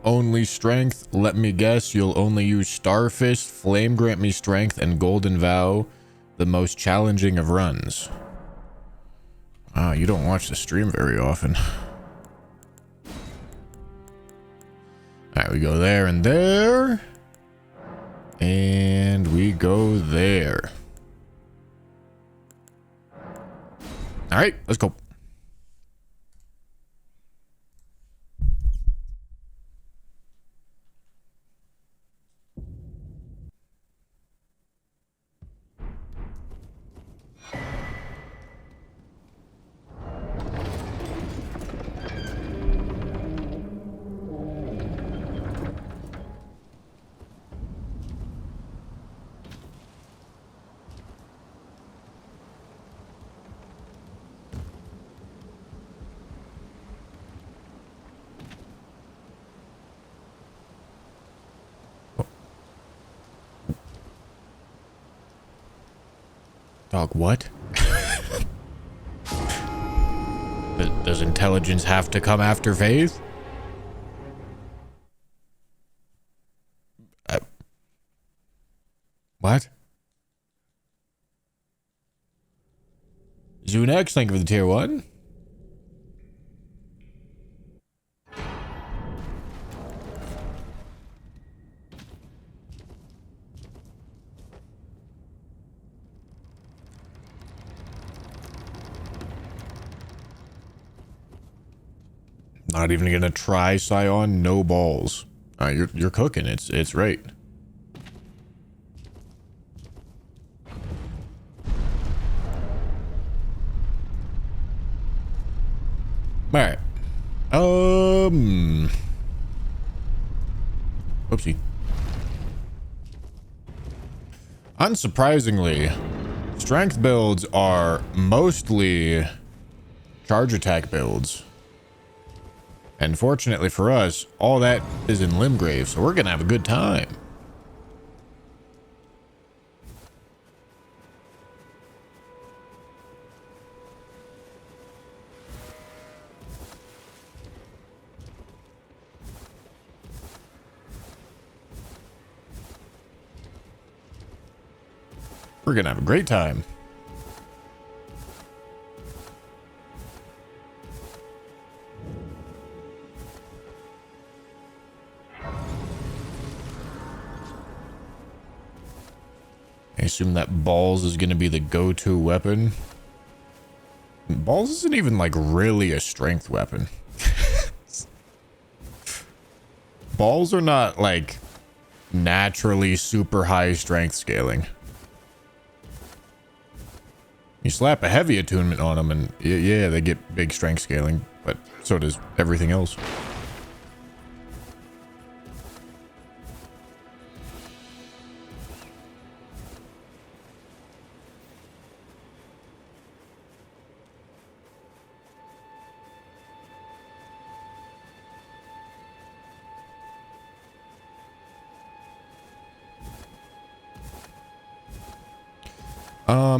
only strength. Let me guess, you'll only use Starfist, Flame grant me strength, and Golden Vow, the most challenging of runs. Ah, you don't watch the stream very often. Alright, we go there and there. And we go there. Alright, let's go. Dog, what? Does intelligence have to come after faith? What? Zunex, thank you for the tier 1. Not even gonna try, Scion. No balls. You're cooking. It's right. All right. Oopsie. Unsurprisingly, strength builds are mostly charge attack builds. And fortunately for us, all that is in Limgrave, so we're gonna have a good time. We're gonna have a great time. I assume that balls is gonna be the go-to weapon. Balls isn't even like really a strength weapon. Balls are not like naturally super high strength scaling. You slap a heavy attunement on them and yeah, they get big strength scaling, but so does everything else.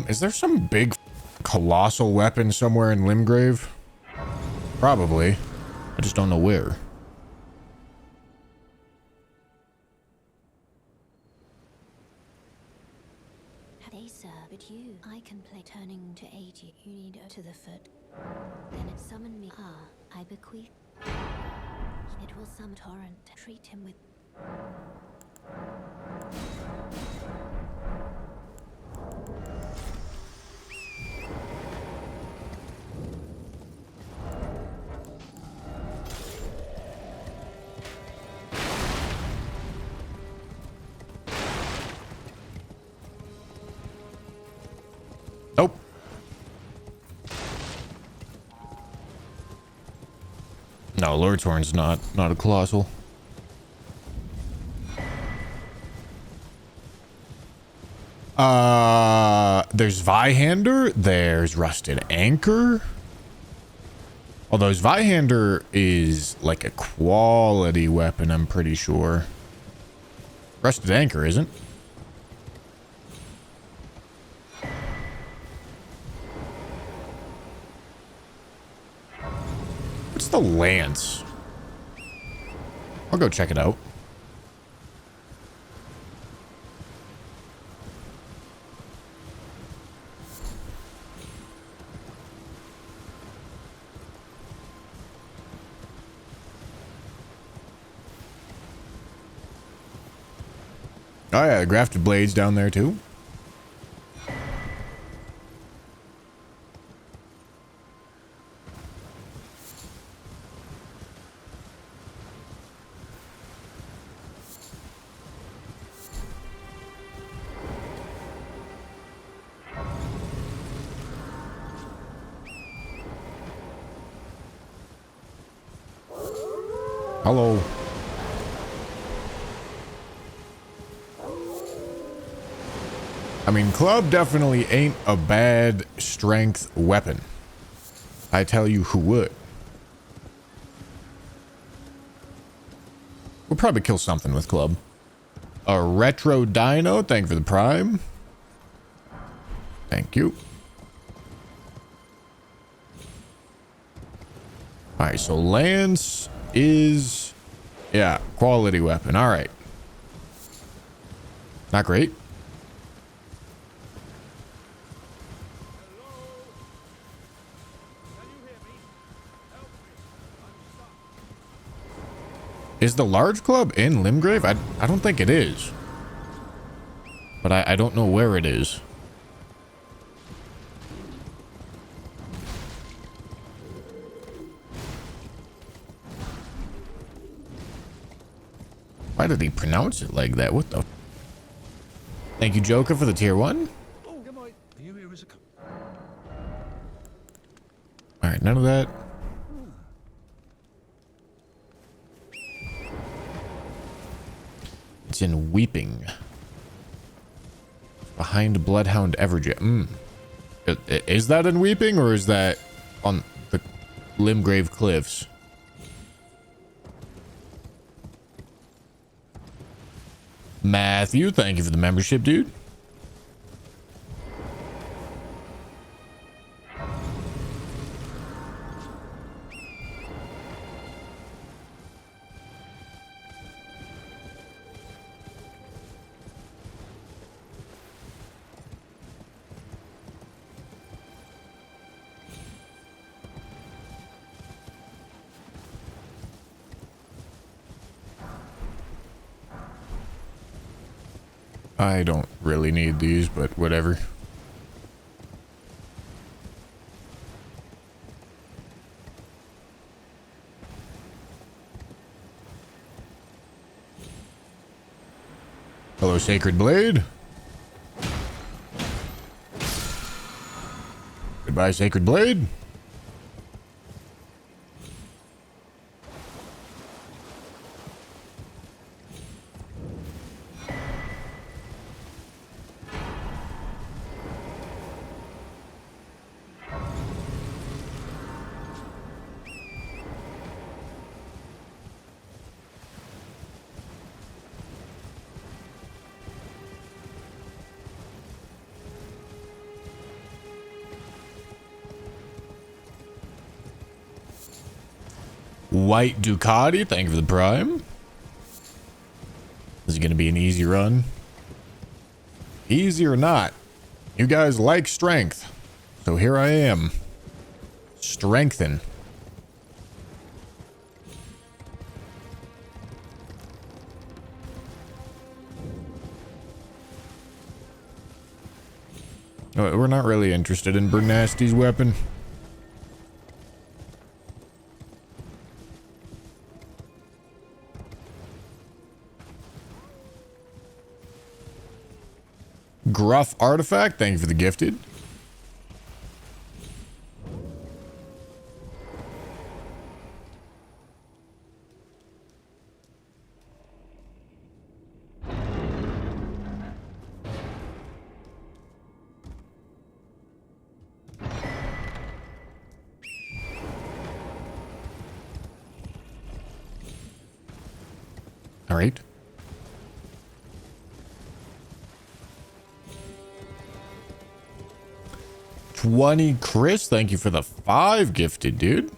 Is there some big colossal weapon somewhere in Limgrave? Probably. I just don't know where. They sir, but you, I can play turning to aid you. You need to the foot. Then it summon me. Ah, I bequeath. It will summon torrent. Treat him with. Nope. No, Lord's Horn's not a colossal. There's Vihander, there's Rusted Anchor. Although Vihander is like a quality weapon, I'm pretty sure. Rusted Anchor isn't. What's the lance? I'll go check it out. Oh yeah, grafted blades down there too. Hello. I mean, club definitely ain't a bad strength weapon. I tell you who would. We'll probably kill something with club. A retro dino, thank you for the prime. Thank you. Alright, so lance is... yeah, quality weapon. Alright. Not great. Is the large club in Limgrave? I don't think it is. But I don't know where it is. Why did he pronounce it like that? What the? Thank you, Joker, for the tier 1. Alright, none of that. It's in Weeping. Behind Bloodhound Everjet. Is that in Weeping, or is that on the Limgrave Cliffs? Matthew, thank you for the membership, dude. I don't really need these, but whatever. Hello, Sacred Blade. Goodbye, Sacred Blade. White Ducati, thank you for the prime. This is going to be an easy run. Easy or not, you guys like strength. So here I am. Strengthen. We're not really interested in Bernasty's weapon. Gruff Artifact, thank you for the gifted. All right. $20 Chris, thank you for the 5 gifted, dude.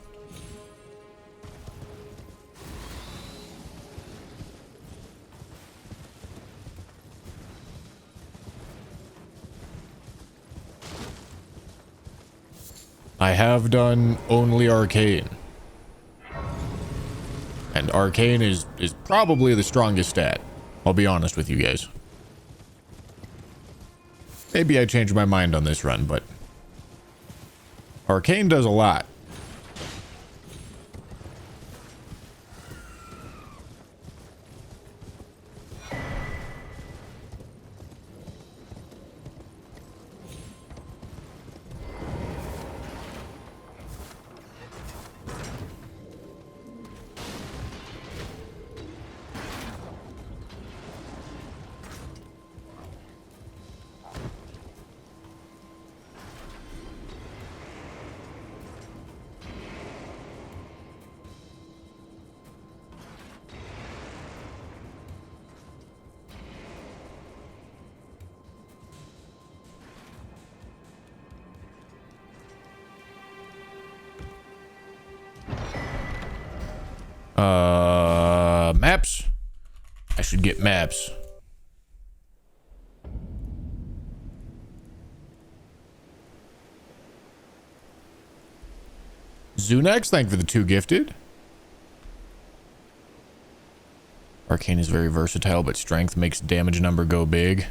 I have done only arcane. And arcane is probably the strongest stat. I'll be honest with you guys. Maybe I changed my mind on this run, but arcane does a lot. Maps? I should get maps. Zunax, thank you for the 2 gifted. Arcane is very versatile, but strength makes damage number go big.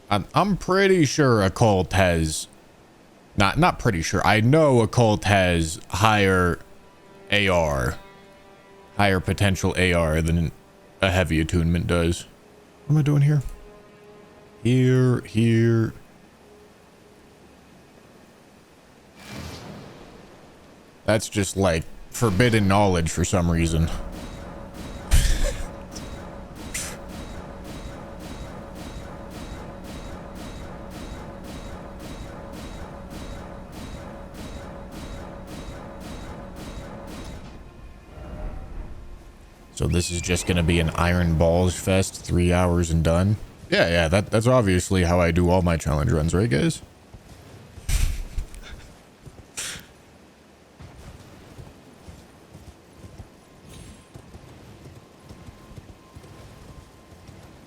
I'm pretty sure occult has... Not pretty sure. I know occult has higher AR. Higher potential AR than a heavy attunement does. What am I doing here? Here. That's just like forbidden knowledge for some reason. So this is just gonna be an iron balls fest, 3 hours and done. Yeah, that's obviously how I do all my challenge runs, right guys?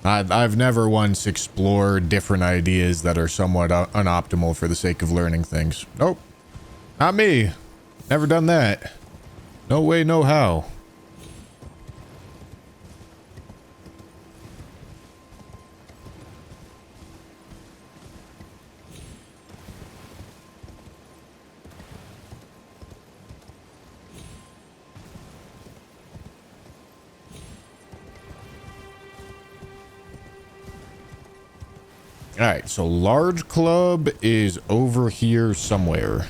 I've never once explored different ideas that are somewhat unoptimal for the sake of learning things. Nope. Not me. Never done that. No way, no how. All right, so large club is over here somewhere.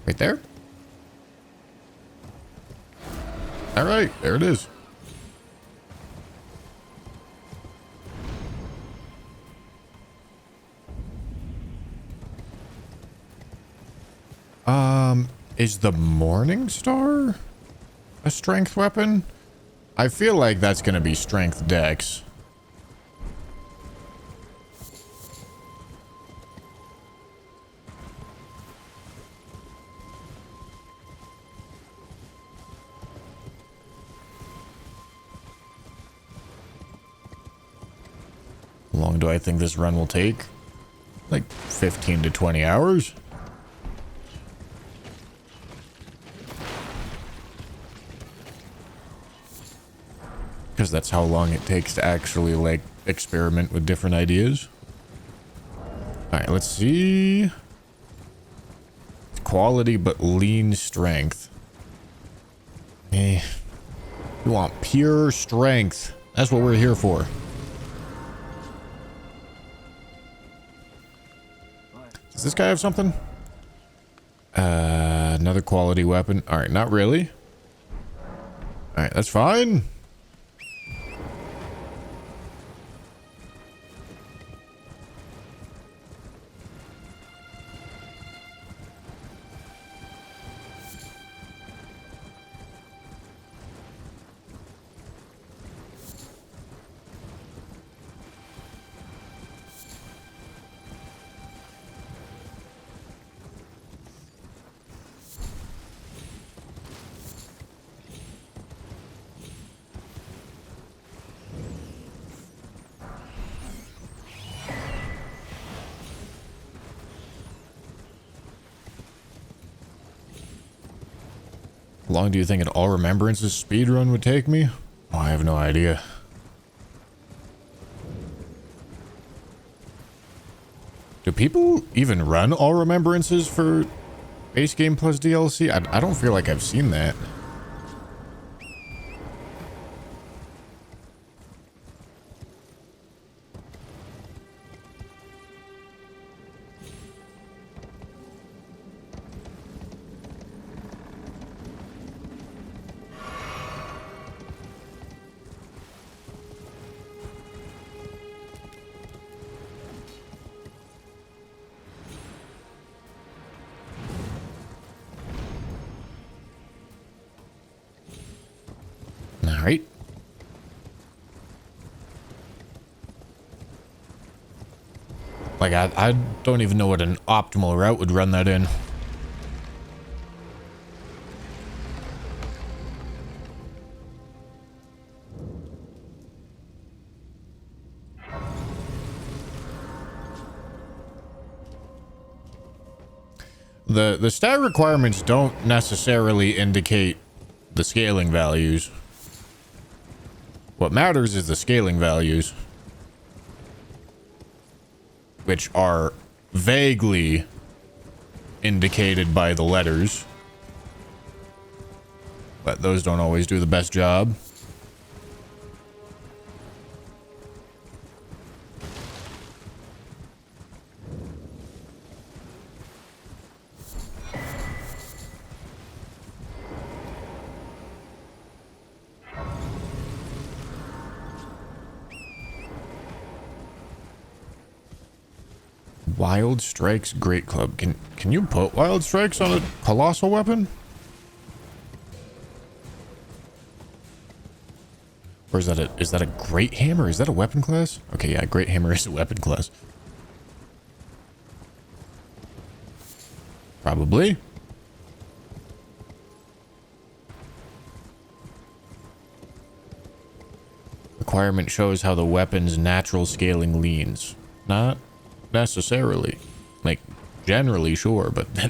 Right there. All right, there it is. Is the Morning Star a strength weapon? I feel like that's gonna be strength dex. How long do I think this run will take? Like 15 to 20 hours? Because that's how long it takes to actually, like, experiment with different ideas. Alright, let's see. Quality, but lean strength. We want pure strength. That's what we're here for. Does this guy have something? Another quality weapon. Alright, not really. Alright, that's fine. long do you think an All Remembrances speedrun would take me? Oh, I have no idea. Do people even run All Remembrances for base game plus DLC? I don't feel like I've seen that. All right. Like, I don't even know what an optimal route would run that in. The stat requirements don't necessarily indicate the scaling values. What matters is the scaling values, which are vaguely indicated by the letters, but those don't always do the best job. Wild Strikes Great Club. Can you put Wild Strikes on a colossal weapon? Or is that a Great Hammer? Is that a weapon class? Okay, yeah, Great Hammer is a weapon class. Probably. Requirement shows how the weapon's natural scaling leans. Not necessarily. Like, generally, sure, but then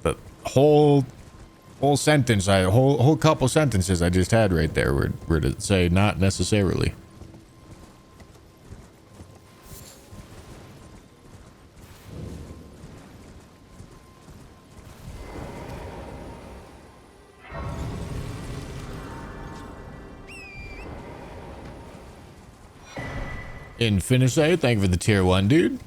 the whole sentence, whole couple sentences I just had right there were to say not necessarily. Infinite, thank you for the tier 1, dude.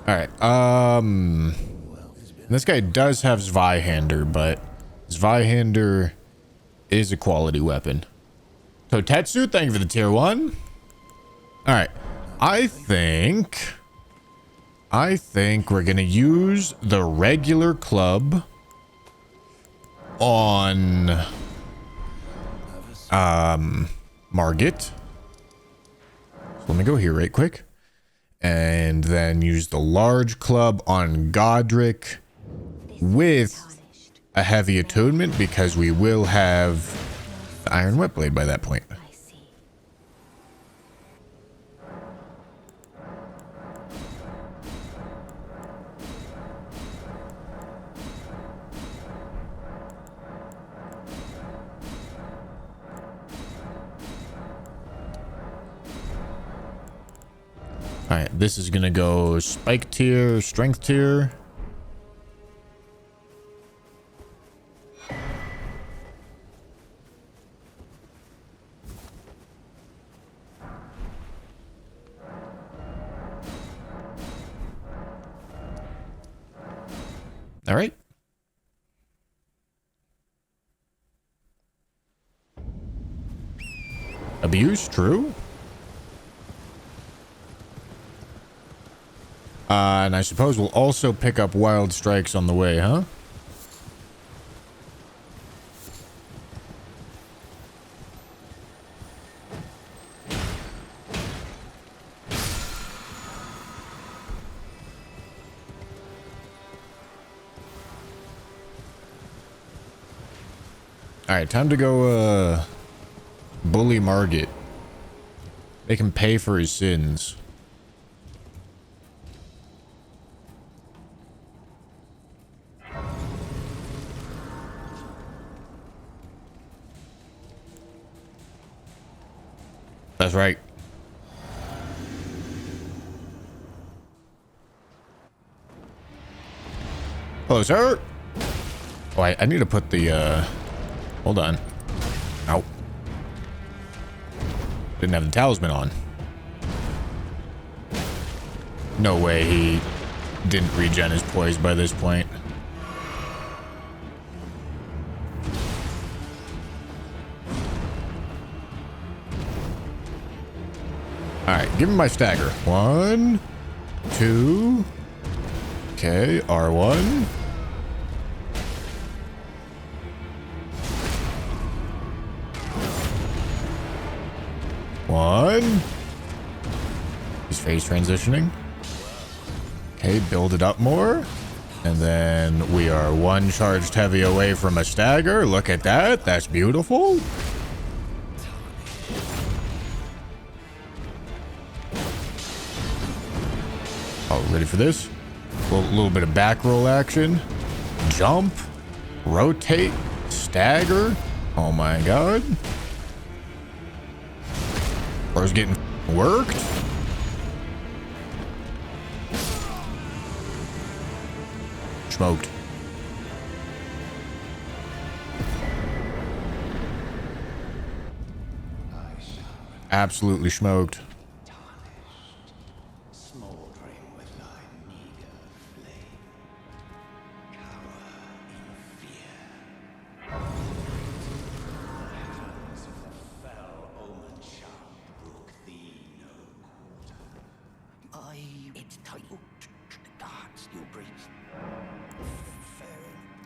Alright, this guy does have Zweihander, but Zweihander is a quality weapon. Totetsu, thank you for the tier 1. Alright, I think we're gonna use the regular club on Margit. So let me go here right quick. And then use the large club on Godric with a heavy attunement, because we will have the Iron Whip Blade by that point. Alright, this is gonna go spike tier, strength tier. Alright. Abuse, true. And I suppose we'll also pick up Wild Strikes on the way, huh? Alright, time to go, bully Margit. Make him pay for his sins. That's right. Hello, sir. Oh, I need to put the, hold on. Ow. Didn't have the talisman on. No way he didn't regen his poise by this point. Alright, give him my stagger. 1, 2. Okay, R1. One. He's phase transitioning. Okay, build it up more. And then we are 1 charged heavy away from a stagger. Look at that. That's beautiful. Oh, ready for this? A little bit of back roll action. Jump. Rotate. Stagger. Oh my god. Bro's getting worked. Smoked. Absolutely smoked.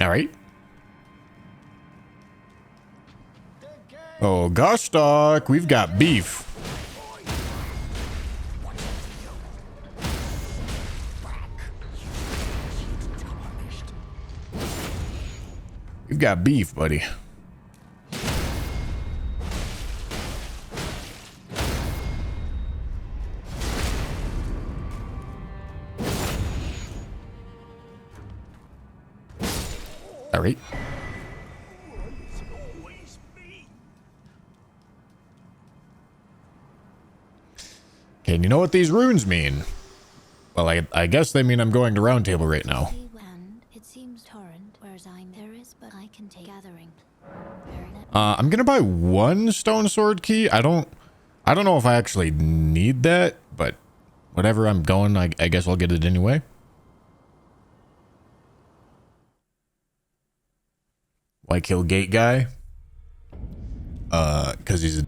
All right. Oh, gosh, Doc, we've got beef. We've got beef, buddy. All right. Okay, and you know what these runes mean? Well, I guess they mean I'm going to Round Table right now. It seems torrent, whereas there is, but I can take gathering. I'm gonna buy 1 stone sword key. I don't know if I actually need that, but whatever, I'm going. I guess I'll get it anyway. Why kill gate guy? Because he's a...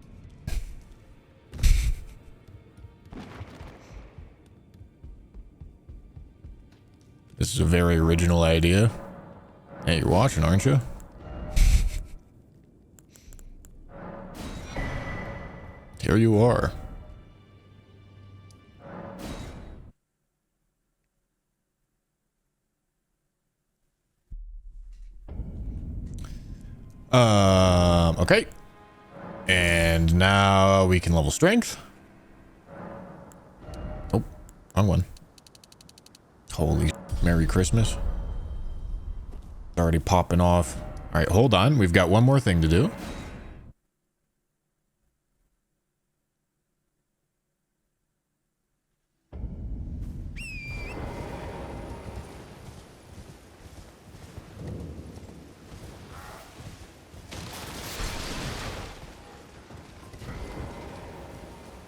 This is a very original idea. Hey, you're watching, aren't you? Here you are. Okay. And now we can level strength. Oh, wrong one. Holy Merry Christmas. It's already popping off. All right, hold on. We've got one more thing to do.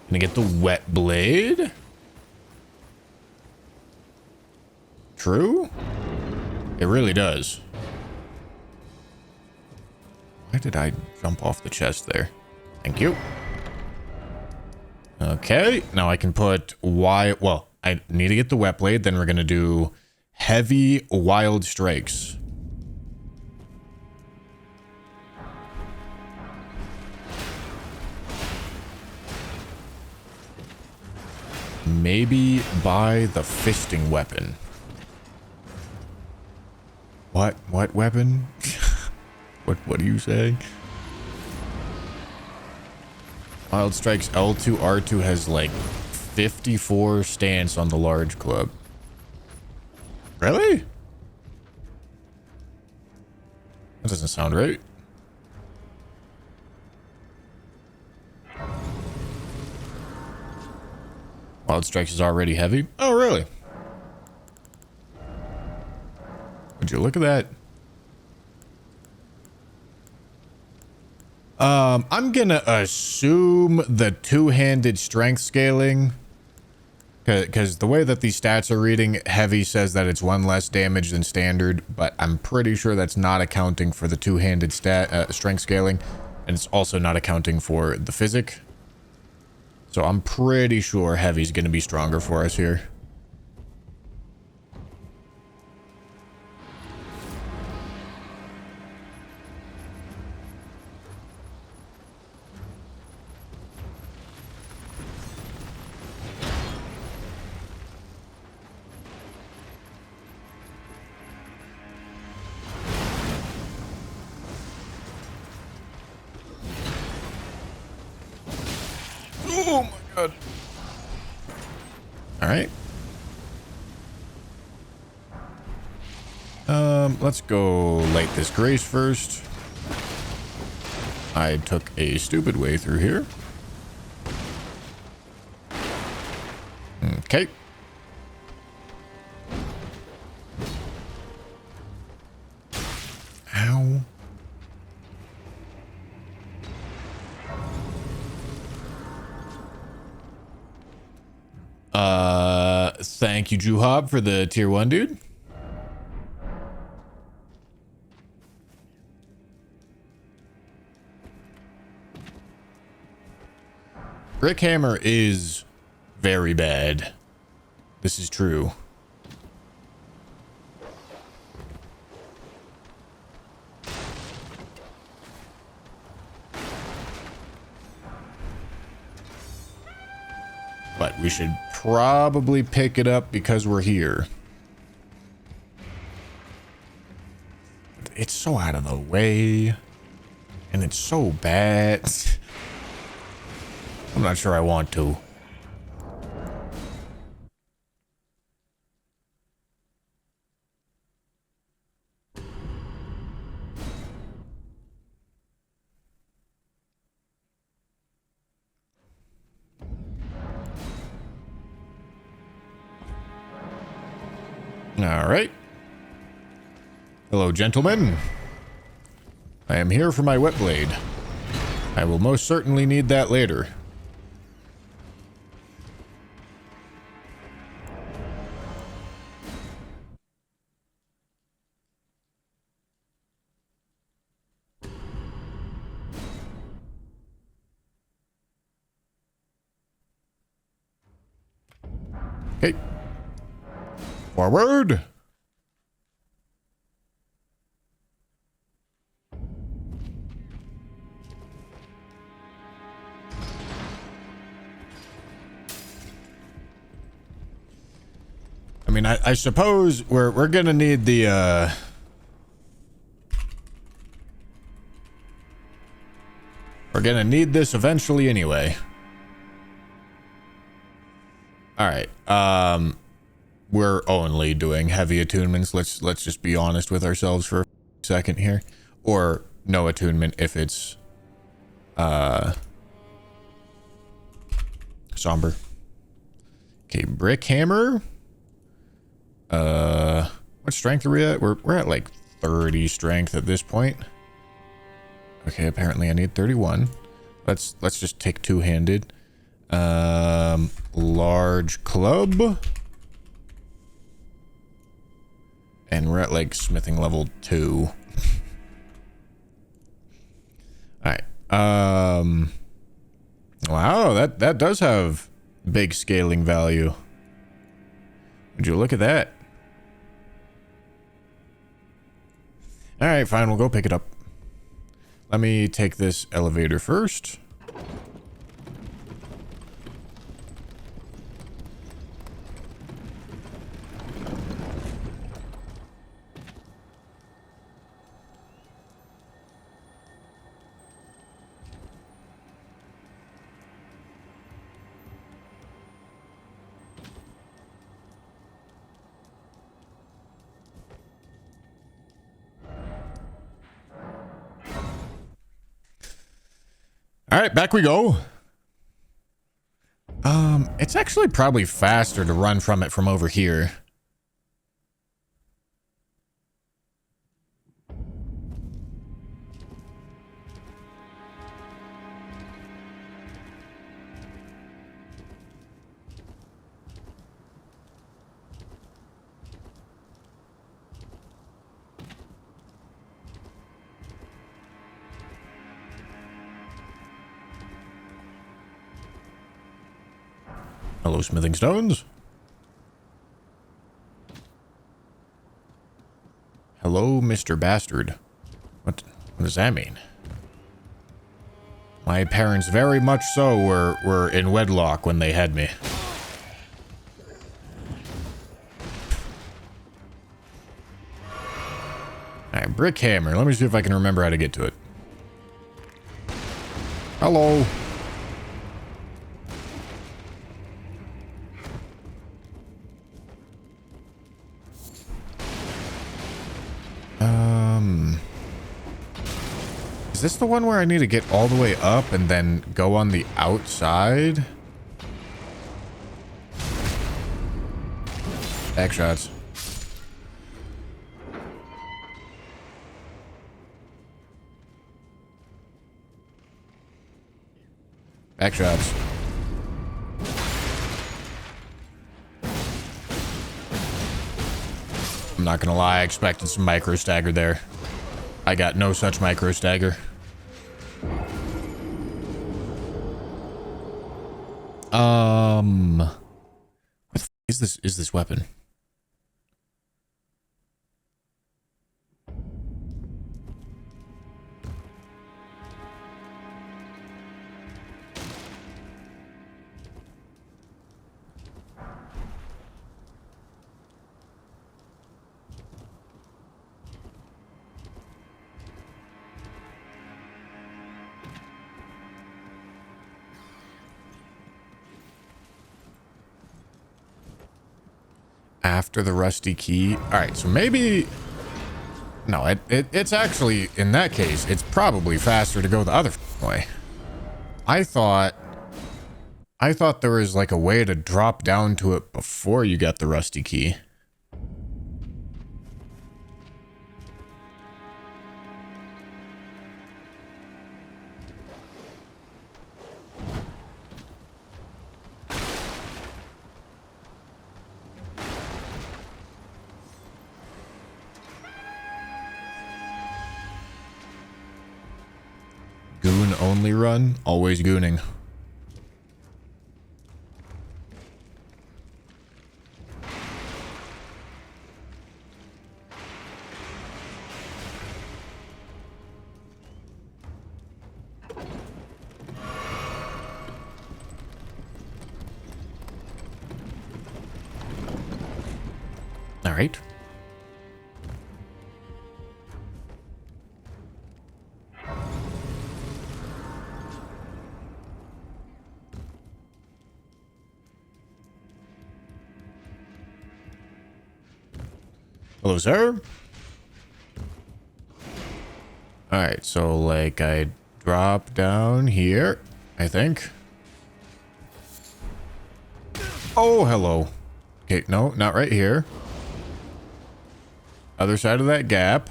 Gonna get the wet blade. True? It really does. Why did I jump off the chest there? Thank you. Okay, now I can put well, I need to get the wet blade, then we're gonna do heavy wild strikes. Maybe buy the fisting weapon. What weapon? What are you saying? Wild Strike's L2 R2 has like 54 stance on the large club. Really? That doesn't sound right. Wild Strikes is already heavy. Oh, really? Would you look at that? I'm gonna assume the two-handed strength scaling, because the way that these stats are reading, heavy says that it's 1 less damage than standard, but I'm pretty sure that's not accounting for the two-handed strength scaling, and it's also not accounting for the physic. So I'm pretty sure heavy's gonna be stronger for us here. Oh my god. All right. Let's go light this grace first. I took a stupid way through here. Okay. Ow. Thank you, Juhob, for the tier 1, dude. Brick Hammer is very bad. This is true. But we should probably pick it up because we're here. It's so out of the way. And it's so bad. I'm not sure I want to. All right. Hello, gentlemen. I am here for my wet blade. I will most certainly need that later. Okay. Forward. I mean, I suppose we're gonna need the we're gonna need this eventually anyway. All right. We're only doing heavy attunements. Let's just be honest with ourselves for a second here. Or no attunement if it's somber. Okay, brick hammer. What strength are we at? We're at like 30 strength at this point. Okay, apparently I need 31. Let's just take two-handed. Large club. And we're at like smithing level 2. Alright. Wow, that does have big scaling value. Would you look at that? Alright, fine, we'll go pick it up. Let me take this elevator first. All right, back we go. It's actually probably faster to run from it from over here. Hello, smithing stones. Hello, Mr. Bastard. What does that mean? My parents very much so were in wedlock when they had me. Alright, brick hammer. Let me see if I can remember how to get to it. Hello. Is this the one where I need to get all the way up and then go on the outside? Back shots. Back shots. I'm not gonna lie, I expected some micro stagger there. I got no such micro stagger. What the f is this weapon? After the rusty key. All right, so maybe no, it's actually, in that case, it's probably faster to go the other way. I thought there was like a way to drop down to it before you got the rusty key. Goon only run, always gooning. All right. Hello, sir. All right, so like I drop down here, I think. Oh, hello. Okay, no, not right here. Other side of that gap.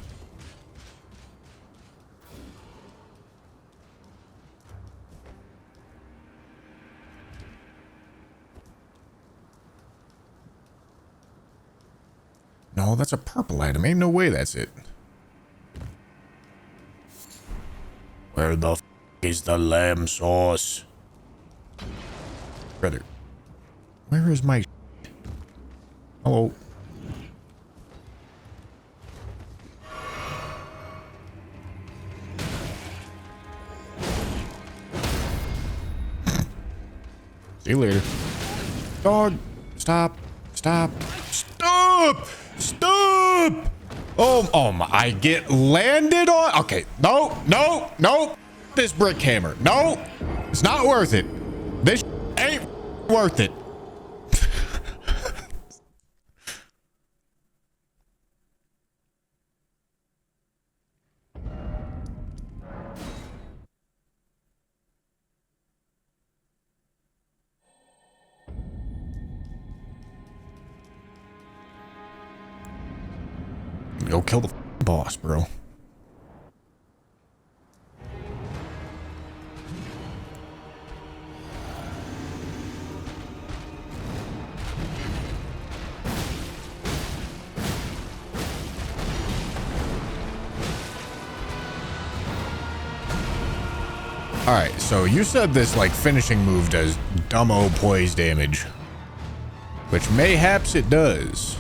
No, that's a purple item. Ain't no way that's it. Where the f is the lamb sauce? Brother, where is my... Hello. See you later. Dog, stop, stop, stop, stop. Oh my, I get landed on. Okay, no. This brick hammer. No, it's not worth it. This ain't worth it. Go kill the boss, bro. Alright, so you said this, like, finishing move does dumbo poise damage. Which mayhaps it does.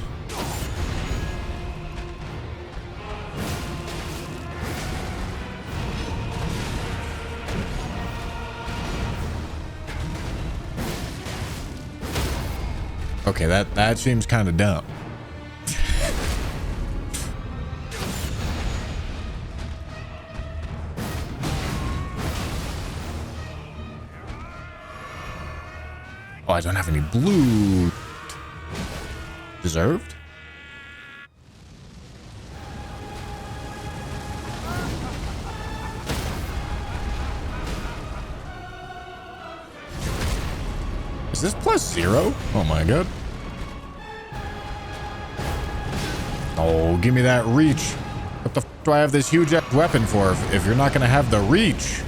Okay, that seems kind of dumb. Oh, I don't have any blue. Deserved? Is this +0? Oh my god. Oh, give me that reach. What the f do I have this huge weapon for if you're not gonna have the reach?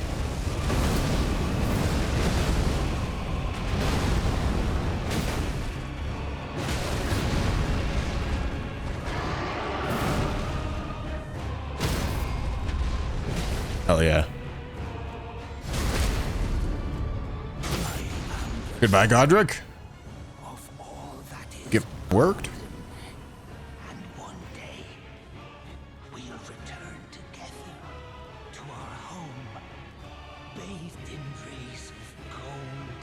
Hell yeah. Goodbye, Godric. Get worked. And one day we'll return together to our home, bathed in rays of gold.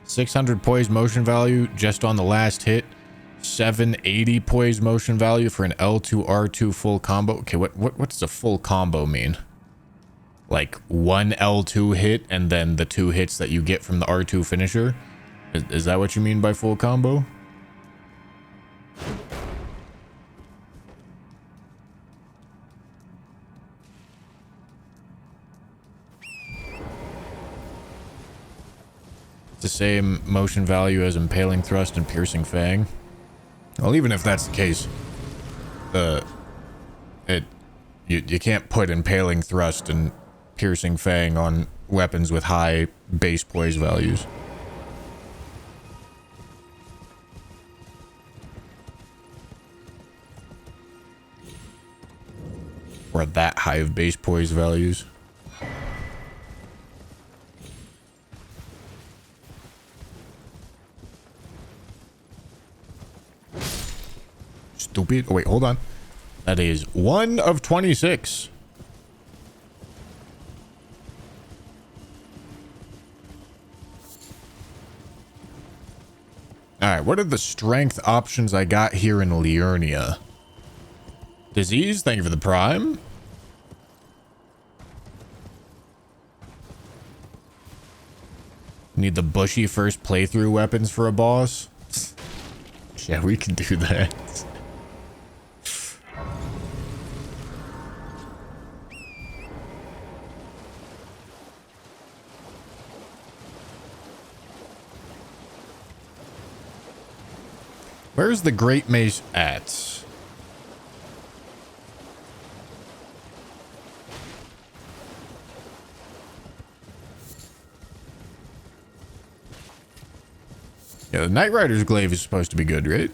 600 poise motion value just on the last hit. 780 poise motion value for an L2 R2 full combo. Okay, what's a full combo mean? Like one L2 hit and then the 2 hits that you get from the R2 finisher? Is that what you mean by full combo? The same motion value as impaling thrust and piercing fang. Well, even if that's the case, you can't put impaling thrust and piercing fang on weapons with high base poise values. Or that high of base poise values. Stupid. Oh, wait, hold on. That is 1 of 26. Alright, what are the strength options I got here in Liurnia? Disease, thank you for the prime. Need the bushy first playthrough weapons for a boss? Yeah, we can do that. Where's the Great Mace at? Yeah, the Knight Rider's glaive is supposed to be good, right?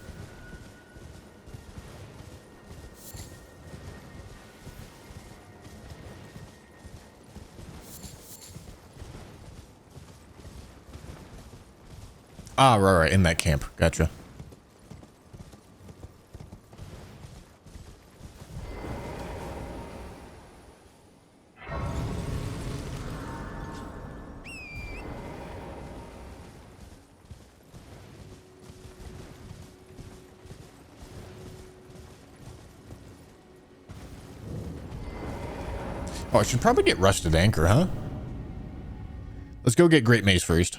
Ah, right, in that camp. Gotcha. Oh, I should probably get Rusted Anchor, huh? Let's go get Great Mace first.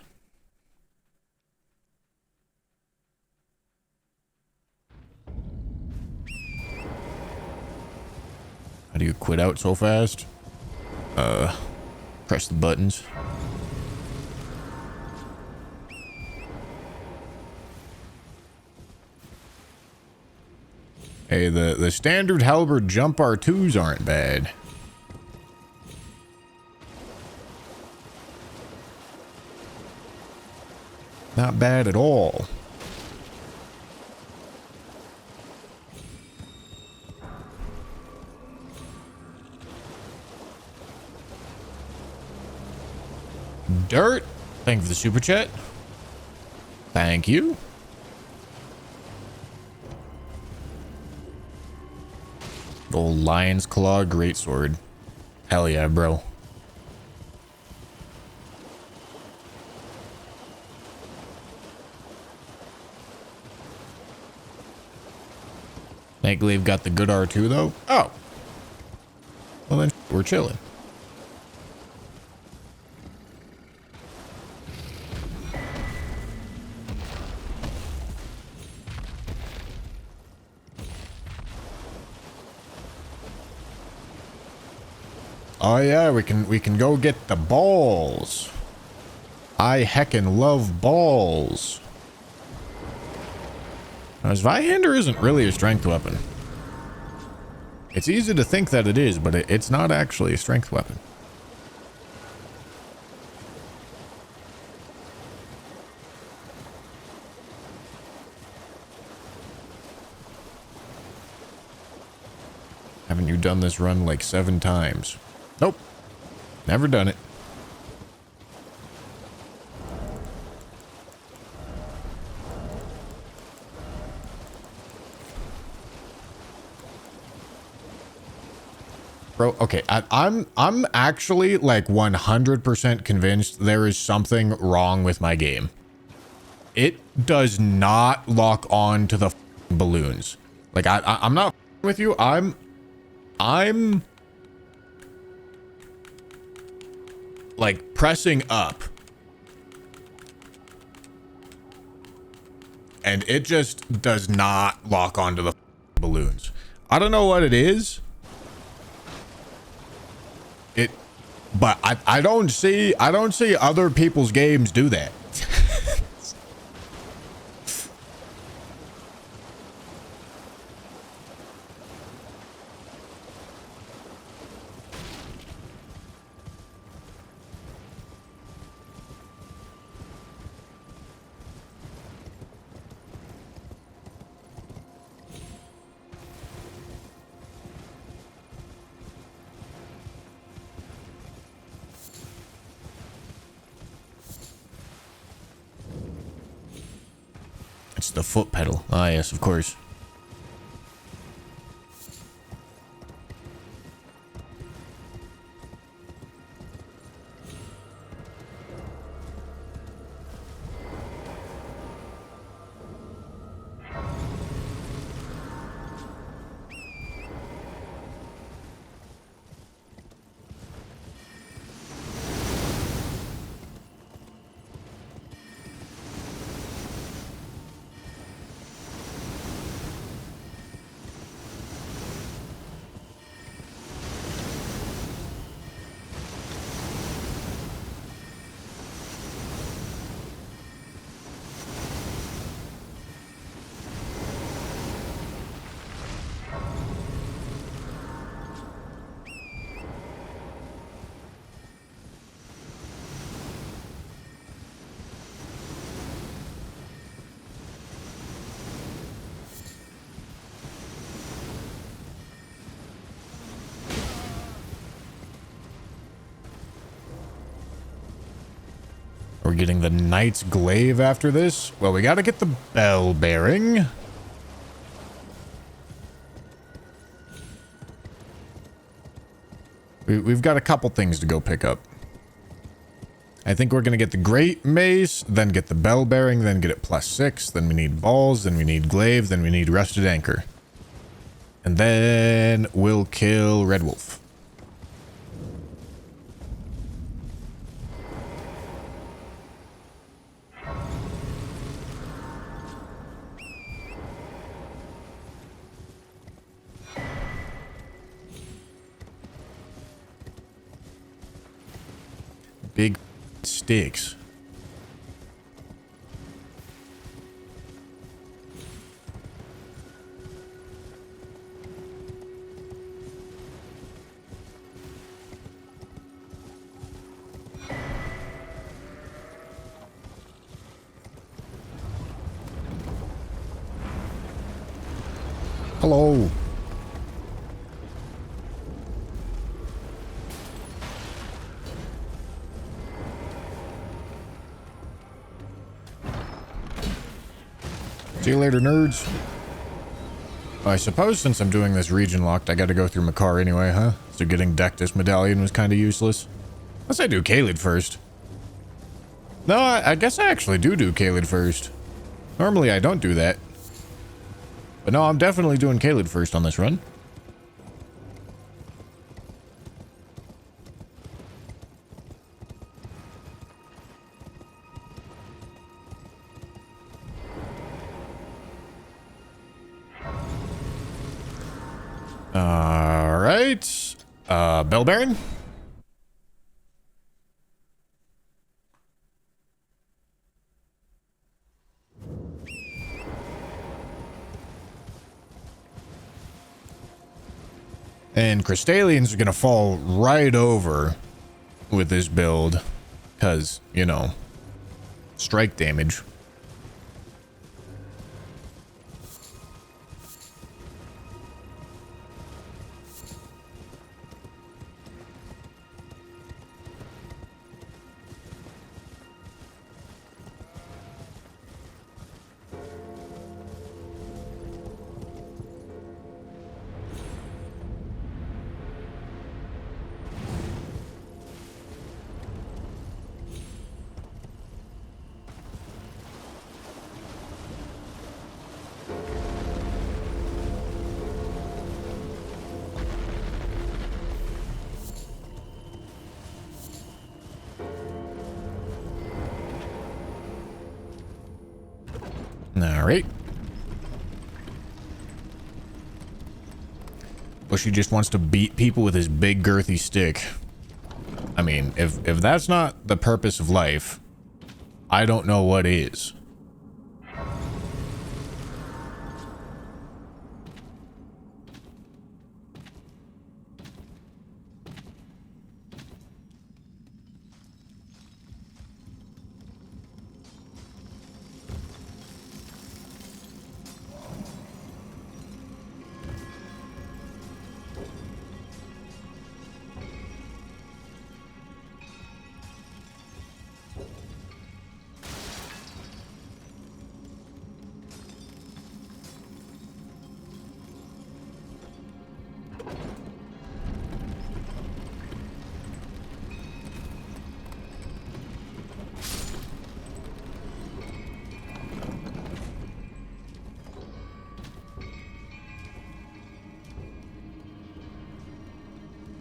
How do you quit out so fast? Press the buttons. Hey, the standard halberd jump R2s aren't bad. Not bad at all. Dirt. Thank you for the super chat. Thank you. Old lion's claw greatsword. Hell yeah, bro. Nightglaive got the good R2 though. Oh. Well then we're chilling. Oh yeah, we can go get the balls. I heckin' love balls. Now, Zweihander isn't really a strength weapon. It's easy to think that it is, but it's not actually a strength weapon. Haven't you done this run like 7 times? Nope. Never done it. Bro, okay, I'm actually like 100% convinced there is something wrong with my game. It does not lock on to the balloons. Like I'm not with you. I'm like pressing up and it just does not lock onto the balloons. I don't know what it is. But I don't see other people's games do that. It's the foot pedal. Ah, yes, of course. We're getting the Knight's Glaive after this. Well, we gotta get the bell bearing. We've got a couple things to go pick up. I think we're gonna get the Great Mace, then get the bell bearing, then get it +6, then we need balls, then we need glaive, then we need rusted anchor. And then we'll kill Red Wolf. Big sticks. Hello. See you later, nerds. I suppose since I'm doing this region locked, I gotta go through Makar anyway, huh? So getting Dectus Medallion was kind of useless. Unless I do Caelid first. No, I guess I actually do Caelid first. Normally I don't do that. But no, I'm definitely doing Caelid first on this run. Alright. Bell Baron? And Crystalians are gonna fall right over with this build. Because, you know, strike damage. Alright. Bushy just wants to beat people with his big girthy stick. I mean, if that's not the purpose of life, I don't know what is.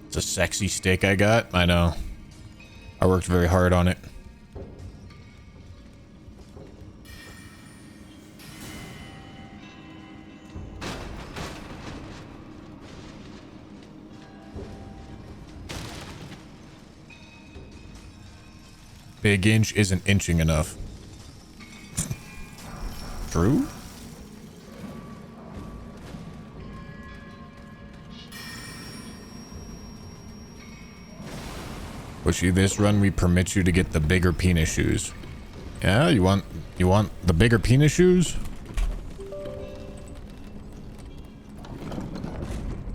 It's a sexy stick I got. I know. I worked very hard on it. Big inch isn't inching enough. True? Bushy, this run we permit you to get the bigger penis shoes. Yeah, you want the bigger penis shoes?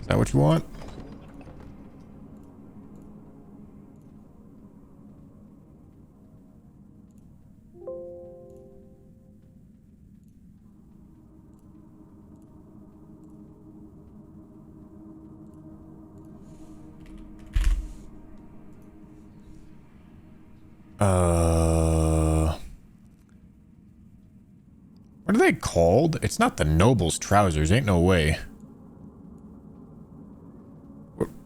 Is that what you want? What are they called? It's not the Noble's trousers. Ain't no way.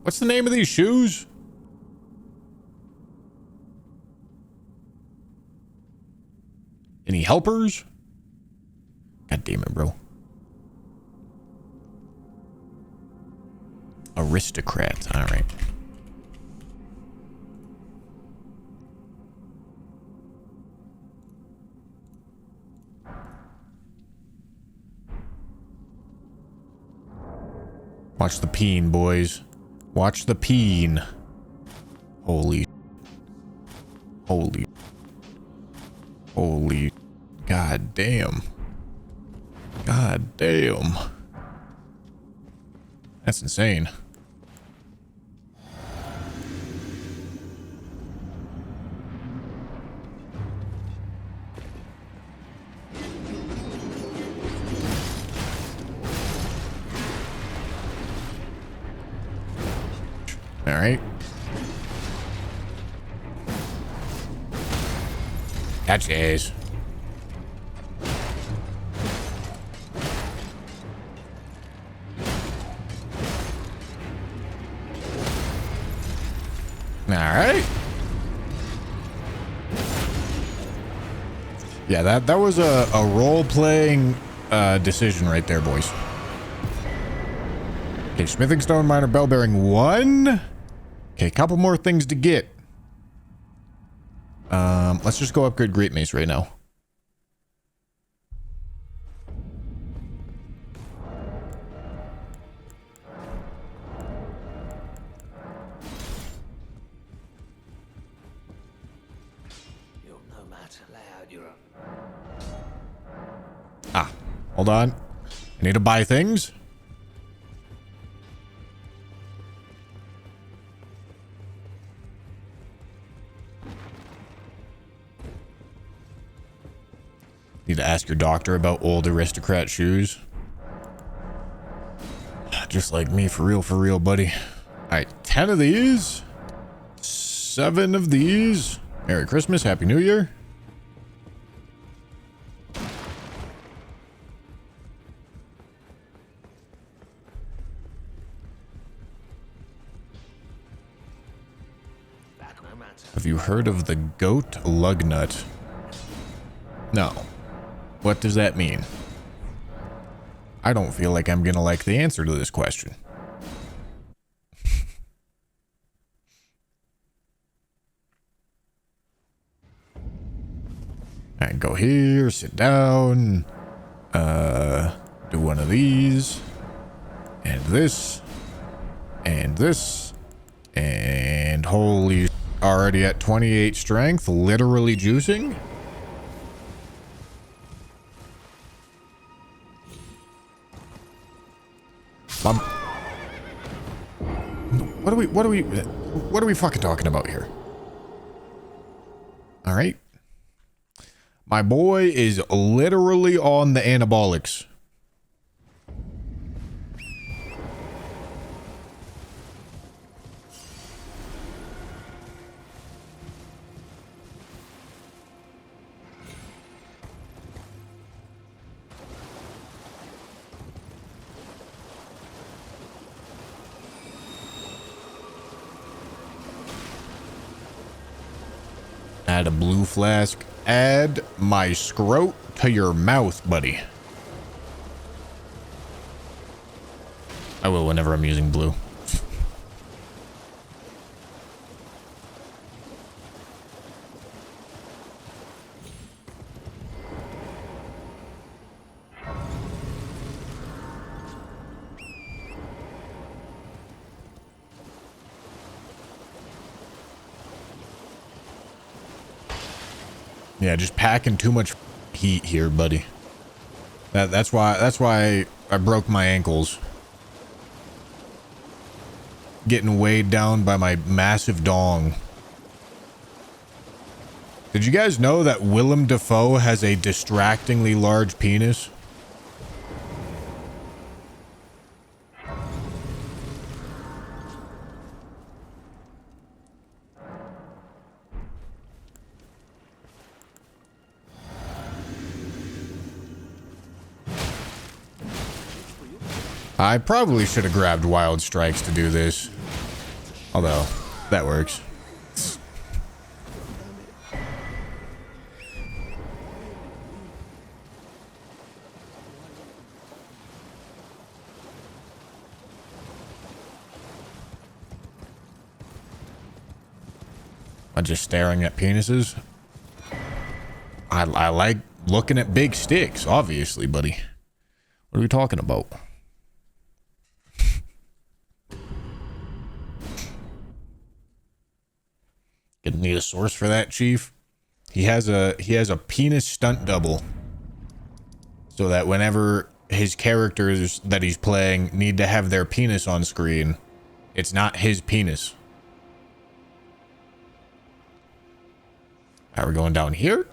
What's the name of these shoes? Any helpers? God damn it, bro. Aristocrat. All right. Watch the peen, boys. Watch the peen. Holy. Holy. Holy. God damn. God damn. That's insane. All right. Catch his. All right. Yeah, that was a role-playing decision right there, boys. Okay, smithing stone, minor bell bearing 1. Okay, couple more things to get. Let's just go upgrade Great Mace right now. You'll no matter loud you're Ah, hold on. I need to buy things. Need to ask your doctor about old aristocrat shoes. Just like me, for real, buddy. All right, 10 of these. 7 of these. Merry Christmas, Happy New Year. back no matter. Have you heard of the goat lug nut? No. What does that mean? I don't feel like I'm gonna like the answer to this question. Alright, go here, sit down. Do one of these. And this. And this. And holy, already at 28 strength, literally juicing. What are we fucking talking about here? All right. My boy is literally on the anabolics. Add a blue flask. Add my scrote to your mouth, buddy. I will whenever I'm using blue. Yeah, just packing too much heat here, buddy. That's why I broke my ankles. Getting weighed down by my massive dong. Did you guys know that Willem Dafoe has a distractingly large penis? I probably should have grabbed Wild Strikes to do this. Although, that works. I'm just staring at penises. I like looking at big sticks, obviously, buddy. What are we talking about? Need a source for that, Chief? He has a penis stunt double. So that whenever his characters that he's playing need to have their penis on screen, it's not his penis. Are we going down here?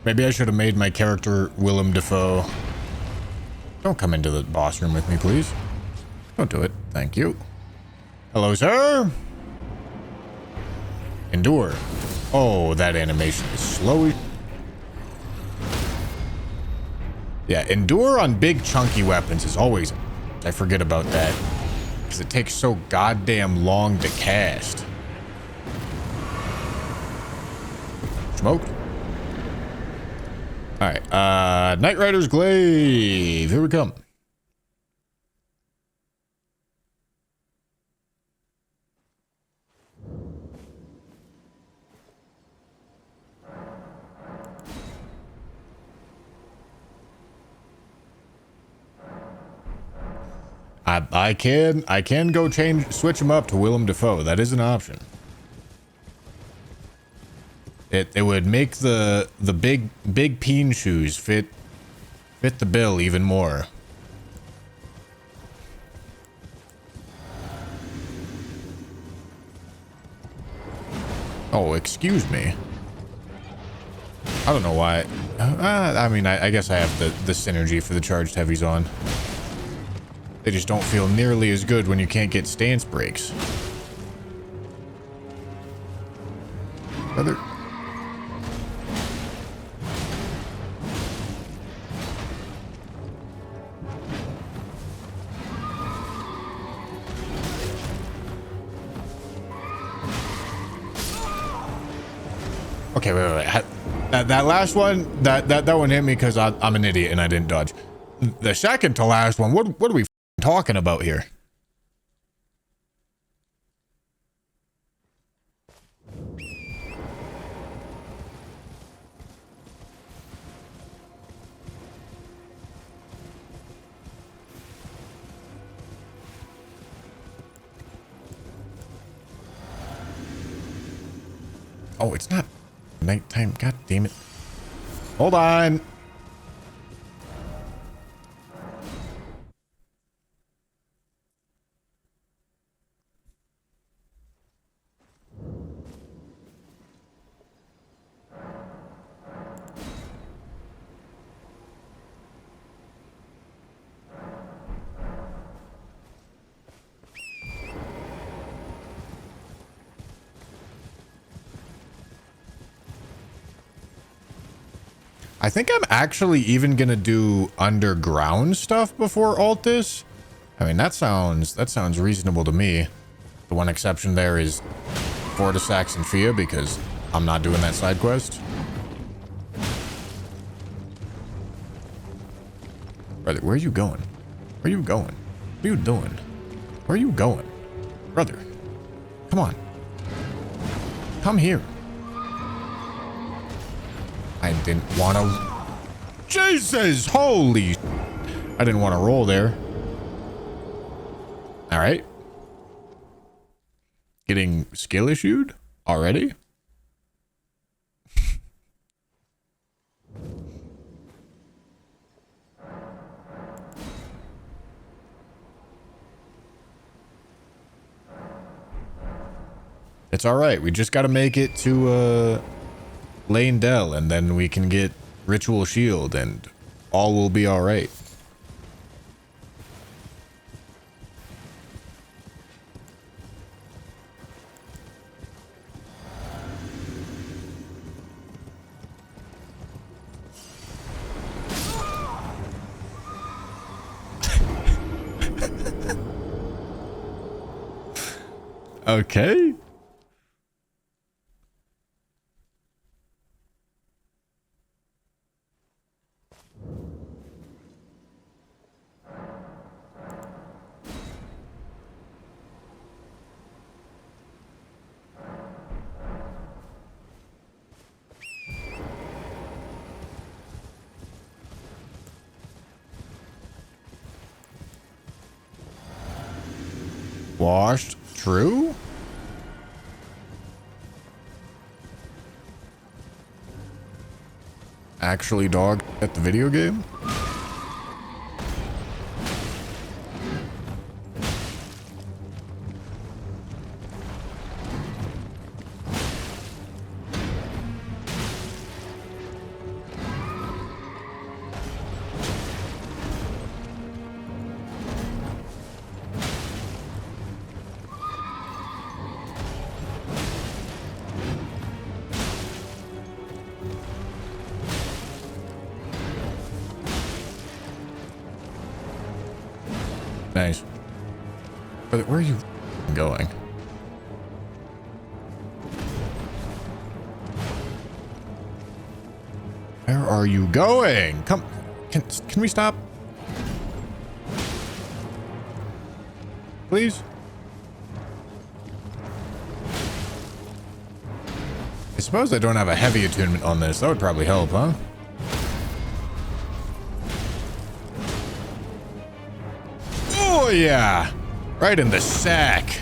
Maybe I should have made my character Willem Dafoe. Don't come into the boss room with me, please. Don't do it. Thank you. Hello, sir. Endure. Oh, that animation is slow. Yeah, endure on big chunky weapons is always... I forget about that. Because it takes so goddamn long to cast. Smoked. Alright, Knight Rider's Glaive. Here we come. I can go switch him up to Willem Dafoe. That is an option. It would make the big peen shoes fit the bill even more. Oh, excuse me. I don't know why. I mean, I guess I have the synergy for the charged heavies on. They just don't feel nearly as good when you can't get stance breaks. Brother. Okay, wait. That last one, that one hit me because I'm an idiot and I didn't dodge. The second to last one, what are we talking about here? Oh, it's not nighttime. God damn it. Hold on. I think I'm actually even gonna do underground stuff before Altus. I mean, that sounds reasonable to me. The one exception there is Fortisax and Fia, because I'm not doing that side quest. Brother, where are you going? Where are you going? What are you doing? Where are you going? Brother, come on. Come here. I didn't want to... Jesus! Holy... I didn't want to roll there. All right. Getting skill issued already? It's all right. We just got to make it to Lane Dell, and then we can get Ritual Shield, and all will be all right. Okay. Washed. True? Actually dog at the video game? Nice. But where are you going? Where are you going? Come, can we stop? Please? I suppose I don't have a heavy attunement on this. That would probably help, huh? Oh yeah, right in the sack.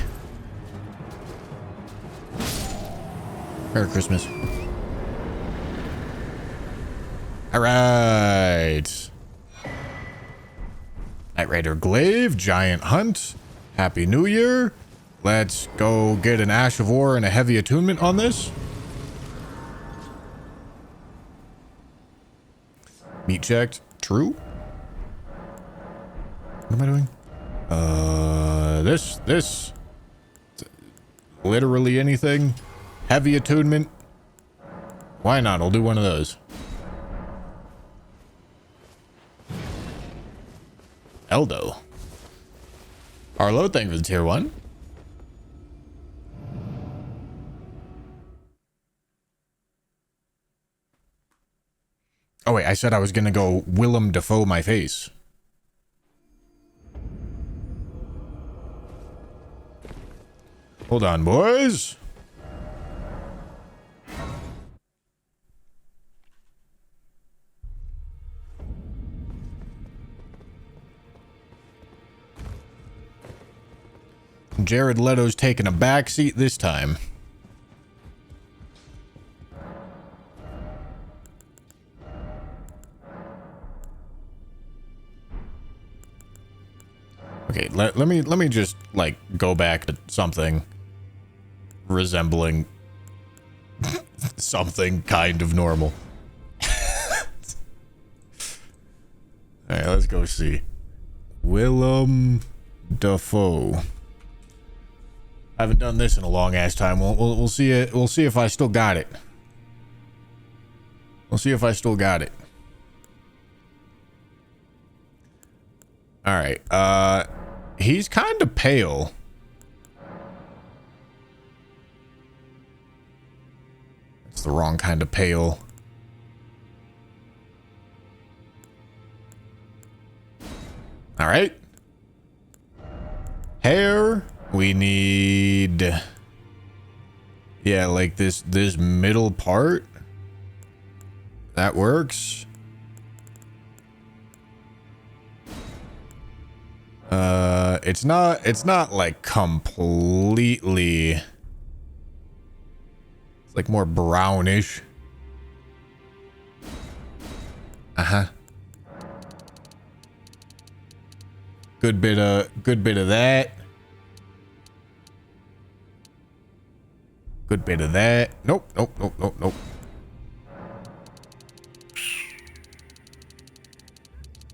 Merry Christmas. All right. Night Rider Glaive, Giant Hunt. Happy New Year. Let's go get an Ash of War and a heavy attunement on this. Meat checked. True. What am I doing? This. Literally anything. Heavy attunement. Why not? I'll do one of those. Eldo. Arlo, thank you for the tier 1. Oh wait, I said I was gonna go Willem Dafoe my face. Hold on, boys. Jared Leto's taking a back seat this time. Okay, let me just like go back to something resembling something kind of normal. All right, let's go see. Willem Dafoe. I haven't done this in a long ass time. We'll see it. We'll see if I still got it. We'll see if I still got it. All right. He's kind of pale. It's the wrong kind of pale. All right. Hair. We need, yeah, like this middle part. That works. It's not like completely, it's like more brownish. Uh-huh. Good bit of that. Good bit of that. Nope.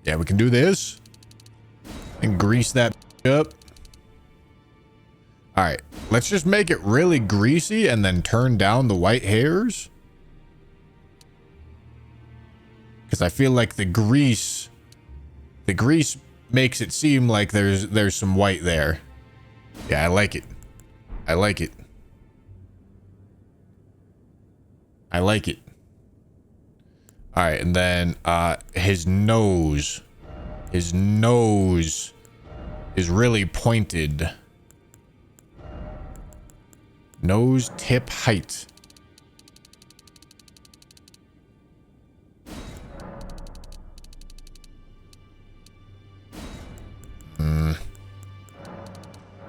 Yeah, we can do this. And grease that up. All right, let's just make it really greasy and then turn down the white hairs. Because I feel like the grease makes it seem like there's some white there. Yeah, I like it. I like it. I like it. All right, and then his nose is really pointed. Nose tip height.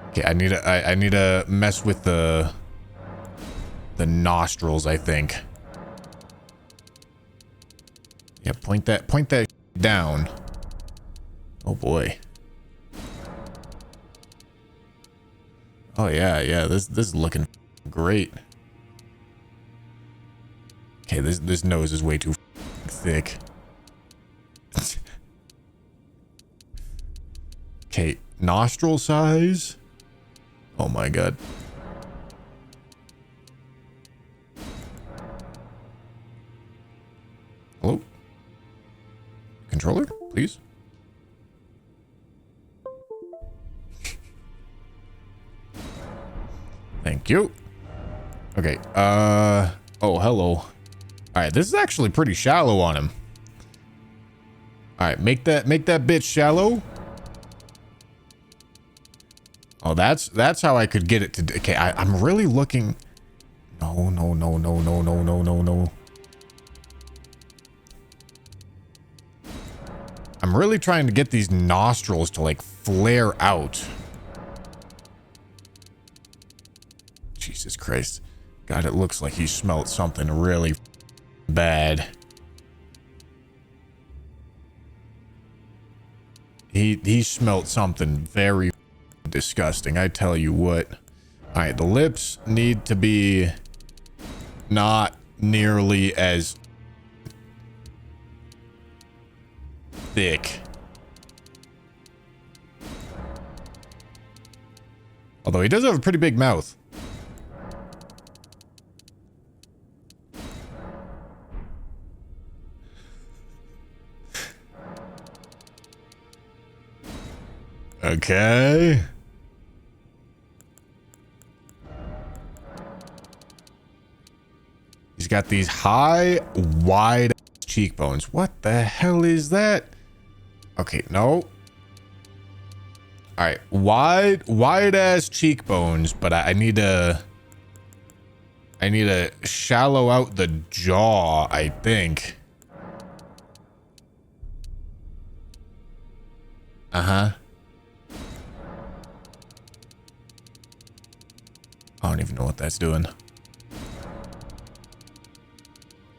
Okay, I need to mess with the nostrils, I think. Yeah, point that down. Oh boy. Oh yeah, this is looking great. Okay, this nose is way too thick. Okay, nostril size. Oh my god. Hello? Controller, please. Thank you. Okay, oh, hello. All right, this is actually pretty shallow on him. All right, make that bitch shallow. Oh, that's how I could get it to. Okay, I'm really looking. No. I'm really trying to get these nostrils to like flare out. Jesus Christ. God, it looks like he smelled something really bad. He smelled something very disgusting, I tell you what. All right, the lips need to be not nearly as thick. Although he does have a pretty big mouth. Okay. He's got these high, wide cheekbones. What the hell is that? Okay, no. All right, wide ass cheekbones, but I need to shallow out the jaw, I think. Uh-huh. I don't even know what that's doing.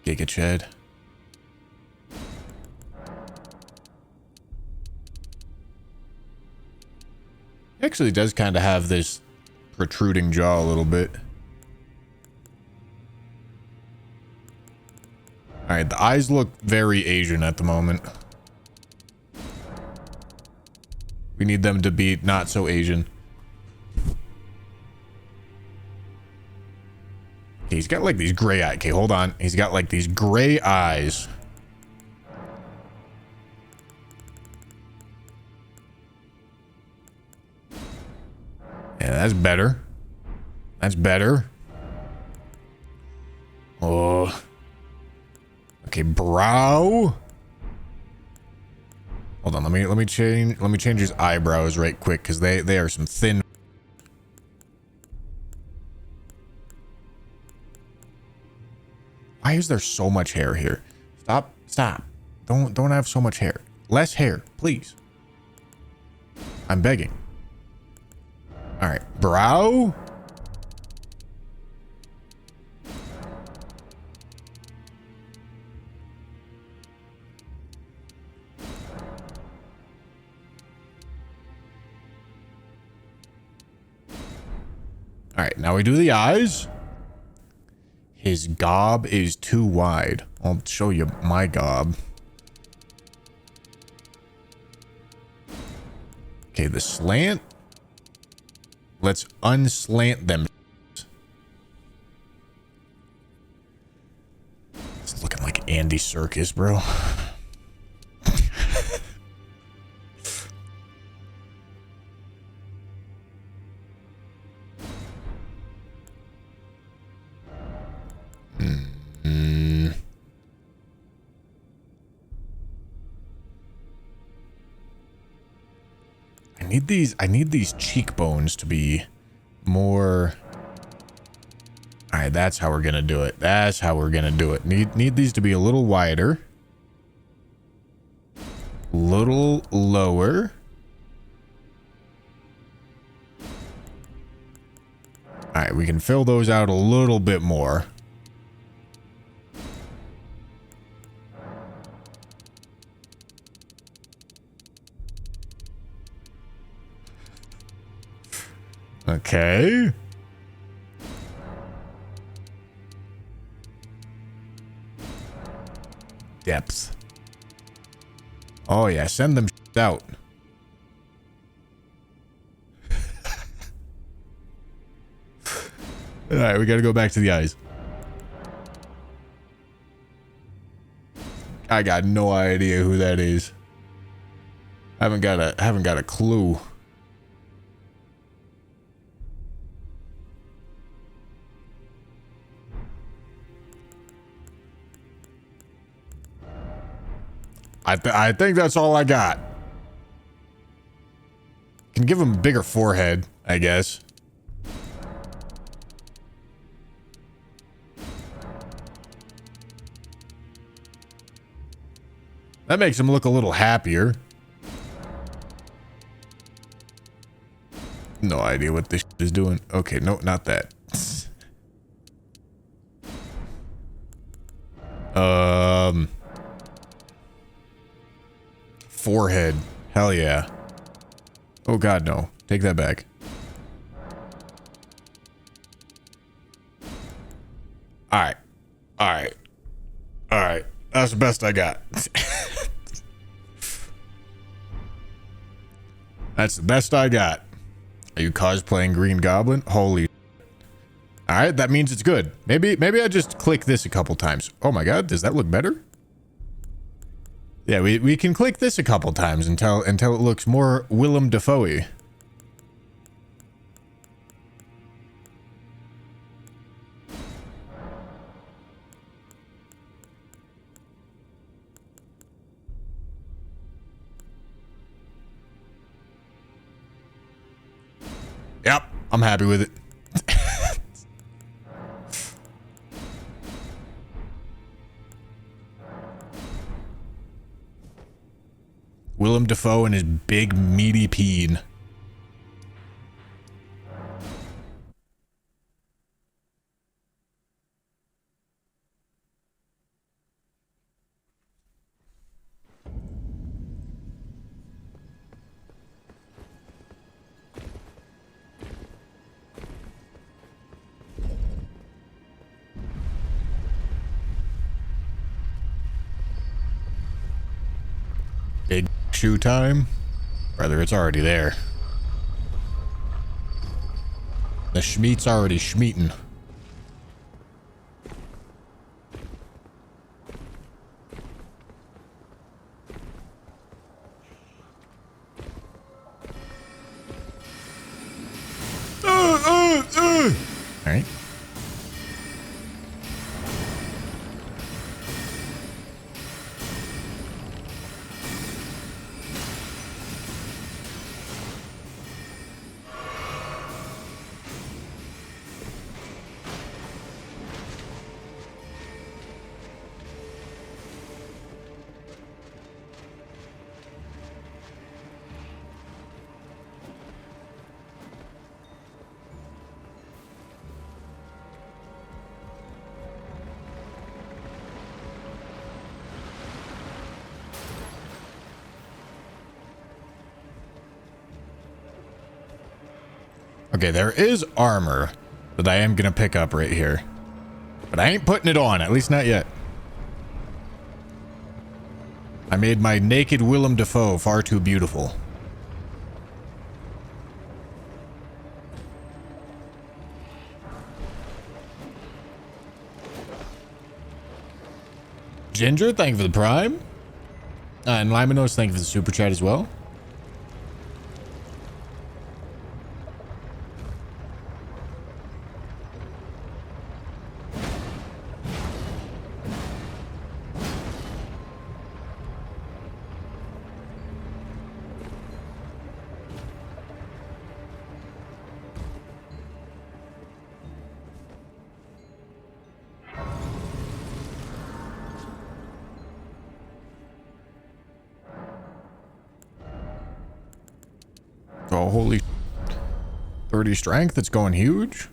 Giga Chad. Actually does kind of have this protruding jaw a little bit. All right, the eyes look very Asian at the moment. We need them to be not so Asian. Okay, he's got like these gray eyes. Okay, hold on. He's got like these gray eyes. Yeah, that's better. That's better. Oh. Okay, brow. Hold on, let me change his eyebrows right quick, because they are some thin. Why is there so much hair here? Stop. Don't have so much hair. Less hair, please. I'm begging. All right, brow. All right, now we do the eyes. His gob is too wide. I'll show you my gob. Okay, the slant. Let's unslant them. It's looking like Andy Serkis, bro. I need these cheekbones to be more. All right, that's how we're gonna do it. That's how we're gonna do it. Need these to be a little wider, little lower. All right, we can fill those out a little bit more. Okay. Depth. Oh yeah, send them out. All right, we got to go back to the eyes. I got no idea who that is. Haven't got a clue. I think that's all I got. Can give him a bigger forehead, I guess. That makes him look a little happier. No idea what this is doing. Okay, no, not that. Forehead. Hell yeah. Oh god, no. Take that back. Alright. Alright. Alright. That's the best I got. That's the best I got. Are you cosplaying Green Goblin? Holy. Alright, that means it's good. Maybe I just click this a couple times. Oh my god, does that look better? Yeah, we can click this a couple times until it looks more Willem Dafoe-y. Yep, I'm happy with it. Willem Dafoe and his big meaty peen. Big shoe time? Brother, it's already there. The schmeat's already schmeatin'. Alright. Okay, there is armor that I am gonna pick up right here. But I ain't putting it on, at least not yet. I made my naked Willem Dafoe far too beautiful. Ginger, thank you for the prime. And Liminos, thank you for the super chat as well. Oh, holy 30 strength. It's going huge.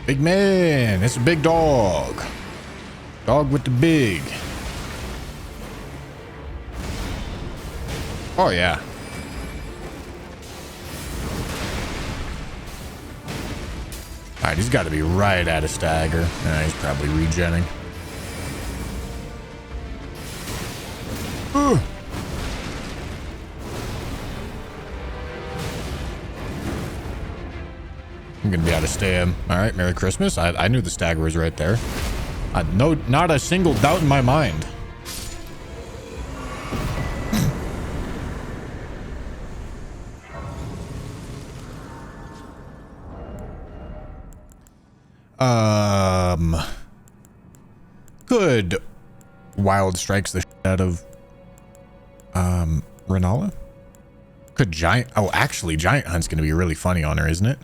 Big man, it's a big dog. Dog with the big. Oh yeah. All right, he's got to be right at a stagger. He's probably regenning. Ugh. I'm gonna be able to stay him. All right, Merry Christmas. I knew the stagger was right there. No, not a single doubt in my mind. Good. Wild strikes the shit out of Renala. Could giant? Oh, actually, Giant Hunt's gonna be really funny on her, isn't it?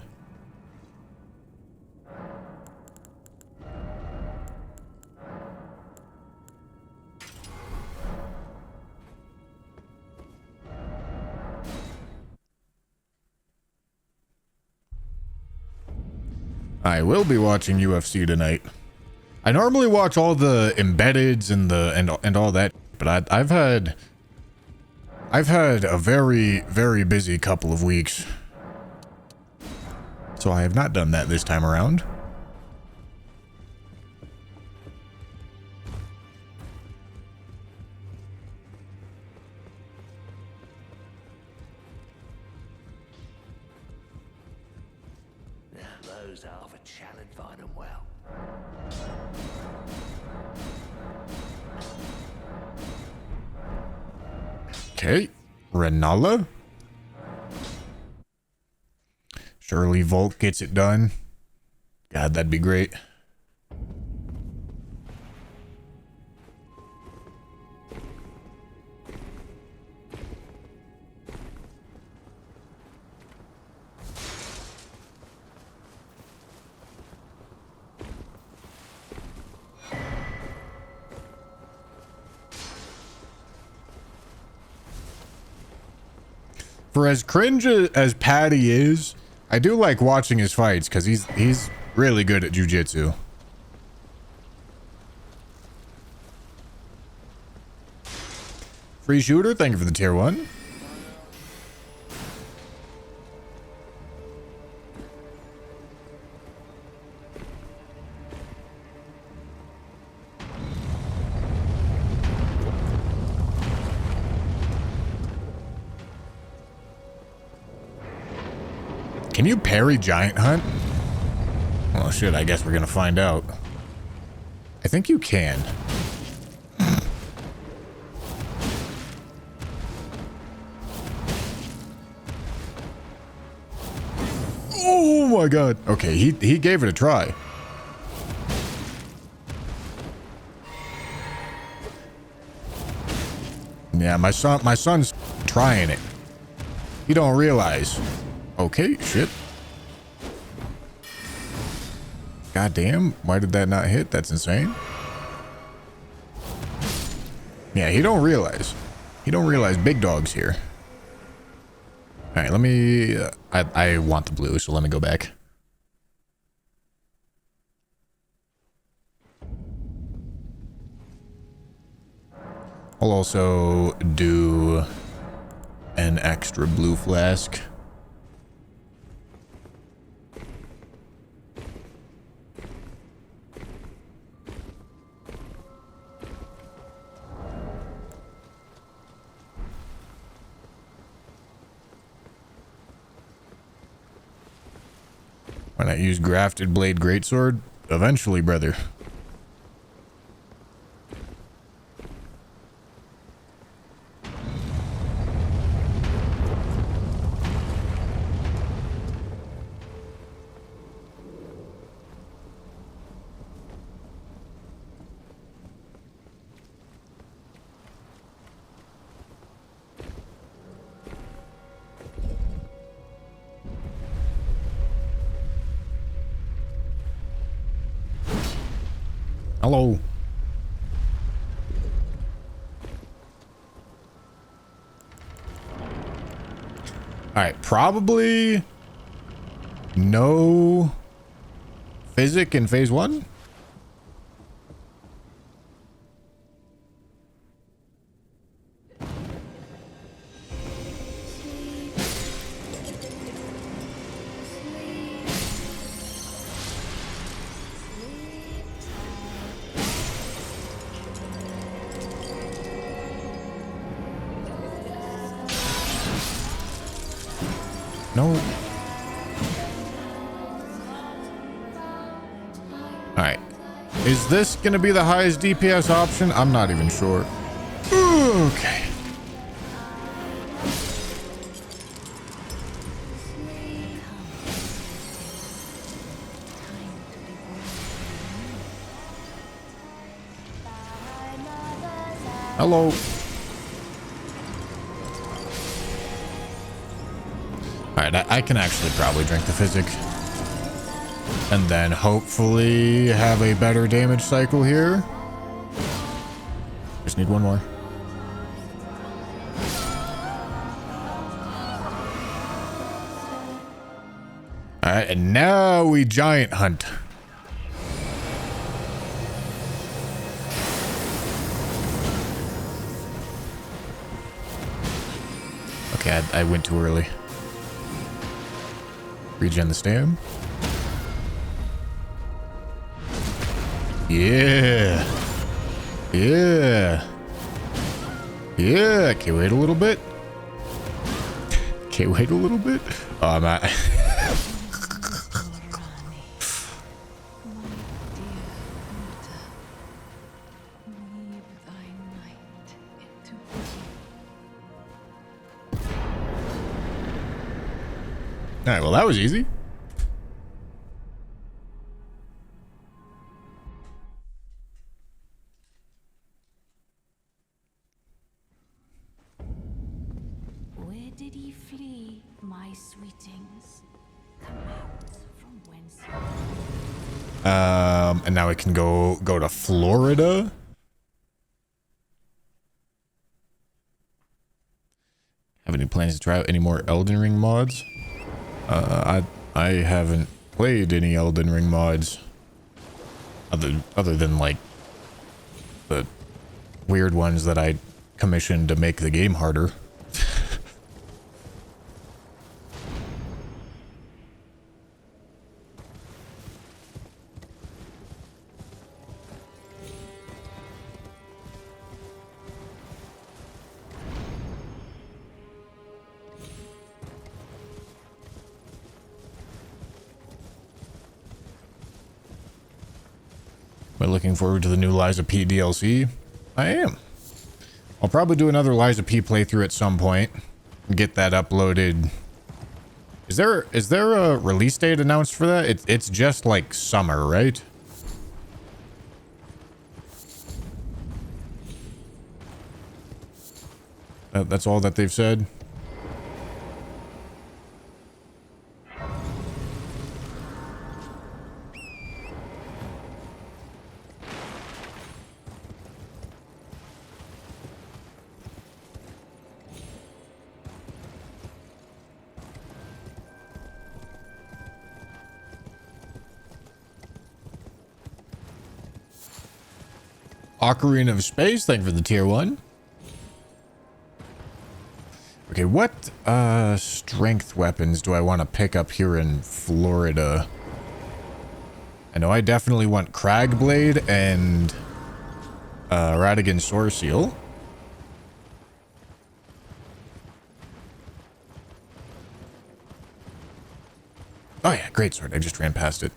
I will be watching UFC tonight. I normally watch all the embeddeds and and all that, but I've had a very busy couple of weeks, so I have not done that this time around. Those are for challenge, fine and well. Okay, Renala. Surely Volk gets it done. God, that'd be great. For as cringe as Patty is, I do like watching his fights because he's really good at jiu-jitsu. Free shooter, thank you for the tier 1. Can you parry Giant Hunt? Well, shit, I guess we're gonna find out. I think you can. Oh my god. Okay, he gave it a try. Yeah, my son's trying it. You don't realize. Okay, shit. God damn, why did that not hit? That's insane. Yeah, he don't realize. He don't realize big dog's here. All right, let me... I want the blue, so let me go back. I'll also do an extra blue flask. Why not use grafted blade greatsword? Eventually, brother. Hello. Alright, probably no physic in phase 1. No. Alright. Is this gonna be the highest DPS option? I'm not even sure. Okay. Hello. Alright, I can actually probably drink the physic. And then hopefully have a better damage cycle here. Just need one more. Alright, and now we giant hunt. Okay, I went too early. Regen the stam. Yeah. Yeah. Yeah. Can you wait a little bit? Can you wait a little bit? Oh, I'm not. All right, well, that was easy. Where did he flee, my sweetings? Come out from whence. And now we can go to Florida. Have any plans to try out any more Elden Ring mods? I haven't played any Elden Ring mods other than like the weird ones that I commissioned to make the game harder. Am I looking forward to the new Liza P DLC? I am. I'll probably do another Liza P playthrough at some point and get that uploaded. Is there a release date announced for that? It's just like summer, right? That's all that they've said. Ocarina of Space, thank you for the tier 1. Okay, what strength weapons do I want to pick up here in Florida? I know I definitely want Cragblade and Radigan Soreseal. Oh yeah, great sword. I just ran past it.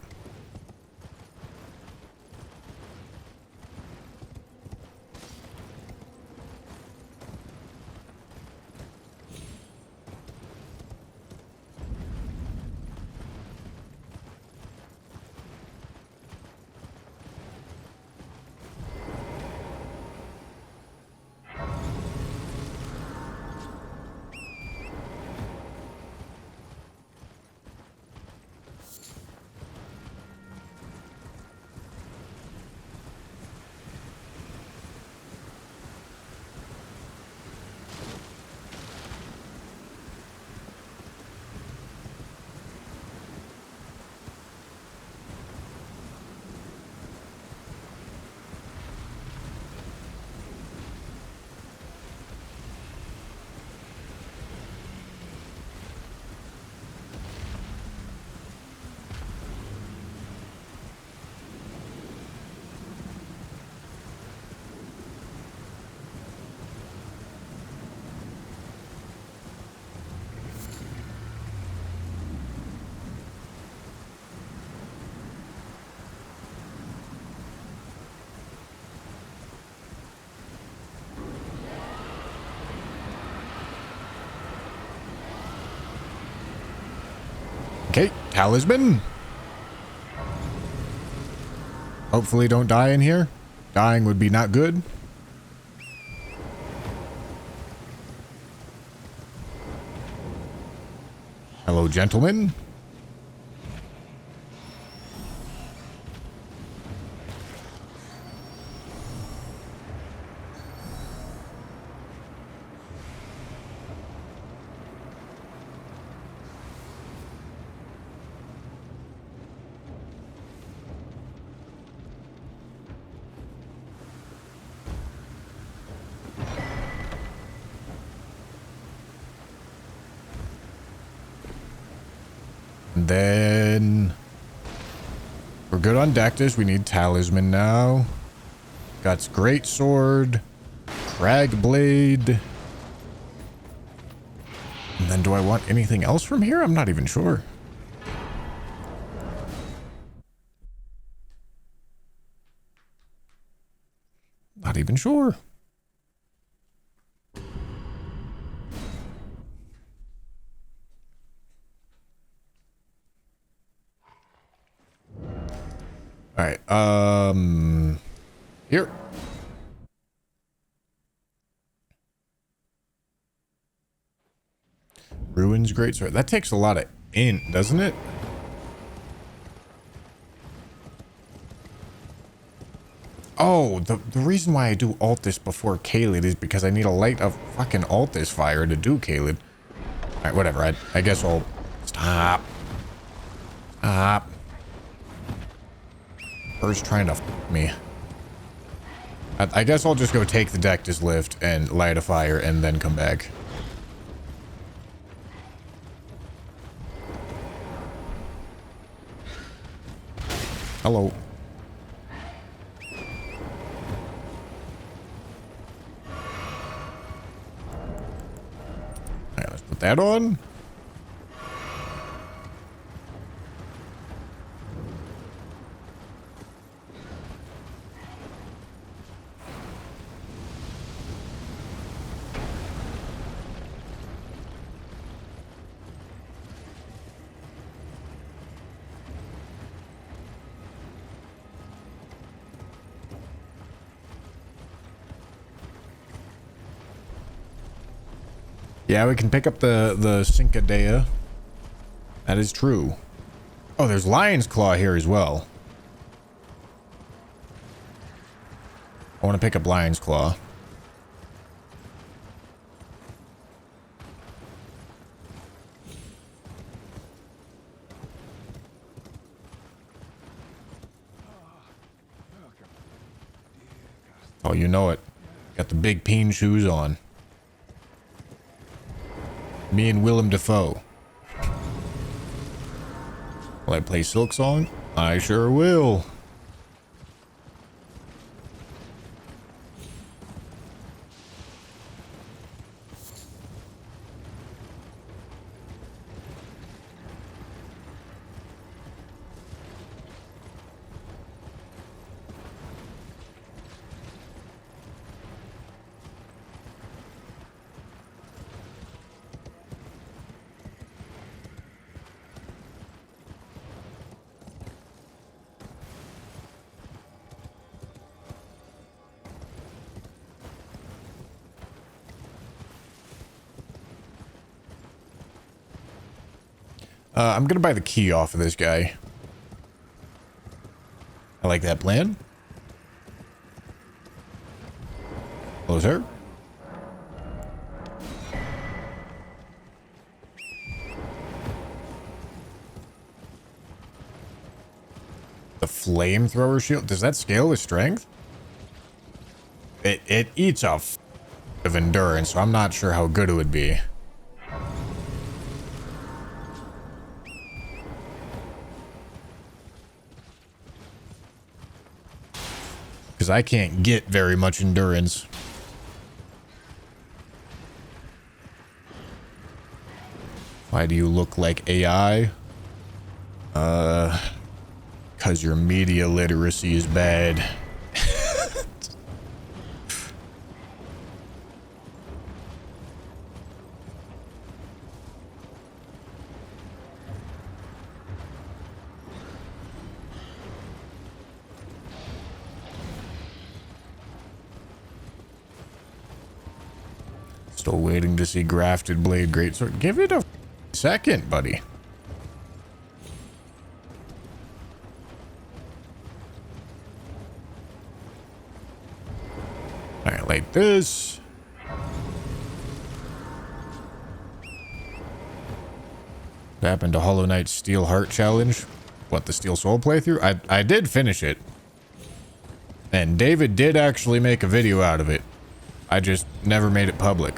Okay, talisman. Hopefully don't die in here. Dying would be not good. Hello, gentlemen. And then we're good on Dactus. We need talisman now. Got great sword, crag blade. And then do I want anything else from here? I'm not even sure. Not even sure. All right. Here. Ruins greatsword. That takes a lot of int, doesn't it? Oh, the reason why I do alt this before Caelid is because I need a light of fucking alt this fire to do Caelid. All right, whatever. I guess I'll stop. Stop. Bird's trying to f me. I guess I'll just go take the Dectus lift and light a fire and then come back. Hello. Alright, let's put that on. Yeah, we can pick up the Cincadea. That is true. Oh, there's Lion's Claw here as well. I want to pick up Lion's Claw. Oh, you know it. Got the big peen shoes on. Me and Willem Dafoe. Will I play Silk Song? I sure will. I'm gonna buy the key off of this guy. I like that plan. Hello, sir. The flamethrower shield. Does that scale with strength? It eats a f of endurance, so I'm not sure how good it would be. Because I can't get very much endurance. Why do you look like AI? Because your media literacy is bad. Still waiting to see Grafted Blade Greatsword. Give it a second, buddy. Alright, like this. What happened to Hollow Knight's Steel Heart Challenge? What, the Steel Soul playthrough? I did finish it. And David did actually make a video out of it. I just never made it public.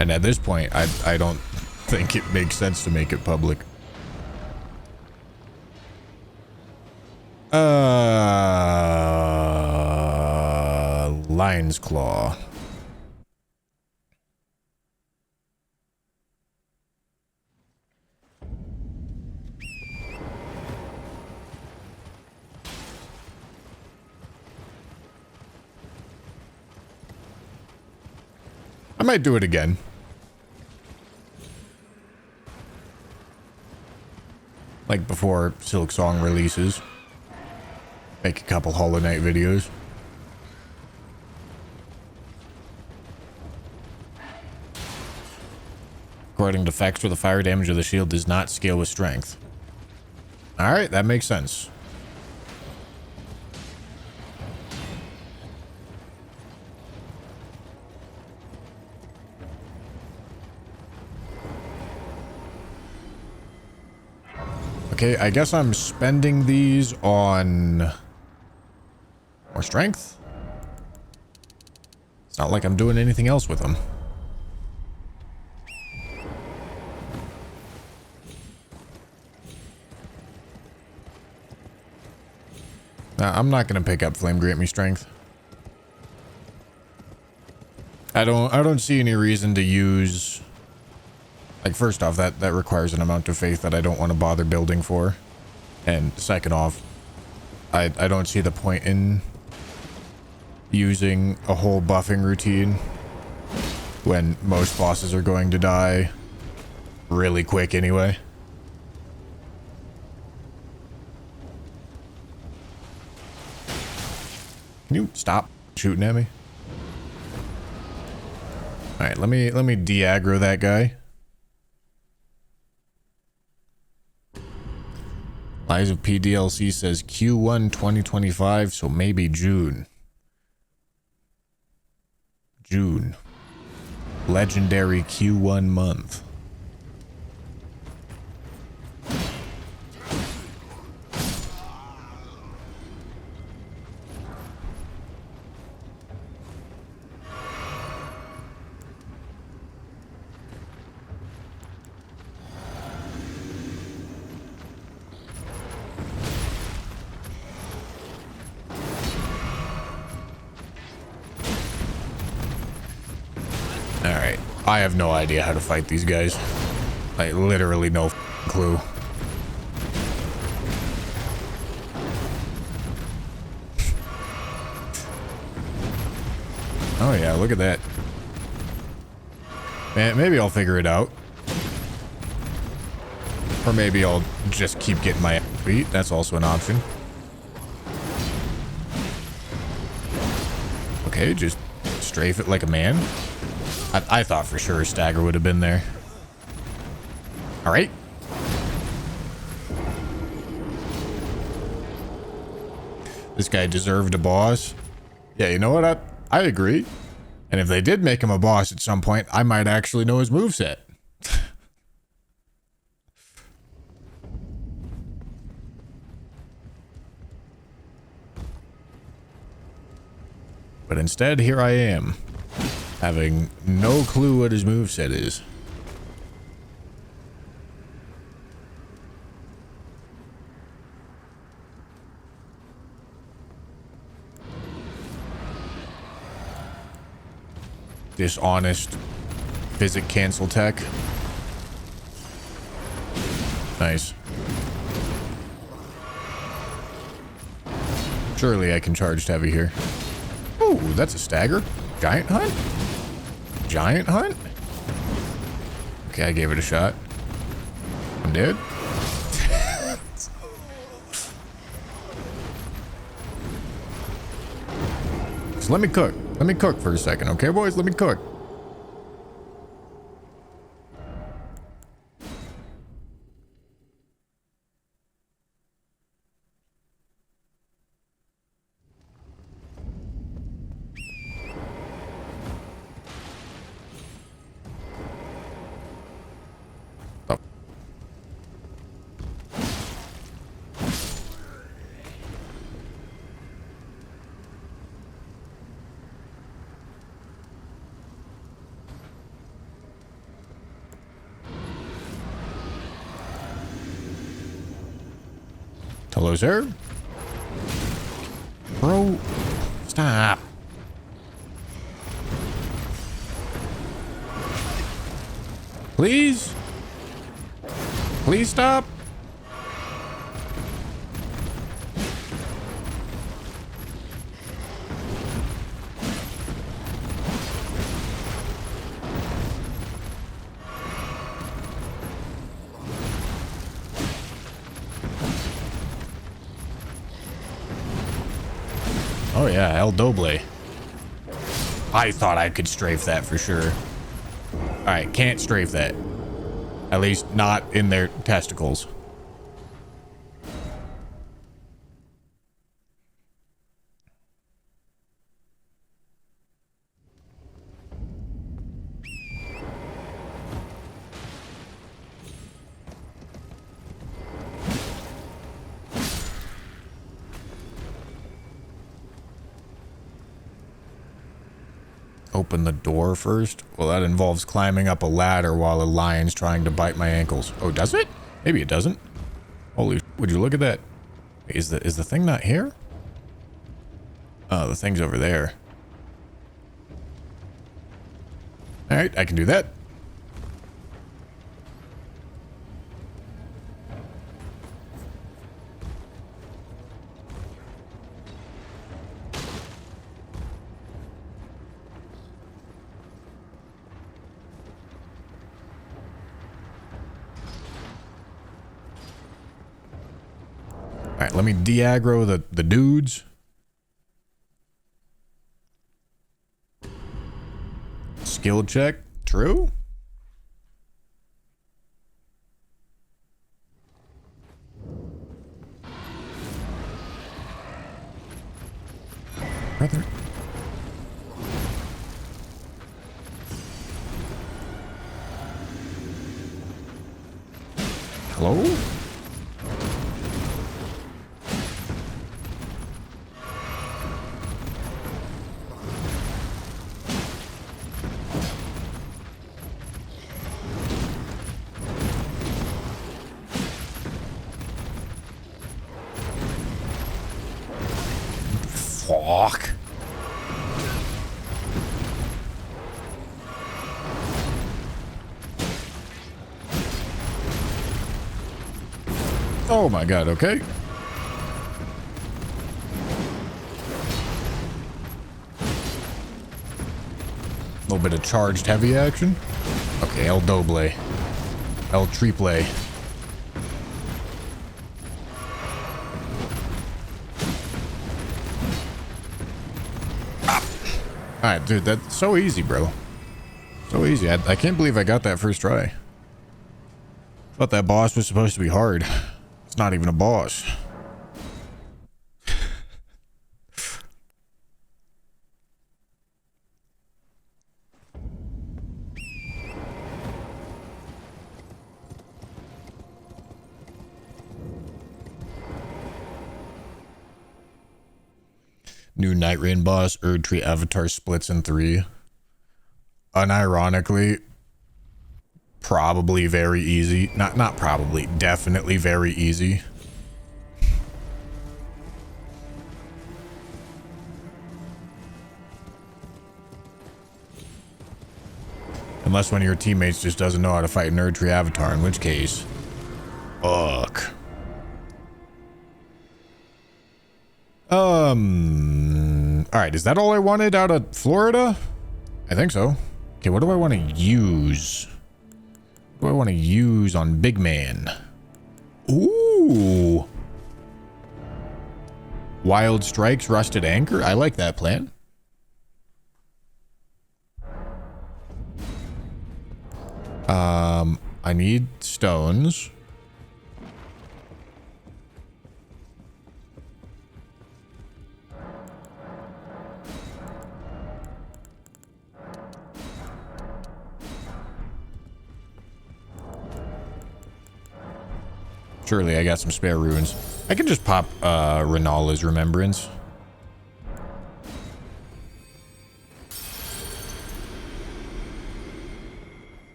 And at this point, I don't think it makes sense to make it public. Lion's Claw. I might do it again. Like before Silk Song releases. Make a couple Hollow Knight videos. According to facts, for the fire damage of the shield does not scale with strength. Alright, that makes sense. Okay, I guess I'm spending these on more strength. It's not like I'm doing anything else with them. I'm not gonna pick up Flame Grant Me Strength. I don't see any reason to use. Like, first off, that requires an amount of faith that I don't want to bother building for. And second off, I don't see the point in using a whole buffing routine when most bosses are going to die really quick anyway. Can you stop shooting at me? Alright, let me de-aggro that guy. Lies of PDLC says Q1 2025, so maybe June. June. Legendary Q1 month. I have no idea how to fight these guys. I literally no clue. Oh yeah, look at that. Man, maybe I'll figure it out. Or maybe I'll just keep getting my ass beat. That's also an option. Okay, just strafe it like a man. I thought for sure a stagger would have been there. Alright. This guy deserved a boss. Yeah, you know what? I agree. And if they did make him a boss at some point, I might actually know his moveset. But instead, here I am, having no clue what his moveset is. Dishonest physic cancel tech. Nice. Surely I can charge heavy here. Ooh, that's a stagger. Giant hunt? Giant hunt? Okay, I gave it a shot. I'm dead. Just let me cook. Let me cook for a second, okay, boys? Let me cook. Oh. Hello, sir. Bro, stop. Please? Please stop. Oh yeah, El Doble. I thought I could strafe that for sure. Alright, can't strafe that. At least not in their testicles. Open the door first? Well, that involves climbing up a ladder while a lion's trying to bite my ankles. Oh, does it? Maybe it doesn't. Holy, would you look at that? Is the thing not here? Oh, the thing's over there. All right, I can do that. All right, let me de-aggro the dudes. Skill check, true? Brother. Hello? Fuck. Oh my god, okay. A little bit of charged heavy action. Okay, El Doble. El Triple. Alright, dude, that's so easy, bro. So easy. I can't believe I got that first try. Thought that boss was supposed to be hard. It's not even a boss. New Night Rain boss, Erdtree Avatar splits in 3. Unironically, probably very easy. Not probably, definitely very easy. Unless one of your teammates just doesn't know how to fight an Erdtree Avatar, in which case, fuck. Alright, is that all I wanted out of Florida? I think so. Okay, what do I want to use? What do I want to use on Big Man? Ooh. Wild Strikes, Rusted Anchor. I like that plan. I need stones. Surely I got some spare runes. I can just pop Renala's Remembrance.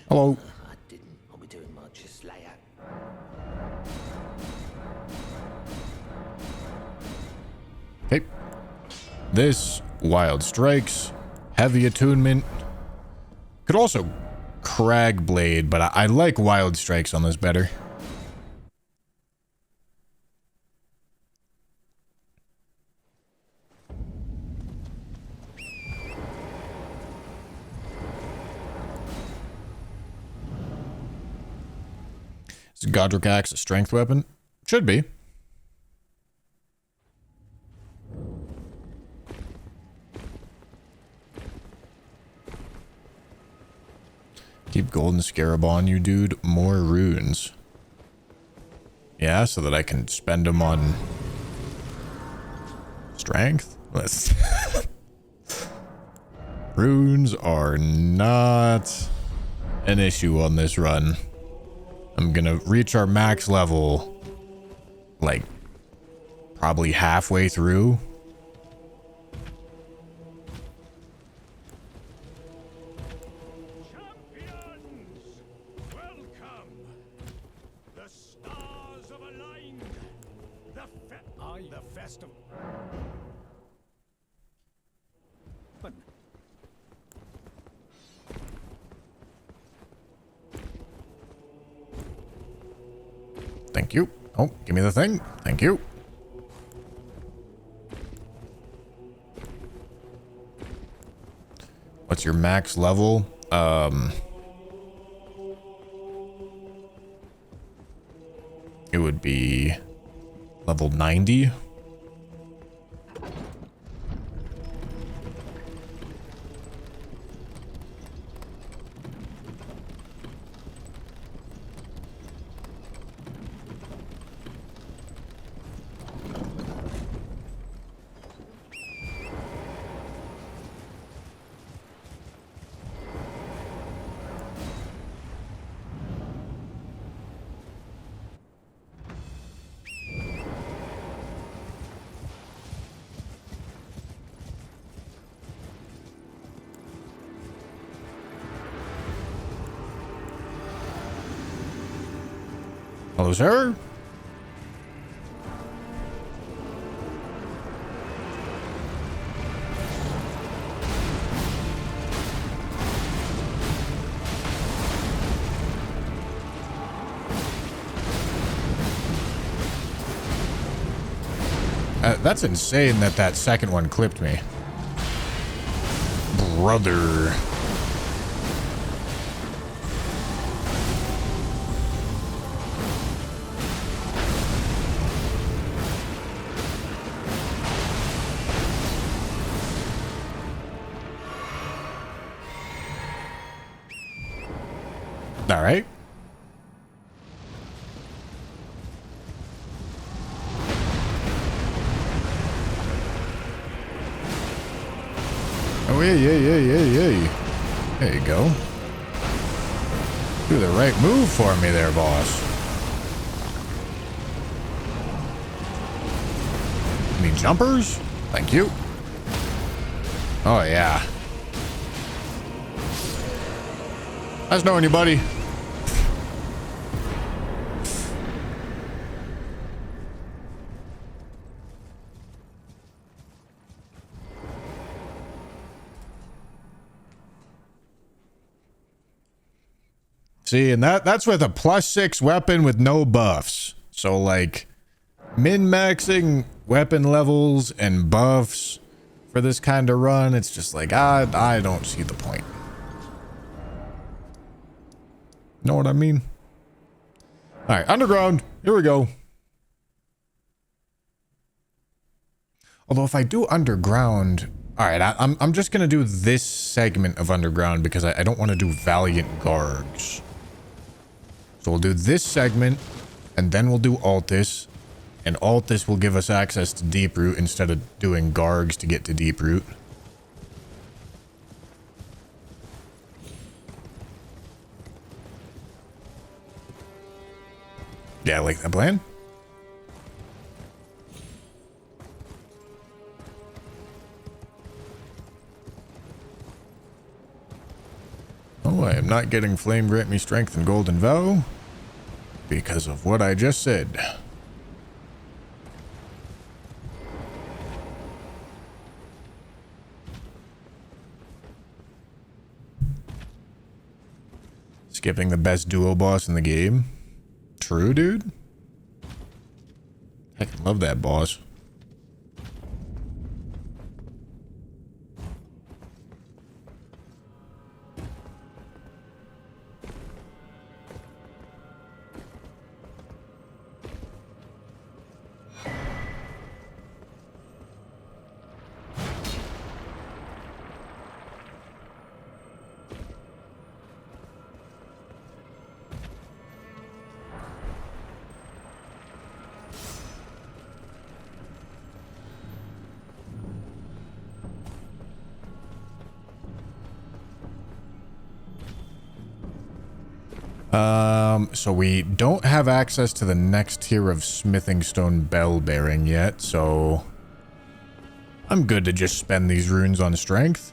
Hello. I didn't want me doing much, just lay out. Okay. This, Wild Strikes, Heavy Attunement. Could also Crag Blade, but I like Wild Strikes on this better. Is Godric Axe a strength weapon? Should be. Keep Golden Scarab on you, dude. More runes. Yeah, so that I can spend them on strength. Let's. Runes are not an issue on this run. I'm gonna reach our max level like probably halfway through. Thank you. Oh, give me the thing. Thank you. What's your max level? It would be level 90. Hello, sir. That's insane that that second one clipped me. Brother. All right. Oh, yeah. There you go. Do the right move for me there, boss. Any jumpers? Thank you. Oh, yeah. Nice knowing you, buddy. See, and that's with a +6 weapon with no buffs. So, like, min-maxing weapon levels and buffs for this kind of run, it's just like, I don't see the point. Know what I mean? All right, underground. Here we go. Although if I do underground, all right, I'm just gonna do this segment of underground because I don't want to do Valiant Gargs. So we'll do this segment, and then we'll do Altus, and Altus will give us access to Deeproot instead of doing Gargs to get to Deeproot. Yeah, I like that plan. Oh, I am not getting Flame Grant Me Strength and Golden Vow because of what I just said. Skipping the best duo boss in the game. True, dude. I can love that boss. So we don't have access to the next tier of Smithing Stone Bell Bearing yet, so I'm good to just spend these runes on strength.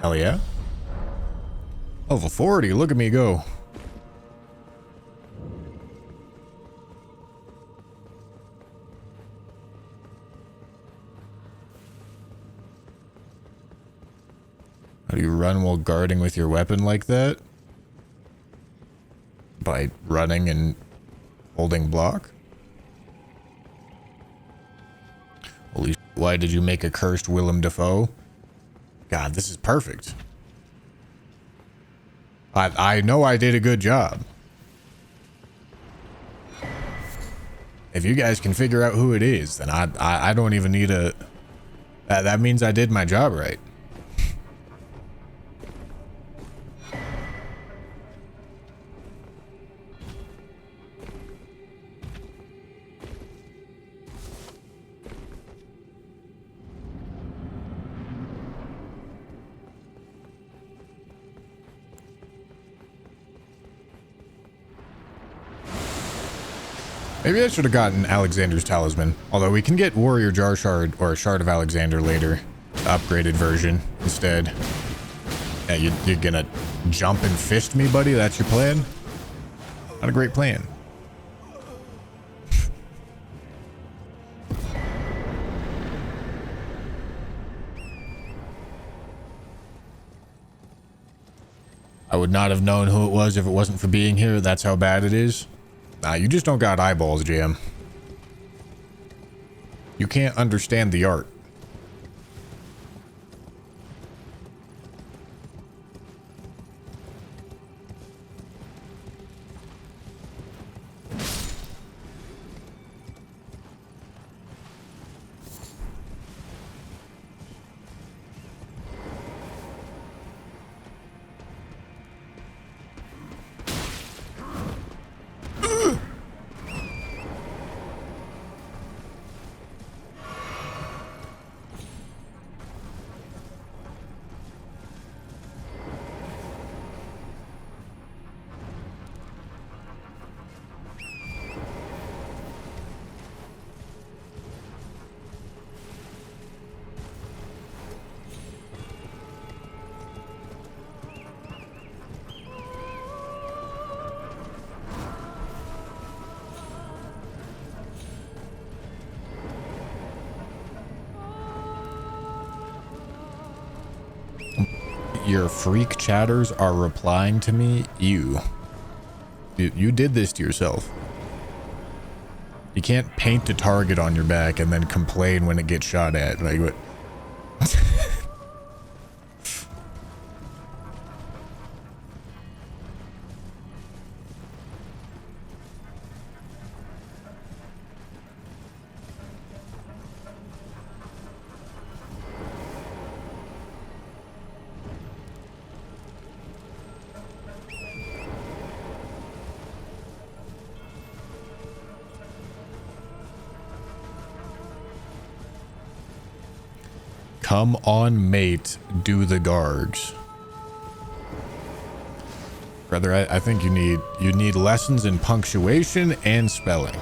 Hell yeah. Level 40, look at me go. How do you run while guarding with your weapon like that? By running and holding block? Holy sh**, why did you make a cursed Willem Dafoe? God, this is perfect. I know I did a good job. If you guys can figure out who it is, then I don't even need a... That means I did my job right. Maybe I should have gotten Alexander's Talisman. Although we can get Warrior Jar Shard or a Shard of Alexander later. The upgraded version instead. Yeah, you're gonna jump and fist me, buddy? That's your plan? Not a great plan. I would not have known who it was if it wasn't for being here. That's how bad it is. Nah, you just don't got eyeballs, Jam. You can't understand the art. Your freak chatters are replying to me. You did this to yourself. You can't paint a target on your back and then complain when it gets shot at. Like what? Come on, mate, do the gargs. Brother, I think you need lessons in punctuation and spelling.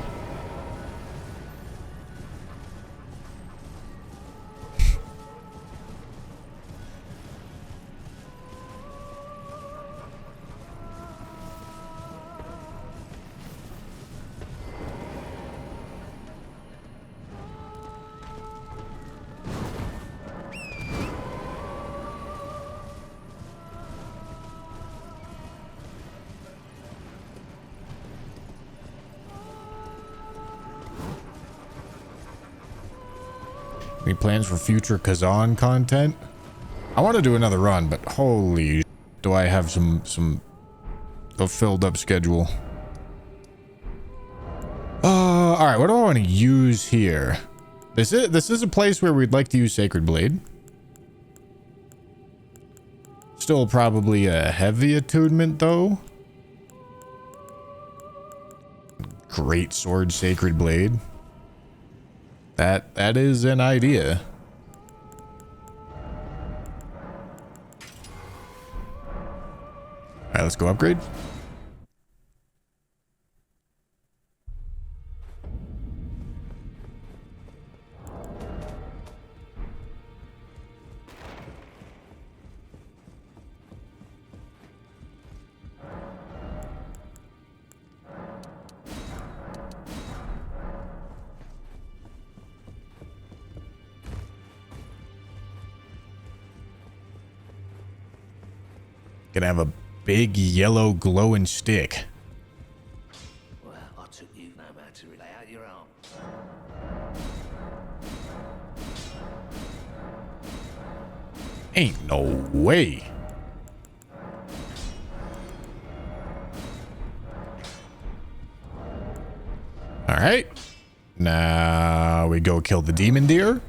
Any plans for future Kazan content? I want to do another run, but holy, do I have a filled up schedule. All right, what do I want to use here? This is a place where we'd like to use Sacred Blade. Still probably a heavy attunement though. Great sword, Sacred Blade. That is an idea. All right, let's go upgrade. Gonna have a big yellow glowing stick. Well, I took you no man to lay out your arms. Ain't no way. All right. Now we go kill the demon deer.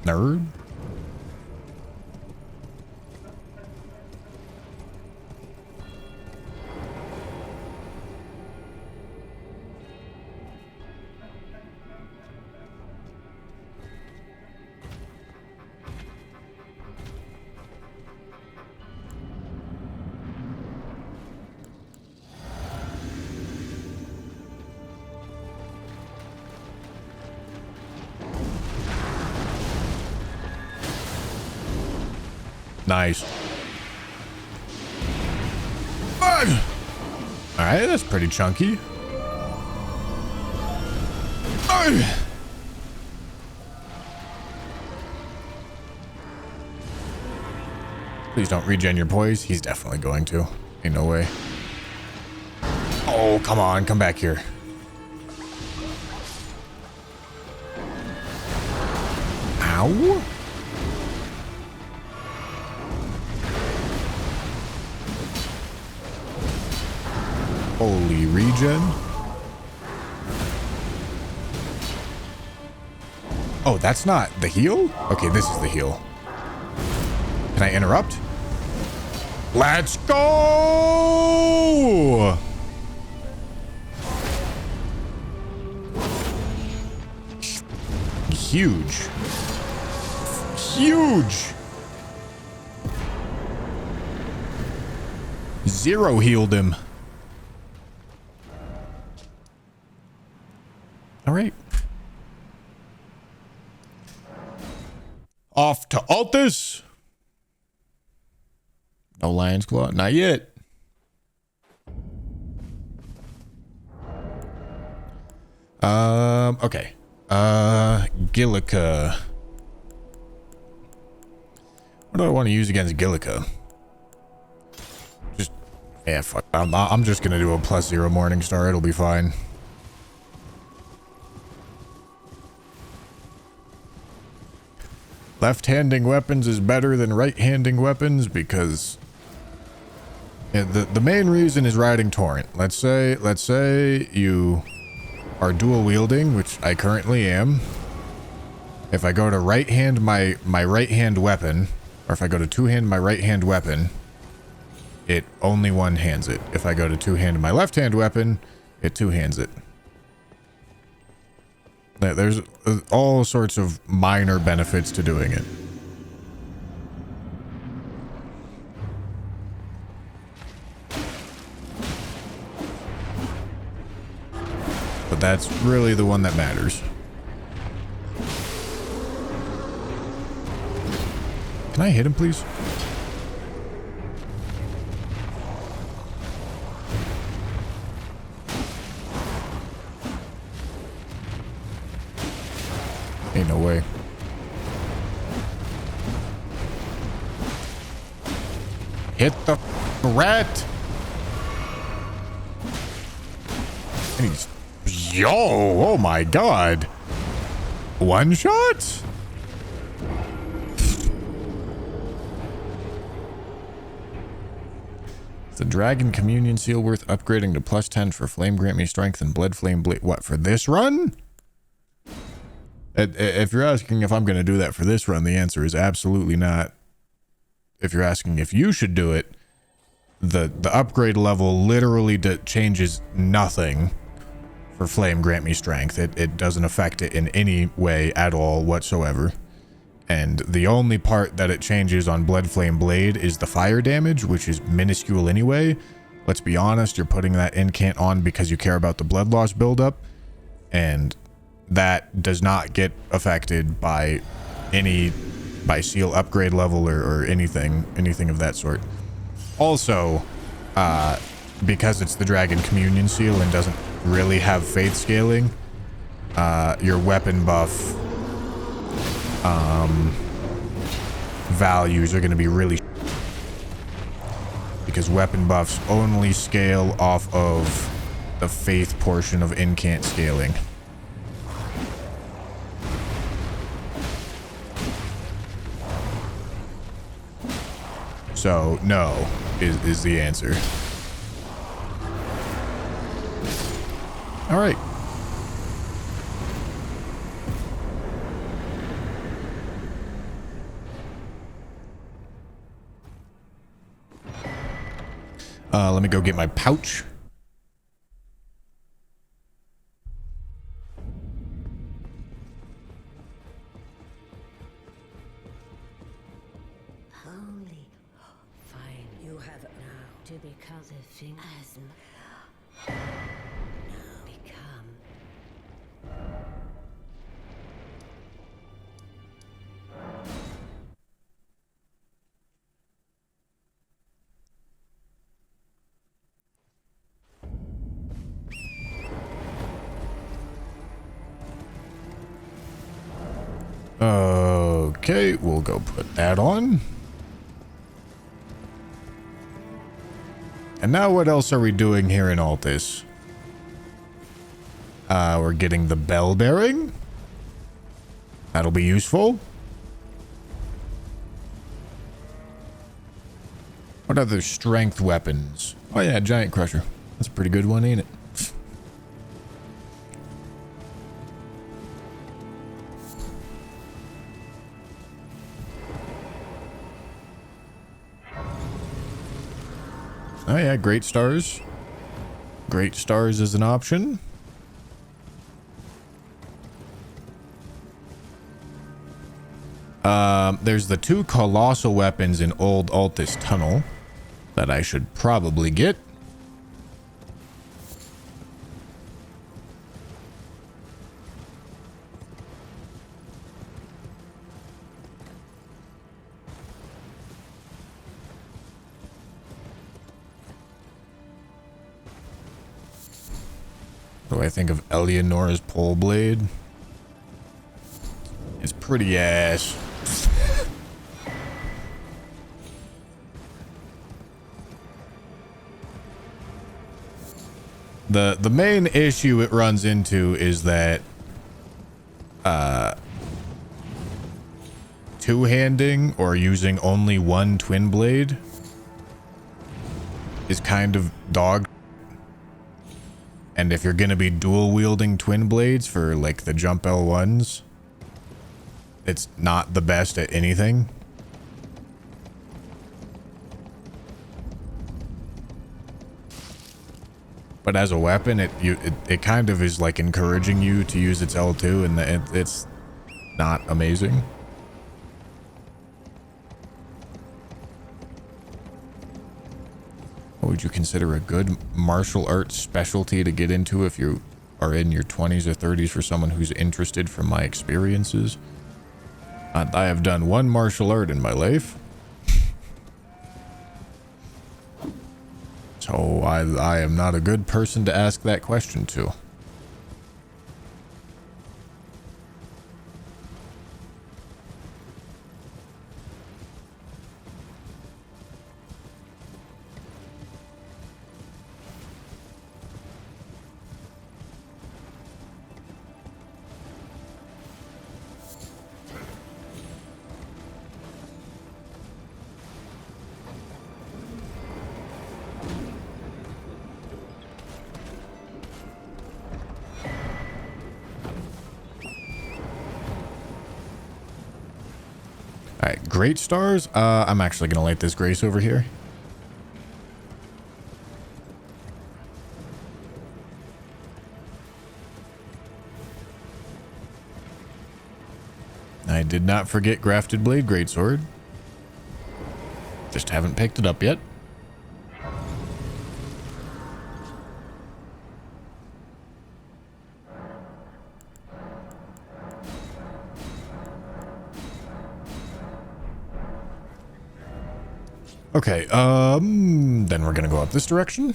Nerd. Nice. Alright, that's pretty chunky. Please don't regen your poise. He's definitely going to. Ain't no way. Oh, come on. Come back here. Ow. Holy regen. Oh, that's not the heal? Okay, this is the heal. Can I interrupt? Let's go! Huge. Huge. Zero healed him. All right. Off to Altus. No Lion's Claw. Not yet. Okay. Gillica. What do I want to use against Gillica? Just, yeah, fuck. I'm just gonna do a +0 Morning Star. It'll be fine. Left-handing weapons is better than right-handing weapons because the main reason is riding Torrent. Let's say you are dual wielding, which I currently am. If I go to right hand my right hand weapon, or if I go to two hand my right hand weapon, it only one hands it. If I go to two hand my left hand weapon, it two hands it. There's all sorts of minor benefits to doing it. But that's really the one that matters. Can I hit him, please? Ain't no way. Hit the rat. And he's... Yo! Oh my god. One shot? The Dragon Communion Seal worth upgrading to +10 for Flame Grant Me Strength and Blood Flame Blade. What, for this run? If you're asking if I'm going to do that for this run, the answer is absolutely not. If you're asking if you should do it, the upgrade level literally changes nothing for Flame Grant Me Strength. It doesn't affect it in any way at all whatsoever. And the only part that it changes on Blood Flame Blade is the fire damage, which is minuscule anyway. Let's be honest, you're putting that incant on because you care about the blood loss buildup, and that does not get affected by seal upgrade level or anything of that sort. Also, because it's the Dragon Communion Seal and doesn't really have faith scaling, your weapon buff values are going to be really, because weapon buffs only scale off of the faith portion of incant scaling. So no is the answer. All right. Let me go get my pouch. Holy, fine. You have now to become the thing as now become. Okay, we'll go put that on. And now what else are we doing here in Altus? We're getting the bell bearing. That'll be useful. What other strength weapons? Oh yeah, giant crusher. That's a pretty good one, ain't it? Oh yeah, great stars. Great stars is an option. There's the 2 colossal weapons in Old Altus Tunnel that I should probably get. What do I think of Eleonora's pole blade? It's pretty ass. The main issue it runs into is that two-handing or using only one twin blade is kind of dog. And if you're gonna be dual wielding twin blades for like the jump L1s, it's not the best at anything. But as a weapon, it kind of is like encouraging you to use its L2, and it's not amazing. What would you consider a good martial arts specialty to get into if you are in your 20s or 30s for someone who's interested from my experiences? I have done one martial art in my life. So I am not a good person to ask that question to. Alright, great stars. I'm actually gonna light this grace over here. I did not forget Grafted Blade Greatsword. Just haven't picked it up yet. Okay, then we're gonna go up this direction.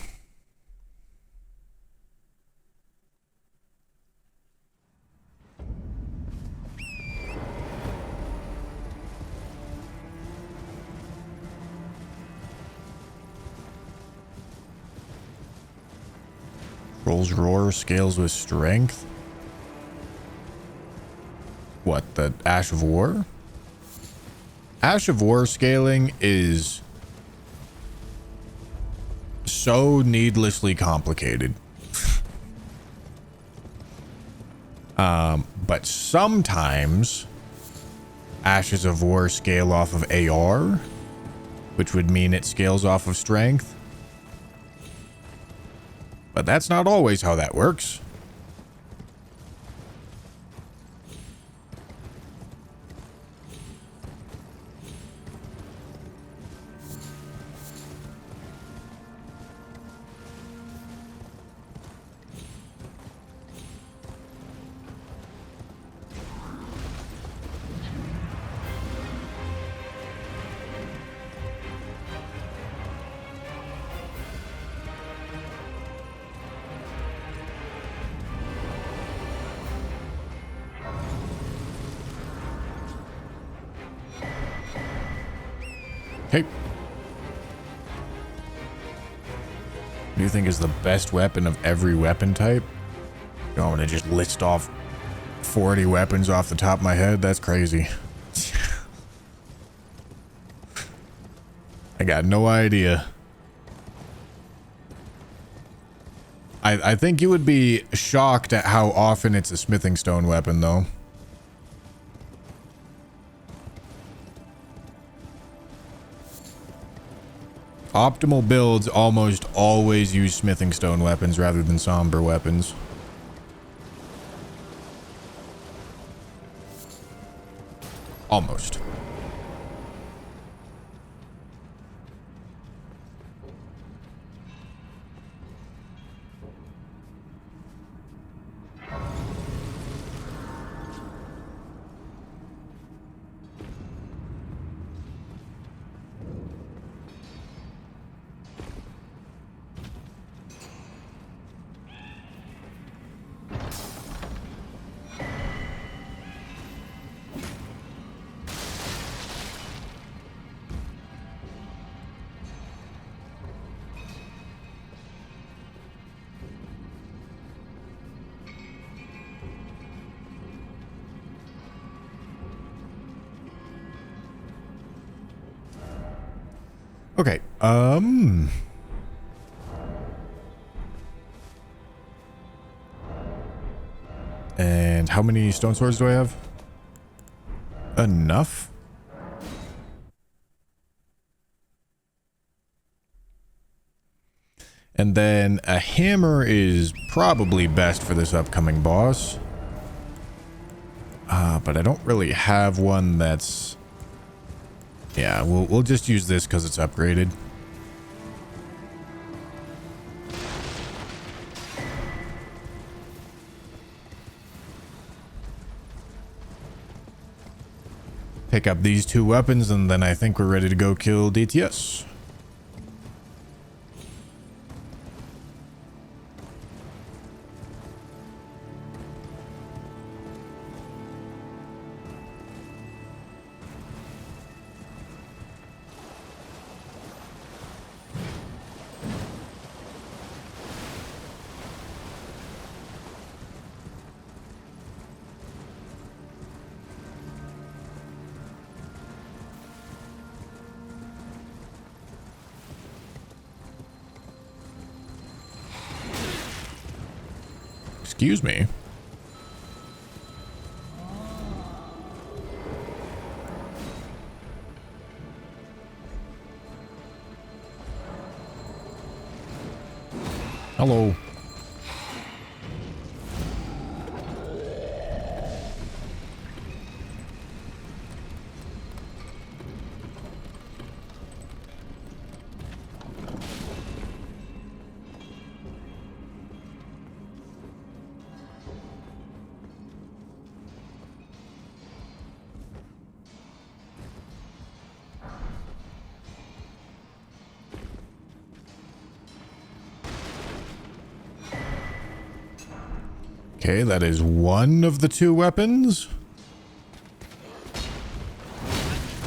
Troll's Roar scales with strength. What, the Ash of War? Ash of War scaling is so needlessly complicated. But sometimes Ashes of War scale off of AR, which would mean it scales off of strength. But that's not always how that works. Okay. What do you think is the best weapon of every weapon type? You want me to just list off 40 weapons off the top of my head? That's crazy. I got no idea. I think you would be shocked at how often it's a smithing stone weapon, though. Optimal builds almost always use smithing stone weapons rather than somber weapons. Almost. Okay, and how many stone swords do I have? Enough? And then a hammer is probably best for this upcoming boss. But I don't really have one that's... Yeah, we'll just use this because it's upgraded. Pick up these two weapons, and then I think we're ready to go kill DTS. Excuse me. Hello. Okay, that is one of the two weapons.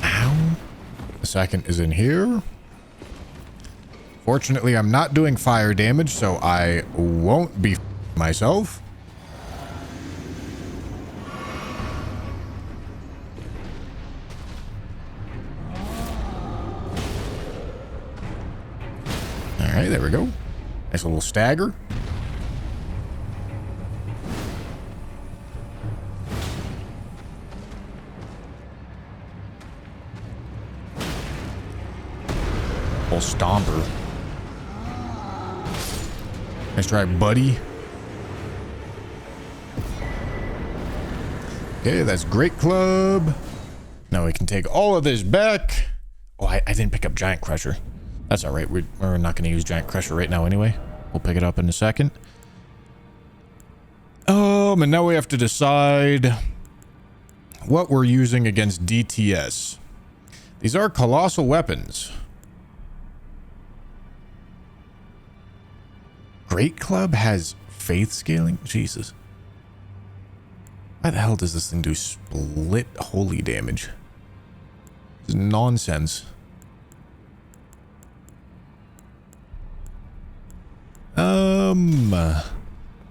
Ow. The second is in here. Fortunately, I'm not doing fire damage, so I won't be myself. All right, there we go. Nice little stagger. Stomper. Nice try, buddy. Okay, that's Great Club. Now we can take all of this back. Oh, I didn't pick up Giant Crusher. That's all right. We're not going to use Giant Crusher right now anyway. We'll pick it up in a second. And now we have to decide what we're using against DTS. These are colossal weapons. Great Club has faith scaling? Jesus. Why the hell does this thing do split holy damage? It's nonsense.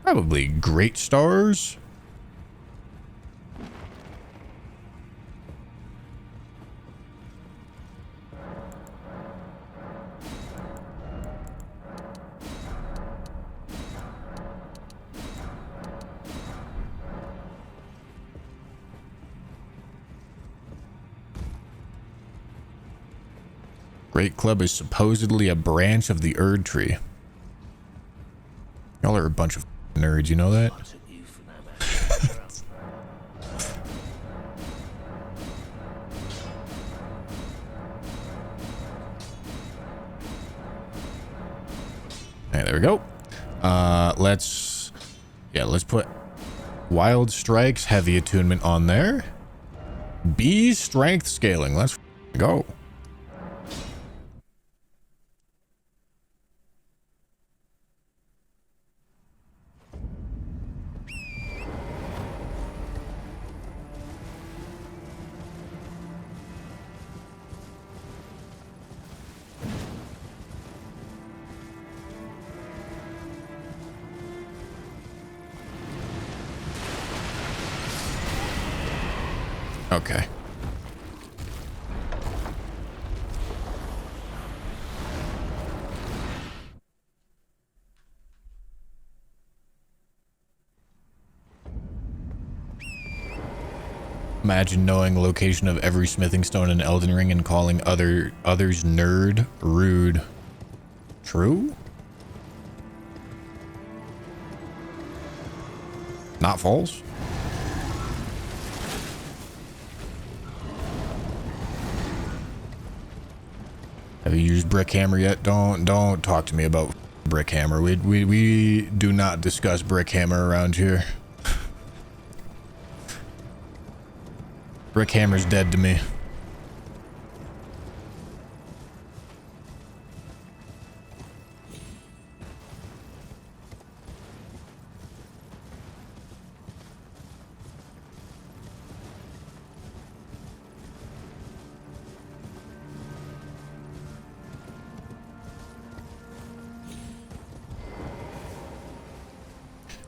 Probably great stars. Great Club is supposedly a branch of the Erd Tree. Y'all are a bunch of nerds, you know that? I took you for no matter your own. Hey, there we go. Let's put Wild Strike's heavy attunement on there. B strength scaling. Let's go. Okay. Imagine knowing the location of every smithing stone in Elden Ring and calling others nerd, rude. True? Not false? Have you used Brick Hammer yet? Don't talk to me about Brick Hammer. We do not discuss Brick Hammer around here. Brick Hammer's dead to me.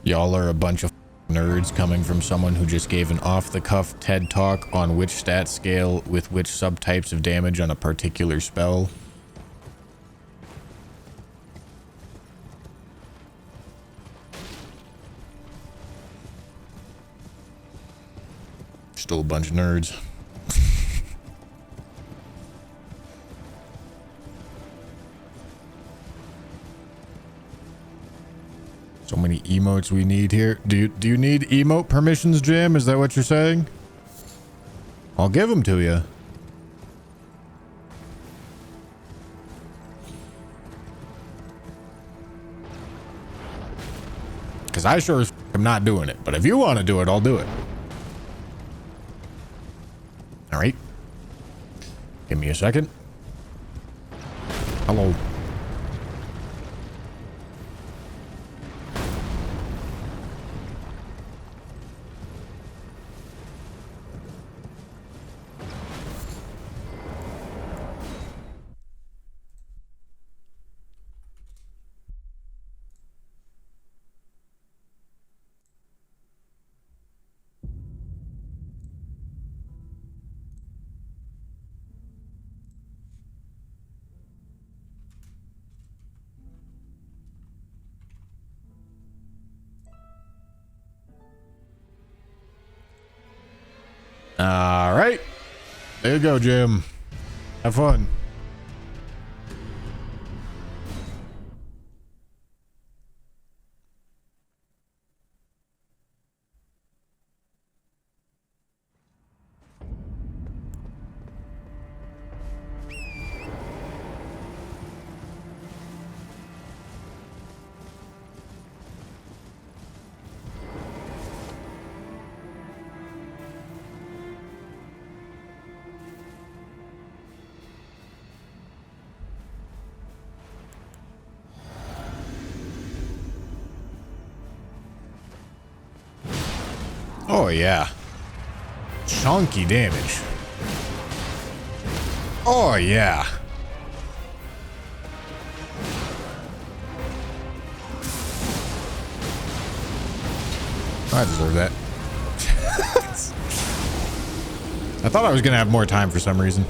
Y'all are a bunch of nerds coming from someone who just gave an off-the-cuff TED talk on which stat scale with which subtypes of damage on a particular spell. Still a bunch of nerds. So many emotes we need here. Do you need emote permissions, Jim? Is that what you're saying? I'll give them to you. Because I sure as am not doing it. But if you want to do it, I'll do it. All right. Give me a second. Hello. All right. There you go, Jim. Have fun. Oh, yeah. Chunky damage. Oh, yeah. I deserve that. I thought I was gonna have more time for some reason.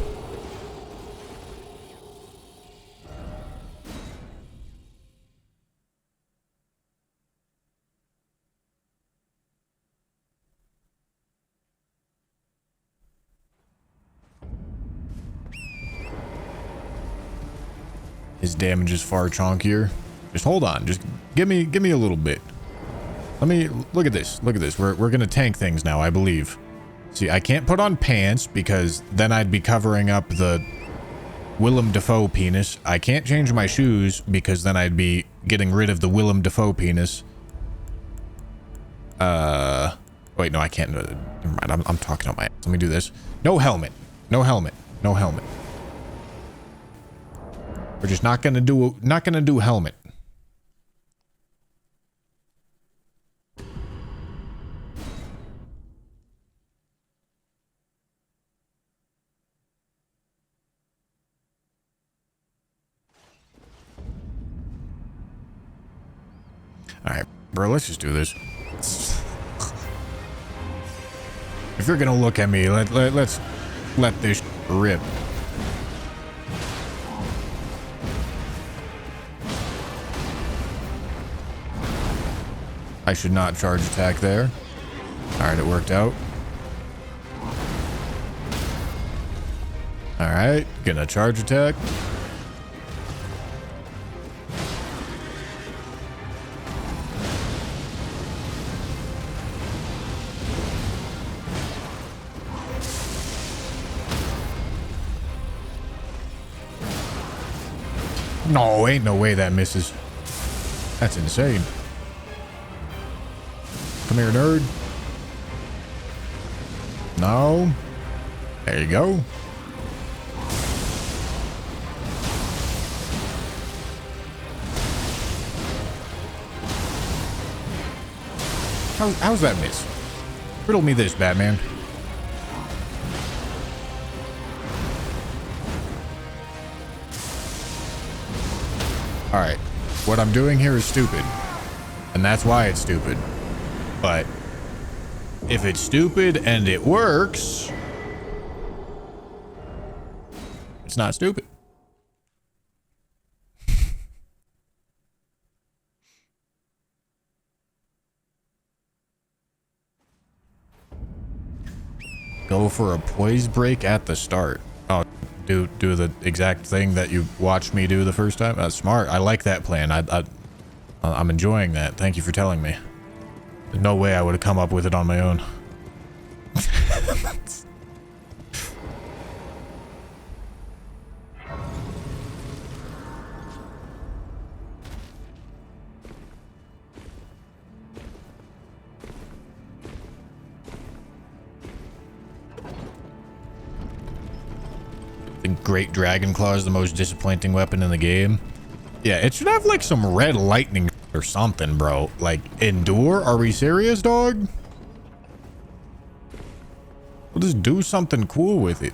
His damage is far chunkier. Just hold on. Just give me a little bit. Let me look at this. Look at this. We're gonna tank things now, I believe. See, I can't put on pants because then I'd be covering up the Willem Dafoe penis. I can't change my shoes because then I'd be getting rid of the Willem Dafoe penis. Wait, no, I can't. Never mind. I'm talking on my ass. Let me do this. No helmet. No helmet. No helmet. We're just not gonna do helmet. All right, bro, let's just do this. If you're gonna look at me, let's let this rip. I should not charge attack there. All right, it worked out. All right, gonna charge attack. No, ain't no way that misses. That's insane. Come here, nerd. No. There you go. How's that miss? Riddle me this, Batman. Alright. What I'm doing here is stupid. And that's why it's stupid. But if it's stupid and it works, it's not stupid. Go for a poise break at the start. Oh, do the exact thing that you watched me do the first time. That's smart. I like that plan. I'm enjoying that. Thank you for telling me. There's no way I would have come up with it on my own. The Great Dragon Claw is the most disappointing weapon in the game. Yeah, it should have like some red lightning or something, bro. Like, endure? Are we serious, dog? We'll just do something cool with it.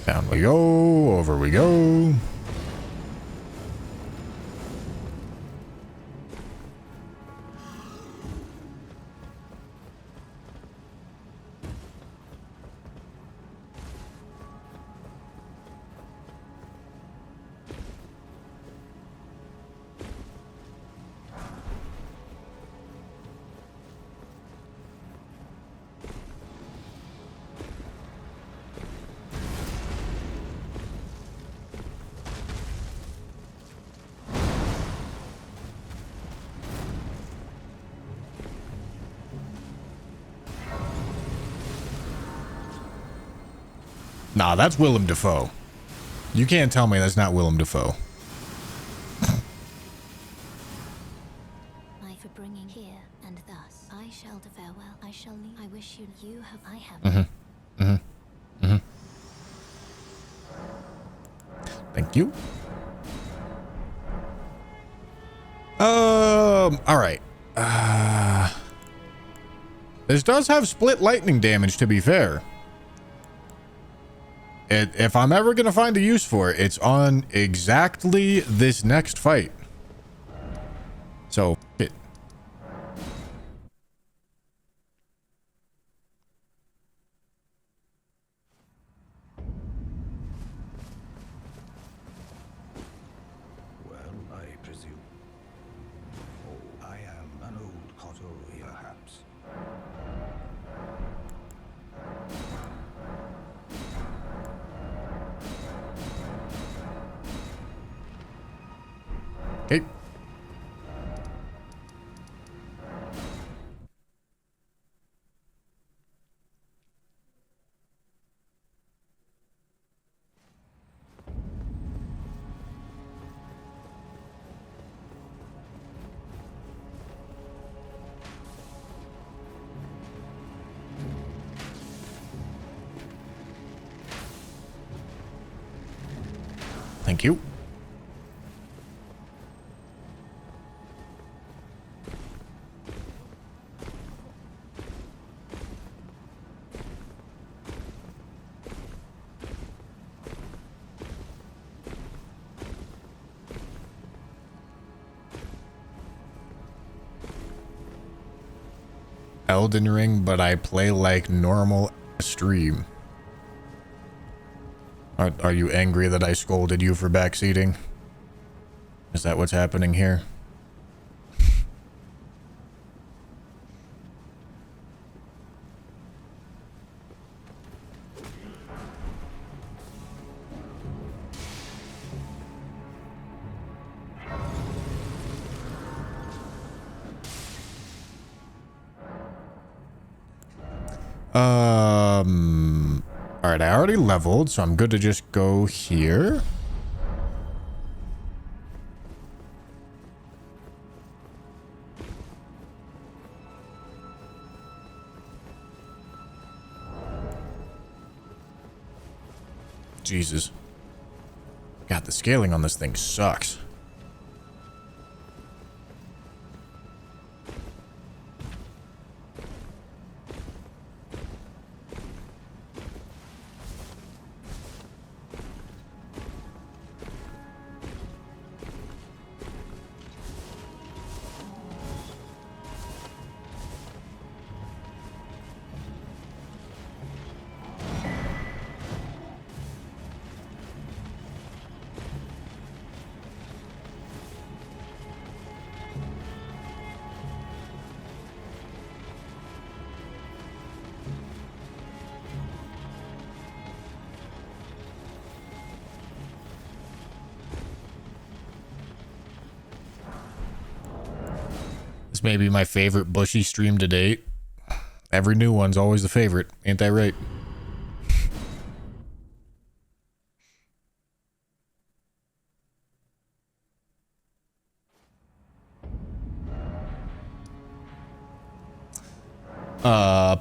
Down we go, over we go. Nah, that's Willem Dafoe. You can't tell me that's not Willem Dafoe. I for bringing here, and thus I shall to farewell. I shall leave. I wish you have. I have. Thank you. All right. This does have split lightning damage, to be fair. If I'm ever going to find a use for it, it's on exactly this next fight. So, it. Well, I presume. Oh, I am an old cotter, perhaps. Okay. Thank you. Elden Ring, but I play like normal stream. Are you angry that I scolded you for backseating? Is that what's happening here? All right, I already leveled, so I'm good to just go here. Jesus. God, the scaling on this thing sucks. This may be my favorite bushy stream to date. Every new one's always the favorite. Ain't that right?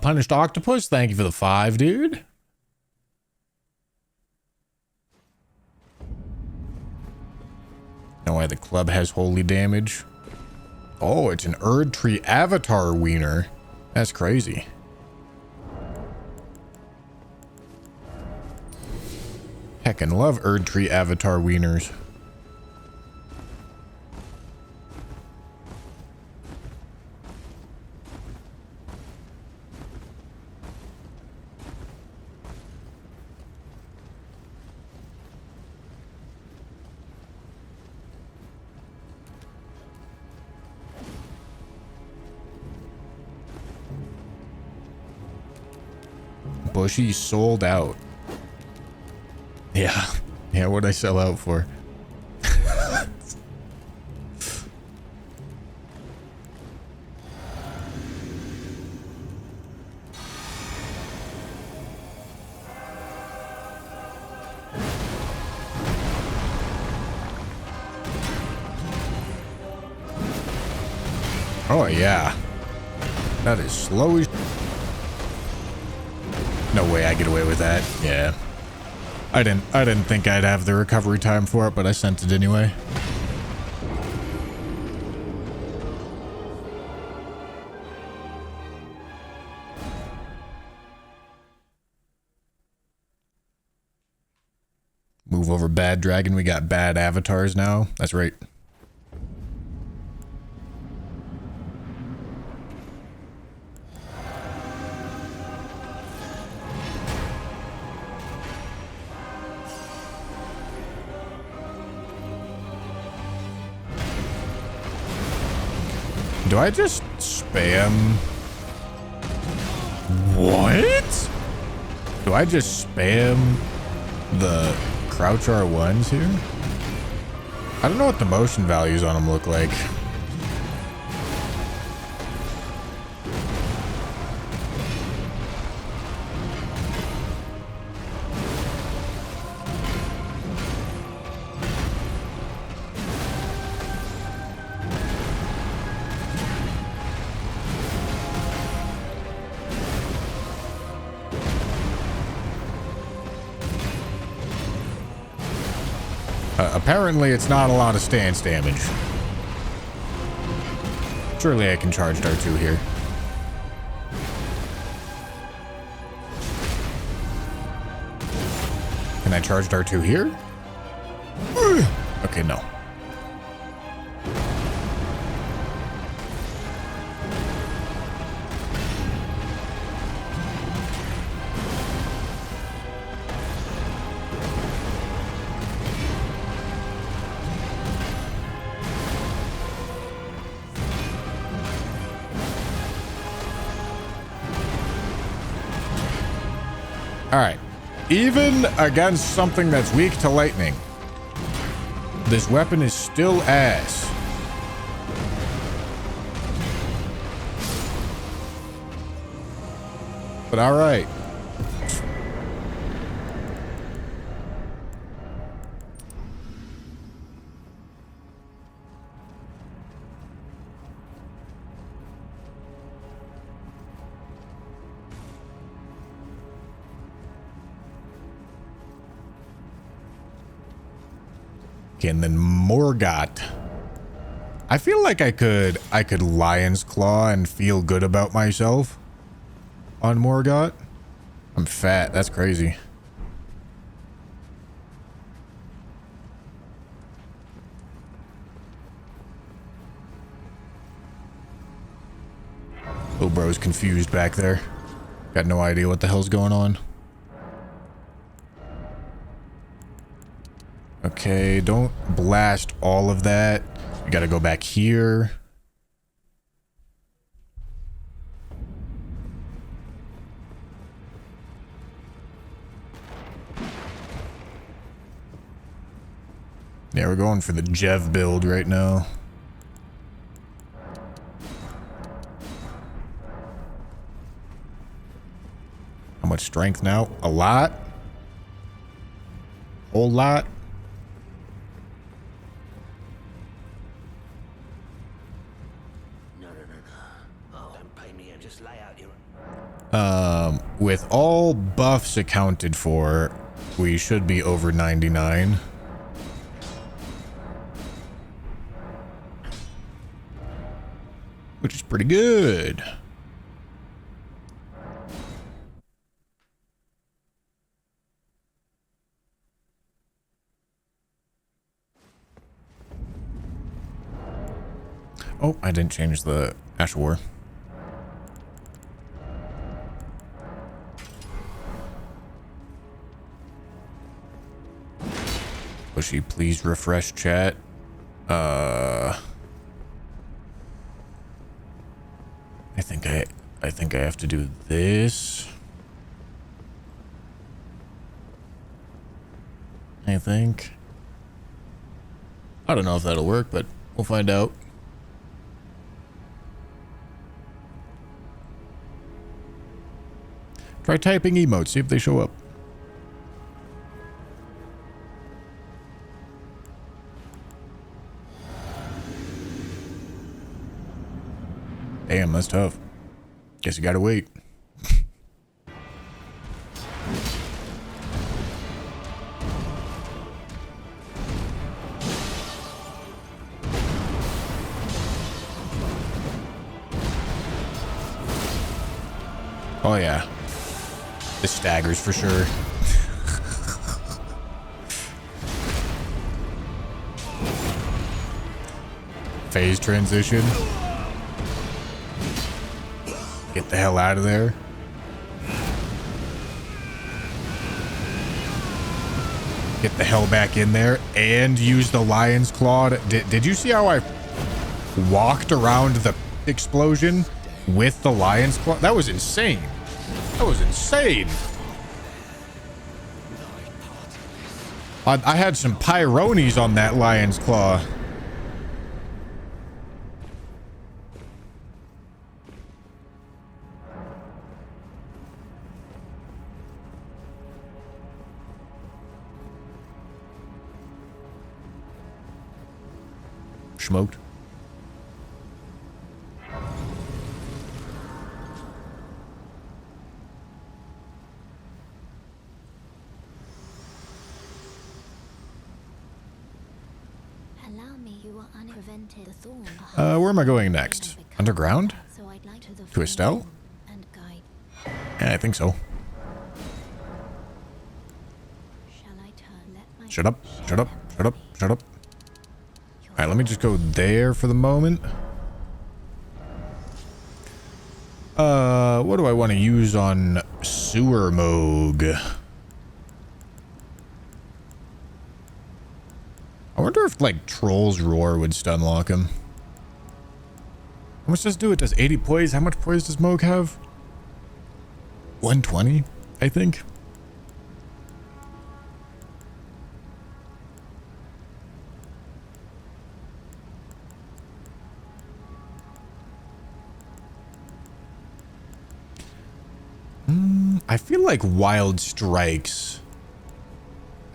Punished Octopus, thank you for the 5, dude. No way the club has holy damage. Oh, it's an Erd Tree Avatar Wiener. That's crazy. Heckin' love Erd Tree Avatar Wieners. Bushy sold out. Yeah. Yeah, what'd I sell out for? Oh yeah. That is slow as... No way I get away with that. Yeah. I didn't think I'd have the recovery time for it, but I sent it anyway. Move over bad dragon. We got bad avatars now. That's right. Do I just spam? What? Do I just spam the crouch R1s here? I don't know what the motion values on them look like. Apparently, it's not a lot of stance damage. Surely I can charge R2 here. Can I charge R2 here? Okay, no. Alright. Even against something that's weak to lightning, this weapon is still ass. But alright. And then Morgott. I feel like I could Lion's Claw and feel good about myself on Morgott. I'm fat. That's crazy. Little bro's confused back there. Got no idea what the hell's going on. Okay, don't blast all of that. We gotta go back here. Yeah, we're going for the Jev build right now. How much strength now? A lot? Whole lot? With all buffs accounted for, we should be over 99. Which is pretty good. Oh, I didn't change the Ash War. Bushy, please refresh chat. I think I have to do this. I think. I don't know if that'll work, but we'll find out. Try typing emotes, see if they show up. Damn, that's tough. Guess you gotta wait. Oh yeah. This staggers for sure. Phase transition. Get the hell out of there. Get the hell back in there and use the lion's claw. Did you see how I walked around the explosion with the lion's claw? That was insane. That was insane. I had some pyronies on that lion's claw. Smoked. Allow me, you are unprevented the thorn. Where am I going next? Underground? So I'd like To Estelle? and guide. Yeah, I think so. Shall I turn? Let my Shut up. Shut up. Shut up. Shut up. Alright, let me just go there for the moment. What do I want to use on Sewer Moog? I wonder if, like, Troll's Roar would stun lock him. How much does it do? It does 80 poise. How much poise does Moog have? 120, I think. I feel like Wild Strikes.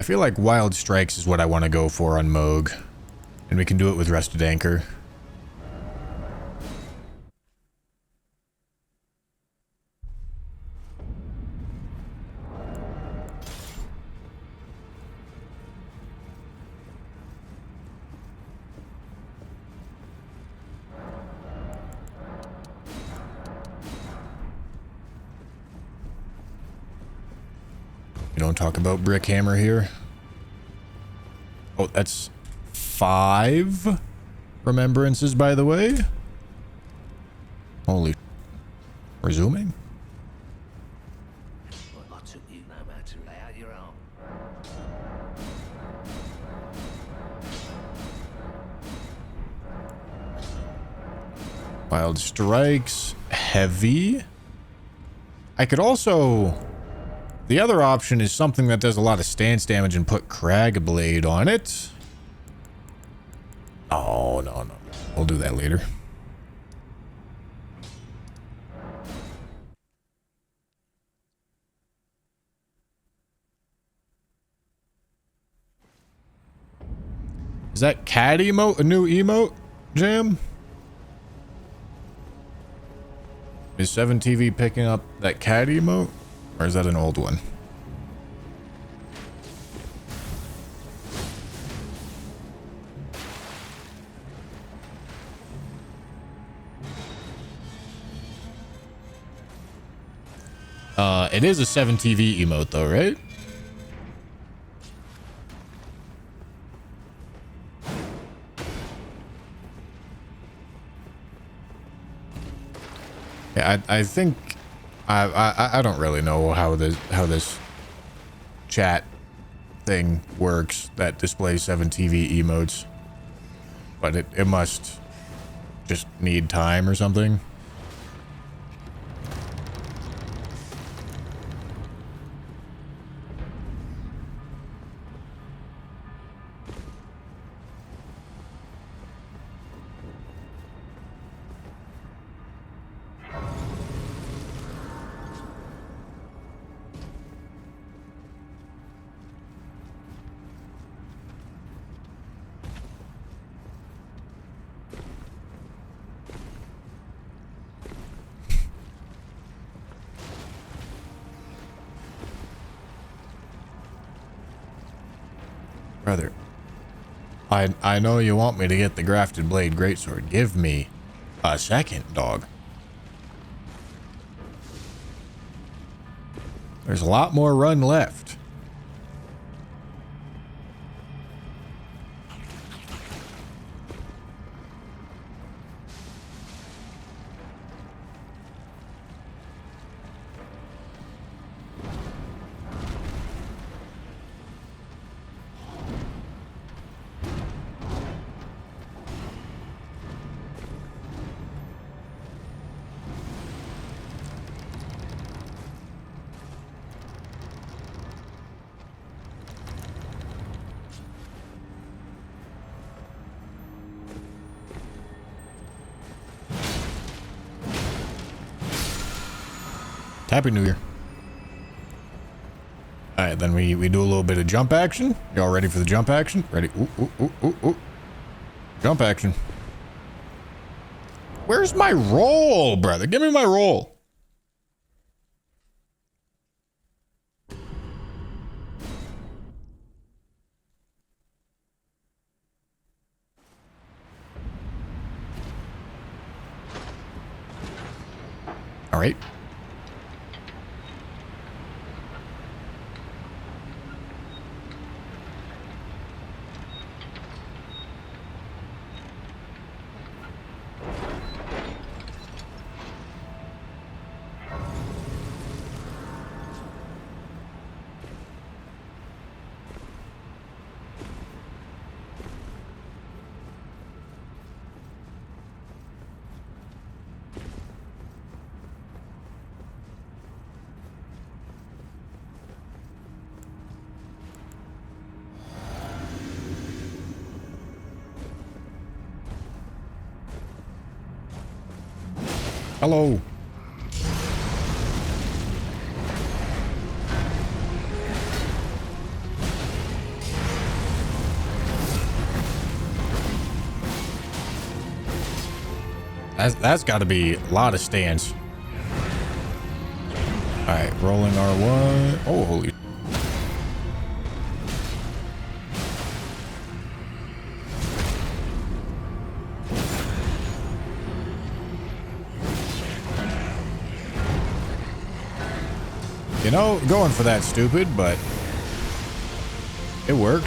I feel like Wild Strikes is what I want to go for on Moog. And we can do it with Rested Anchor. We don't talk about Brick Hammer here. Oh, that's 5 remembrances, by the way. Holy. Resuming? Well, I took you no matter. Lay out your arm. Wild Strikes. Heavy. I could also... The other option is something that does a lot of stance damage and put Crag Blade on it. Oh, no. We'll do that later. Is that cat emote a new emote, Jam? Is 7TV picking up that cat emote? Or is that an old one? It is a 7TV emote though, right? Yeah, I think I don't really know how this chat thing works that displays 7TV emotes, but it must just need time or something. Brother, I know you want me to get the grafted blade greatsword. Give me a second, dog. There's a lot more run left. Happy New Year. Alright, then we do a little bit of jump action. Y'all ready for the jump action? Ready? Ooh, ooh, ooh, ooh, ooh. Jump action. Where's my roll, brother? Give me my roll. Alright. Hello. That's got to be a lot of stands. All right, rolling R1. Oh, holy. You know, going for that stupid, but it worked.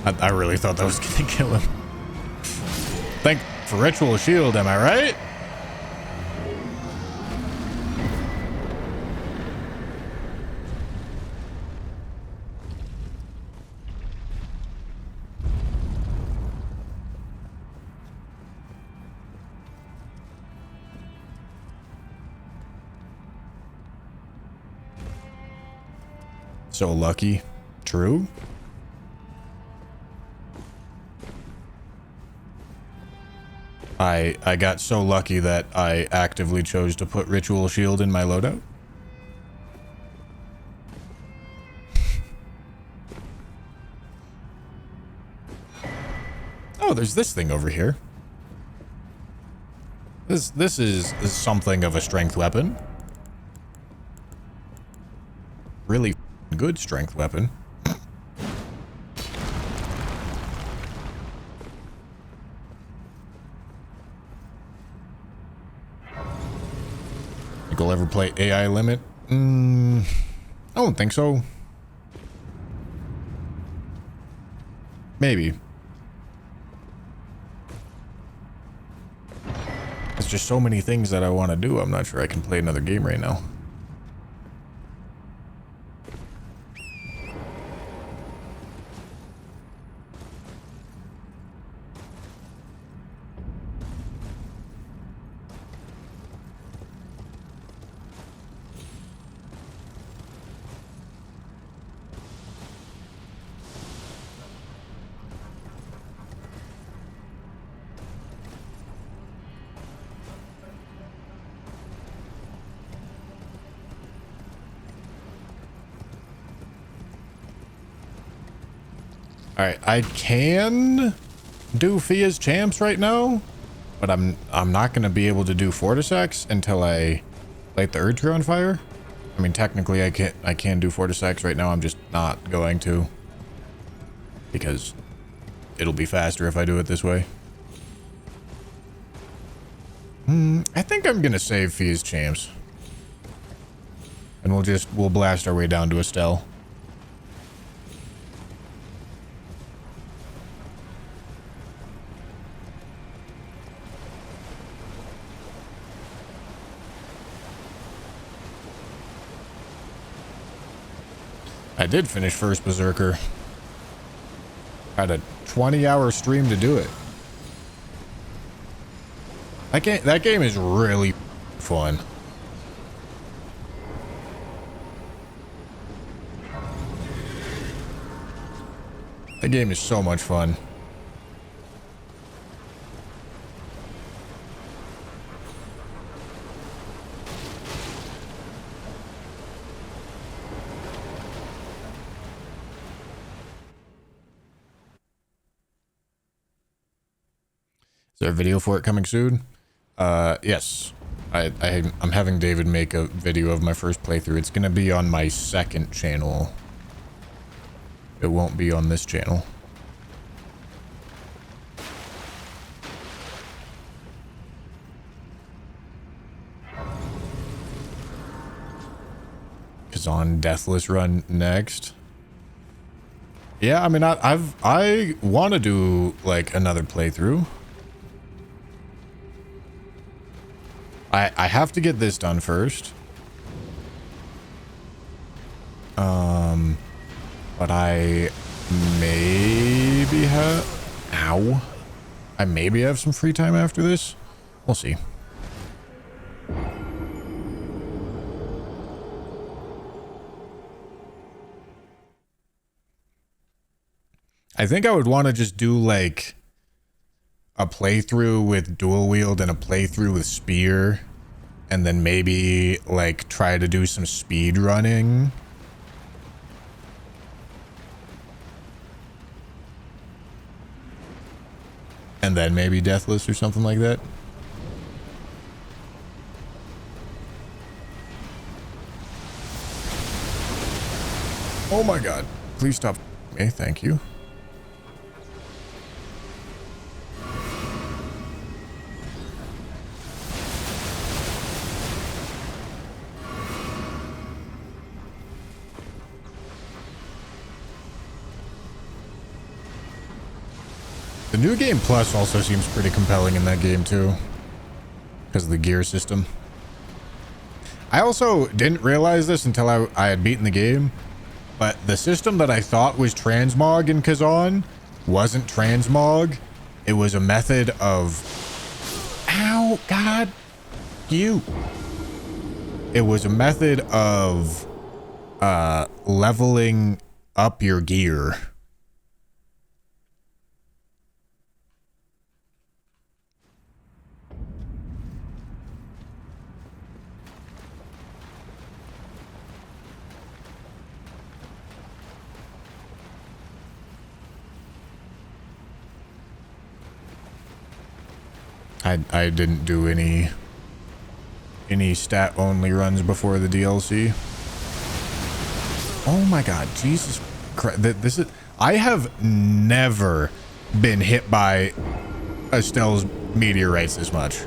I really thought that was gonna kill him. Thank for ritual shield, am I right? So lucky. True. I got so lucky that I actively chose to put ritual shield in my loadout. Oh, there's this thing over here. This is something of a strength weapon. Really good strength weapon. Think I'll ever play AI Limit? I don't think so. Maybe. There's just so many things that I want to do. I'm not sure I can play another game right now. Alright, I can do Fia's champs right now, but I'm not gonna be able to do Fortisex until I light the Erdtree on fire. I mean, technically I can do Fortisex right now. I'm just not going to, because it'll be faster if I do it this way. I think I'm gonna save Fia's champs, and we'll blast our way down to Estelle. I did finish first Berserker. Had a 20-hour stream to do it. That game is really fun. That game is so much fun. Is there a video for it coming soon? Yes. I'm having David make a video of my first playthrough. It's gonna be on my second channel. It won't be on this channel. Kazan Deathless run next. Yeah, I mean, I want to do like another playthrough. I have to get this done first. But I maybe have... Ow. I maybe have some free time after this. We'll see. I think I would want to just do like a playthrough with dual wield and a playthrough with spear, and then maybe like try to do some speed running. And then maybe Deathless or something like that. Oh my god. Please stop me. Thank you. The New Game Plus also seems pretty compelling in that game too, because of the gear system. I also didn't realize this until I had beaten the game, but the system that I thought was transmog in Kazan wasn't transmog. It was a method of... Ow, God, you. It was a method of leveling up your gear. I didn't do any stat only runs before the DLC. Oh my god, Jesus Christ. This is... I have never been hit by Estelle's meteorites this much.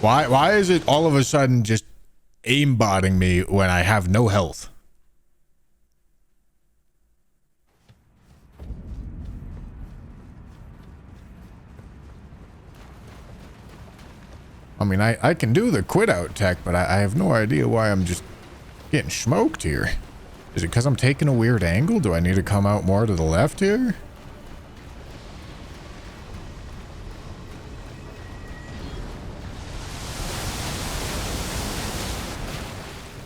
Why is it all of a sudden just aimbotting me when I have no health? I mean, I can do the quit out tech, but I have no idea why I'm just getting smoked here. Is it because I'm taking a weird angle? Do I need to come out more to the left here?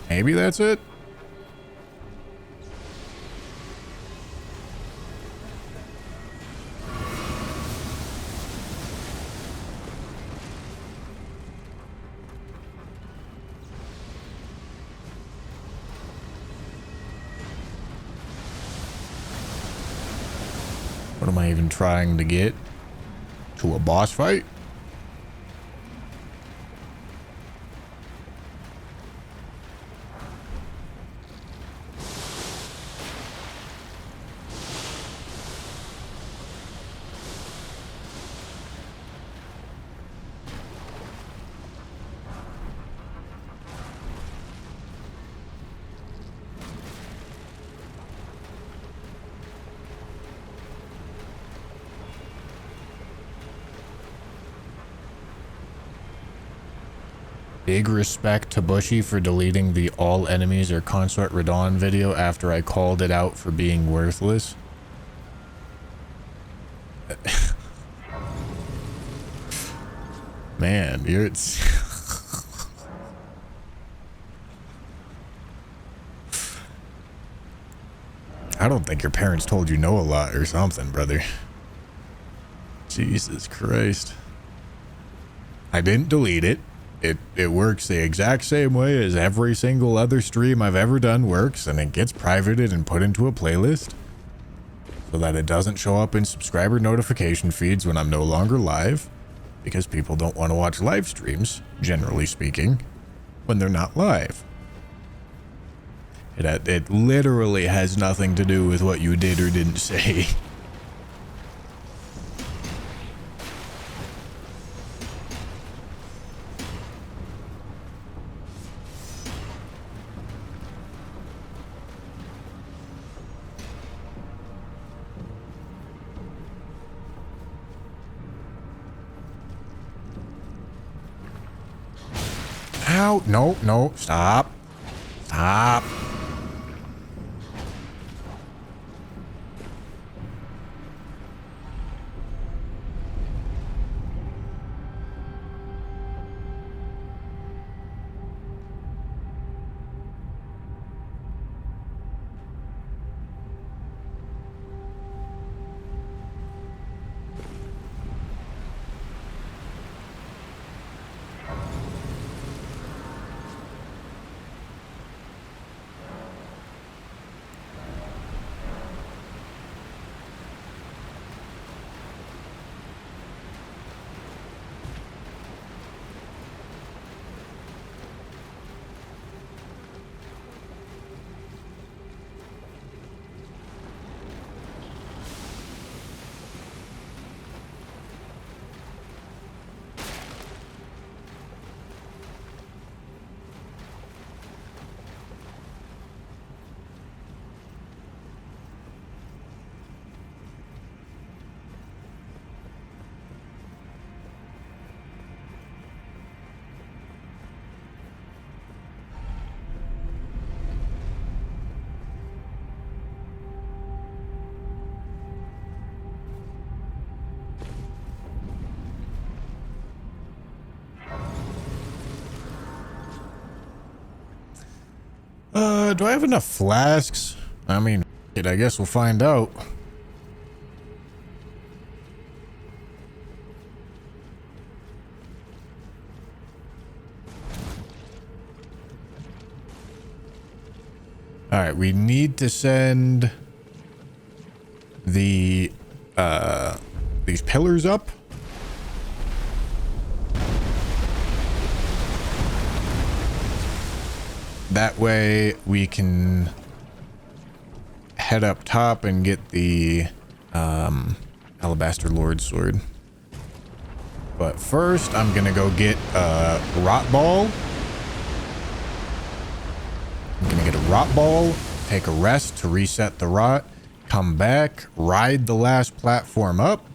Maybe that's it. What am I even trying to get? To a boss fight? Big respect to Bushy for deleting the all enemies are Consort Radon video after I called it out for being worthless. Man, it's I don't think your parents told you no a lot or something, brother. Jesus Christ. I didn't delete it. It works the exact same way as every single other stream I've ever done works, and it gets privated and put into a playlist so that it doesn't show up in subscriber notification feeds when I'm no longer live, because people don't want to watch live streams, generally speaking, when they're not live. It literally has nothing to do with what you did or didn't say. Ow, no, no, stop. Stop. Do I have enough flasks? I mean, I guess we'll find out. Alright, we need to send the, these pillars up. That way we can head up top and get the Alabaster Lord Sword. But first, I'm gonna go get a Rot Ball. I'm gonna get a Rot Ball, take a rest to reset the Rot, come back, ride the last platform up,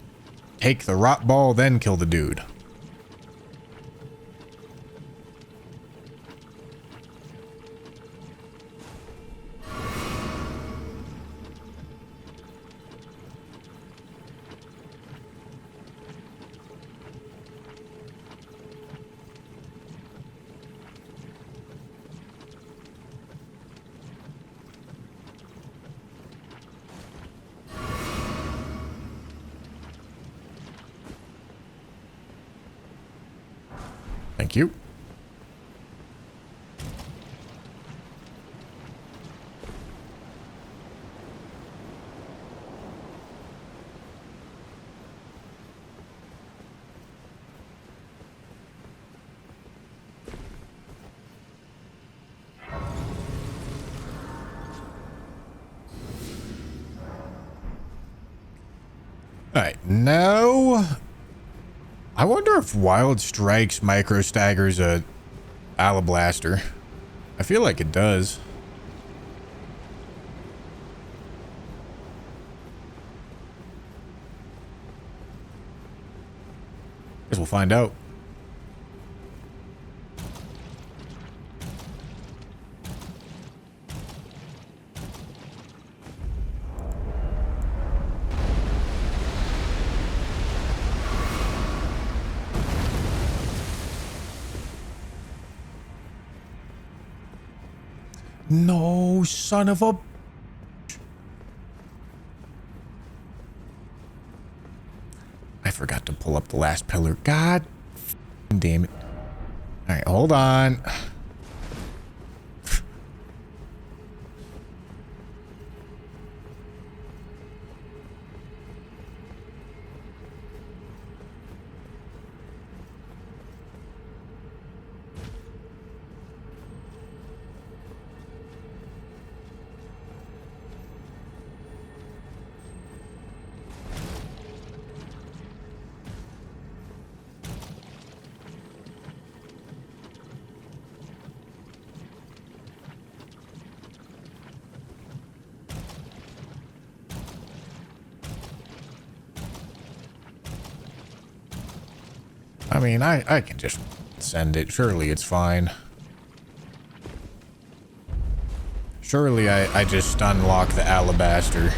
take the Rot Ball, then kill the dude. Thank you. Alright, now I wonder if Wild Strikes micro staggers a Alablaster. I feel like it does. Guess we'll find out. No, son of a... I forgot to pull up the last pillar. God damn it. Alright, hold on. I mean, I can just send it. Surely it's fine. Surely I just unlock the Alabaster.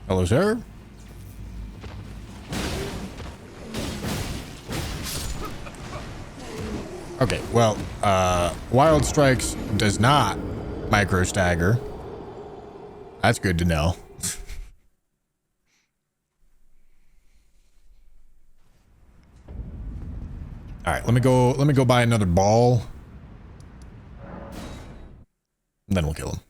Hello, sir. Okay, well, Wild Strikes does not micro stagger. That's good to know. All right, let me go buy another ball. And then we'll kill him.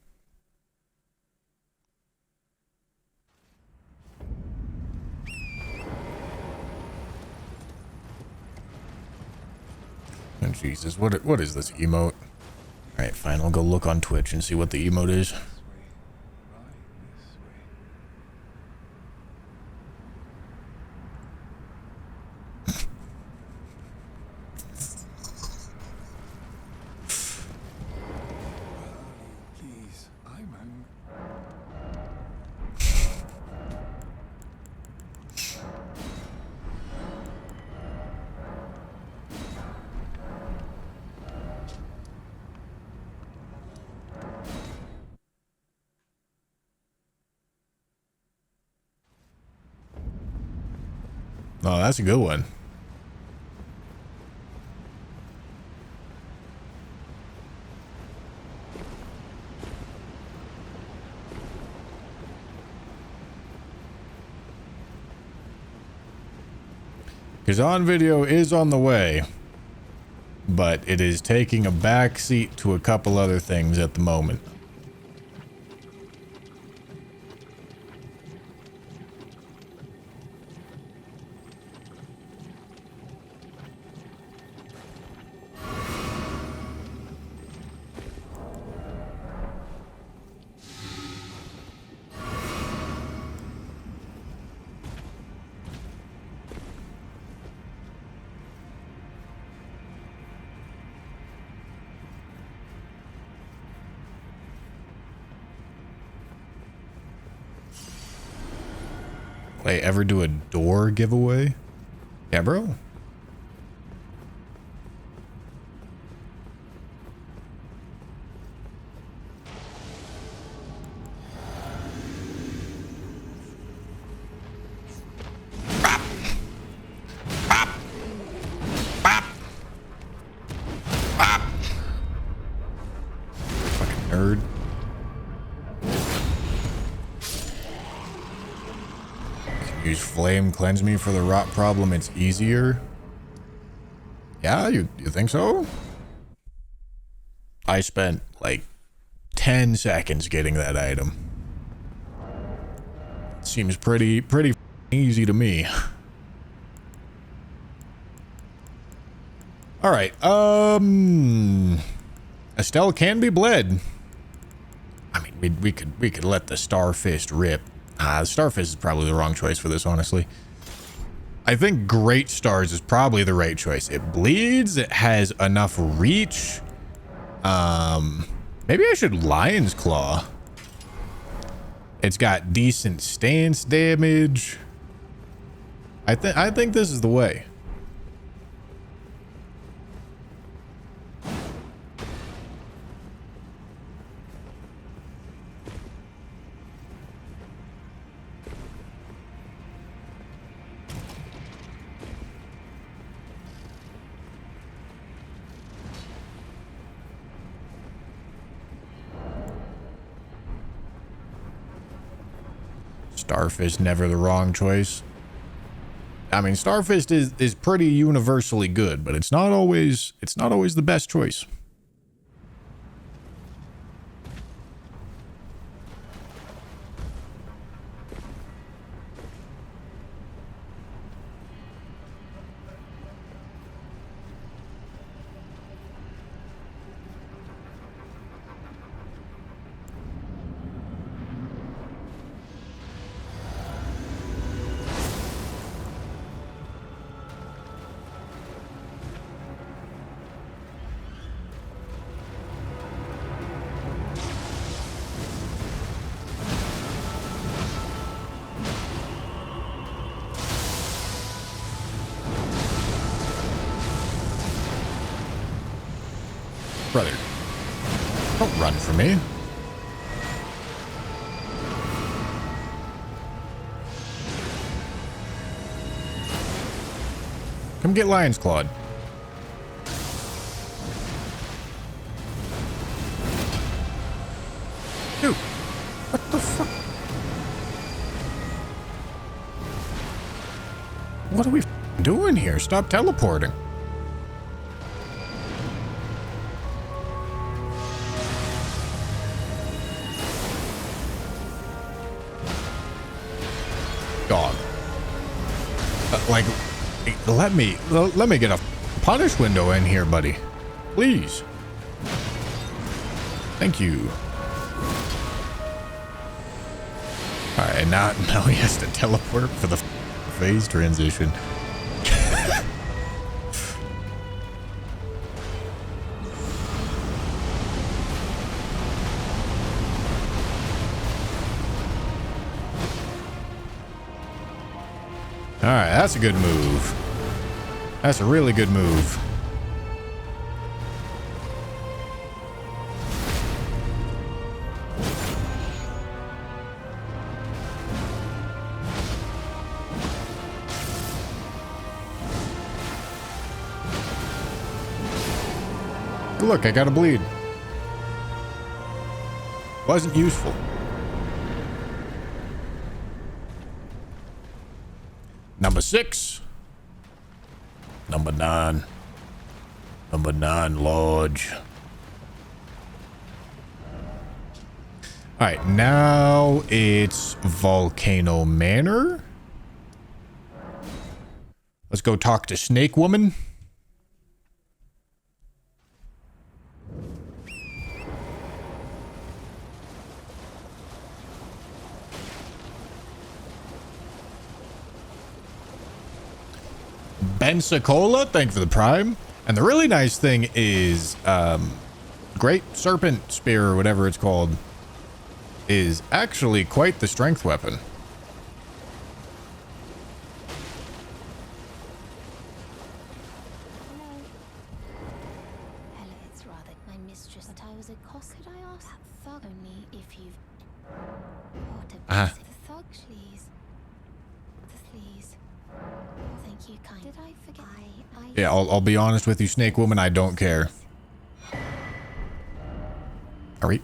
Oh, Jesus, what is this emote? Alright, fine, I'll go look on Twitch and see what the emote is. Oh, that's a good one. Because on video is on the way, but it is taking a back seat to a couple other things at the moment. Play ever do a door giveaway? Yeah, bro. nerd. Use flame cleanse me for the rot problem. It's easier. Yeah, you think so? I spent like 10 seconds getting that item. Seems pretty easy to me. All right. Estelle can be bled. I mean, we could let the Starfist rip. Starfist is probably the wrong choice for this, honestly. I think Great Stars is probably the right choice. It bleeds. It has enough reach. Maybe I should Lion's Claw. It's got decent stance damage. I think this is the way. Starfist never the wrong choice. I mean, Starfist is pretty universally good, but it's not always the best choice. Brother, don't run from me. Come get Lion's Clawed. Dude, what the fuck? What are we doing here? Stop teleporting. Dog. Like, let me get a punish window in here, buddy. Please. Thank you. Alright, now he has to teleport for the phase transition. Alright, that's a good move. That's a really good move. Look, I got a bleed. Wasn't useful. Number 6. Number 9. Number 9 Lodge. Alright, now it's Volcano Manor. Let's go talk to Snake Woman. Pensacola, thank you for the prime. And the really nice thing is Great Serpent Spear, or whatever it's called, is actually quite the strength weapon. Hello, it's rather my mistress, but I was a cost. Could I ask that thug only if you've what a the thug, please. Please. Thank you, kind. Did I forget? Yeah, I'll be honest with you, Snake Woman, I don't care. Are we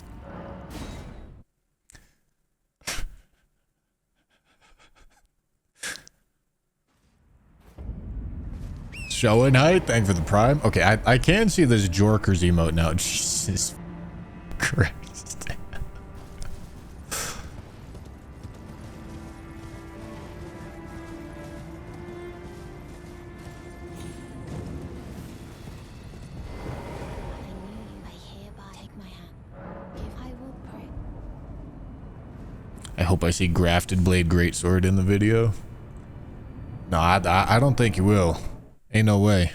Showing height. Thank for the prime. Okay, I can see this Jorkers emote now. Jesus Christ. I hope I see grafted blade greatsword in the video. No, I don't think you will. Ain't no way.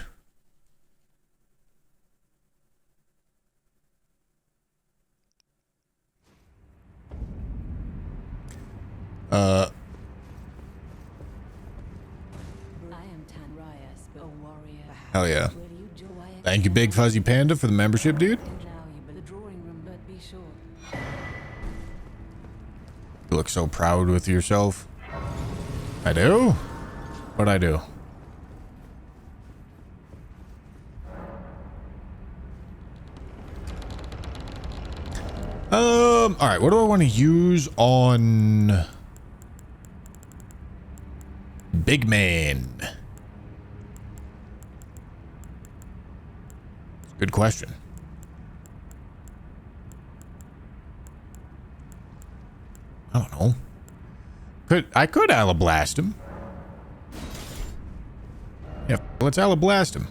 Hell yeah. Thank you, Big Fuzzy Panda, for the membership, dude. You look so proud with yourself. I do? What'd I do? Alright, what do I want to use on Big Man? Good question. I don't know. I could Alablast him. Yeah, let's Alablast him.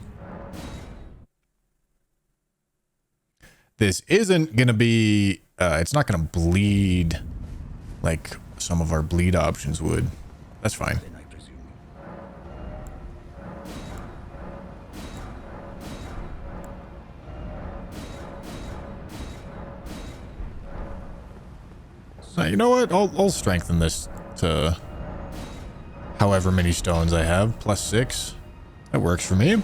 This isn't gonna be it's not gonna bleed like some of our bleed options would. That's fine. You know what? I'll strengthen this to however many stones I have. +6. That works for me.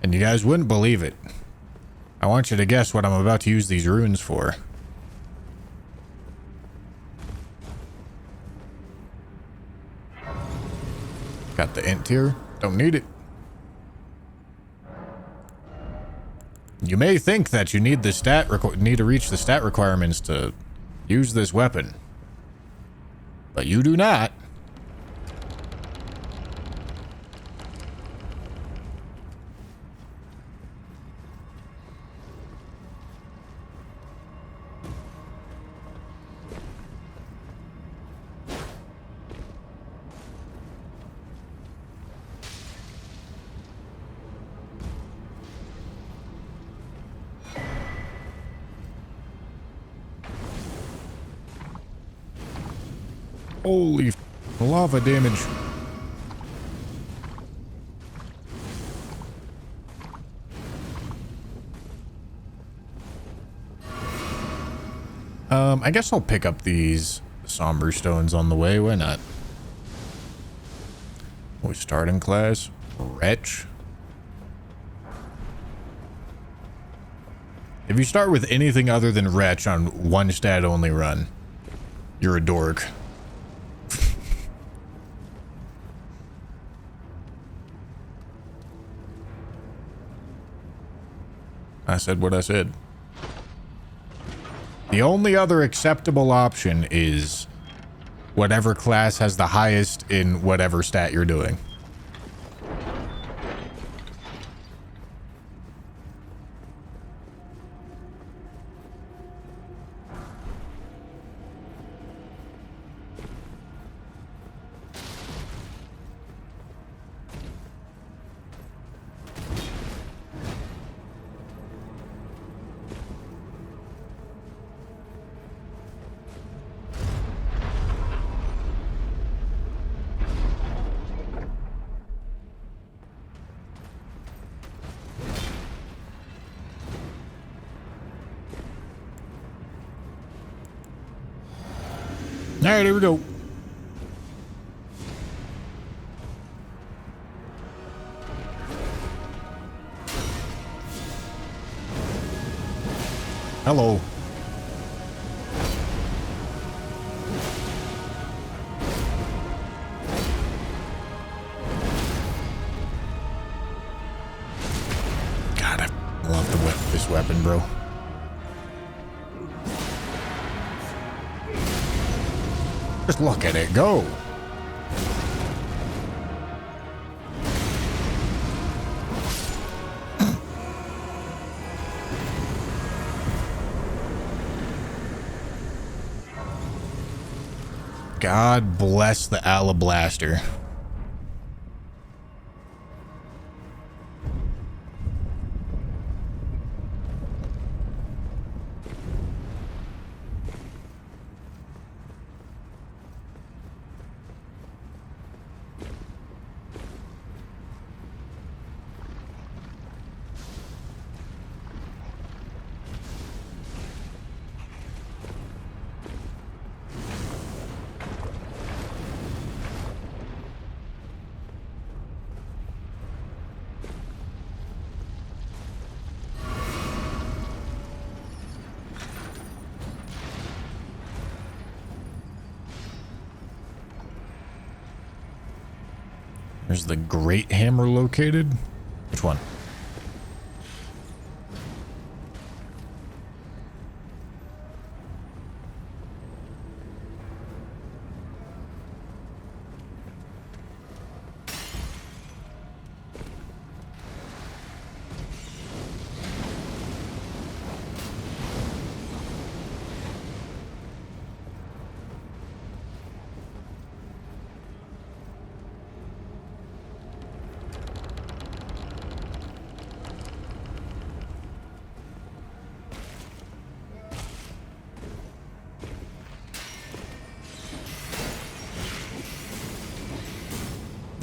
And you guys wouldn't believe it. I want you to guess what I'm about to use these runes for. Got the int here. Don't need it. You may think that you need the need to reach the stat requirements to use this weapon, but you do not. Holy lava damage. I guess I'll pick up these somber stones on the way. Why not? We start in class. Wretch. If you start with anything other than Wretch on one stat only run, you're a dork. I said what I said. The only other acceptable option is whatever class has the highest in whatever stat you're doing. All right, here we go. Hello. God, I love this weapon, bro. Just look at it go. God bless the Alablaster. Where's the great hammer located? Which one?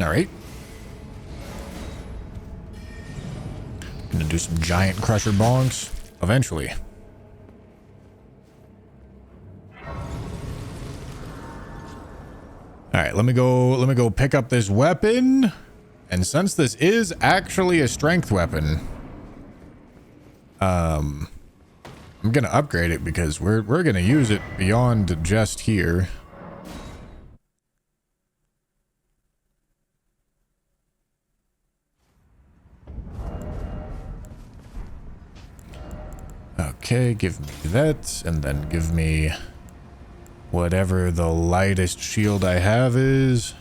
All right. Gonna do some giant crusher bongs eventually. All right, let me go pick up this weapon. And since this is actually a strength weapon, I'm gonna upgrade it because we're gonna use it beyond just here. Okay, give me that, and then give me whatever the lightest shield I have is.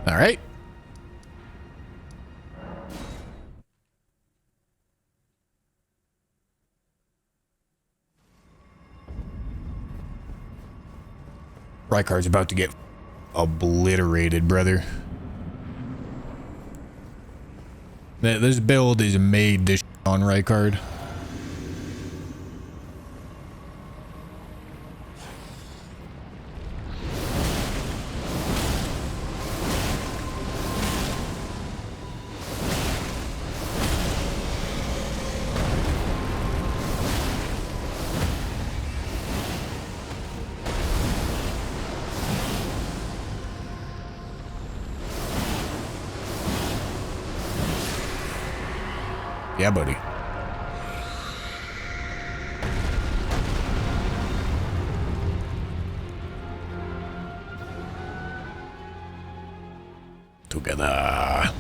All right. Rykard's about to get obliterated, brother. This build is made to on Rykard. Yeah, buddy. Together.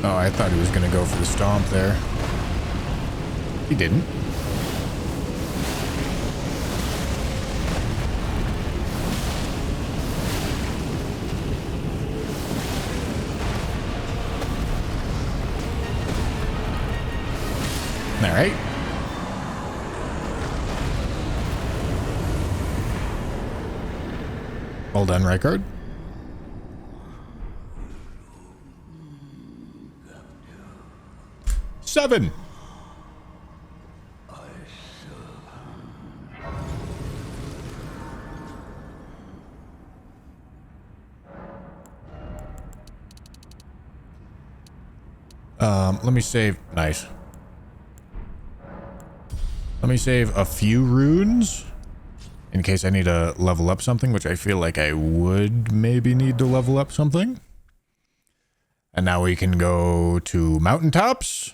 Oh, I thought he was going to go for the stomp there. He didn't. All right. Well done, Rykard. Seven. Let me save. Nice. Let me save a few runes in case I need to level up something, which I feel like I would maybe need to level up something. And now we can go to mountaintops.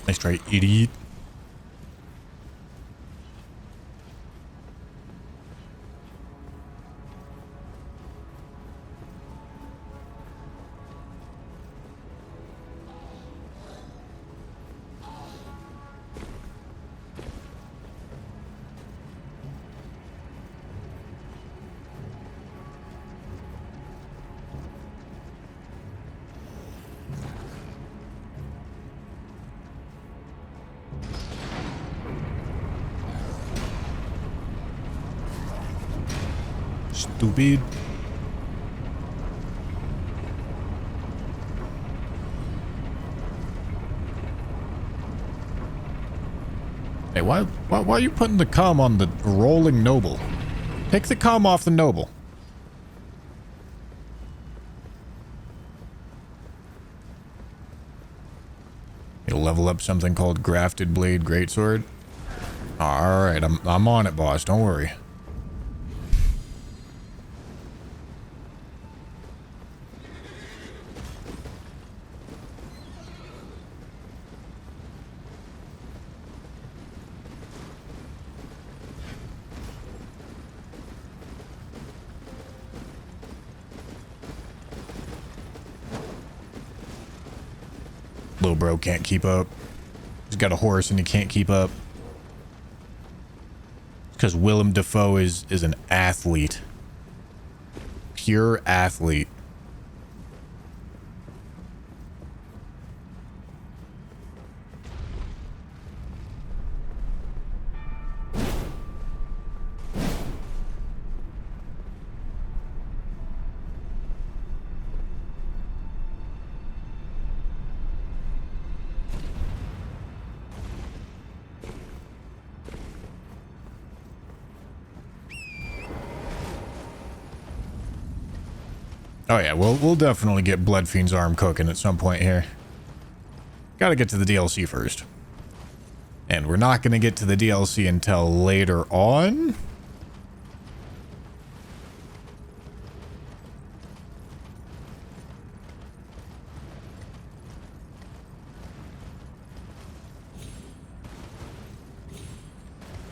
Nice try, idiot. Stupid. Hey, why are you putting the cum on the rolling noble? Take the cum off the noble. You'll level up something called Grafted Blade Greatsword. All right, I'm on it, boss. Don't worry. Little bro can't keep up. He's got a horse and he can't keep up. Because Willem Dafoe is an athlete. Pure athlete. Oh yeah, we'll definitely get Bloodfiend's arm cooking at some point here. Gotta get to the DLC first. And we're not gonna get to the DLC until later on.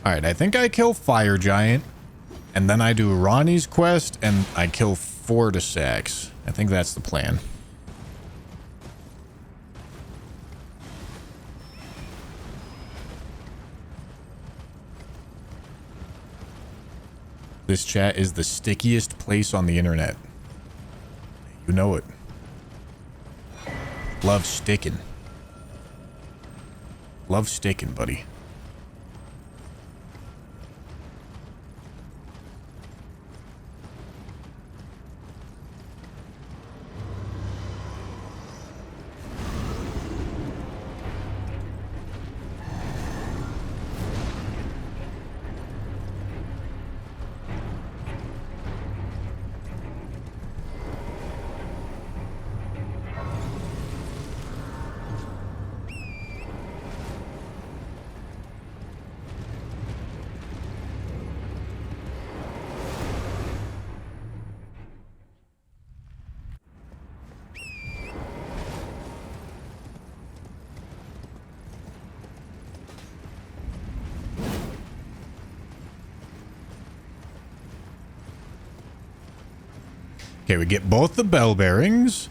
Alright, I think I kill Fire Giant. And then I do Ronnie's quest and I kill Fortisax. I think that's the plan. This chat is the stickiest place on the internet. You know it. Love sticking. Love sticking, buddy. Okay, we get both the bell bearings.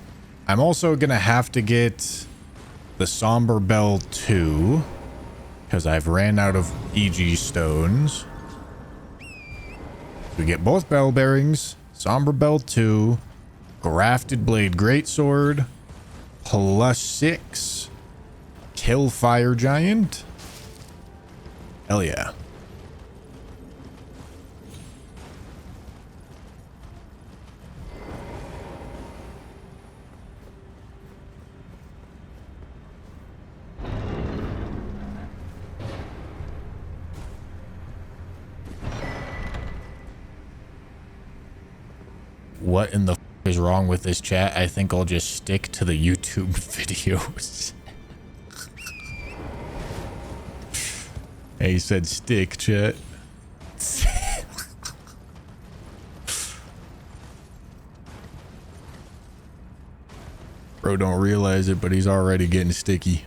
I'm also going to have to get the Somber Bell 2 because I've ran out of EG stones. We get both bell bearings, Somber Bell 2, Grafted Blade Greatsword, +6, Kill Fire Giant. Hell yeah. What in the f is wrong with this chat? I think I'll just stick to the YouTube videos. Hey, he said stick, chat. Bro don't realize it, but he's already getting sticky.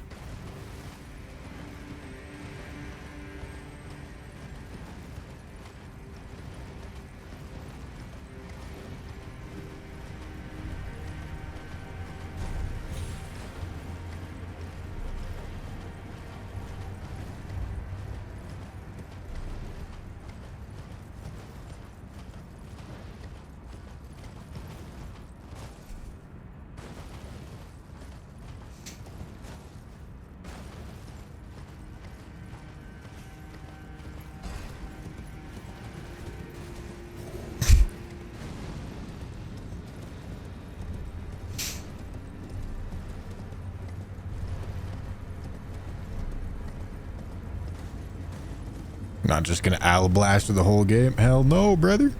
Not just gonna owl blast through the whole game. Hell no, brother.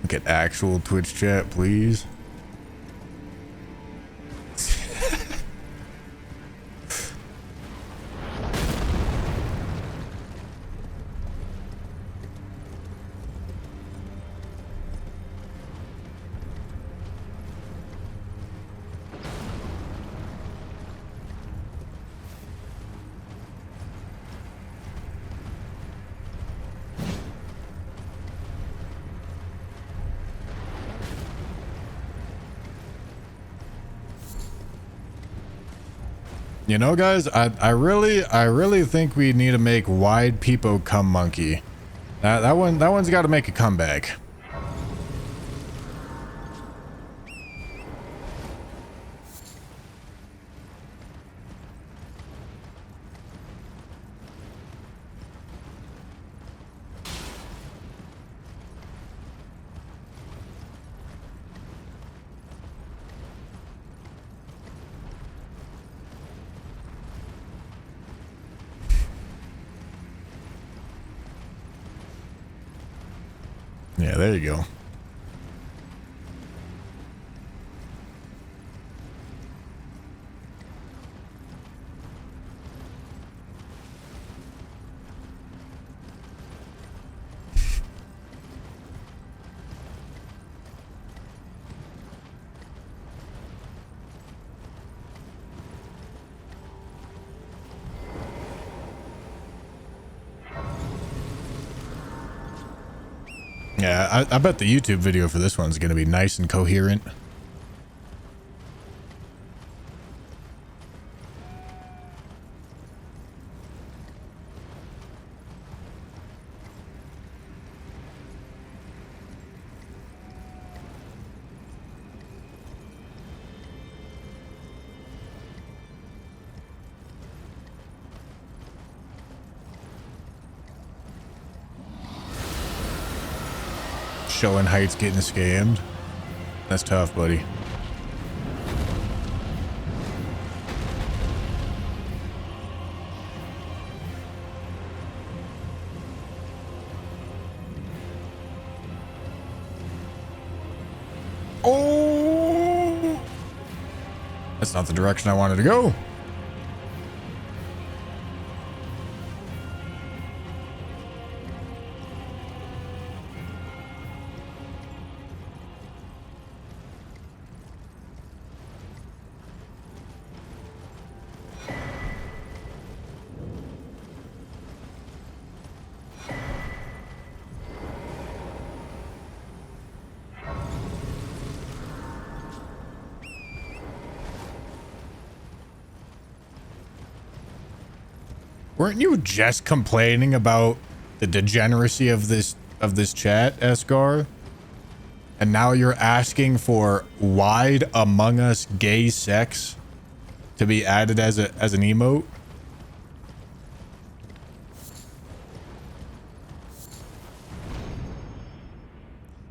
Get actual Twitch chat, please. You know, guys, I really think we need to make Wide Peepo Come Monkey. That one's got to make a comeback. Yeah, there you go. Yeah, I bet the YouTube video for this one's going to be nice and coherent. Showing Heights getting scammed. That's tough, buddy. Oh! That's not the direction I wanted to go. Weren't you just complaining about the degeneracy of this chat, Escar? And now you're asking for wide Among Us gay sex to be added as an emote?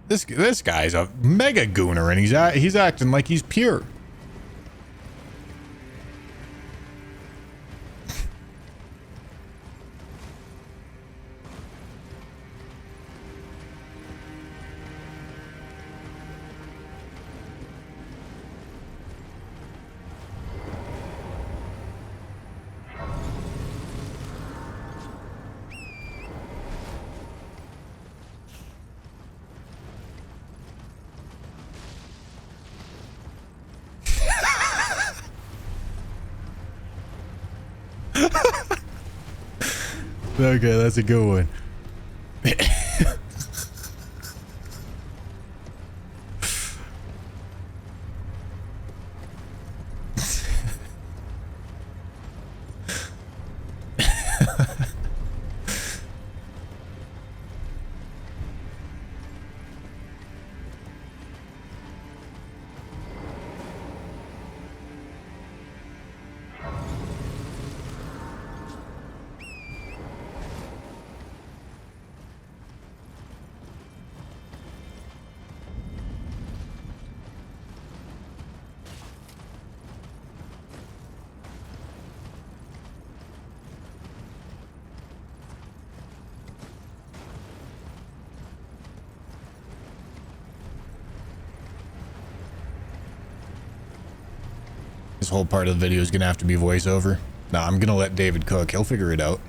This guy's a mega gooner, and he's acting like he's pure. Okay, that's a good one. This whole part of the video is gonna have to be voiceover. Nah, I'm gonna let David cook. He'll figure it out.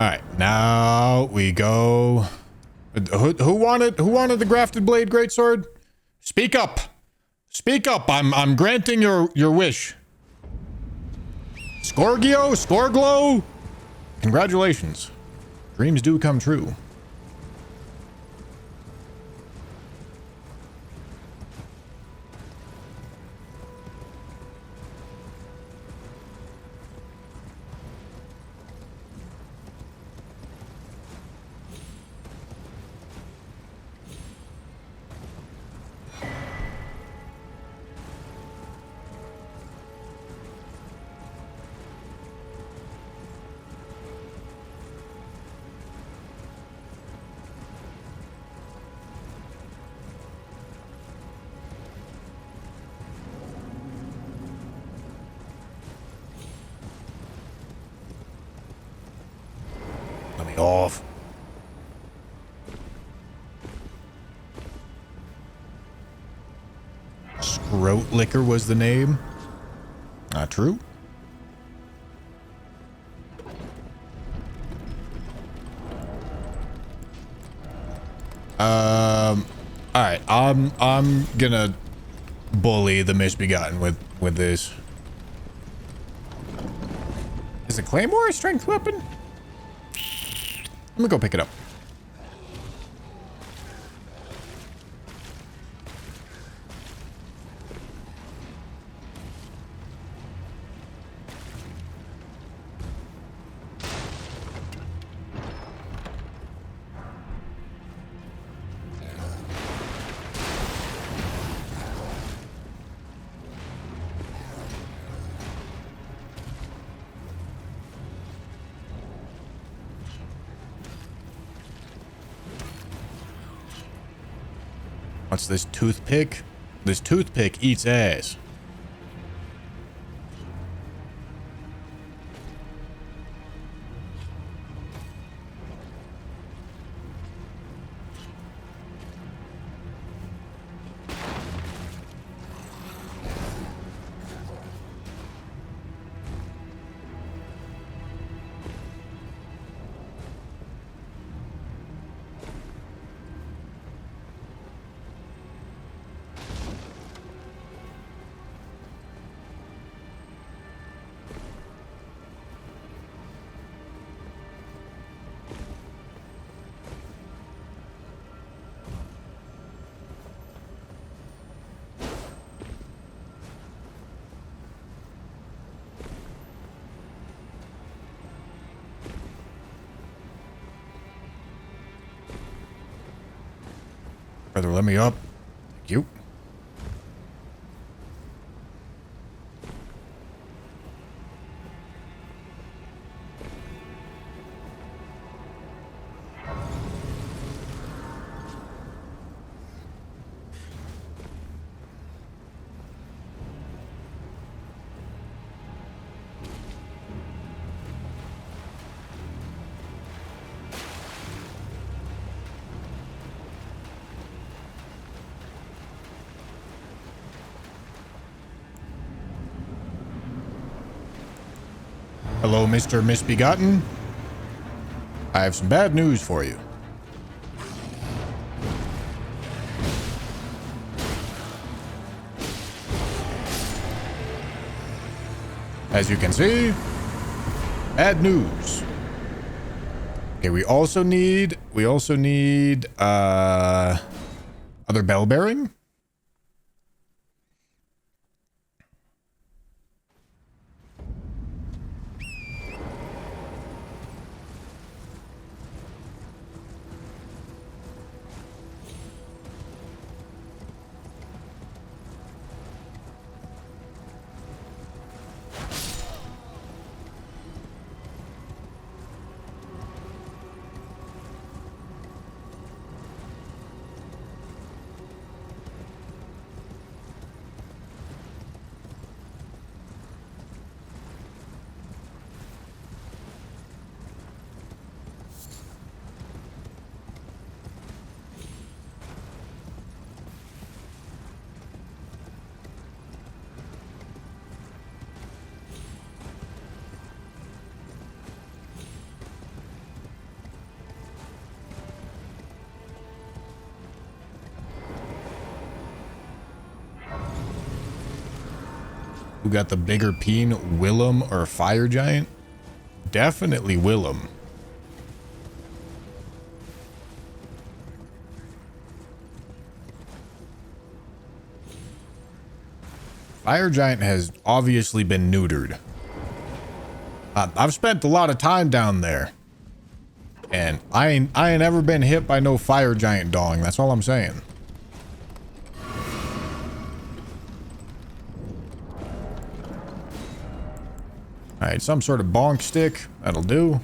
All right, now we go. Who wanted the grafted blade greatsword? Speak up. Speak up. I'm granting your wish. Scorglo. Congratulations. Dreams do come true. Let me off. Scroat Liquor was the name. Not true. All right. I'm gonna bully the misbegotten with this. Is a claymore a strength weapon? Let me go pick it up. What's this toothpick? This toothpick eats ass. Brother, let me up. Thank you. Hello, Mr. Misbegotten. I have some bad news for you. As you can see, bad news. Okay, we also need other bell bearing. Who got the bigger peen, Willem or Fire Giant? Definitely Willem. Fire Giant has obviously been neutered. I've spent a lot of time down there. And I ain't ever been hit by no Fire Giant dong. That's all I'm saying. Alright, some sort of bonk stick. That'll do.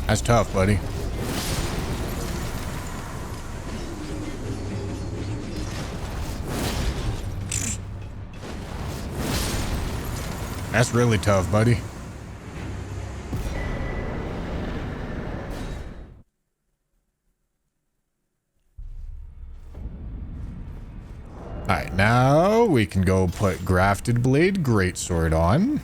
That's tough, buddy. That's really tough, buddy. Alright, now we can go put Grafted Blade Greatsword on.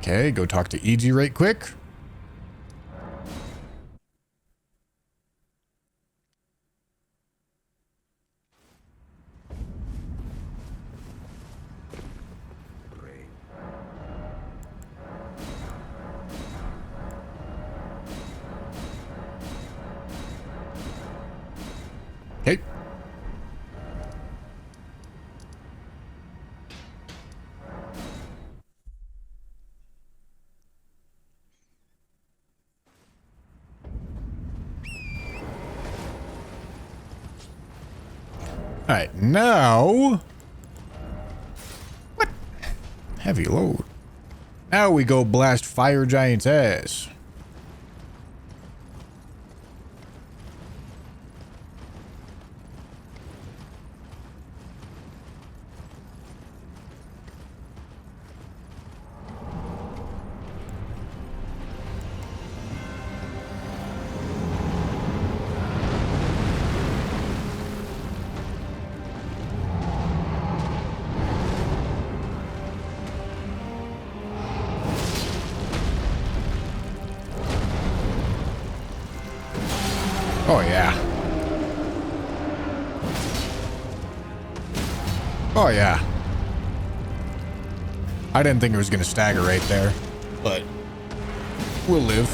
Okay, go talk to EG right quick. Great. Okay. Alright, now... What? Heavy load. Now we go blast Fire Giant's ass. Oh, yeah. Oh, yeah. I didn't think it was going to stagger right there, but we'll live.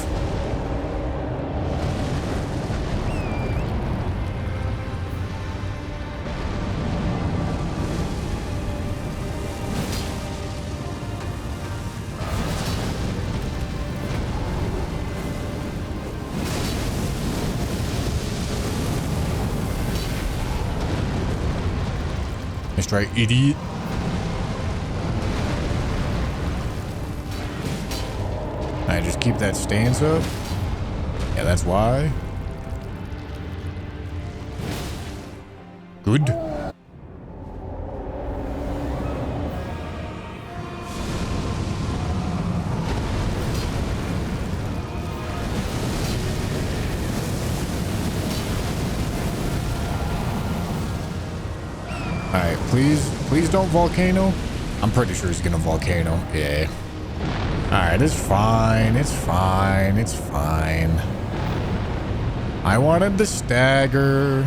Nice try, idiot. I just keep that stance up. Yeah, that's why. Good. Alright, please don't volcano. I'm pretty sure he's gonna volcano. Yeah. Alright, it's fine. It's fine. It's fine. I wanted the stagger.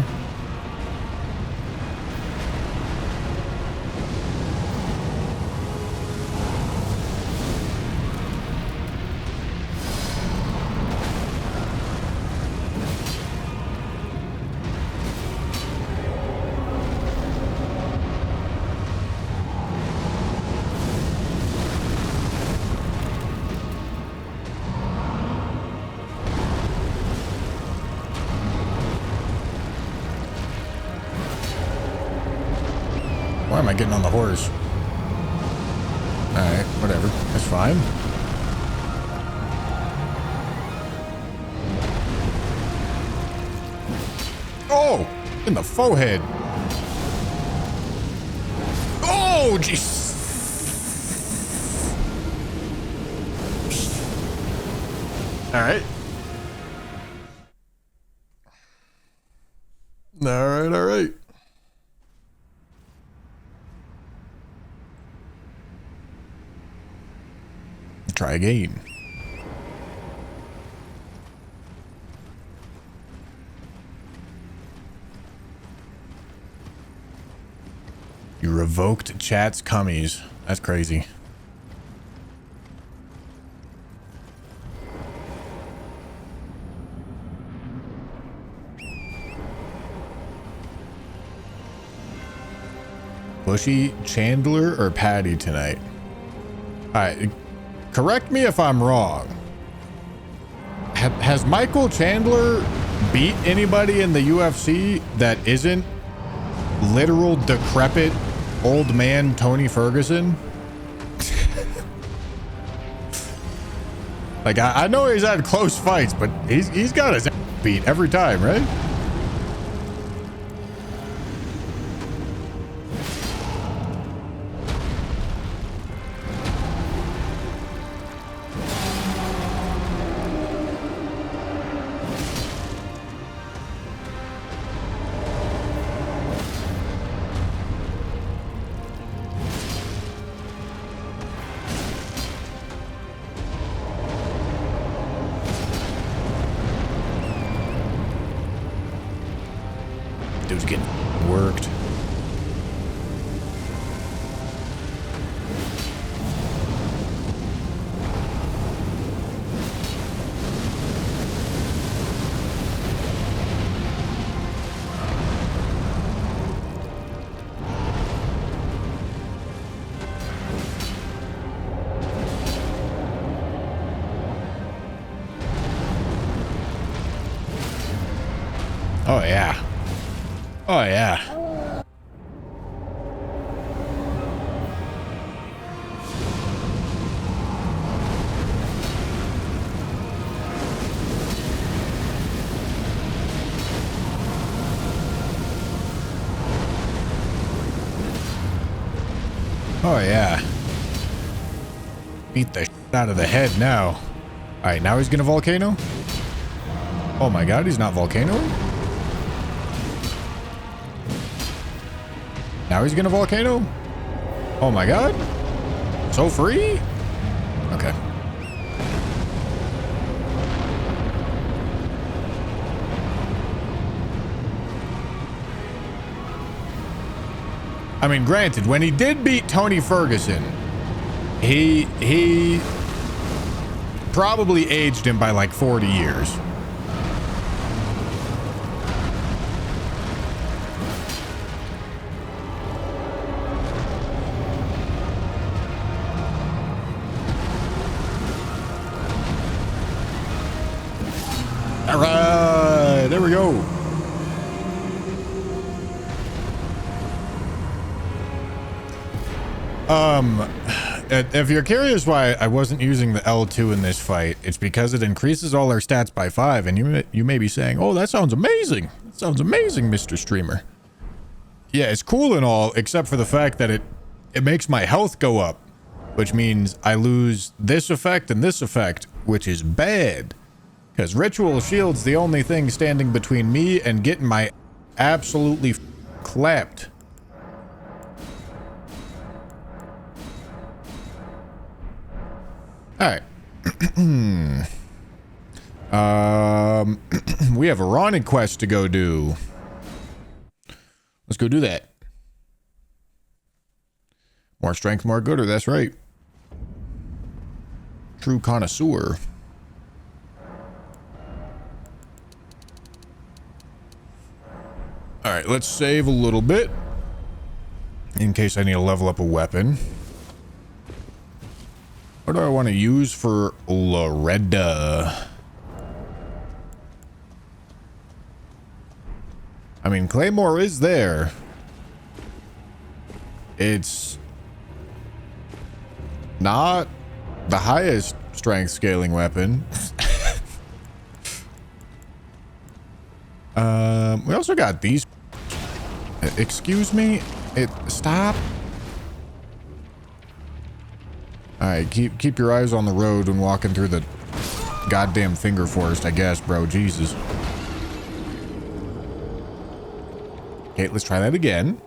Why am I getting on the horse? Alright, whatever. That's fine. Oh! In the forehead. Oh, jeez. Alright. Alright, alright. Try again. You revoked chat's cummies. That's crazy. Bushy, Chandler, or Patty tonight? Alright. Correct me if I'm wrong. Has Michael Chandler beat anybody in the UFC that isn't literal decrepit old man Tony Ferguson? Like, I know he's had close fights, but he's got his beat every time, right? Dude's getting worked. Oh yeah. Oh yeah. Oh yeah. Beat the shit out of the head now. All right, now he's gonna volcano. Oh my god, he's not volcanoing. Now he's gonna volcano? Oh my god. So free? Okay. I mean, granted, when he did beat Tony Ferguson, he probably aged him by like 40 years. All right, there we go. If you're curious why I wasn't using the L2 in this fight, it's because it increases all our stats by 5, and you may be saying, oh, that sounds amazing. That sounds amazing, Mr. Streamer. Yeah, it's cool and all, except for the fact that it makes my health go up, which means I lose this effect and this effect, which is bad. Because Ritual Shield's the only thing standing between me and getting my absolutely clapped. Alright. We have a Ronnie quest to go do. Let's go do that. More strength, more gooder, that's right. True connoisseur. Alright, let's save a little bit. In case I need to level up a weapon. What do I want to use for Loretta? I mean, Claymore is there. It's not the highest strength scaling weapon. We also got these. Excuse me? Stop. Alright, keep your eyes on the road when walking through the goddamn finger forest, I guess, bro. Jesus. Okay, let's try that again.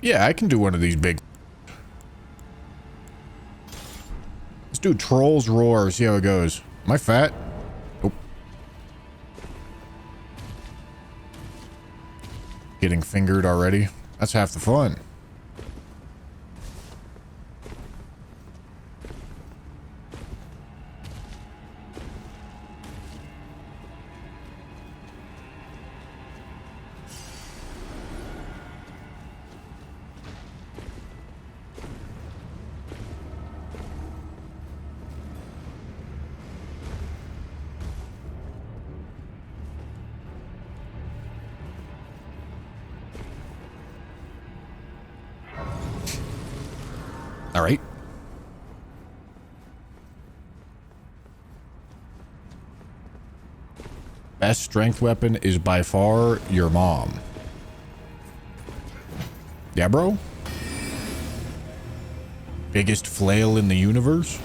Yeah, I can do one of these big. Let's do Troll's Roar, see how it goes. Am I fat? Oh. Getting fingered already? That's half the fun. All right. Best strength weapon is by far your mom. Yeah, bro? Biggest flail in the universe?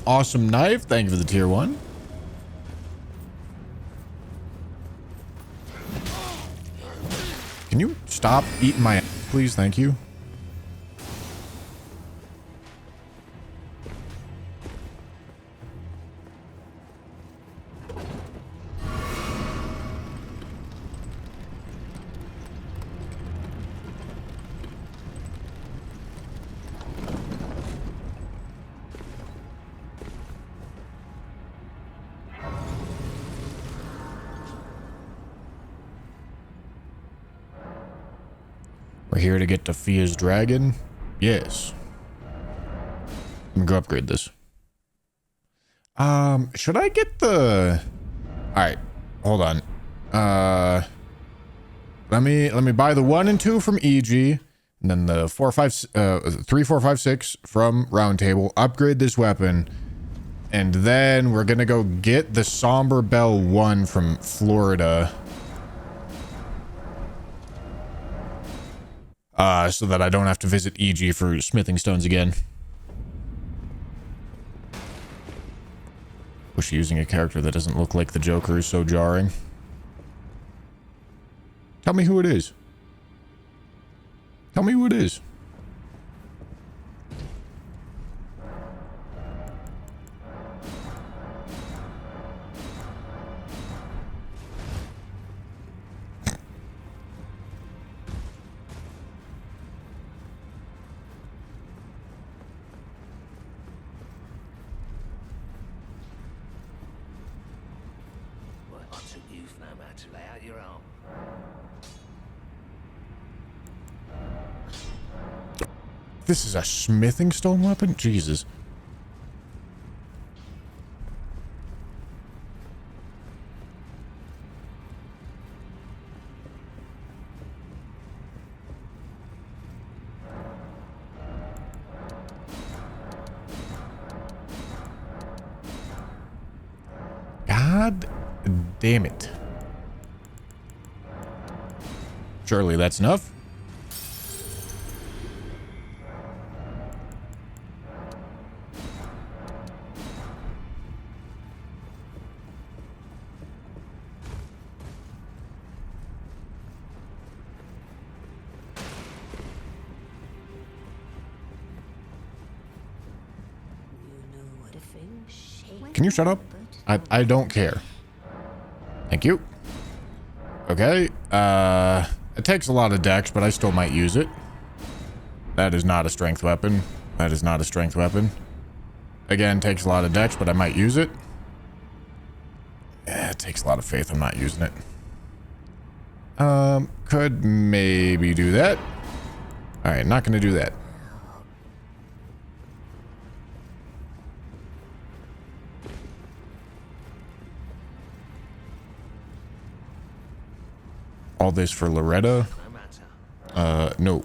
Awesome knife. Thank you for the tier 1. Can you stop eating my ass, please? Thank you. We're here to get to Fia's dragon? Yes. Let me go upgrade this. Should I get the... Alright, hold on. Let me buy the 1 and 2 from EG, and then the 3, 4, 5, 6 from Roundtable, upgrade this weapon, and then we're gonna go get the Somber Bell 1 from Florida. So that I don't have to visit EG for smithing stones again. Wish using a character that doesn't look like the Joker is so jarring. Tell me who it is. Tell me who it is. Well, I took you no matter to lay out your arm. This is a smithing stone weapon? Jesus. God damn it. Surely that's enough. Can you shut up? I don't care. Thank you. Okay. It takes a lot of dex, but I still might use it. That is not a strength weapon. That is not a strength weapon. Again, takes a lot of dex, but I might use it. Yeah, it takes a lot of faith. I'm not using it. Could maybe do that. All right, not gonna do that. All this for Loretta? No matter. No.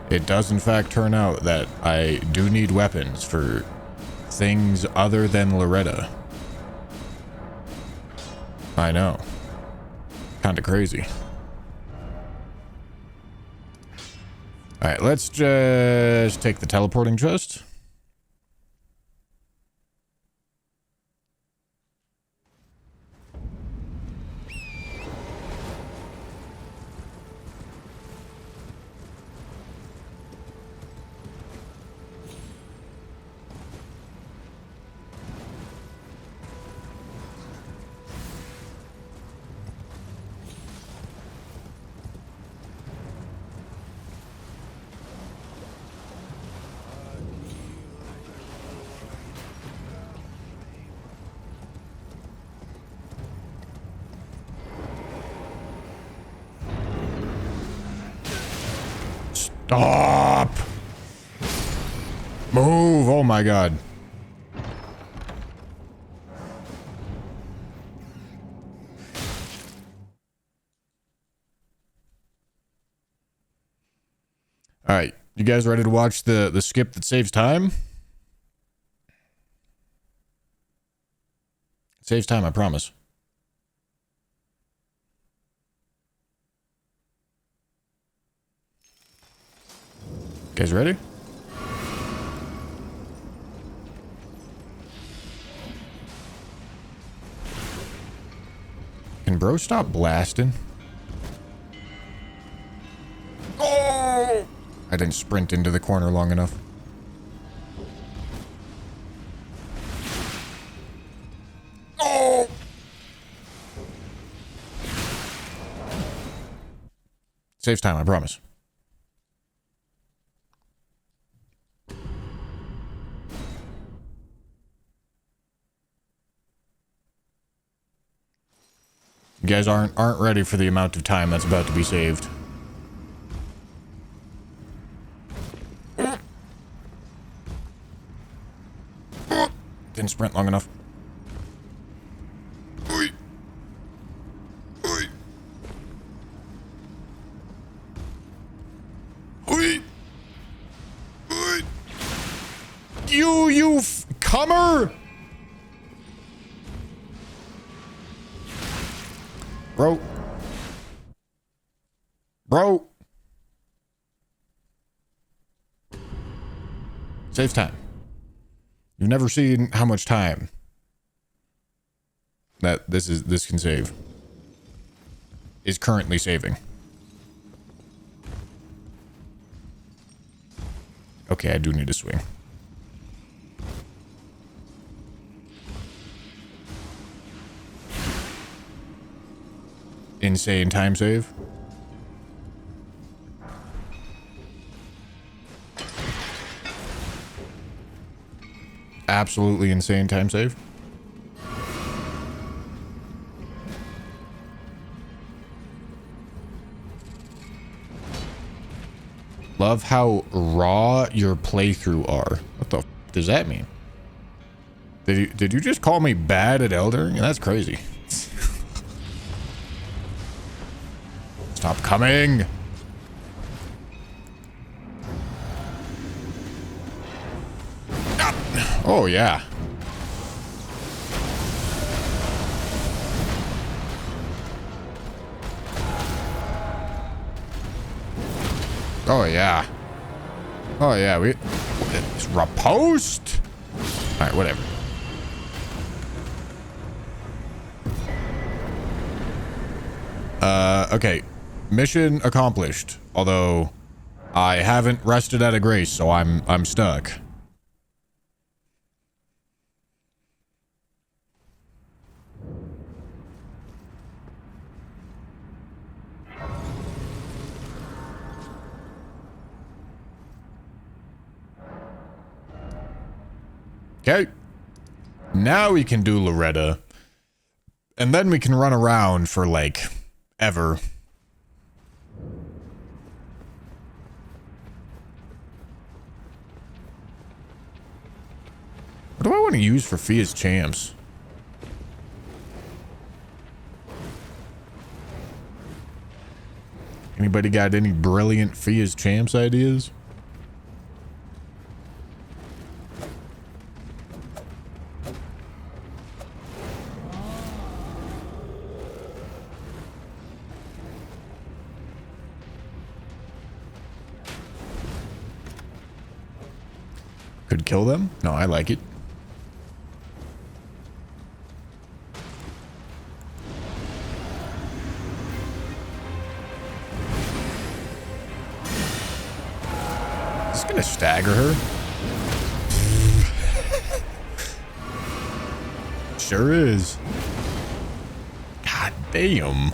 It does in fact turn out that I do need weapons for things other than Loretta. I know. Kinda crazy. Alright, let's just take the teleporting chest. Stop! Move! Oh my god. Alright, you guys ready to watch the skip that saves time? It saves time, I promise. You guys ready? Can bro stop blasting? Oh! I didn't sprint into the corner long enough. Oh! Saves time, I promise. You guys aren't ready for the amount of time that's about to be saved. Didn't sprint long enough. Oi. Oi. Oi. Oi. You comer! Bro. Bro. Saves time. You've never seen how much time that this can save. Is currently saving. Okay, I do need to swing. Insane time save. Absolutely insane time save. Love how raw your playthrough are. What the f does that mean? Did you just call me bad at Elden? That's crazy. Stop coming. Oh yeah. Oh yeah. Oh yeah, it's riposte. All right, whatever. Okay. Mission accomplished. Although I haven't rested at a grace, so I'm stuck. Okay. Now we can do Loretta. And then we can run around for, like, ever. What do I want to use for Fia's champs? Anybody got any brilliant Fia's champs ideas? Could kill them? No, I like it. Is this gonna stagger her? Sure is. God damn.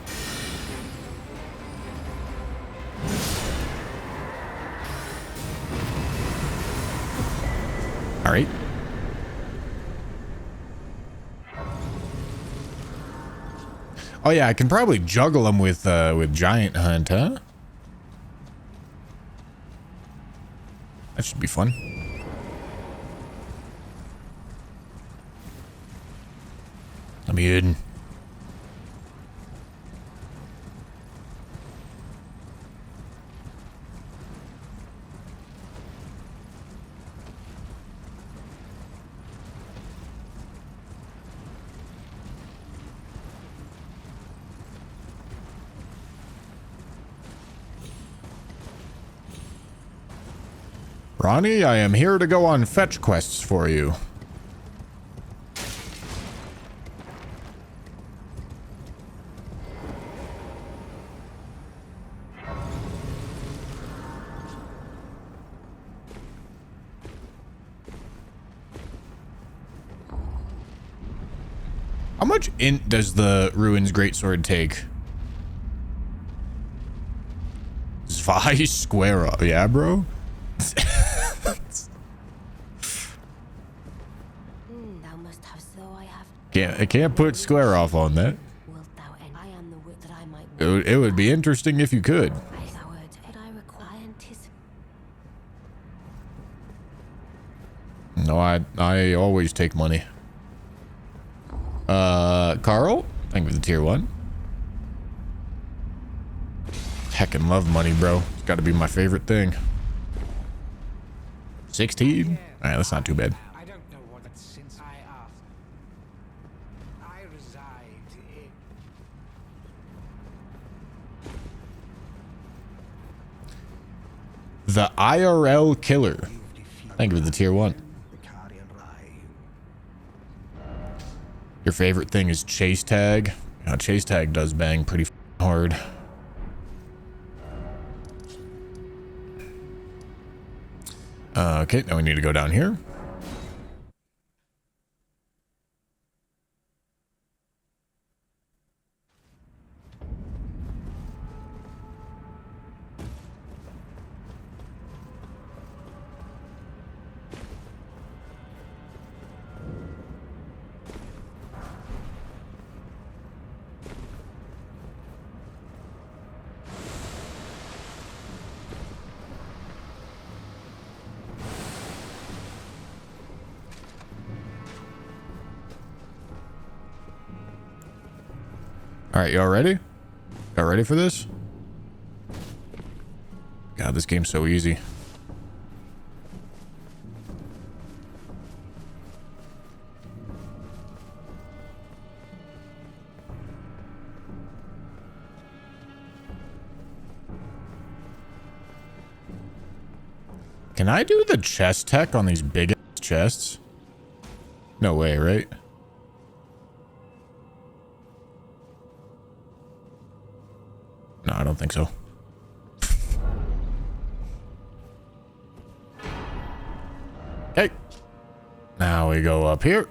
All right. Oh yeah, I can probably juggle them with Giant Hunt, huh? That should be fun. Let me in. Ronnie, I am here to go on fetch quests for you. How much int does the Ruins Greatsword take? Zvi square up. Yeah, bro? I can't put square off on that. It would be interesting if you could. No, I always take money. Carl, thank you for the tier 1. Heckin' love money, bro. It's got to be my favorite thing. 16? All right, that's not too bad. I don't know what it's since I asked. I reside in... The IRL Killer. Thank you for the tier 1. Your favorite thing is chase tag. Chase tag does bang pretty hard. Okay, now we need to go down here. All right, y'all ready? Y'all ready for this? God, this game's so easy. Can I do the chest tech on these big chests? No way, right? No, I don't think so. Okay. Now we go up here.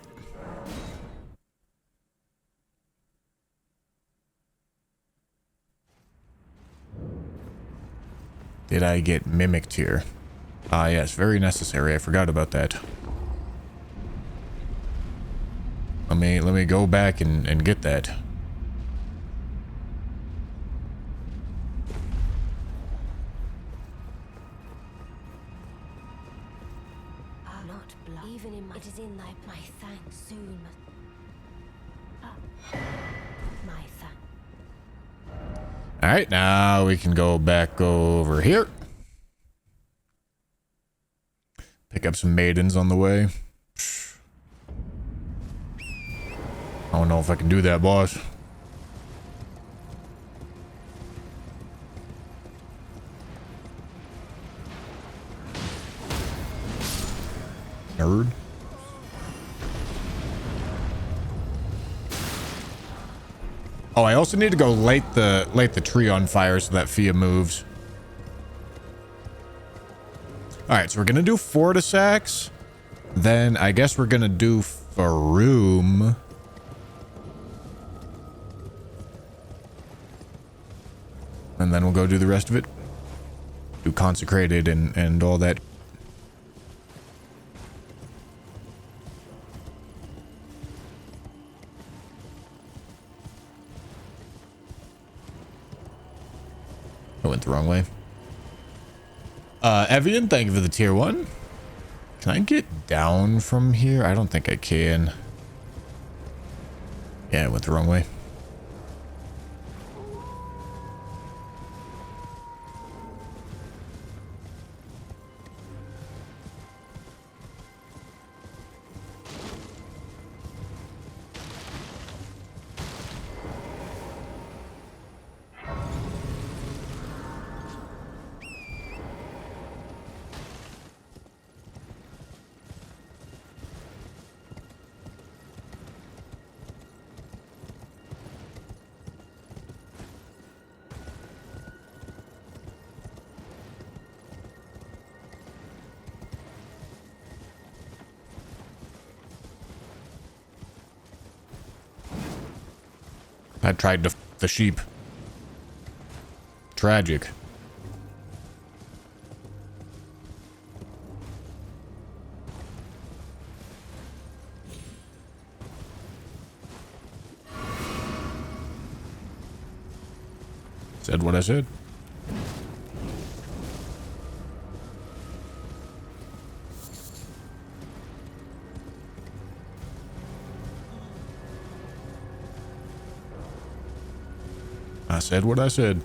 Did I get mimicked here? Ah, yes, very necessary. I forgot about that. Let me go back and get that. Not blood. Even in my, it is in my thanks soon. My thanks. All right, now we can go back over here. Pick up some maidens on the way. I don't know if I can do that, boss. Nerd. Oh, I also need to go light the tree on fire so that Fia moves. All right, so we're gonna do Fortisax. Then I guess we're gonna do Faroum. And then we'll go do the rest of it. Do Consecrated and all that. I went the wrong way. Evian, thank you for the tier 1. Can I get down from here? I don't think I can. Yeah, I went the wrong way. I tried to f the sheep. Tragic. Said what I said. I said what I said.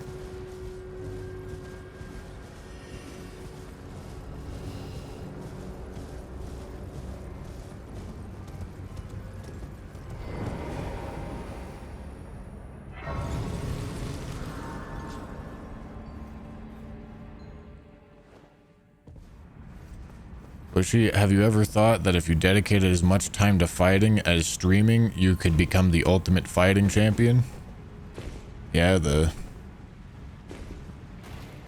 Bushy, have you ever thought that if you dedicated as much time to fighting as streaming, you could become the ultimate fighting champion? Yeah, the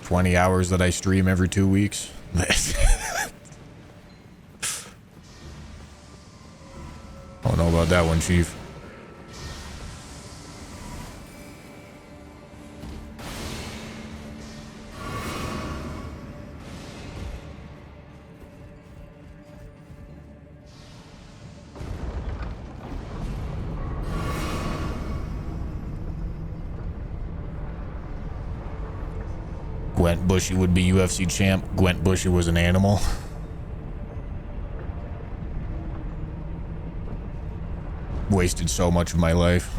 20 hours that I stream every 2 weeks. I don't know about that one, Chief. Gwent Bushy would be UFC champ. Gwent Bushy was an animal. Wasted so much of my life.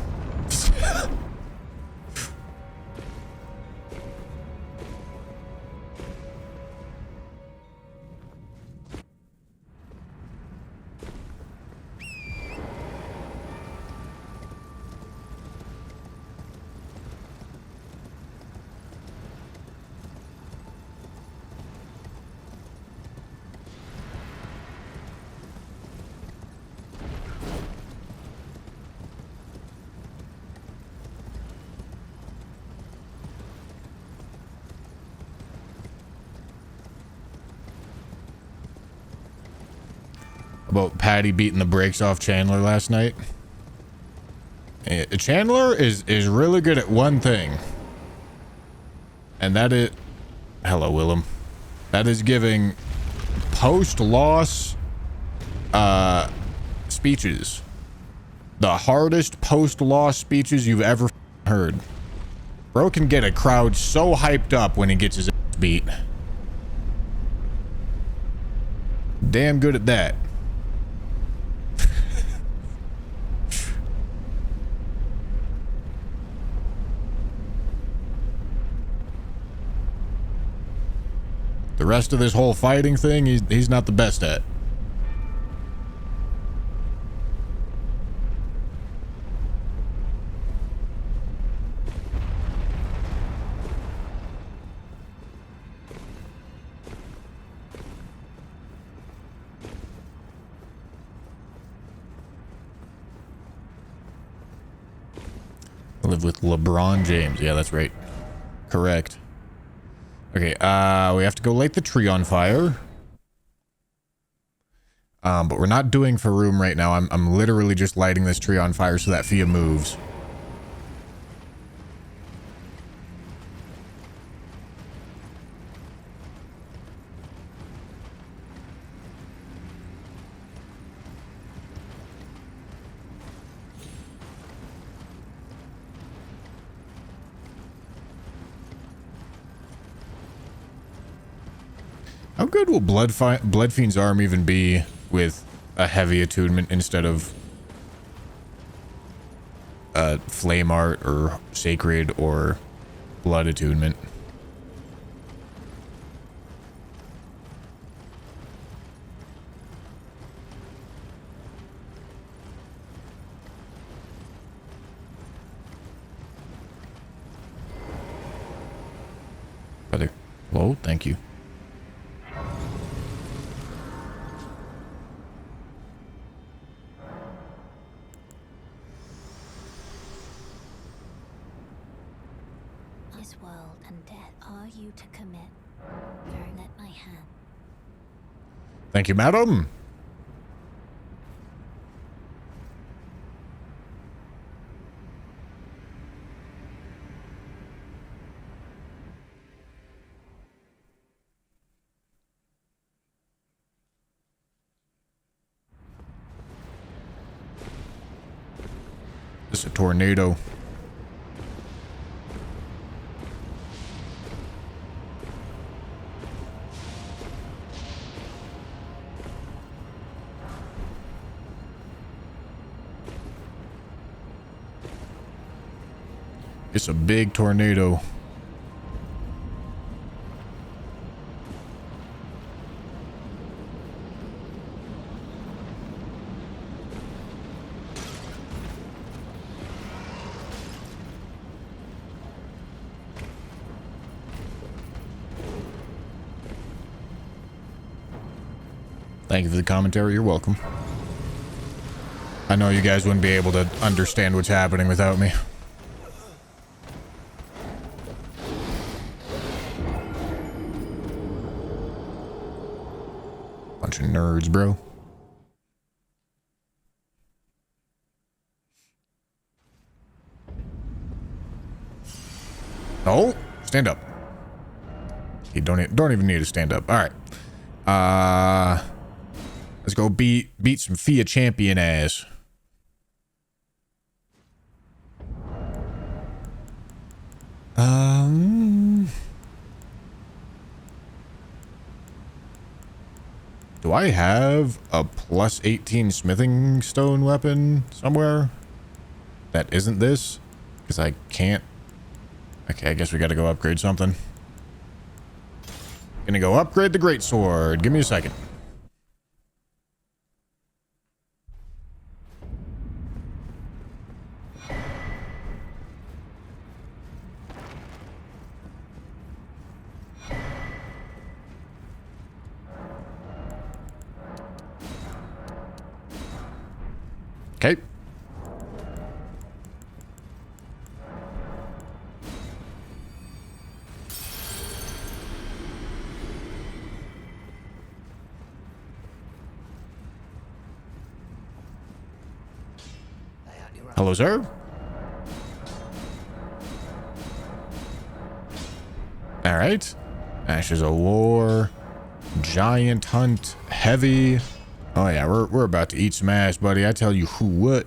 About Patty beating the brakes off Chandler last night. Chandler is really good at one thing. And that is... Hello, Willem. That is giving post-loss speeches. The hardest post-loss speeches you've ever heard. Bro can get a crowd so hyped up when he gets his ass beat. Damn good at that. The rest of this whole fighting thing, he's not the best at. I live with LeBron James. Yeah, that's right. Correct. Okay, we have to go light the tree on fire. But we're not doing Faroum right now. I'm literally just lighting this tree on fire so that Fia moves. How good will Bloodfiend's arm even be with a heavy attunement instead of flame art or sacred or blood attunement? Hello, thank you. This world and death are you to commit? Don't let my hand. Thank you, madam. It's a tornado. It's a big tornado. Thank you for the commentary. You're welcome. I know you guys wouldn't be able to understand what's happening without me. Bunch of nerds, bro. Oh, stand up. You don't even need to stand up. All right. Let's go beat some FIA champion ass. Do I have a plus 18 smithing stone weapon somewhere that isn't this? Because I can't. Okay, I guess we gotta go upgrade something. Gonna go upgrade the greatsword. Give me a second. Okay. Hello, sir. All right. Ashes of War. Giant Hunt. Heavy. Oh yeah, we're about to eat some ass, buddy. I tell you who what.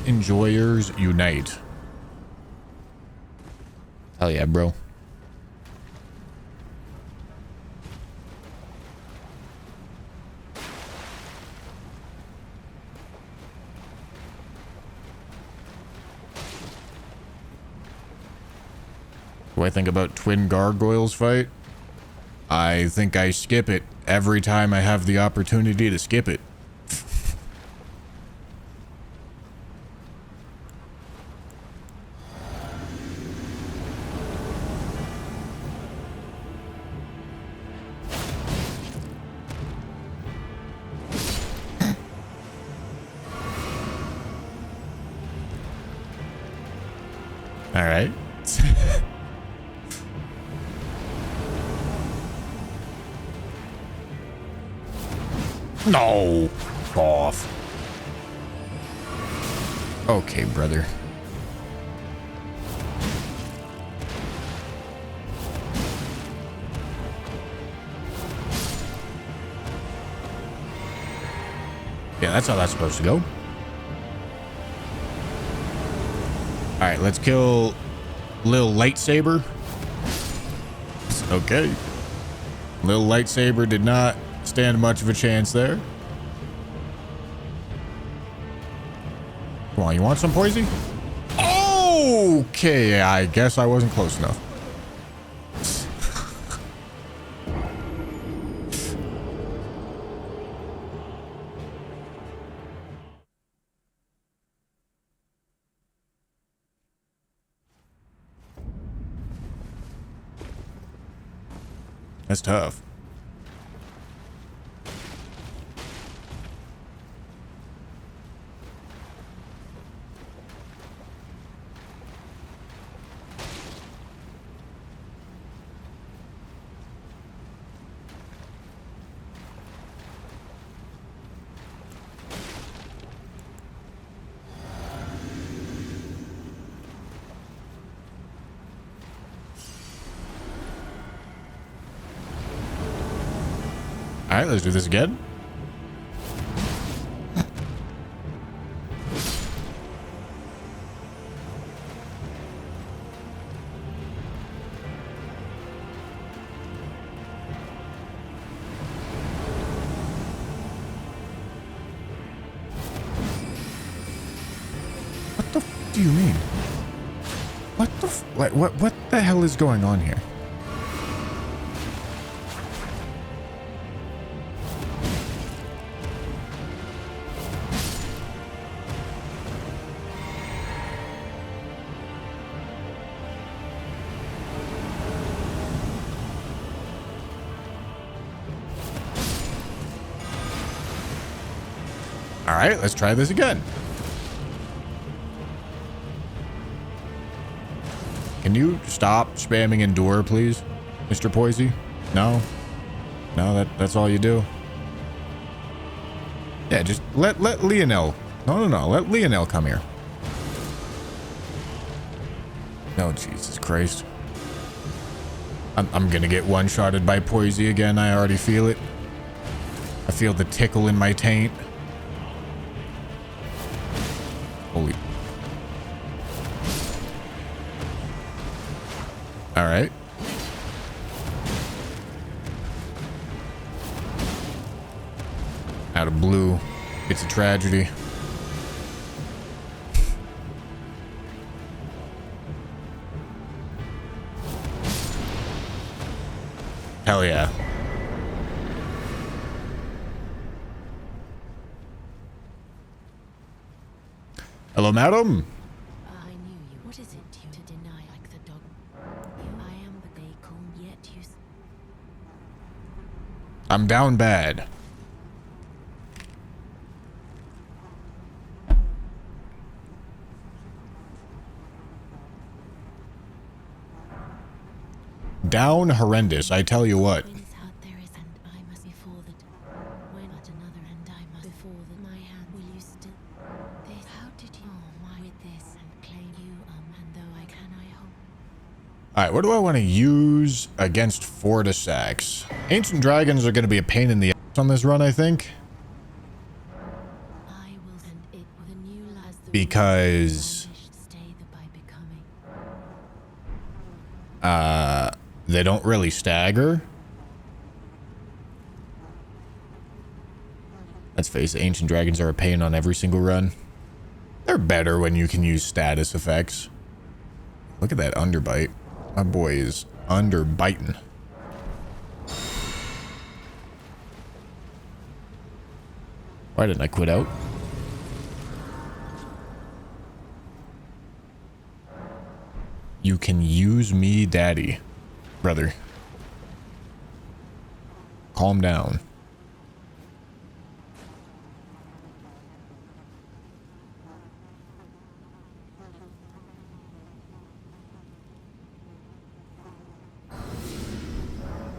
Enjoyers unite. Hell yeah, bro. What do I think about twin gargoyles fight? I think I skip it every time I have the opportunity to skip it. All right. No. Off. Okay, brother. Yeah, that's how that's supposed to go. All right, let's kill Lil Lightsaber. Okay. Lil Lightsaber did not stand much of a chance there. Come on, you want some poison? Okay, I guess I wasn't close enough. That's tough. All right, let's do this again. do you mean? What the what the hell is going on here? All right, let's try this again. Can you stop spamming endure, please, Mr. Poisey? No? No, that's all you do? Yeah, just let Lionel. No. Let Lionel come here. No, Jesus Christ. I'm gonna get one-shotted by Poisey again. I already feel it. I feel the tickle in my taint. Holy. All right. Out of blue. It's a tragedy. Hell yeah. Hello, madam. I knew you. What is it you to deny like the dog? You I am, but they call yet you. I'm down bad. Down horrendous, I tell you what. When is out there is, and I must before that. When at another end I must before that my hand will you still. This how did you my with this and claim you and though I can I hope. Alright, what do I want to use against Fortisax? Ancient dragons are going to be a pain in the ass on this run, I think. I will send it with a new as the Because stay the by becoming. they don't really stagger. Let's face it, ancient dragons are a pain on every single run. They're better when you can use status effects. Look at that underbite. My boy is underbiting. Why didn't I quit out? You can use me, daddy. Brother. Calm down.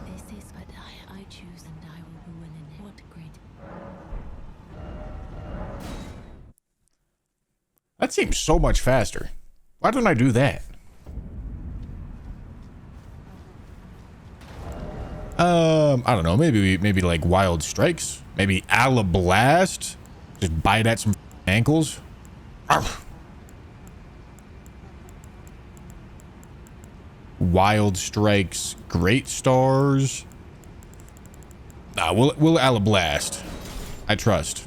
This is what I choose and I will be willing. What great. That seems so much faster. Why don't I do that? I don't know. Maybe like Wild Strikes. Maybe Alablast. Just bite at some ankles. Arf. Wild Strikes. Great Stars. Nah, we'll Alablast. I trust.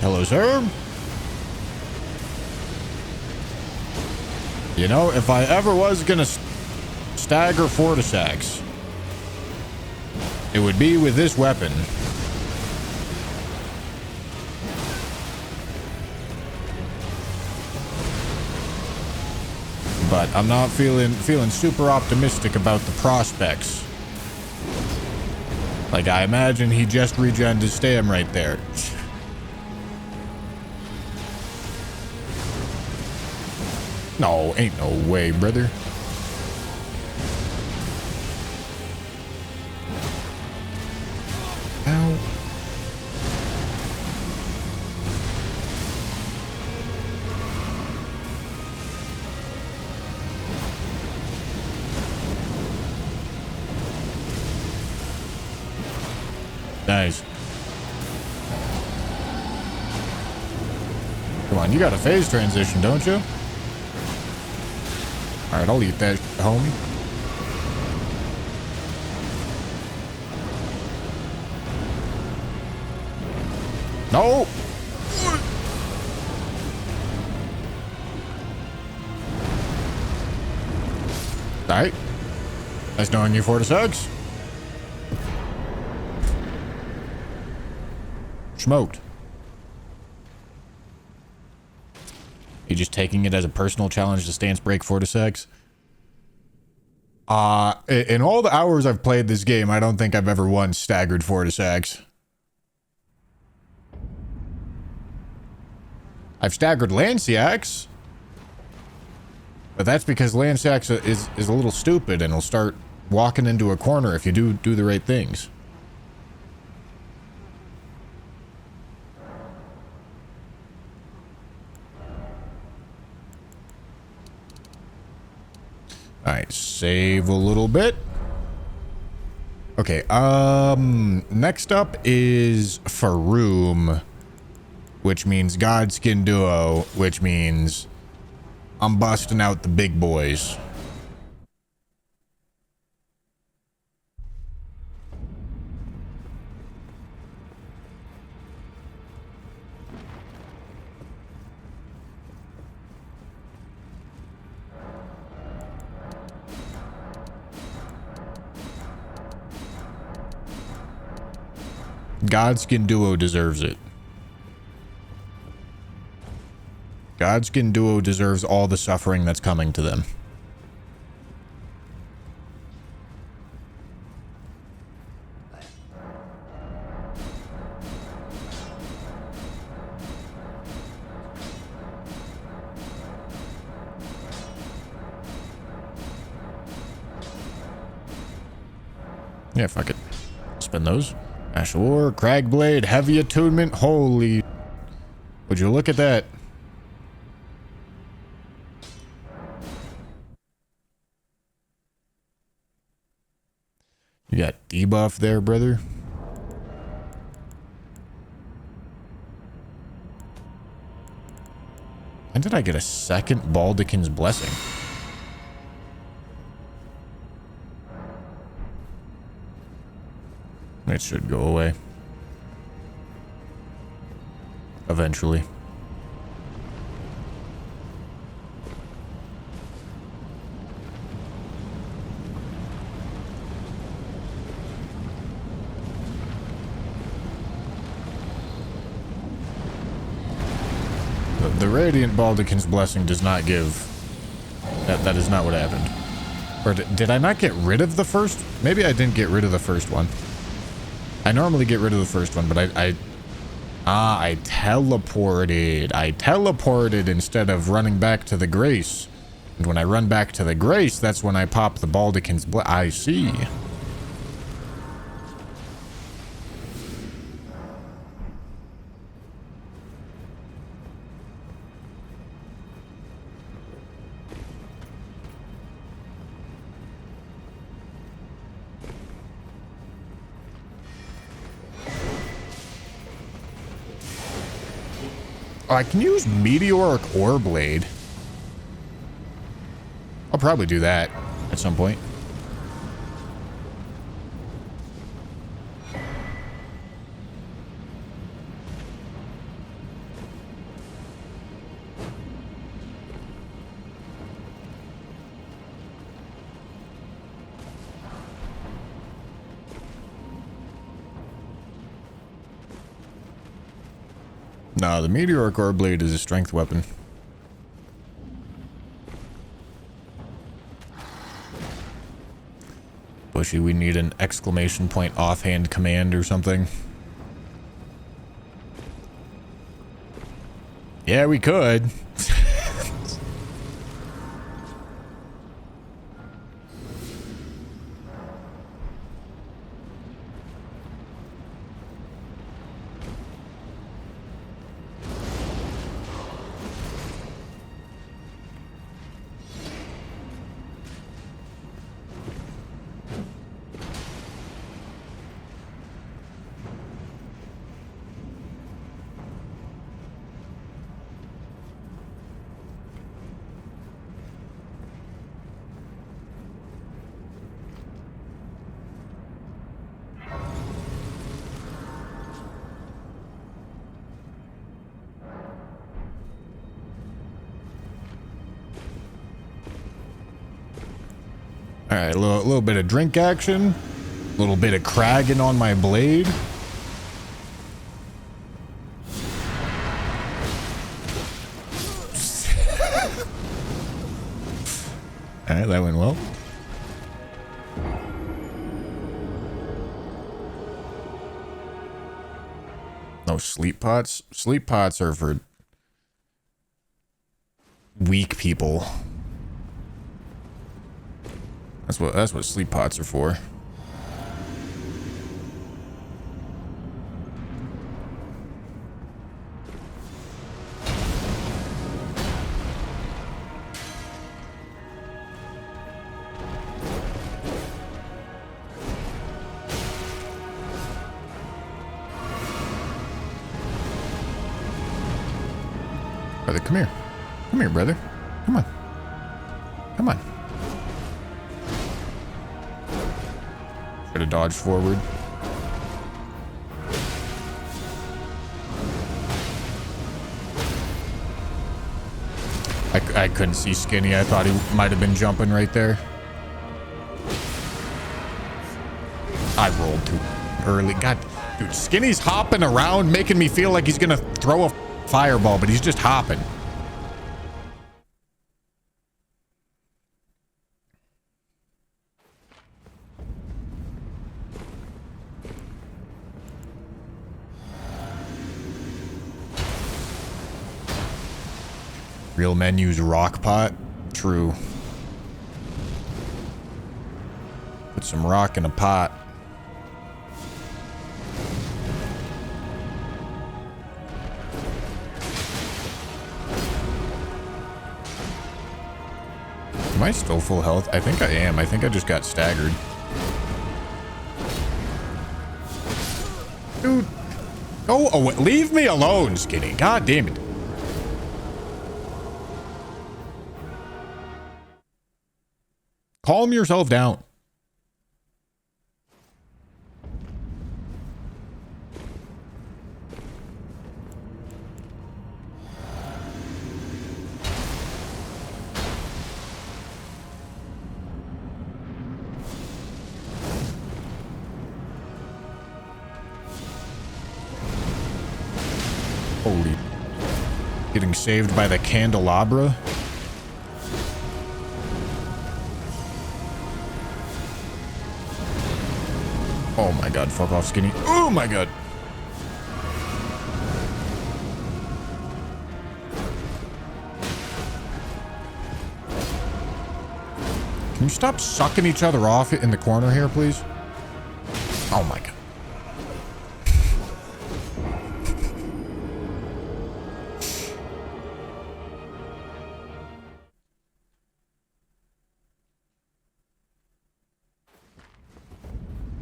Hello, sir. You know, if I ever was gonna stagger Fortisax, it would be with this weapon. But I'm not feeling super optimistic about the prospects. Like, I imagine he just regened his stam right there. No, ain't no way, brother. Ow. Nice. Come on, you got a phase transition, don't you? Alright, I'll eat that, homie. No! Alright. Nice knowing you, Fortisux. Smoked. You just taking it as a personal challenge to stance break Fortisux? In all the hours I've played this game, I don't think I've ever once staggered Fortisux. I've staggered Lanciax. But that's because Lanciax is a little stupid and will start walking into a corner if you do the right things. Alright, save a little bit. Okay, next up is Faroum, which means Godskin Duo, which means I'm busting out the big boys. Godskin Duo deserves it. Godskin Duo deserves all the suffering that's coming to them. Yeah, fuck it. Spin those. Ash War, Cragblade, Heavy Attunement. Holy... Would you look at that? You got debuff there, brother. When did I get a second Baldekin's Blessing? It should go away. Eventually. The Radiant Baldekin's Blessing does not give... That is not what happened. Or did I not get rid of the first? Maybe I didn't get rid of the first one. I normally get rid of the first one, but I teleported. I teleported instead of running back to the Grace. And when I run back to the Grace, that's when I pop the Baldekin's I see. Oh, I can use Meteoric Ore Blade. I'll probably do that at some point. No, the Meteoric Ore Blade is a strength weapon. Bushy, we need an exclamation point offhand command or something. Yeah, we could. All right, a little bit of drink action. A little bit of cragging on my blade. All right, that went well. No sleep pots. Sleep pots are for weak people. That's what sleep pots are for. Brother, come here. Come here, brother. Come on. Come on. Should have dodged forward. I couldn't see Skinny. I thought he might have been jumping right there. I rolled too early. God, dude, Skinny's hopping around, making me feel like he's gonna throw a fireball, but he's just hopping. Real men use rock pot. True. Put some rock in a pot. Am I still full health? I think I am. I think I just got staggered. Dude. Go away. Leave me alone, Skinny. God damn it. Calm yourself down. Holy. Getting saved by the candelabra. Oh my god, fuck off, Skinny. Oh my god. Can you stop sucking each other off in the corner here, please? Oh my god.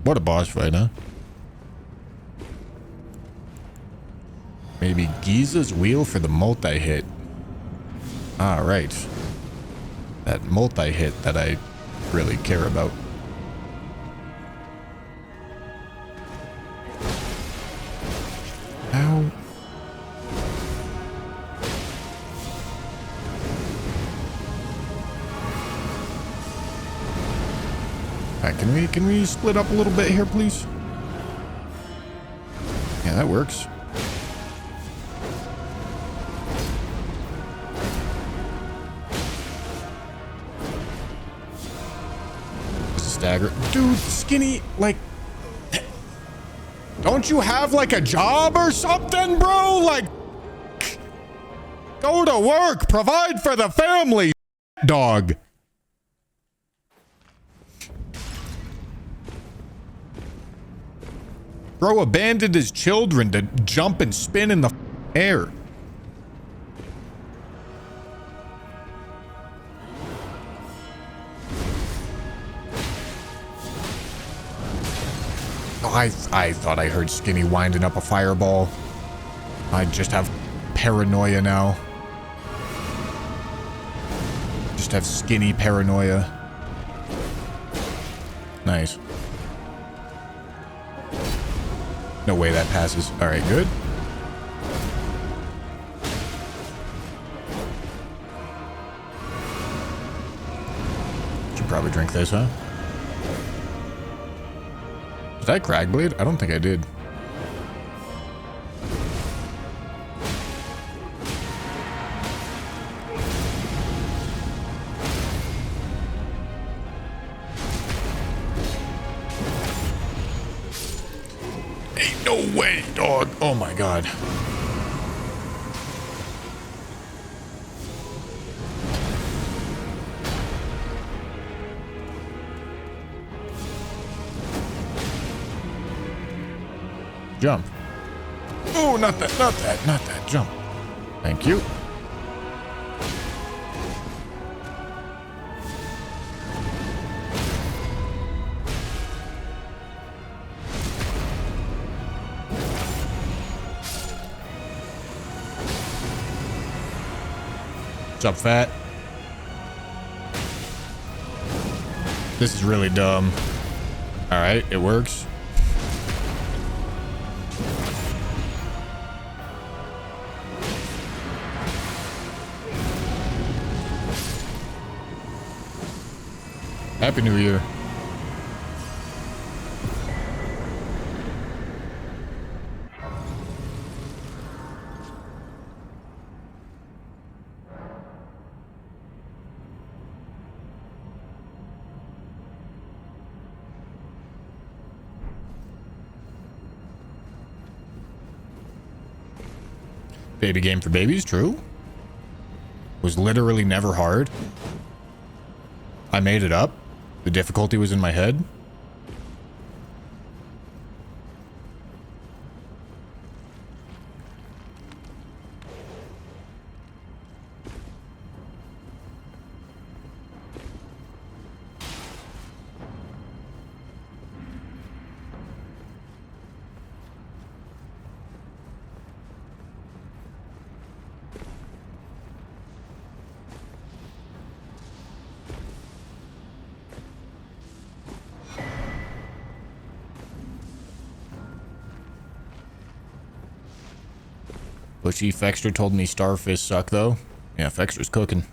What a boss fight, huh? Maybe Giza's wheel for the multi-hit. Ah, right. That multi-hit that I really care about. Ow. Alright, can we split up a little bit here, please? Yeah, that works. Stagger. Dude, Skinny, like, don't you have like a job or something, bro? Like, go to work, provide for the family, dog. Bro abandoned his children to jump and spin in the air. Oh, I thought I heard Skinny winding up a fireball. I just have paranoia now. Just have Skinny paranoia. Nice. No way that passes. All right, good. Would you probably drink this, huh? Did I Cragblade? I don't think I did. Ain't no way, dog. Oh my god. Jump. Oh, not that, not that, not that. Jump. Thank you. What's up, fat? This is really dumb. All right, it works. Happy New Year. Baby game for babies, true. Was literally never hard. I made it up. The difficulty was in my head. Bushy Fexter told me starfish suck, though. Yeah, Fexter's cooking.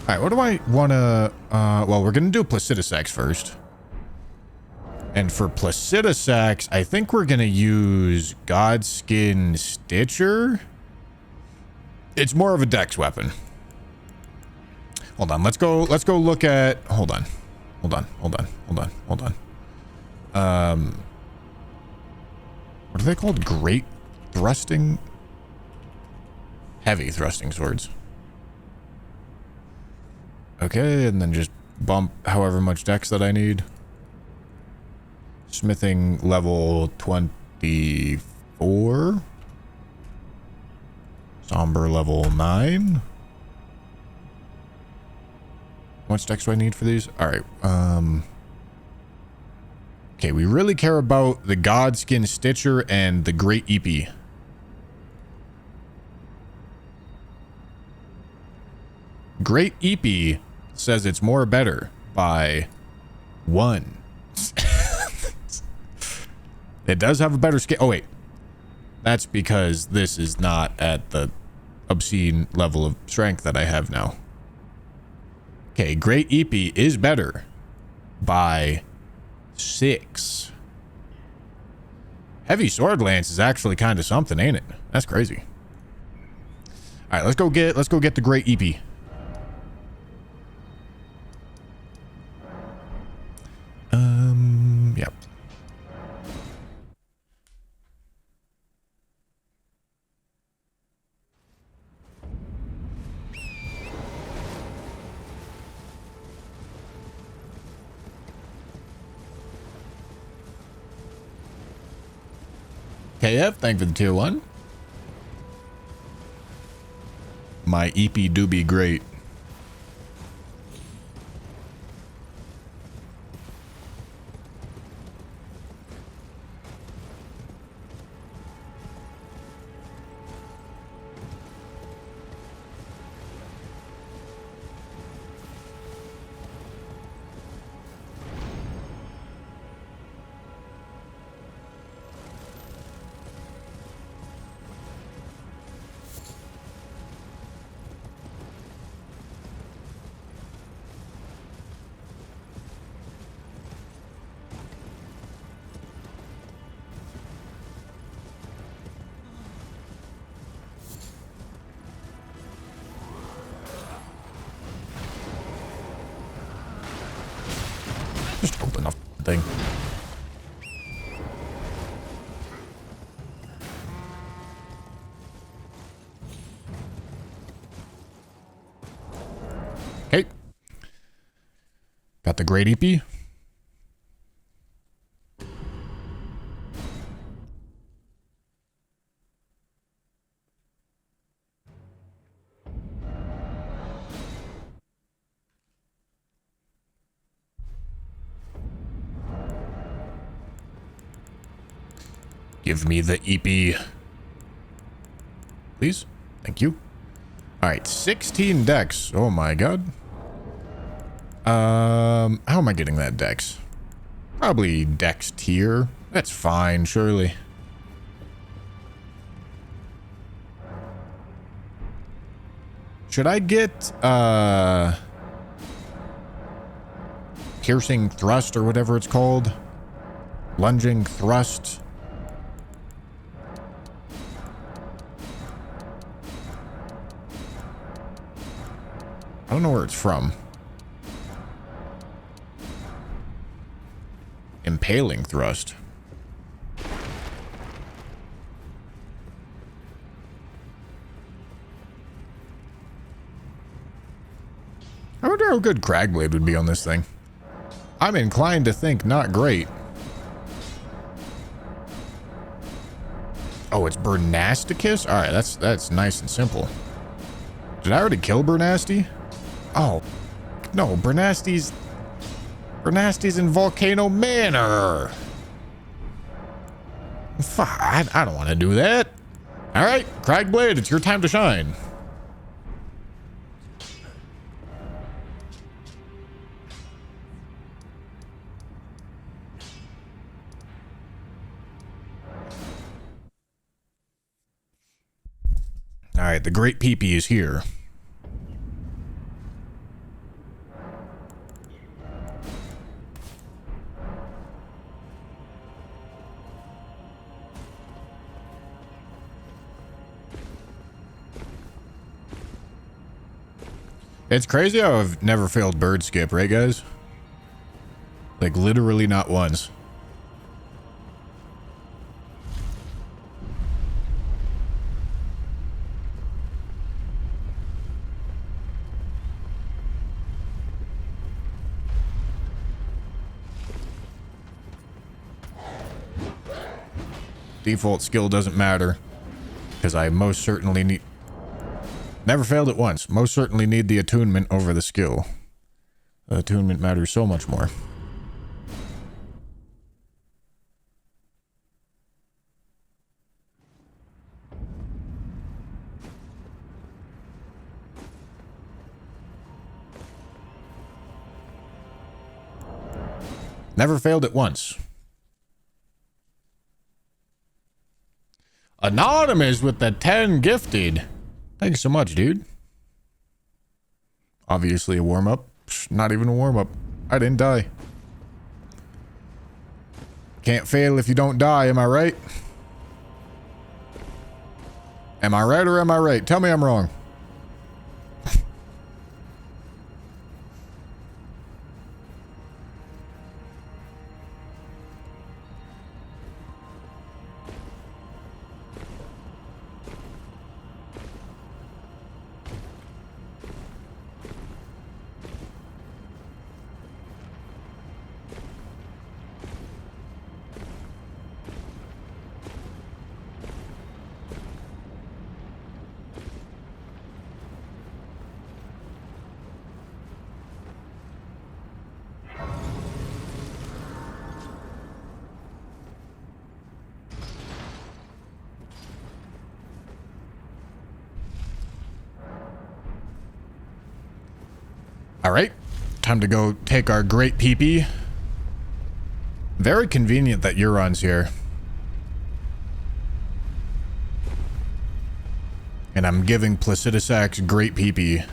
Alright, what do I want to... well, we're going to do Placidusax first. And for Placidusax, I think we're going to use Godskin Stitcher. It's more of a dex weapon. Hold on, let's go look at... Hold on. What are they called? Great thrusting? Heavy thrusting swords. Okay, and then just bump however much dex that I need. Smithing level 24. Somber level 9. How much dex do I need for these? Alright, okay, we really care about the Godskin Stitcher and the Great Eepee. Great Eepee says it's more better by 1. It does have a better scale. Oh, wait. That's because this is not at the obscene level of strength that I have now. Okay, Great Eepee is better by 6. Heavy Sword Lance is actually kind of something, ain't it? That's crazy. All right, let's go get the Great Eepee. Yep. KF, thank you for the tier 1. My EP do be great. Just open the thing. Okay. Got the great EP. Give me the EP. Please. Thank you. All right, 16 dex. Oh my god. How am I getting that dex? Probably dex tier. That's fine, surely. Should I get piercing thrust or whatever it's called? Lunging thrust. I don't know where it's from. Impaling thrust. I wonder how good Cragblade would be on this thing. I'm inclined to think not great. Oh, it's Burnasticus? Alright, that's nice and simple. Did I already kill Burnasty? Oh, no, Bernasty's in Volcano Manor. Fuck, I don't want to do that. All right, Cragblade, it's your time to shine. All right, the Great Peepee is here. It's crazy how I've never failed bird skip, right guys? Like literally not once. Default skill doesn't matter because I most certainly need... Never failed it once. Most certainly need the attunement over the skill. The attunement matters so much more. Never failed it once. Anonymous with the 10 gifted. Thanks so much, dude. Obviously a warm-up. Not even a warm-up. I didn't die. Can't fail if you don't die, am I right? Am I right or am I right? Tell me I'm wrong. All right, time to go take our great peepee. Very convenient that Euron's here. And I'm giving Placidusax great peepee.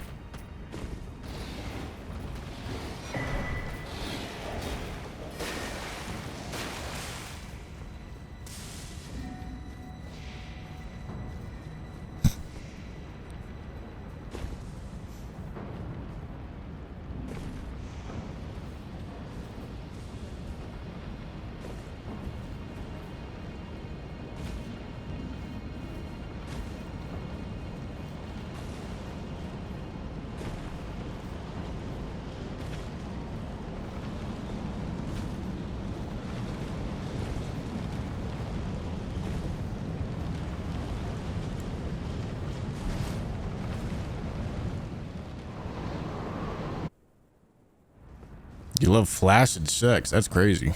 You love flaccid sex. That's crazy.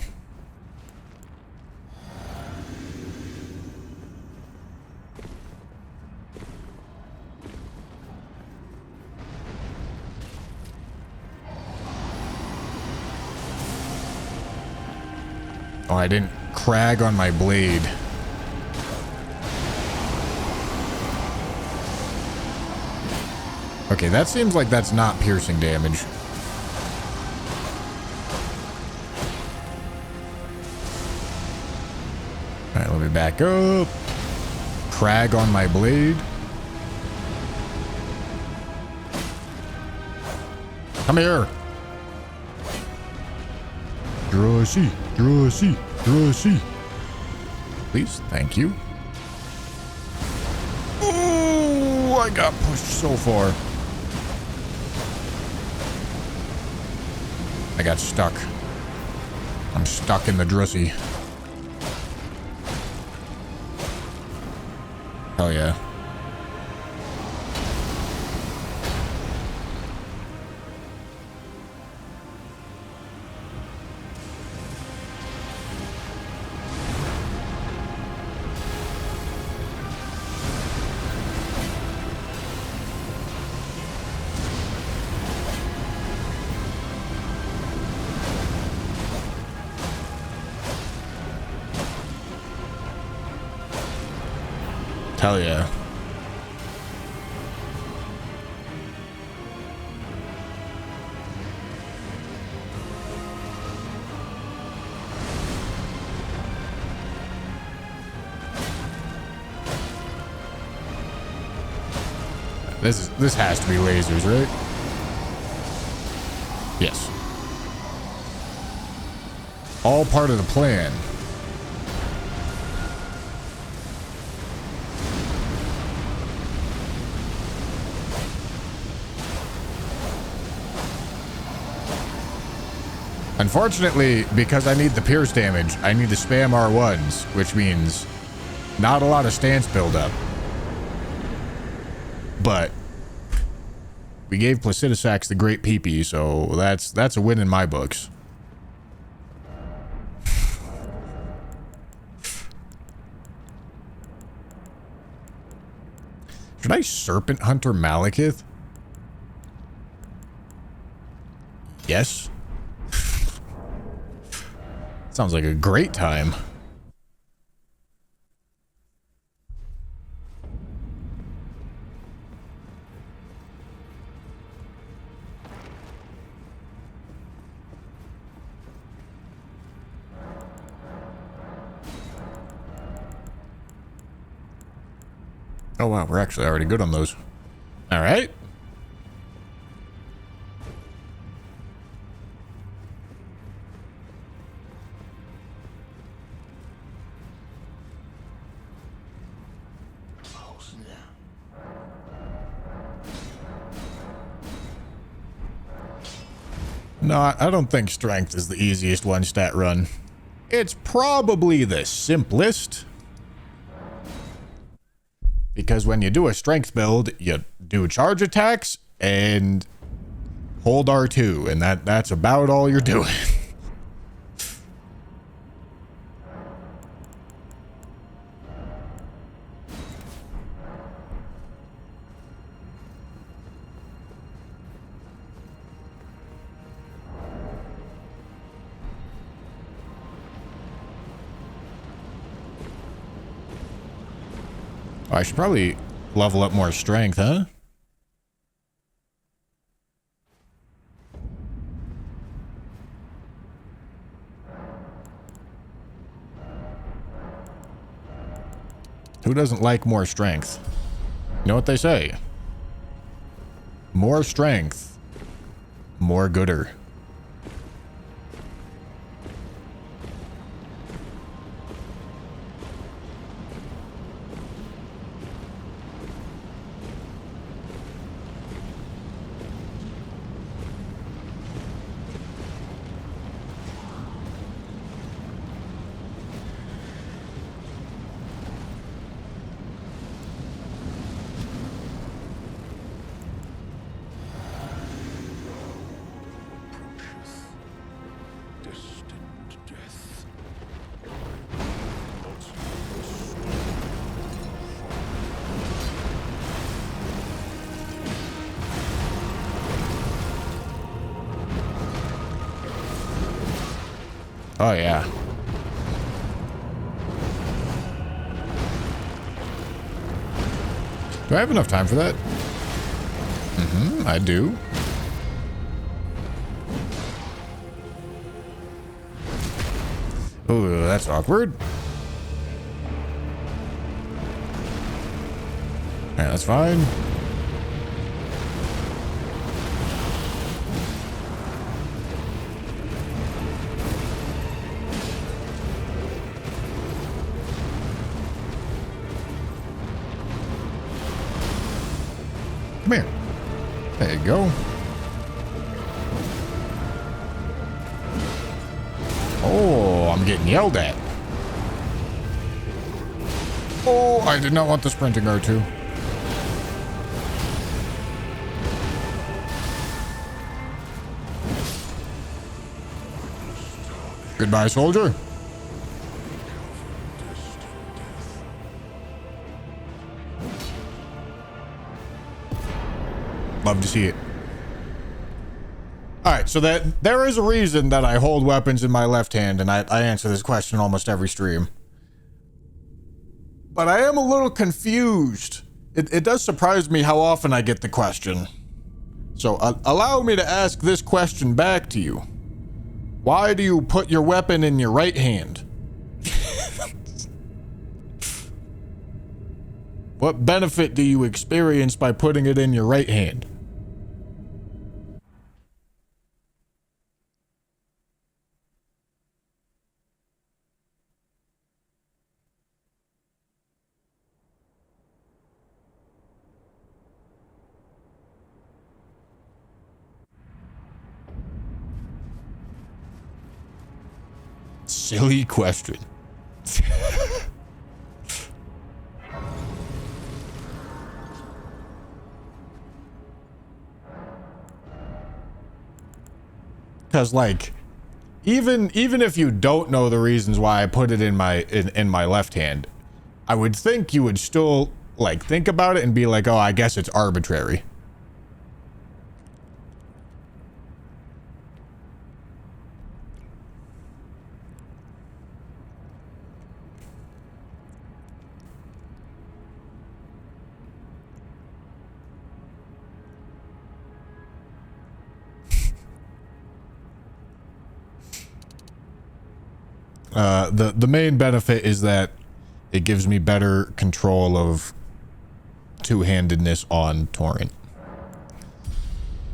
Oh, I didn't crag on my blade. Okay, that seems like that's not piercing damage. Alright, let me back up. Crag on my blade. Come here. Drushy, drushy, drushy. Please, thank you. Oh, I got pushed so far. I got stuck. I'm stuck in the drussy. Hell yeah. Hell yeah. This has to be lasers, right? Yes. All part of the plan. Unfortunately, because I need the pierce damage, I need to spam R1s, which means not a lot of stance buildup. But we gave Placidusax the great peepee, so that's a win in my books. Should I Serpent Hunter Malekith? Yes. Sounds like a great time. Oh wow, we're actually already good on those. All right. No, I don't think strength is the easiest one stat run. It's probably the simplest. Because when you do a strength build, you do charge attacks and hold R2, and that's about all you're doing. I should probably level up more strength, huh? Who doesn't like more strength? You know what they say? More strength, more gooder. Oh, yeah. Do I have enough time for that? I do. Oh, that's awkward. Yeah, that's fine. Come here. There you go. Oh, I'm getting yelled at. Oh, I did not want the sprinting R2. Goodbye, soldier. Love to see it. All right, so that there is a reason that I hold weapons in my left hand, and I answer this question almost every stream. But I am a little confused. It does surprise me how often I get the question. So allow me to ask this question back to you. Why do you put your weapon in your right hand? What benefit do you experience by putting it in your right hand? Silly question. Because like even if you don't know the reasons why I put it in my left hand, I would think you would still like think about it and be like, oh, I guess it's arbitrary. The main benefit is that it gives me better control of two-handedness on Torrent.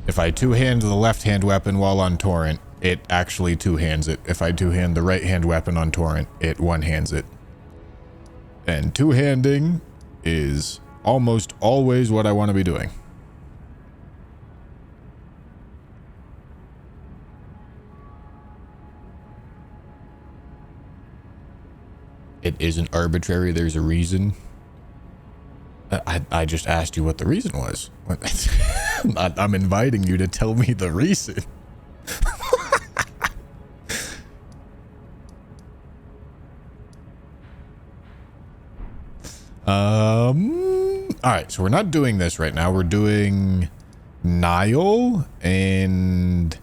If I two-hand the left-hand weapon while on Torrent, it actually two-hands it. If I two-hand the right-hand weapon on Torrent, it one-hands it. And two-handing is almost always what I want to be doing. It isn't arbitrary. There's a reason. I just asked you what the reason was. I'm inviting you to tell me the reason. All right, so we're not doing this right now. We're doing Nile, and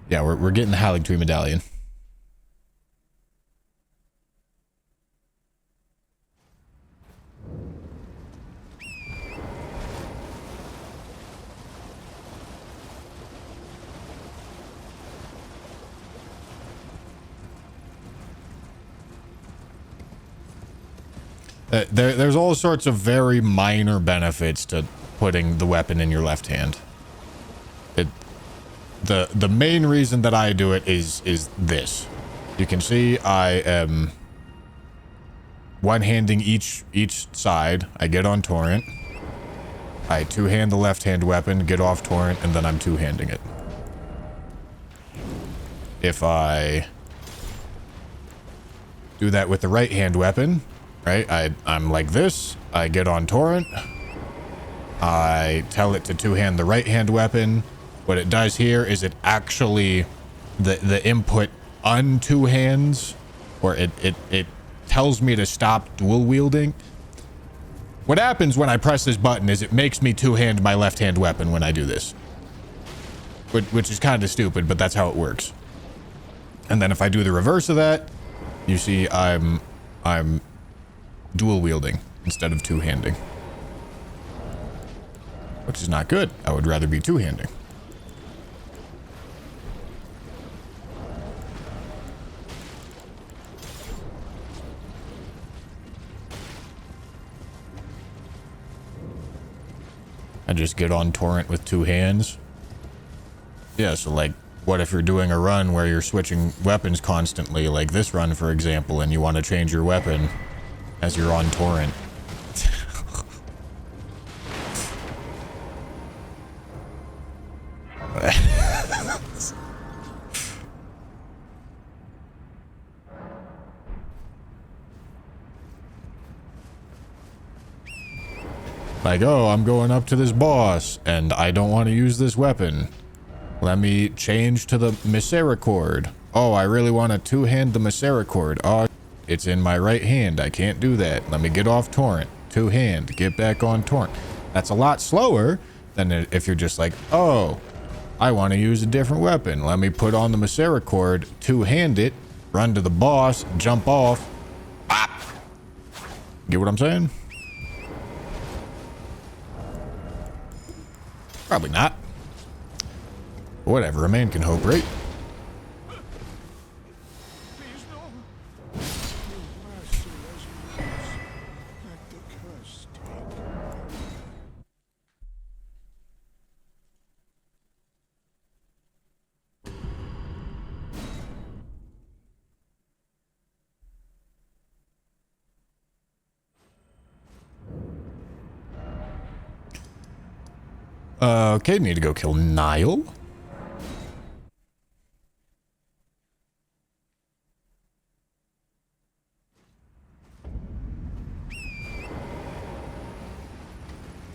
yeah, we're getting the Haligtree Medallion. There's all sorts of very minor benefits to putting the weapon in your left hand. The main reason that I do it is this. You can see I am one-handing each side. I get on Torrent. I two-hand the left-hand weapon, get off Torrent, and then I'm two-handing it. If I do that with the right-hand weapon, right? I'm like this. I get on Torrent. I tell it to two-hand the right-hand weapon. What it does here is it actually the input un-two hands, or it tells me to stop dual wielding. What happens when I press this button is it makes me two-hand my left-hand weapon when I do this, which is kind of stupid, but that's how it works. And then if I do the reverse of that, you see I'm dual wielding instead of two-handing. Which is not good. I would rather be two-handing. I just get on torrent with two hands. Yeah, so like, what if you're doing a run where you're switching weapons constantly, like this run, for example, and you want to change your weapon as you're on torrent? Like, oh, I'm going up to this boss, and I don't want to use this weapon. Let me change to the Misericord. Oh, I really want to two-hand the Misericord. Oh, it's in my right hand. I can't do that. Let me get off torrent. Two-hand. Get back on torrent. That's a lot slower than if you're just like, oh, I want to use a different weapon. Let me put on the Misericord, two-hand it, run to the boss, jump off. Bop. Get what I'm saying? Probably not. Whatever, a man can hope, right? Please, no. Your mercy as yours. Let the curse take. Okay, need to go kill Nile.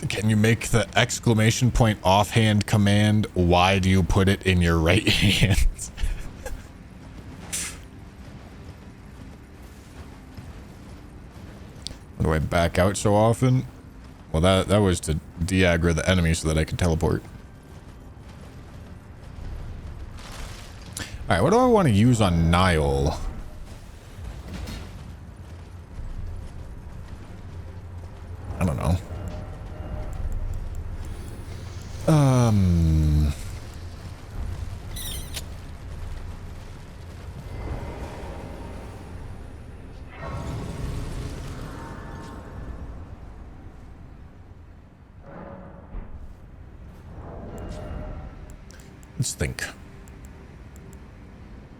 Can you make the exclamation point offhand command? Why do you put it in your right hand? Why do I back out so often? Well, that was to de-aggro the enemy so that I could teleport. Alright, what do I want to use on Nile? I don't know. Let's think.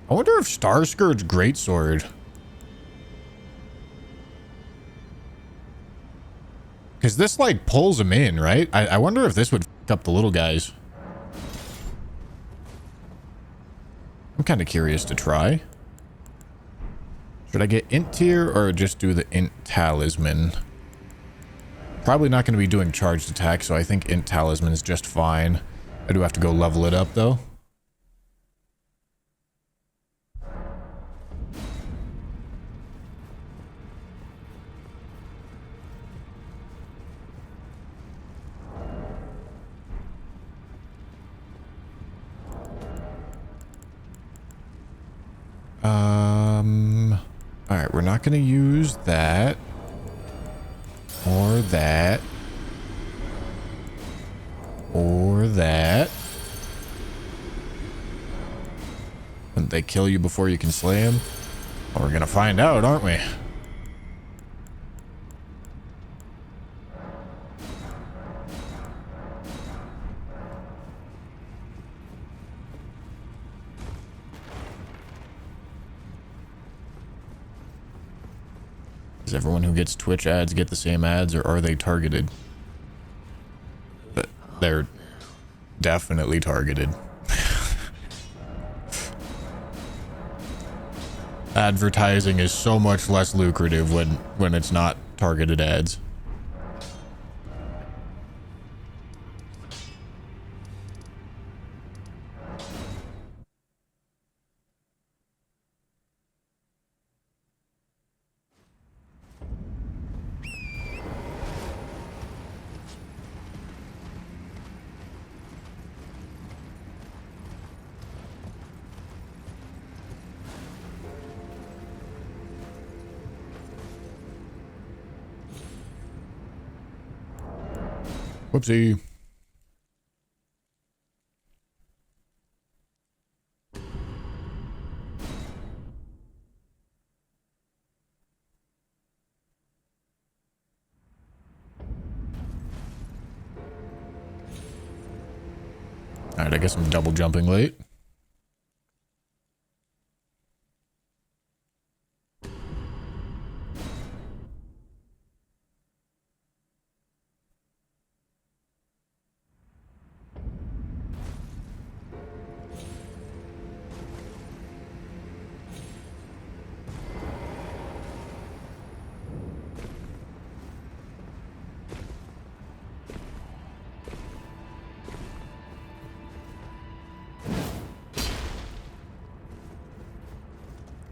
I wonder if Star Scourge Greatsword. Because this, like, pulls him in, right? I wonder if this would f up the little guys. I'm kind of curious to try. Should I get int tier or just do the int talisman? Probably not going to be doing charged attack, so I think int talisman is just fine. I do have to go level it up, though. Alright, we're not going to use that. Or that. Or that. And they kill you before you can slay him? Well, we're going to find out, aren't we? Does everyone who gets Twitch ads get the same ads, or are they targeted? But they're definitely targeted. Advertising is so much less lucrative when it's not targeted ads. Whoopsie. All right, I guess I'm double jumping late.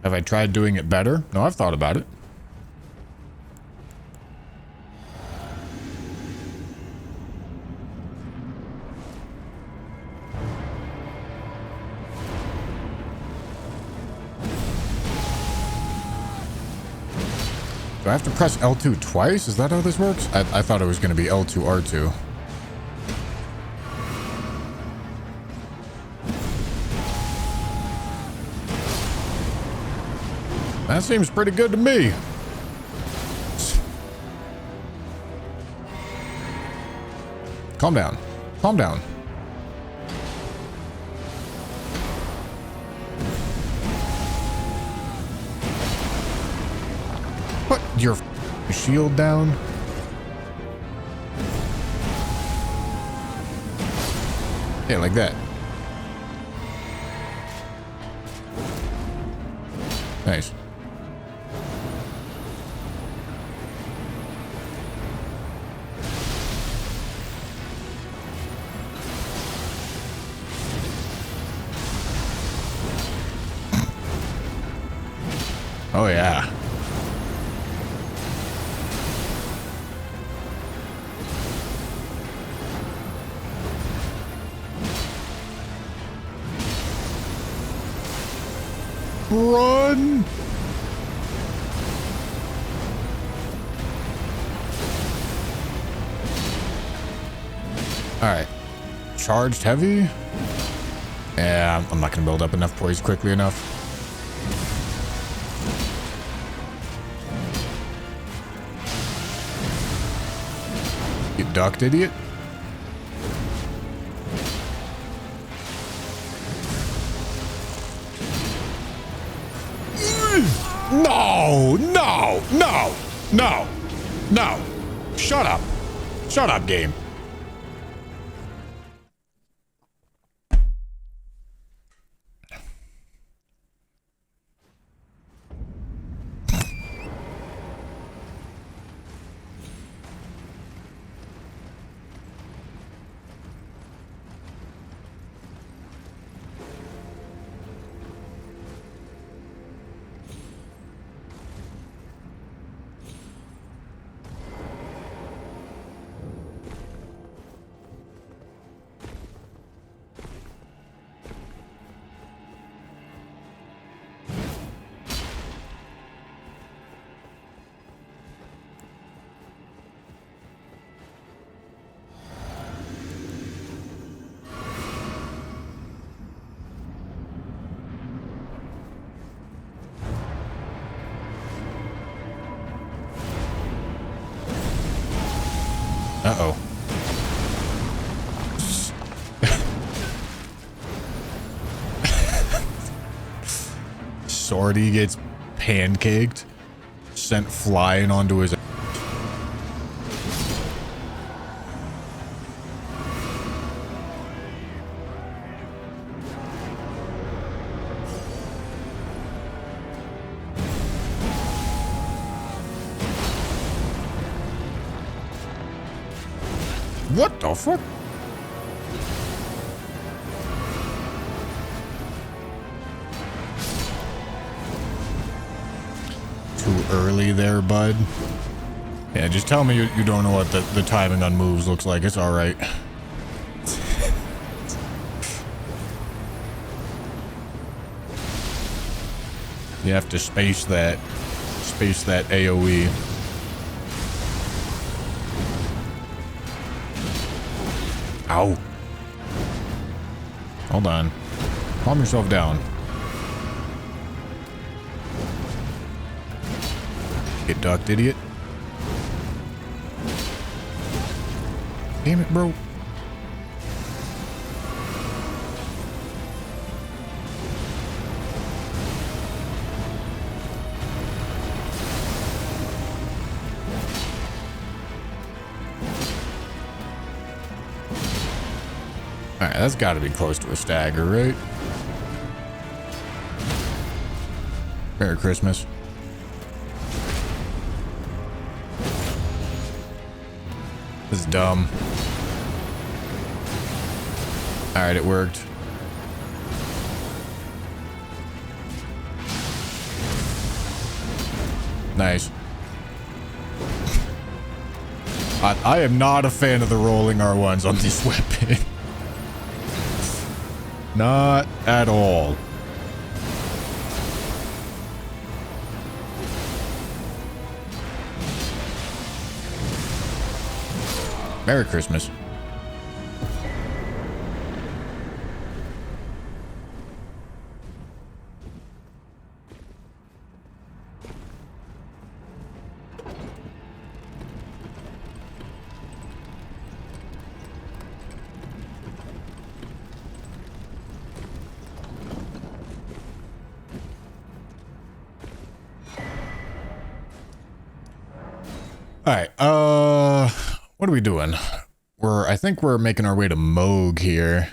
Have I tried doing it better? No, I've thought about it. Do I have to press L2 twice? Is that how this works? I thought it was going to be L2, R2. That seems pretty good to me. Calm down. Calm down. Put your shield down. Yeah, like that. Nice. Oh, yeah. Run! All right. Charged heavy? Yeah, I'm not going to build up enough poise quickly enough. You ducked, idiot. No, no, no, no, no. Shut up. Shut up, game. Uh-oh. Swordy gets pancaked, sent flying onto his... What the fuck? Too early there, bud. Yeah, just tell me you don't know what the timing on moves looks like. It's all right. You have to space that AoE. Ow. Hold on. Calm yourself down. Get ducked, idiot. Damn it, bro. Alright, that's got to be close to a stagger, right? Merry Christmas. This is dumb. Alright, it worked. Nice. I am not a fan of the rolling R1s on this weapon. Not at all. Merry Christmas. All right, what are we doing? I think we're making our way to Moog here.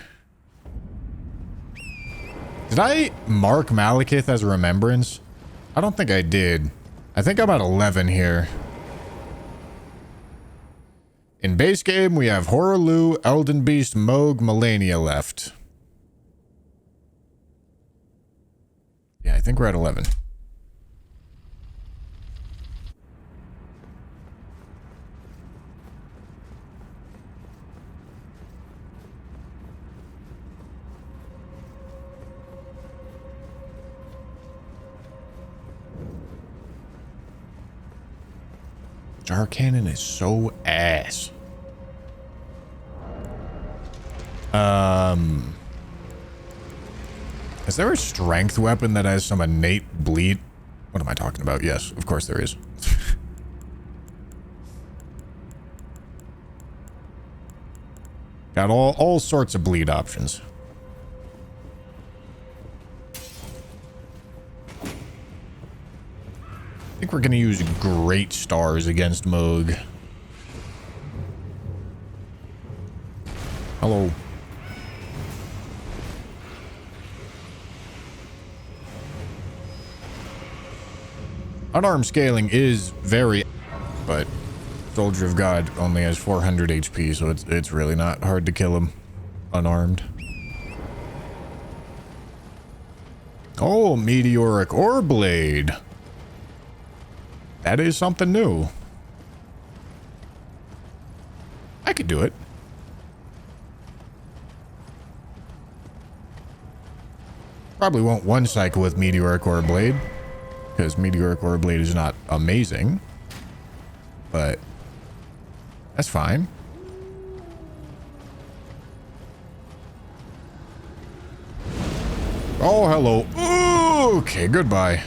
Did I mark Malekith as a remembrance? I don't think I did. I think I'm at 11 here. In base game, we have Horaloo, Elden Beast, Moog, Melania left. Yeah, I think we're at 11. Jar Cannon is so ass. Is there a strength weapon that has some innate bleed? What am I talking about? Yes, of course there is. Got all sorts of bleed options. I think we're going to use great stars against Moog. Hello. Unarmed scaling is very... But Soldier of God only has 400 HP, so it's really not hard to kill him unarmed. Oh, Meteoric Ore Blade. That is something new. I could do it. Probably won't one cycle with Meteoric Ore Blade, because Meteoric Ore Blade is not amazing. But that's fine. Oh, hello. Okay, goodbye.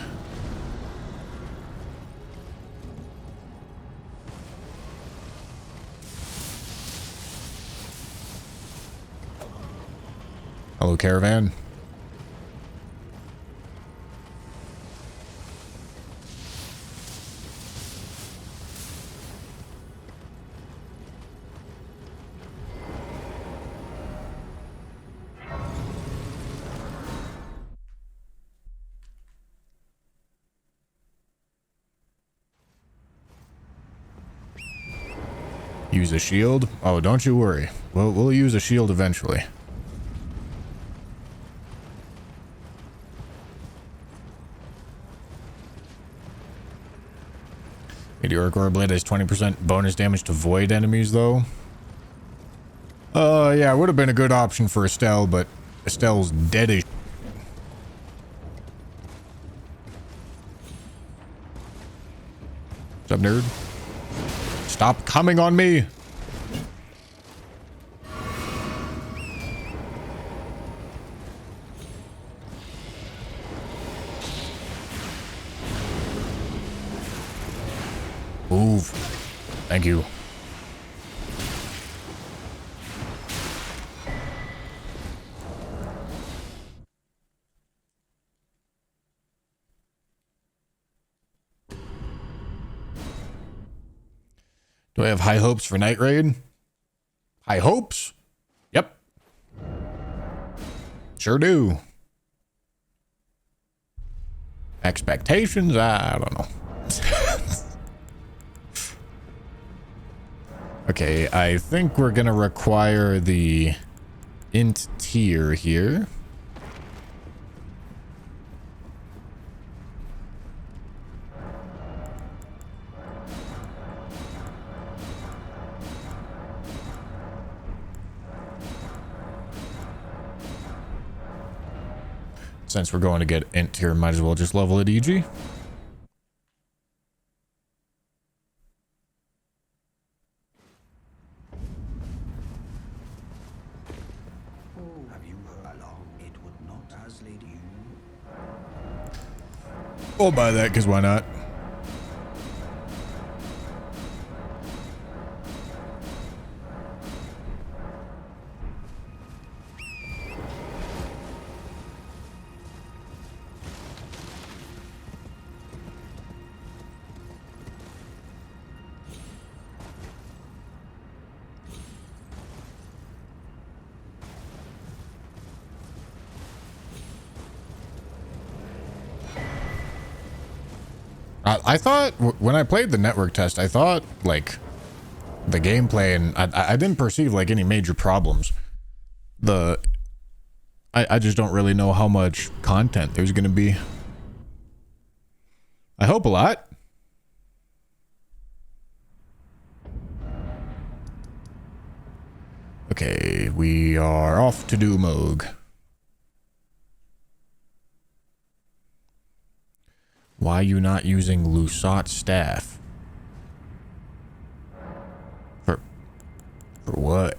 Hello, caravan. Use a shield? Oh, don't you worry. We'll use a shield eventually. Meteoric Ore Blade has 20% bonus damage to void enemies, though. Yeah, it would have been a good option for Estelle, but Estelle's dead as... What's up, nerd? Stop coming on me! Move. Thank you. Do I have high hopes for Night Raid? High hopes? Yep. Sure do. Expectations? I don't know. Okay, I think we're gonna require the int tier here. Since we're going to get int tier, might as well just level it EG. Have you heard along? It would not translate you. We'll buy that, because why not? I thought when I played the network test, I thought like the gameplay and I didn't perceive like any major problems. I just don't really know how much content there's gonna be. I hope a lot. Okay, we are off to do Moog. Why are you not using Lusat's staff? For what?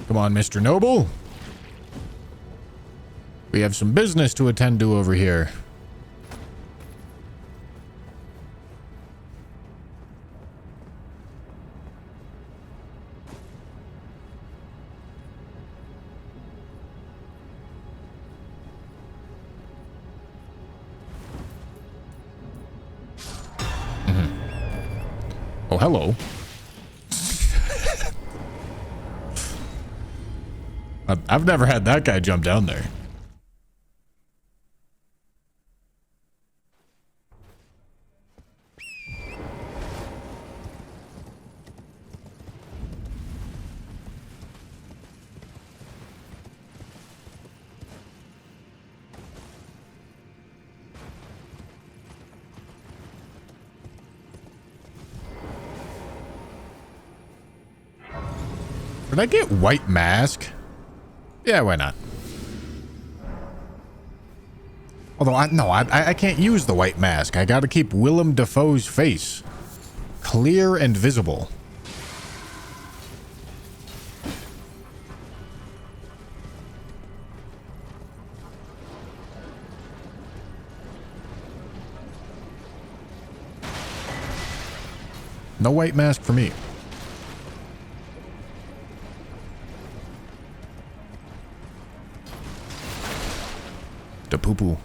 Come on, Mr. Noble. We have some business to attend to over here. Oh, hello. I've never had that guy jump down there. Did I get white mask? Yeah, why not? Although I can't use the white mask. I gotta keep Willem Dafoe's face clear and visible. No white mask for me. The poo-poo.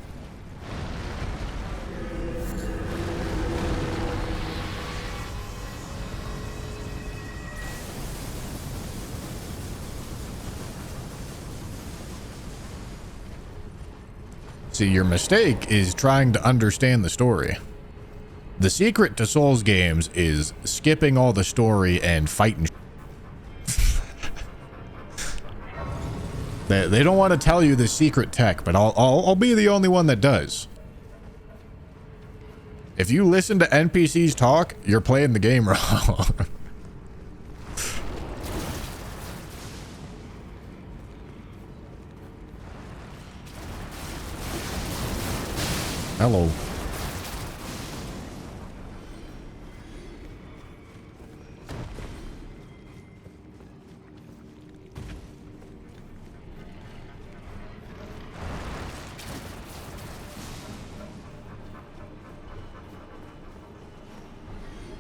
See, your mistake is trying to understand the story. The secret to Souls games is skipping all the story and fighting. They don't want to tell you the secret tech, but I'll be the only one that does. If you listen to NPCs talk, you're playing the game wrong. Hello.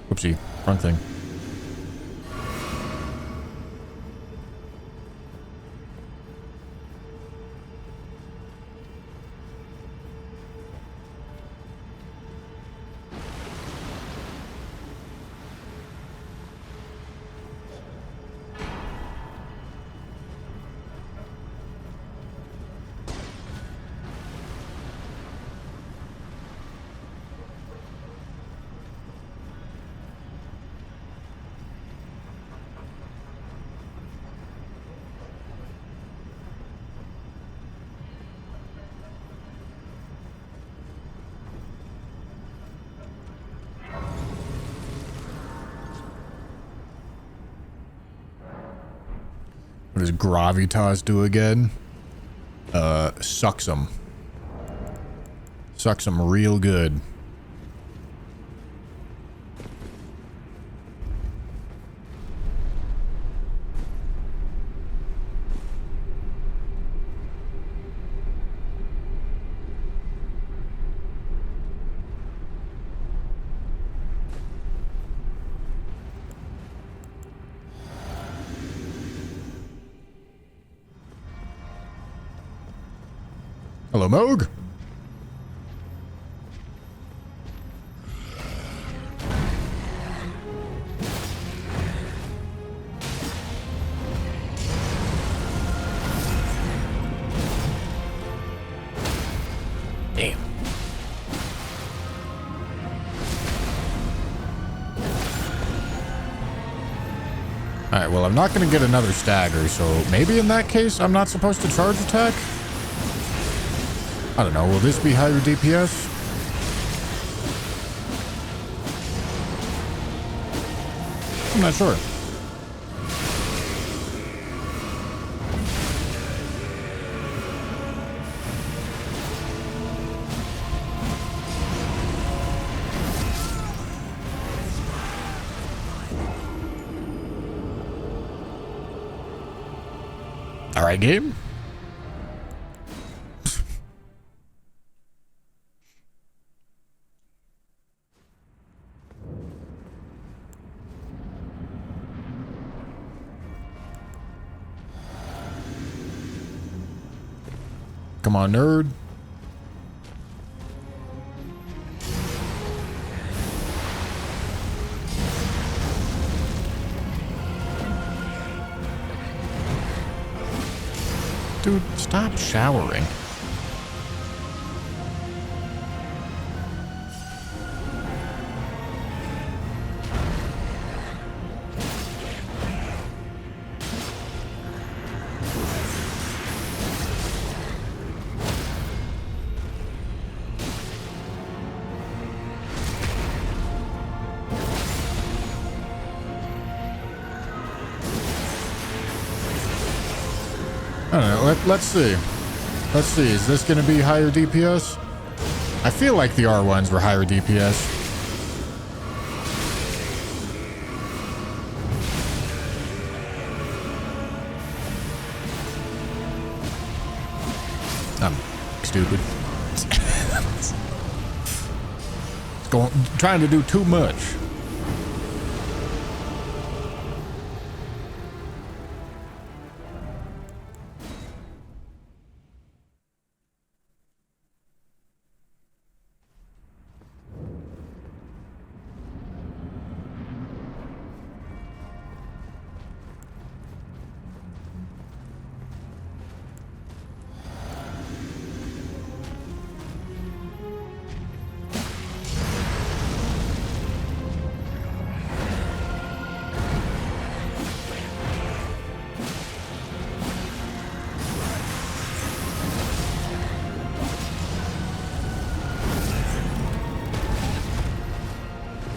Whoopsie, wrong thing. What does Gravitas do again? Sucks them. Sucks them real good. Hello, Moog. Damn. Alright, well, I'm not going to get another stagger, so maybe in that case I'm not supposed to charge attack? I don't know, will this be higher DPS? I'm not sure. All right, game. Come on, nerd. Dude, stop showering. I don't know. Let's see. Let's see. Is this going to be higher DPS? I feel like the R1s were higher DPS. I'm stupid. Trying to do too much.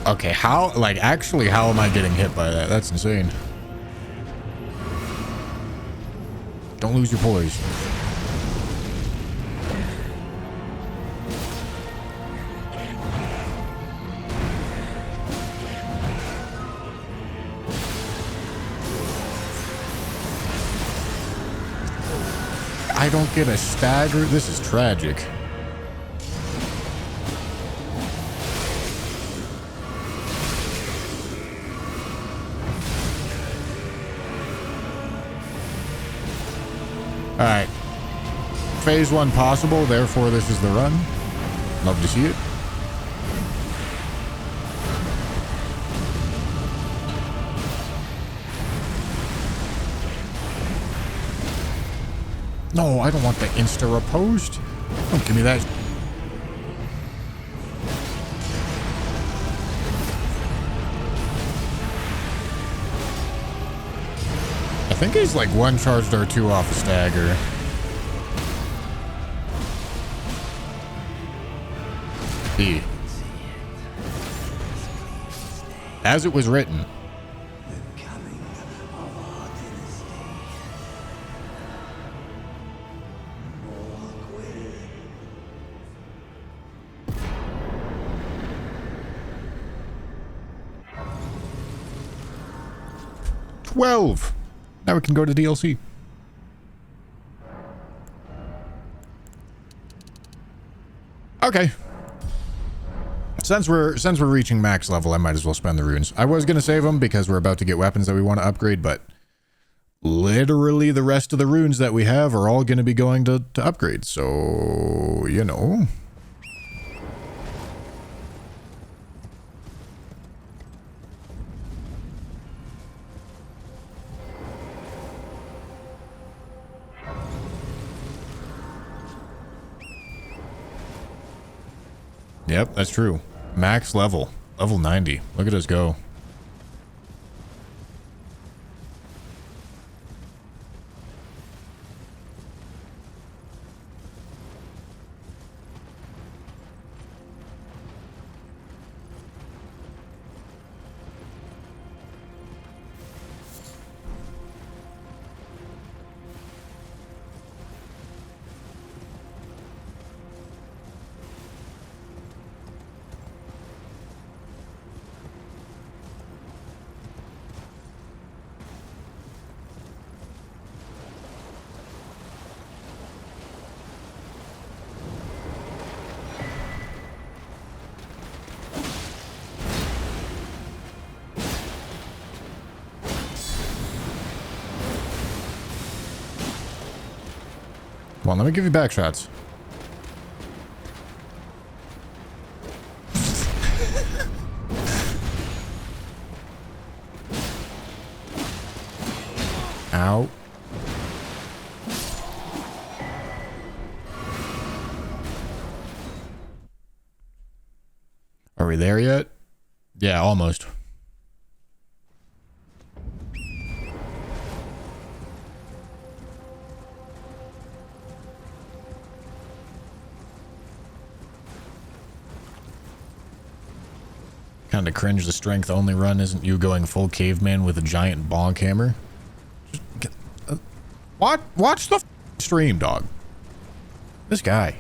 Okay, how, like, actually, how am I getting hit by that? That's insane. Don't lose your poise. I don't get a stagger. This is tragic. All right. Phase 1 possible, therefore this is the run. Love to see it. No, I don't want the insta-riposte. Don't give me that. I think he's like one charged or two off a stagger. E. As it was written. 12. Now we can go to DLC. Okay. Since we're reaching max level, I might as well spend the runes. I was going to save them because we're about to get weapons that we want to upgrade, but literally the rest of the runes that we have are all going to be going to upgrade. So, you know. Yep, that's true. Max level. Level 90. Look at us go. Come on, let me give you back shots. Ow. Are we there yet? Yeah, almost. Kind of cringe the strength only run isn't you going full caveman with a giant bonk hammer. Just get, watch the stream, dog. This guy.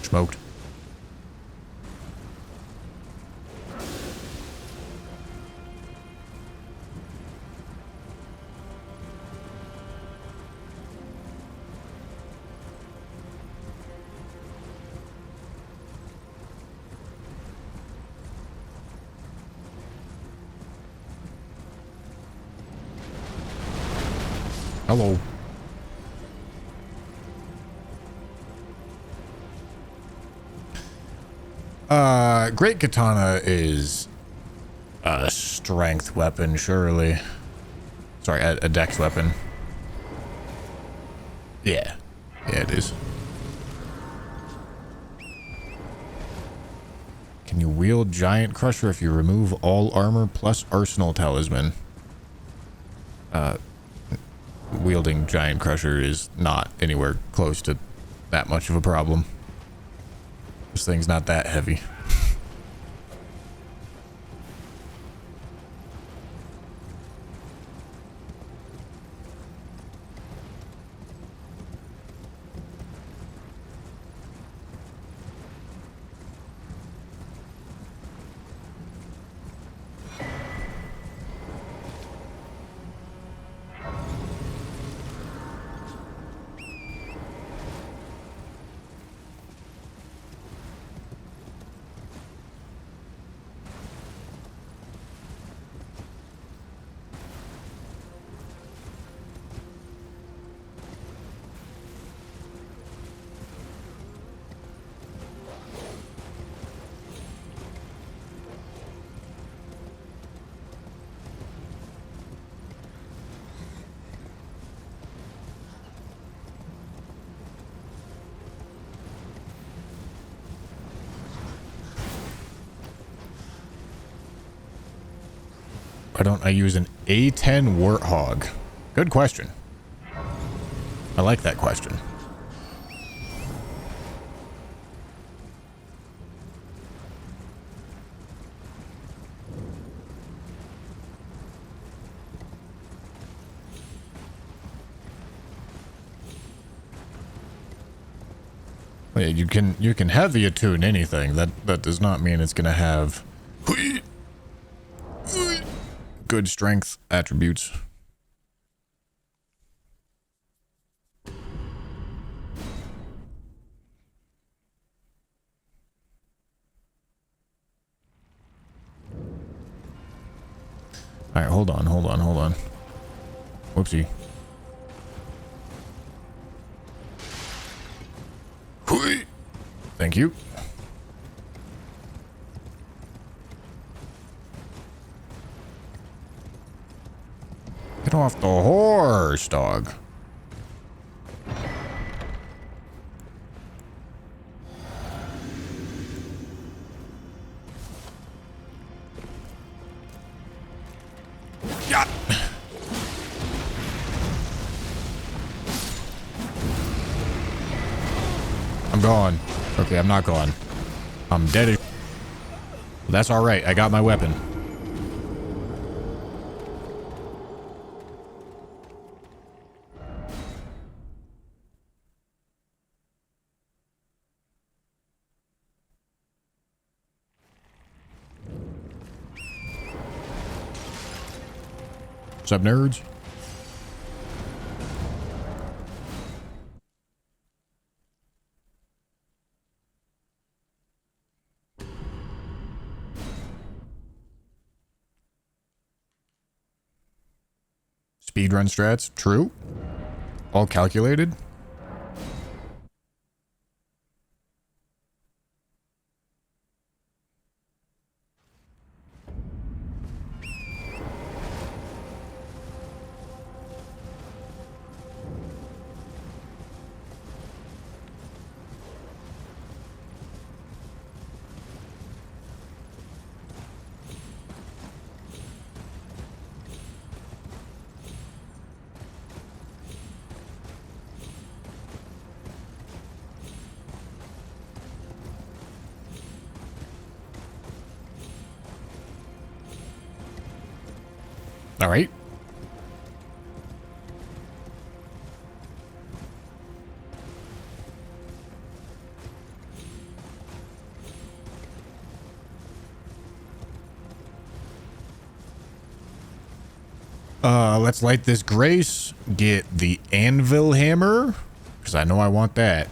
Smoked. Hello. Great Katana is a strength weapon, surely. Sorry, a dex weapon. Yeah. Yeah, it is. Can you wield Giant Crusher if you remove all armor plus Arsenal Talisman? Wielding Giant Crusher is not anywhere close to that much of a problem. This thing's not that heavy. Why don't I use an A10 Warthog? Good question. I like that question. Yeah, you can heavy attune anything. That does not mean it's gonna have good strength attributes. All right, hold on. Whoopsie. Thank you. Get off the horse, dog. Yeah. I'm gone. Okay, I'm not gone. I'm dead. That's all right. I got my weapon. What's up, nerds? Speedrun strats, true. All calculated. All right. Let's light this grace. Get the anvil hammer, because I know I want that.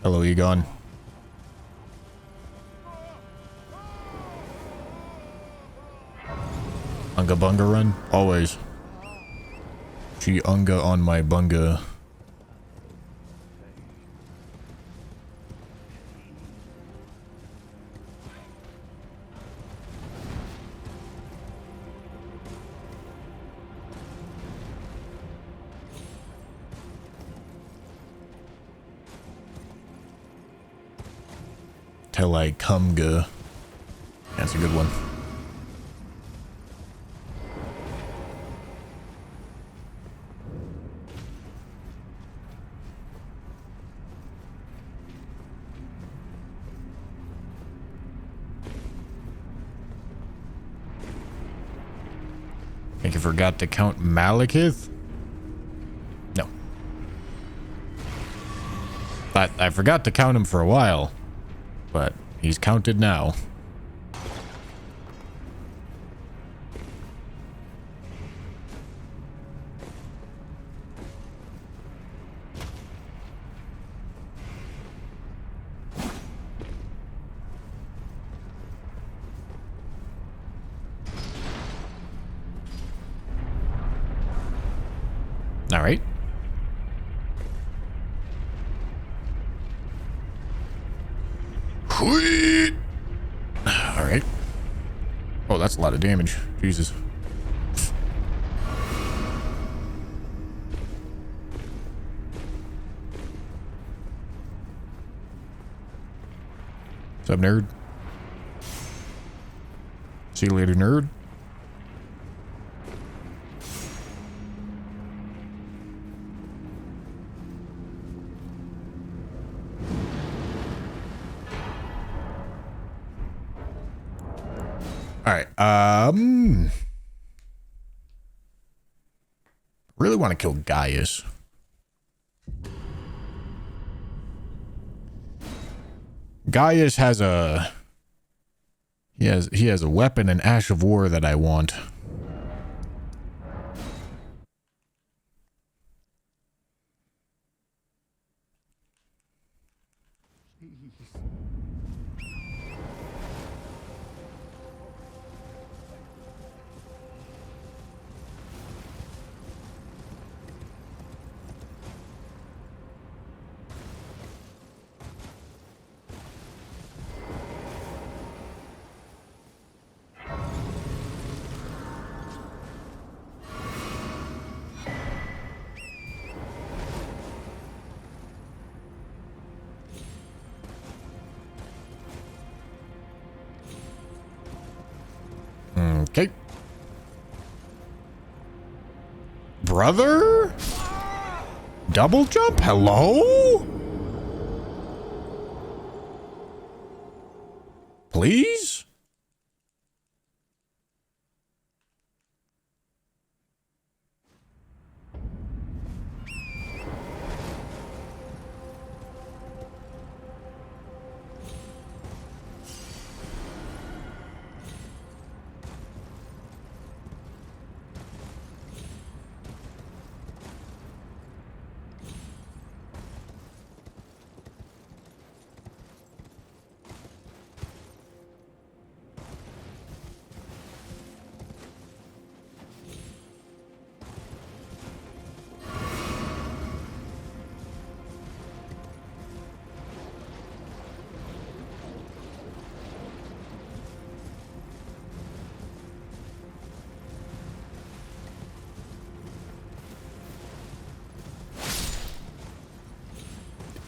Hello, Egon. Unga bunga run? Always. She unga on my bunga. till I come ga. That's a good one. I think I forgot to count Malekith. No. I forgot to count him for a while, but he's counted now. All right. All right. Oh, that's a lot of damage. Jesus. What's up, nerd? See you later, nerd. All right. Really want to kill Gaius. Gaius has a he has a weapon in Ash of War that I want. Okay. Brother? Double jump? Hello? Please?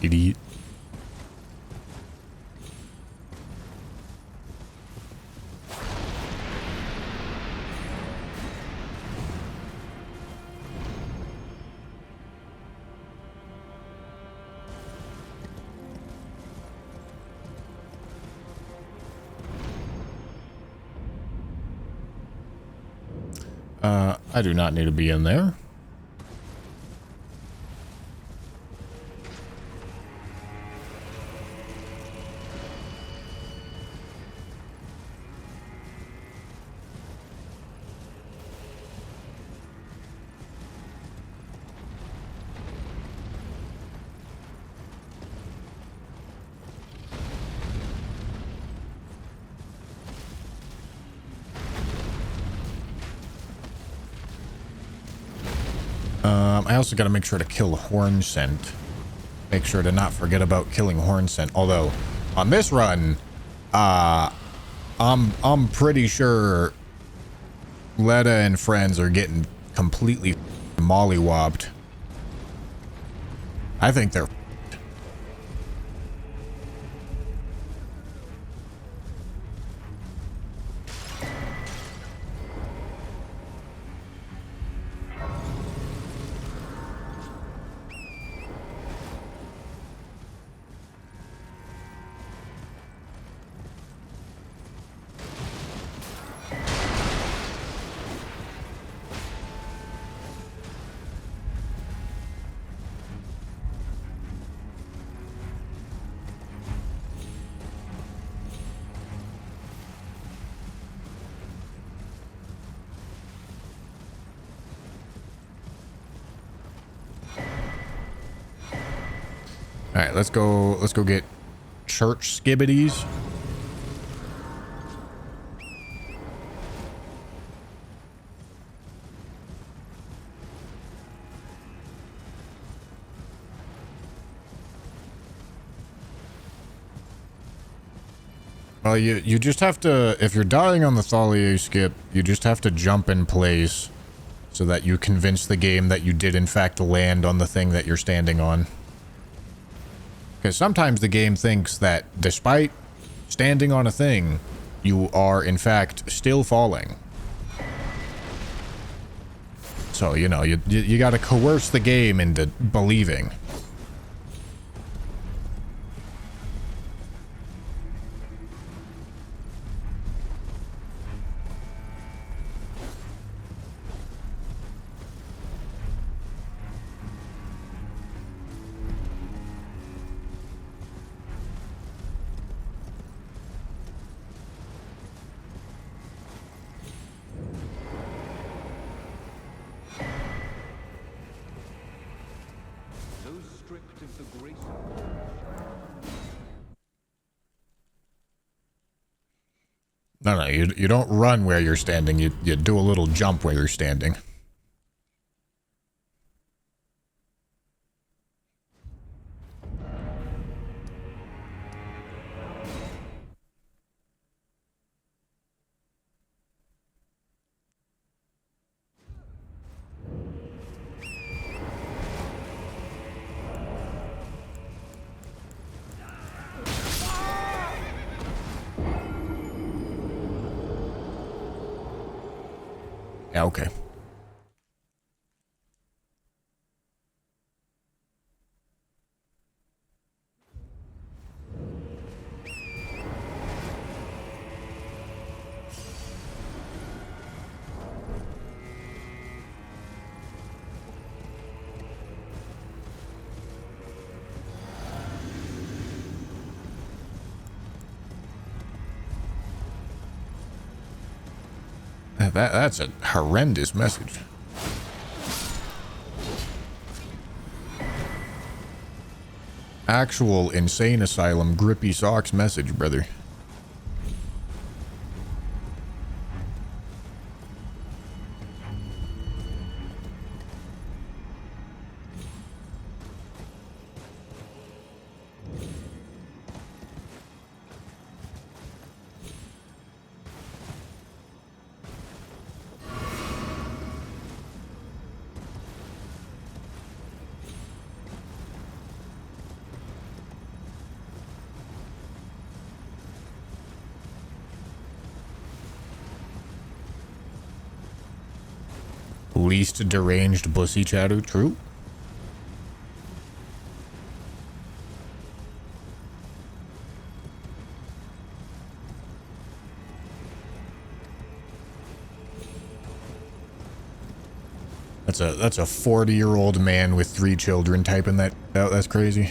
Idiot. I do not need to be in there. I also got to make sure to kill Horn Scent. Make sure to not forget about killing Horn Scent. Although, on this run, I'm pretty sure Letta and friends are getting completely mollywopped. I think they're All right, let's go get church skibbities. Well, you just have to, if you're dying on the Thalia skip, you just have to jump in place so that you convince the game that you did in fact land on the thing that you're standing on. Because sometimes the game thinks that despite standing on a thing, you are in fact still falling. So, you know, you gotta coerce the game into believing. No, you don't run where you're standing. You do a little jump where you're standing. Yeah, okay. That's a horrendous message. Actual insane asylum grippy socks message, brother. Least deranged bussy chatter, true. That's a 40-year-old man with 3 children typing that out. That's crazy.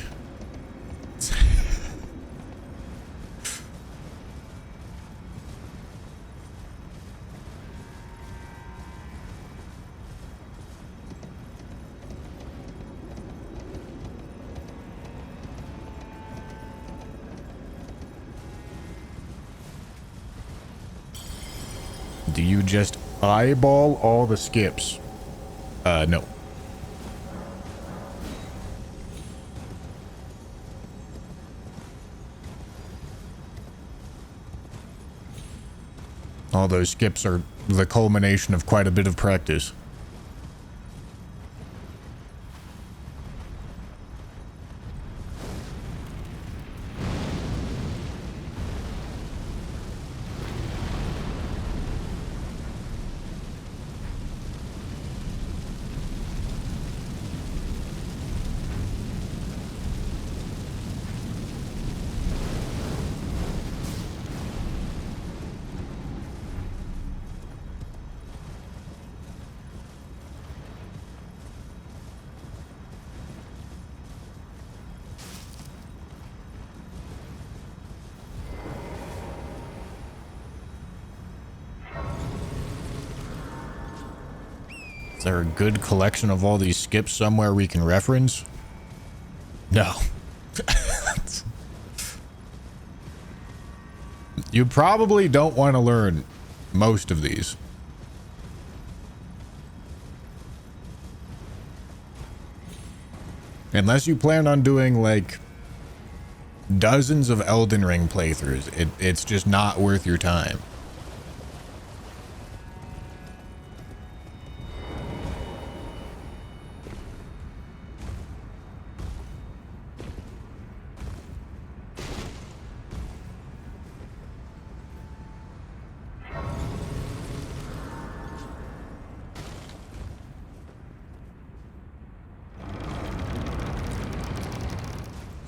Do you just eyeball all the skips? No. All those skips are the culmination of quite a bit of practice. Is there a good collection of all these skips somewhere we can reference? No. You probably don't want to learn most of these. Unless you plan on doing like dozens of Elden Ring playthroughs, it's just not worth your time.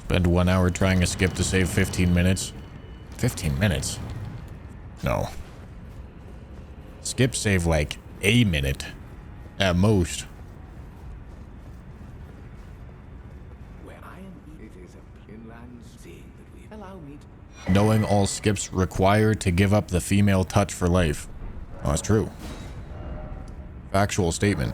Spend 1 hour trying to skip to save 15 minutes. 15 minutes? No. Skip save like a minute at most. Where I am, it is a inland sea that we allow me to. Knowing all skips required to give up the female touch for life. Oh, that's true. Factual statement.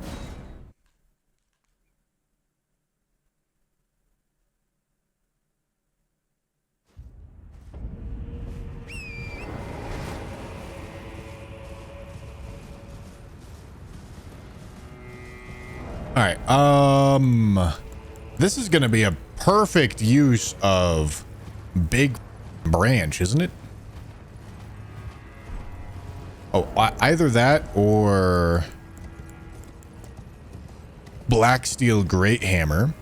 All right. This is going to be a perfect use of big branch, isn't it? Oh, either that or black steel great hammer.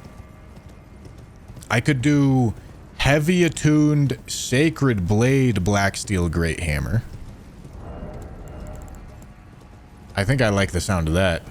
I could do heavy attuned sacred blade black steel great hammer. I think I like the sound of that.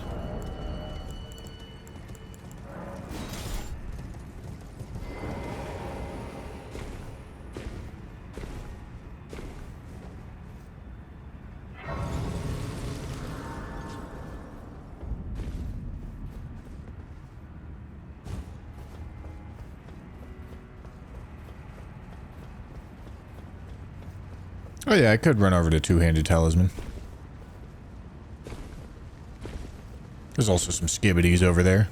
Oh yeah, I could run over to two-handed talisman. There's also some skibbities over there.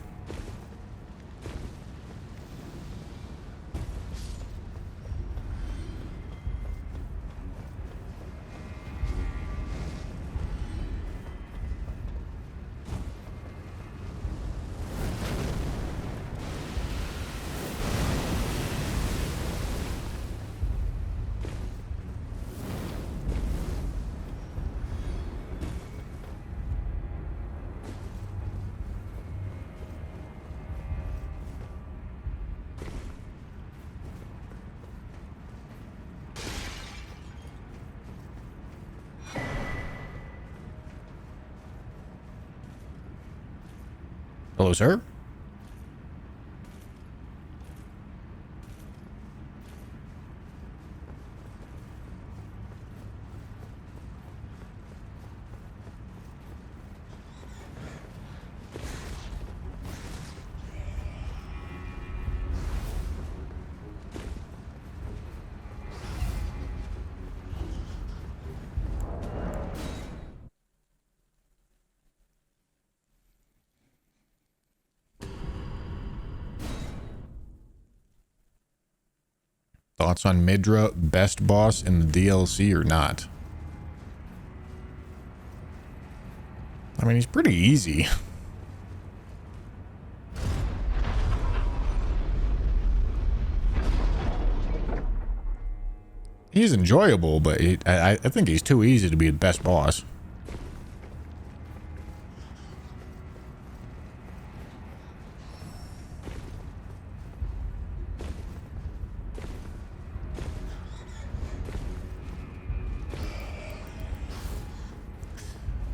Hello, sir. Thoughts on Midra, best boss in the DLC or not? I mean, he's pretty easy. He's enjoyable, but I think he's too easy to be the best boss.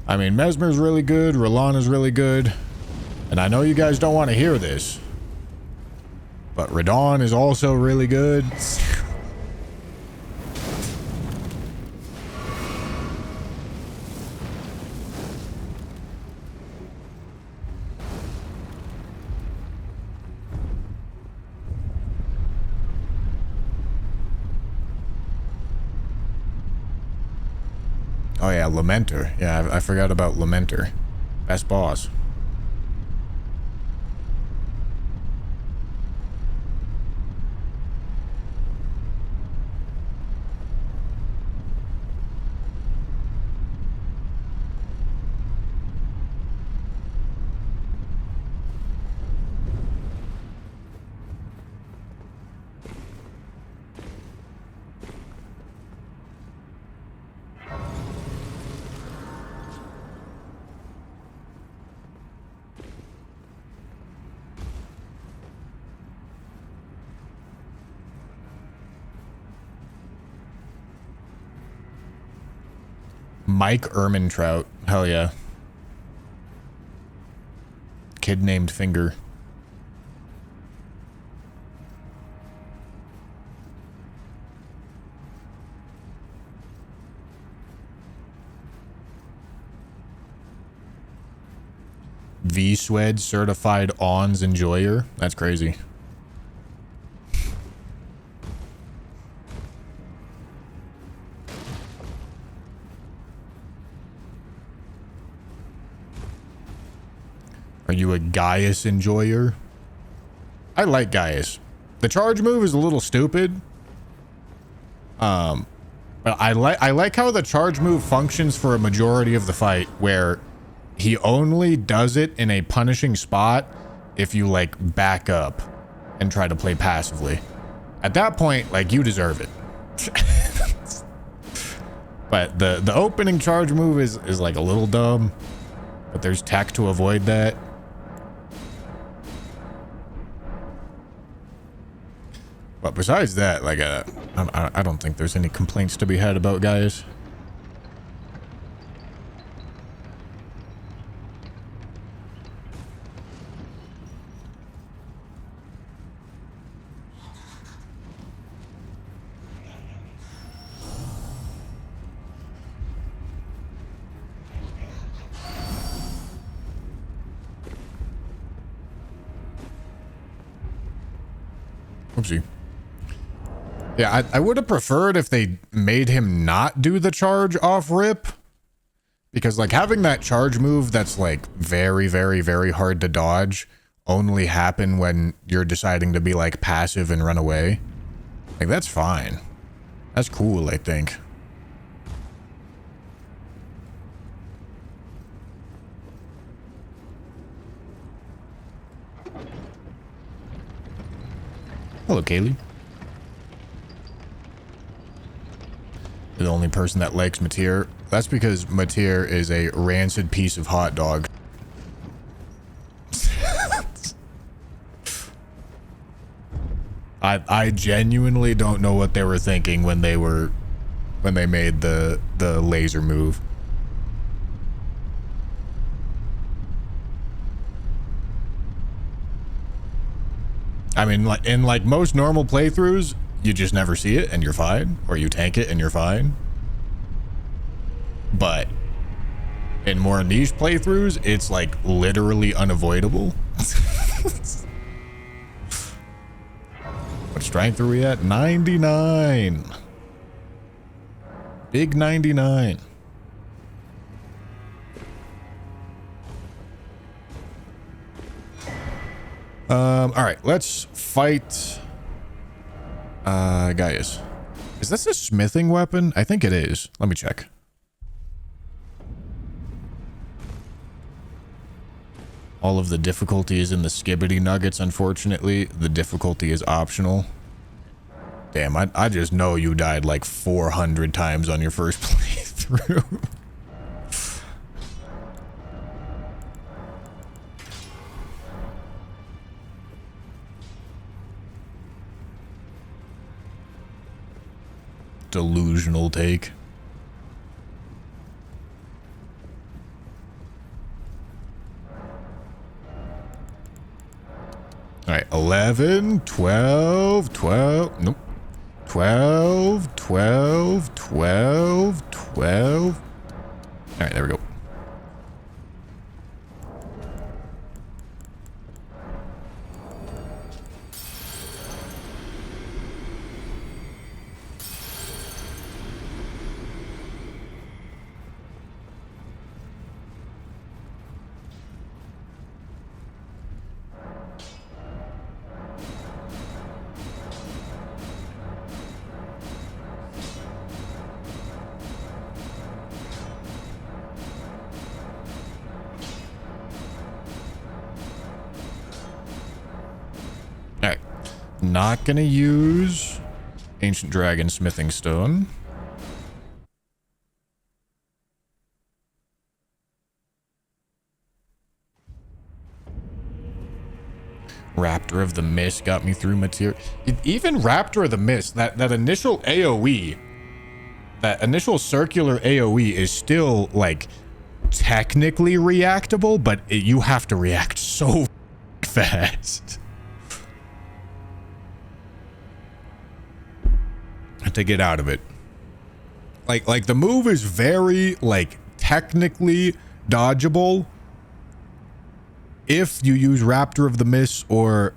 I mean, Mesmer's really good, Rolan is really good, and I know you guys don't want to hear this, but Radon is also really good. Oh yeah, Lamenter. Yeah, I forgot about Lamenter. Best boss. Mike Ermintrout. Hell yeah. Kid named Finger. V-Swed certified ONS enjoyer. That's crazy. Are you a Gaius enjoyer? I like Gaius. The charge move is a little stupid. But I like how the charge move functions for a majority of the fight, where he only does it in a punishing spot if you like back up and try to play passively. At that point, like, you deserve it. But the opening charge move is like a little dumb, but there's tech to avoid that. But besides that, like, I don't think there's any complaints to be had about Gaius. Oopsie. Yeah, I would have preferred if they made him not do the charge off rip. Because, like, having that charge move that's, like, very, very, very hard to dodge only happen when you're deciding to be, like, passive and run away. Like, that's fine. That's cool, I think. Hello, Kaylee. The only person that likes Matir. That's because Matir is a rancid piece of hot dog. I genuinely don't know what they were thinking when they made the laser move. I mean, like, in like most normal playthroughs, you just never see it and you're fine, or you tank it and you're fine. But in more niche playthroughs, it's like literally unavoidable. What strength are we at? 99. Big 99. All right, let's fight Gaius. Is this a smithing weapon? I think it is. Let me check. All of the difficulty is in the skibbity nuggets, unfortunately. The difficulty is optional. Damn, I just know you died like 400 times on your first playthrough. Delusional take. All right, 11, 12, 12, nope. 12, 12, 12, 12. All right, there we go. Not gonna use Ancient Dragon Smithing Stone. Raptor of the Mist got me through material. Even Raptor of the Mist, that initial AoE that initial circular AoE is still like technically reactable, but you have to react so fast to get out of it. Like the move is very like technically dodgeable if you use Raptor of the Mist or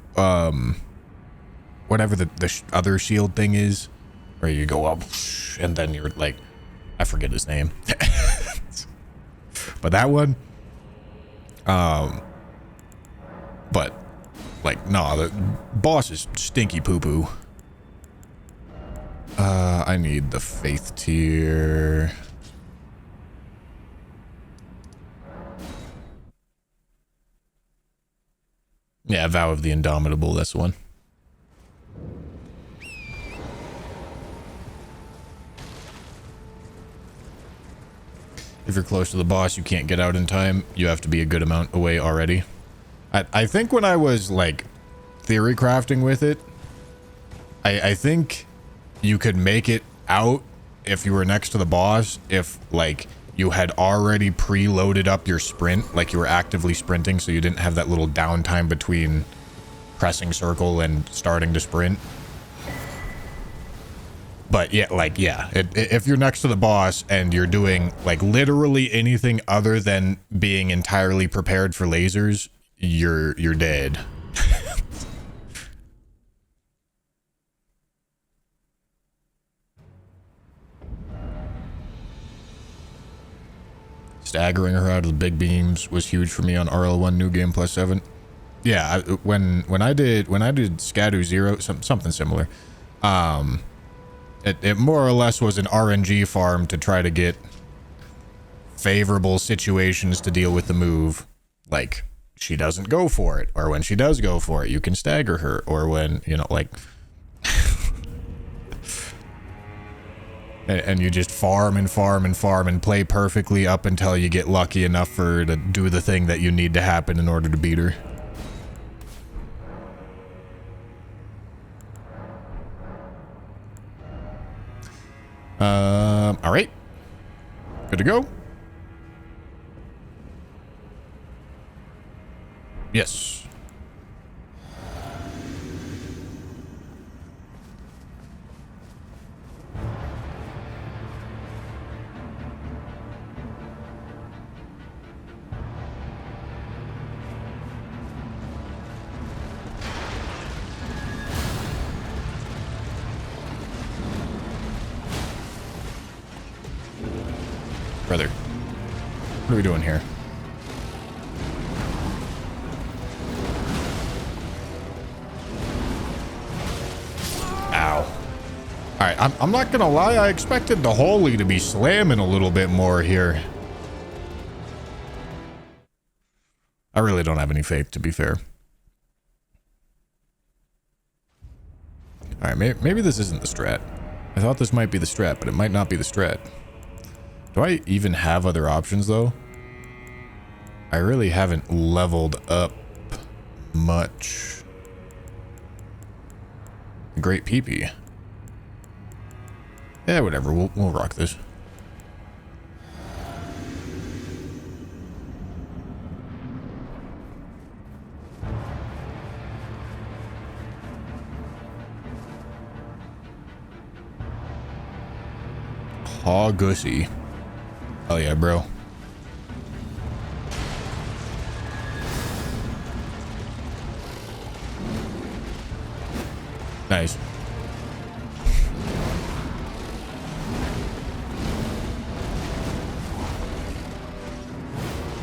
whatever the other shield thing is, where you go up and then you're like, I forget his name. But that one, but like, nah, the boss is stinky poo poo. I need the faith tier. Yeah, Vow of the Indomitable, that's the one. If you're close to the boss, you can't get out in time. You have to be a good amount away already. I think when I was like theory crafting with it, I think you could make it out if you were next to the boss if like you had already preloaded up your sprint, like you were actively sprinting, so you didn't have that little downtime between pressing circle and starting to sprint. But yeah, like, yeah, if you're next to the boss and you're doing like literally anything other than being entirely prepared for lasers, you're dead. Staggering her out of the big beams was huge for me on RL1 New Game Plus 7. Yeah, when I did Scadu Zero, something similar, it more or less was an RNG farm to try to get favorable situations to deal with the move. Like, she doesn't go for it, or when she does go for it, you can stagger her, or when, you know, like... and you just farm and farm and farm and play perfectly up until you get lucky enough for her to do the thing that you need to happen in order to beat her. All right. Good to go? Yes. Brother, what are we doing here? Ow. Alright, I'm not gonna lie, I expected the Holy to be slamming a little bit more here. I really don't have any faith, to be fair. Alright, maybe this isn't the strat. I thought this might be the strat, but it might not be the strat. Do I even have other options, though? I really haven't leveled up much. Great peepee. Yeah, whatever. We'll rock this. Aw, gussy. Oh yeah, bro. Nice.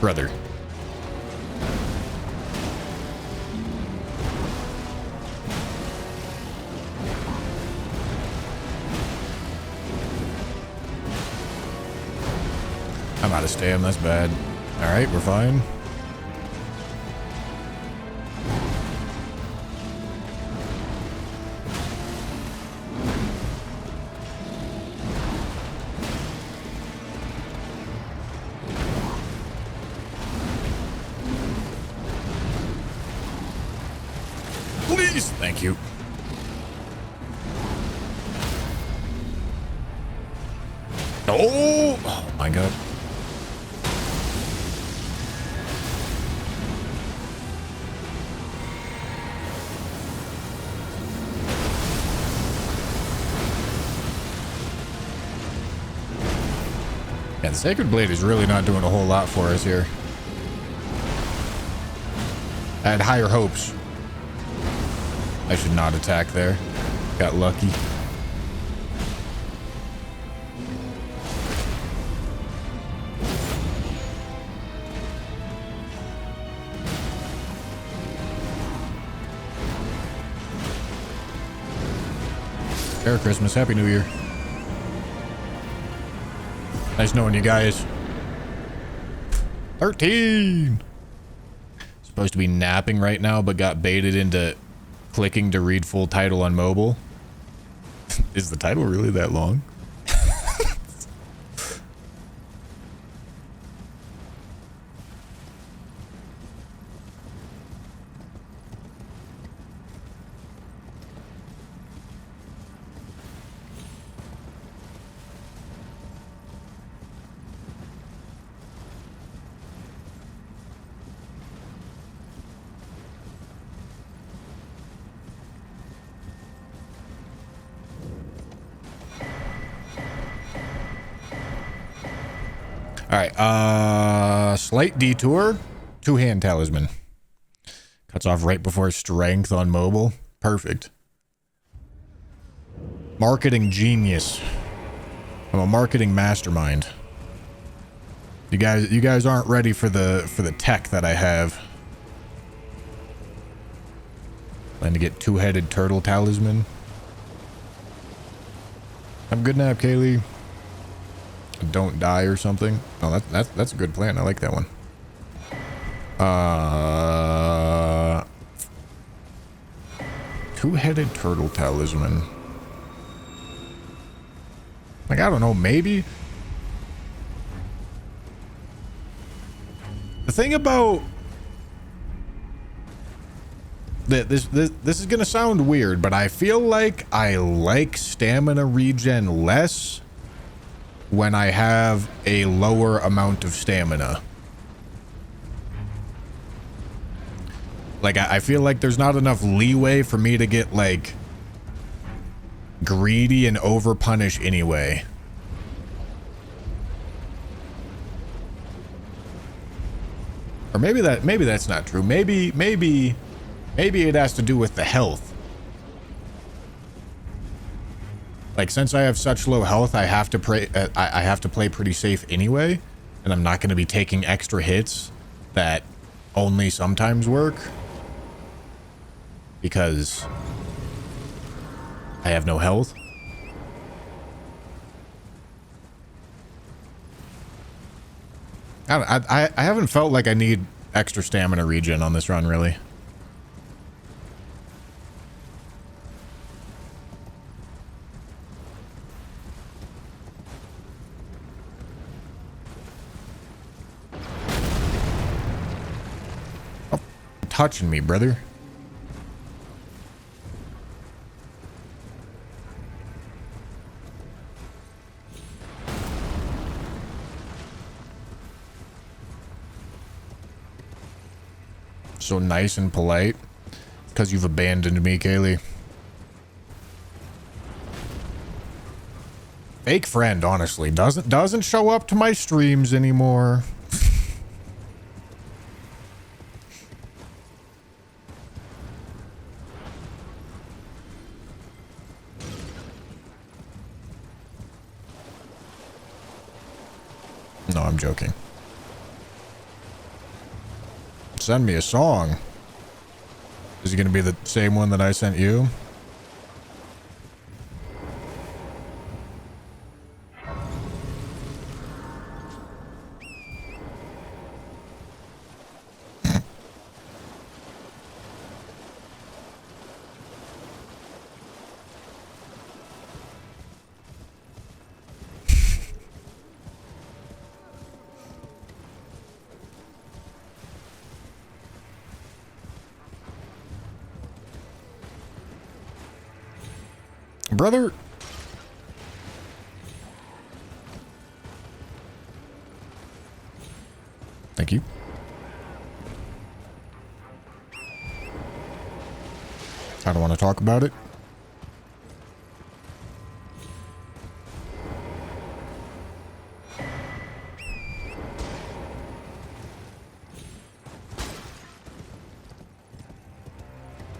Brother. I'm out of stam, that's bad. Alright, we're fine. Please, thank you. Oh my god. Yeah, the Sacred Blade is really not doing a whole lot for us here. I had higher hopes. I should not attack there. Got lucky. Merry Christmas. Happy New Year. Nice knowing you guys. 13. Supposed to be napping right now, but got baited into clicking to read full title on mobile. Is the title really that long? All right, slight detour, two-hand talisman. Cuts off right before strength on mobile. Perfect. Marketing genius. I'm a marketing mastermind. You guys aren't ready for the tech that I have. Plan to get two-headed turtle talisman. Have a good nap, Kaylee. Don't die or something. Oh, that's a good plan. I like that one. Two-headed turtle talisman. Like, I don't know, maybe. The thing about this is gonna sound weird, but I feel like I like stamina regen less when I have a lower amount of stamina. Like, I feel like there's not enough leeway for me to get, like, greedy and over-punish anyway. Or maybe that's not true. Maybe it has to do with the health. Like, since I have such low health, I have to play pretty safe anyway, and I'm not going to be taking extra hits that only sometimes work because I have no health. I haven't felt like I need extra stamina regen on this run, really. Touching me, brother. So nice and polite. Because you've abandoned me, Kaylee. Fake friend, honestly. Doesn't show up to my streams anymore. No, I'm joking. Send me a song. Is it going to be the same one that I sent you? Brother, Thank you. I don't want to talk about it.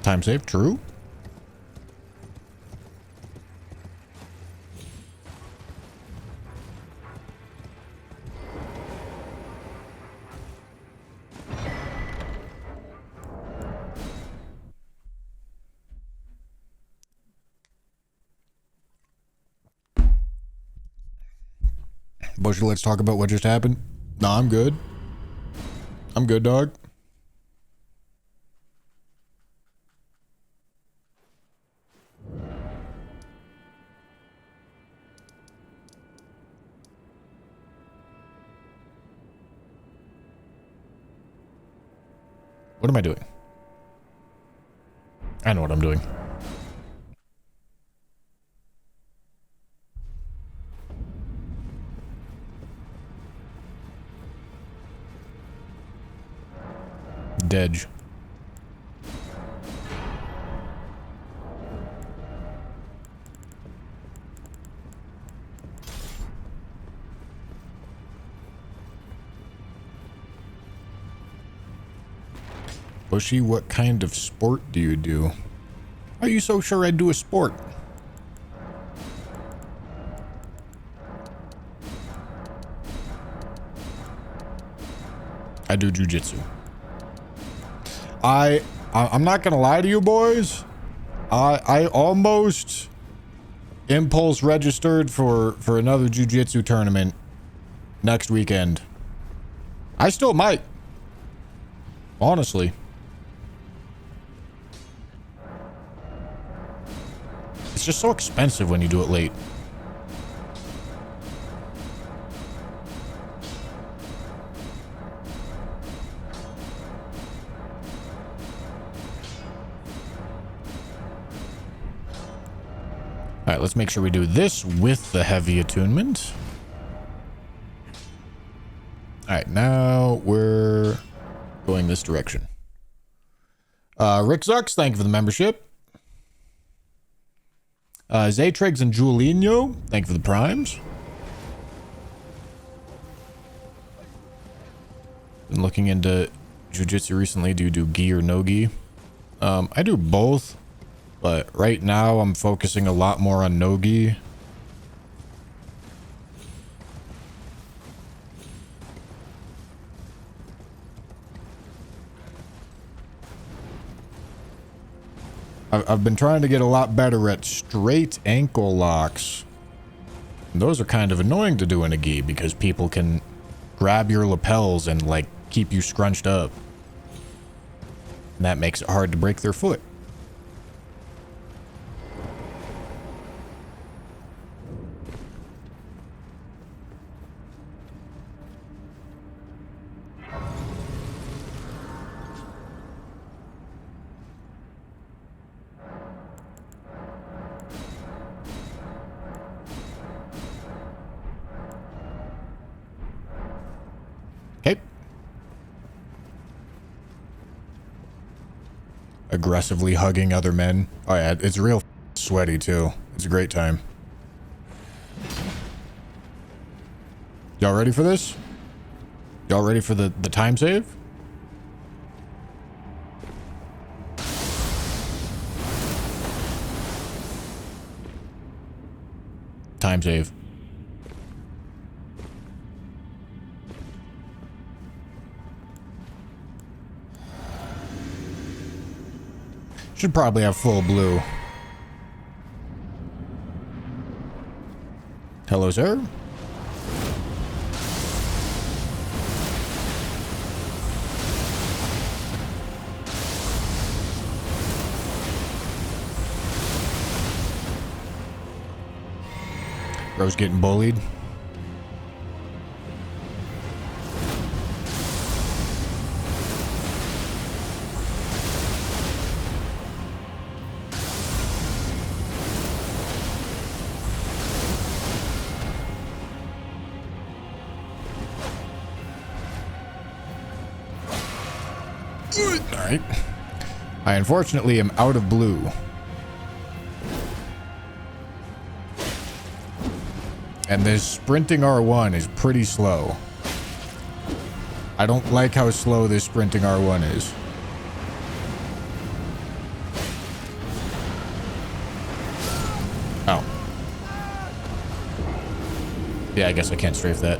Time save, true. Bushy, let's talk about what just happened. Nah, I'm good. I'm good, dog. What am I doing? I know what I'm doing. Dedge. Bushy, what kind of sport do you do? Are you so sure I'd do a sport? I do jujitsu. I'm not gonna lie to you boys. I almost impulse registered for another jujitsu tournament next weekend. I still might. Honestly. It's just so expensive when you do it late. All right, let's make sure we do this with the heavy attunement. All right, now we're going this direction. Rick Zucks, thank you for the membership. Zaytregs and Julinho, thank you for the primes. Been looking into jiu-jitsu recently. Do you do gi or no gi? I do both, but right now I'm focusing a lot more on no gi. I've been trying to get a lot better at straight ankle locks. And those are kind of annoying to do in a gi because people can grab your lapels and like keep you scrunched up. And that makes it hard to break their foot. Okay. Aggressively hugging other men. Oh yeah, it's real sweaty too. It's a great time. Y'all ready for this? Y'all ready for the time save? Time save. Should probably have full blue. Hello, sir. Bro's getting bullied. Alright. I unfortunately am out of blue. And this sprinting R1 is pretty slow. I don't like how slow this sprinting R1 is. Oh. Yeah, I guess I can't strafe that.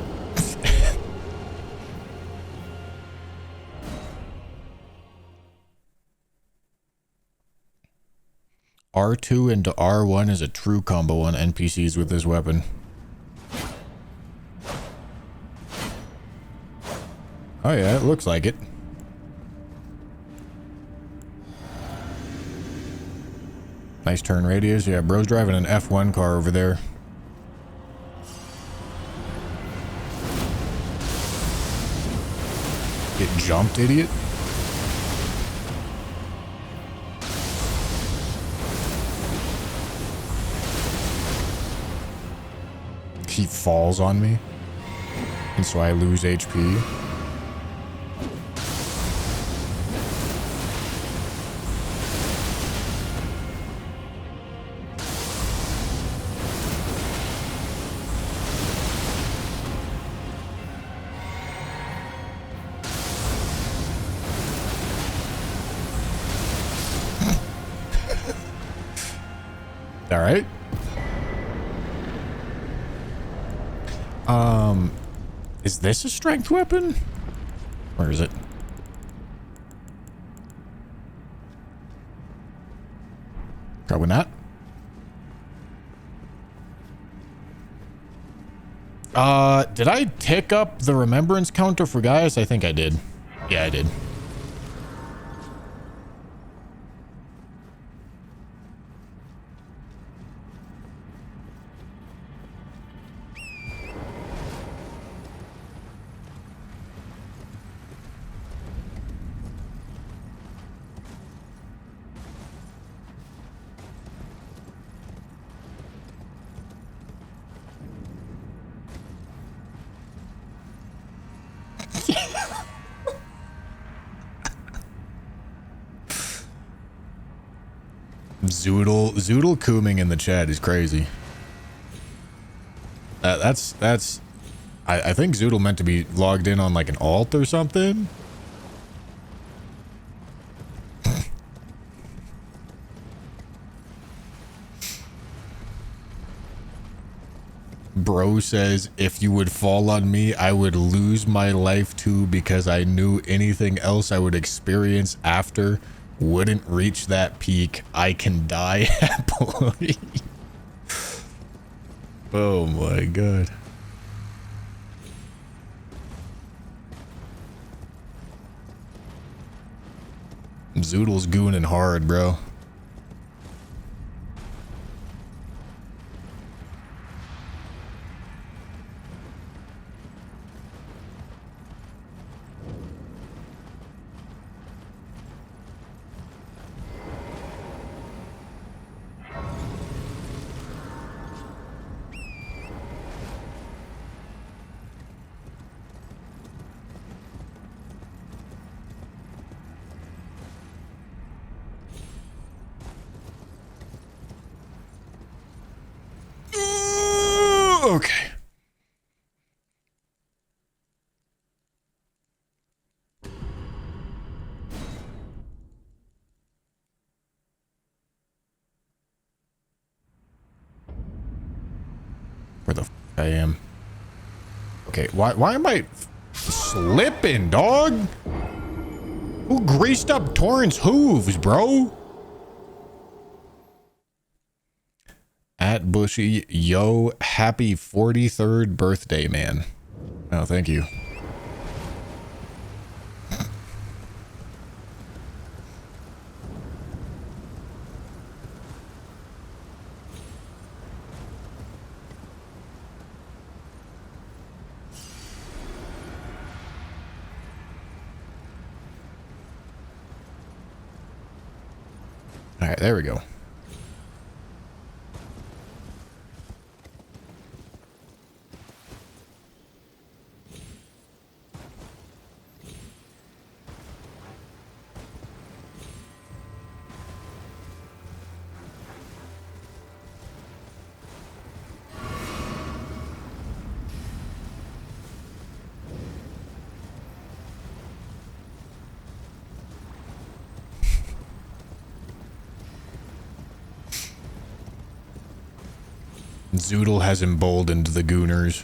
R2 into R1 is a true combo on NPCs with this weapon. Oh yeah, it looks like it. Nice turn radius. Yeah, bro's driving an F1 car over there. Get jumped, idiot. He falls on me, and so I lose HP. All right. Is this a strength weapon? Or is it? Probably not. Did I tick up the remembrance counter for Gaius? I think I did. Yeah, I did. Zoodle cooming in the chat is crazy. I think Zoodle meant to be logged in on like an alt or something. Bro says, if you would fall on me, I would lose my life too, because I knew anything else I would experience after wouldn't reach that peak. I can die happily. Oh my god. Zoodle's gooning hard, bro. Okay. Where the f I am? Okay, why am I slipping, dog? Who greased up Torrance hooves, bro? At Bushy, yo, happy 43rd birthday, man. Oh, thank you. All right, there we go. Zoodle has emboldened the Gooners.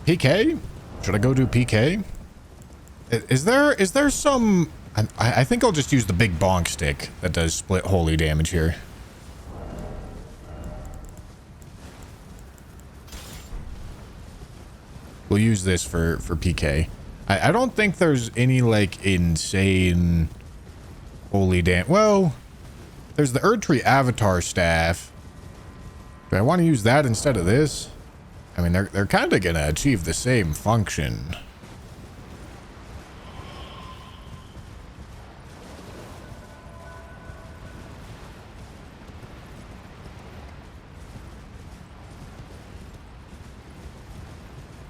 PK? Should I go do PK? Is there some... I think I'll just use the big bonk stick that does split holy damage here. We'll use this for PK. I don't think there's any, like, insane holy damage. Well, there's the Erdtree Avatar Staff. Do I want to use that instead of this? I mean, they're kind of going to achieve the same function.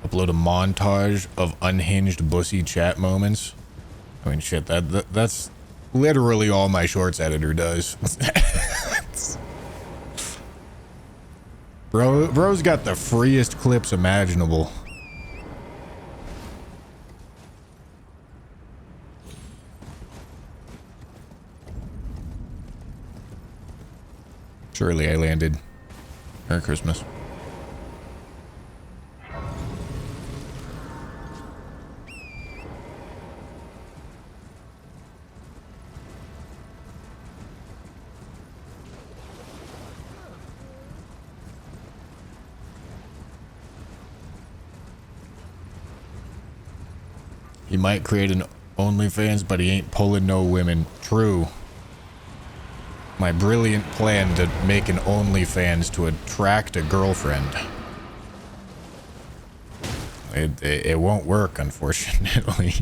Upload a montage of unhinged bussy chat moments. I mean, shit, that's literally all my shorts editor does. Bro's got the freest clips imaginable. Surely I landed. Merry Christmas. He might create an OnlyFans, but he ain't pulling no women. True. My brilliant plan to make an OnlyFans to attract a girlfriend. It won't work, unfortunately.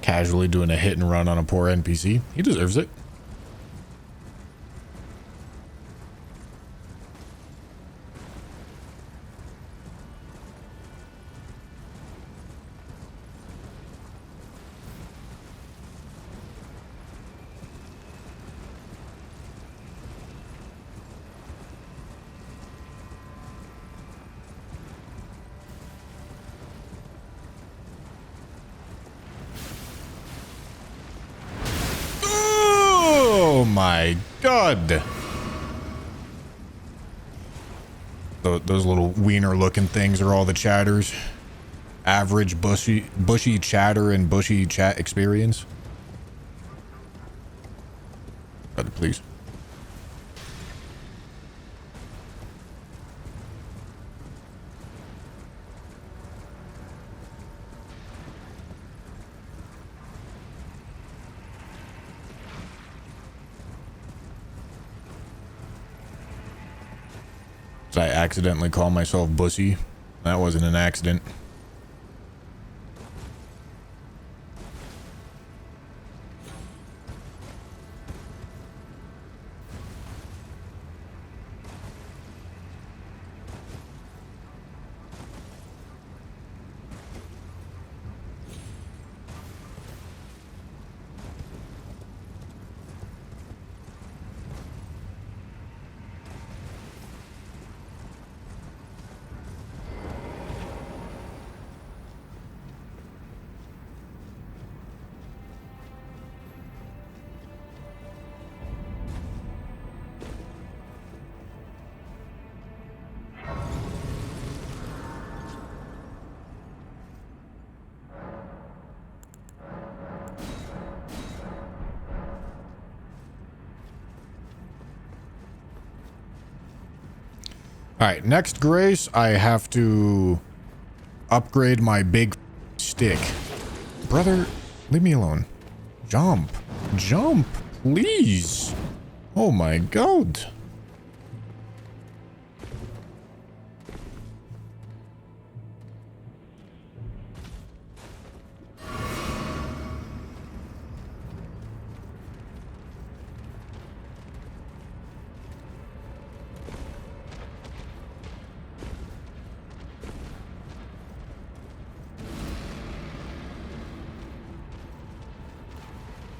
Casually doing a hit and run on a poor NPC. He deserves it. My God. Those little wiener looking things are all the chatters. Average bushy chatter and bushy chat experience. Brother, please. Did I accidentally call myself Bussy? That wasn't an accident. All right, next grace, I have to upgrade my big stick. Brother, leave me alone. Jump. Jump, please. Oh my god.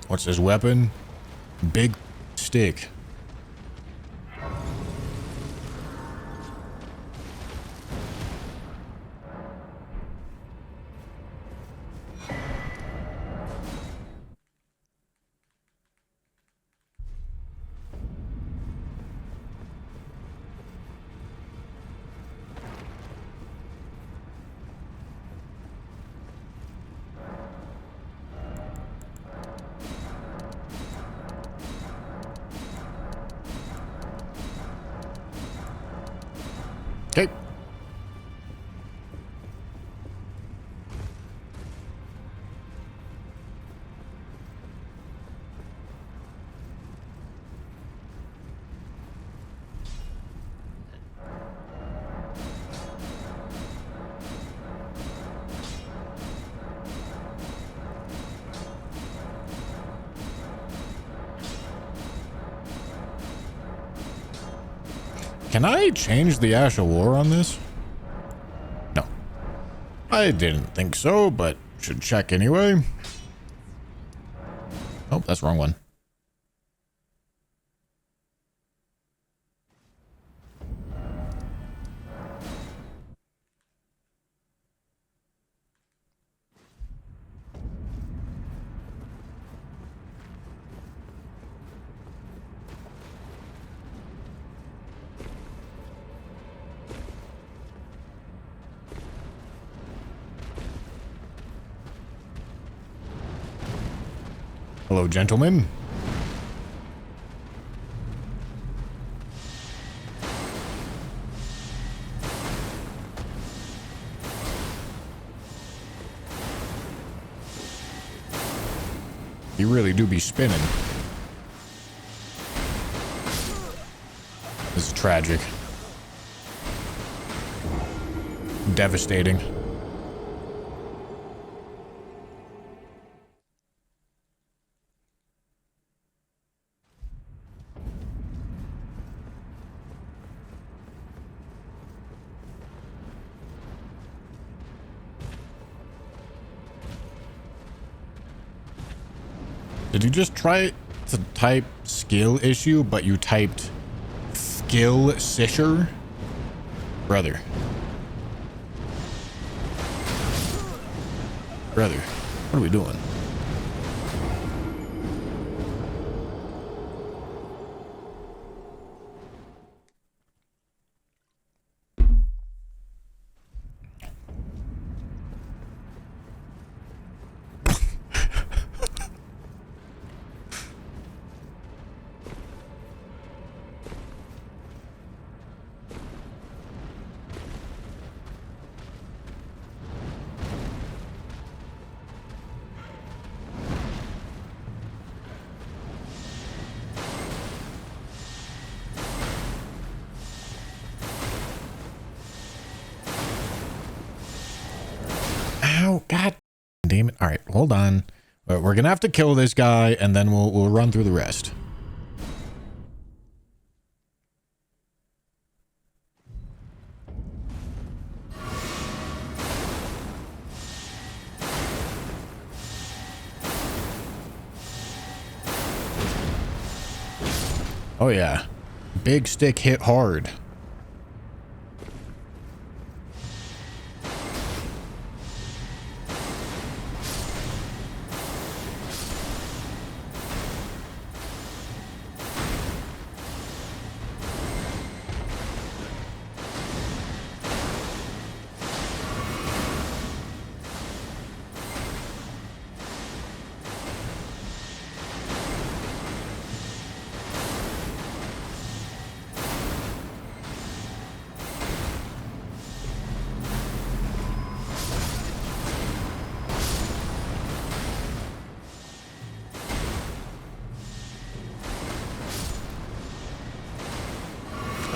What's his weapon? Big stick. Okay. Can I change the Ash of War on this? No. I didn't think so, but should check anyway. Oh, that's the wrong one. Hello, gentlemen. You really do be spinning. This is tragic. Devastating. Did you just try to type skill issue, but you typed skill sisher? Brother. Brother, what are we doing? Ow, god damn it. All right, hold on. We're gonna have to kill this guy, and then we'll run through the rest. Oh yeah, big stick hit hard.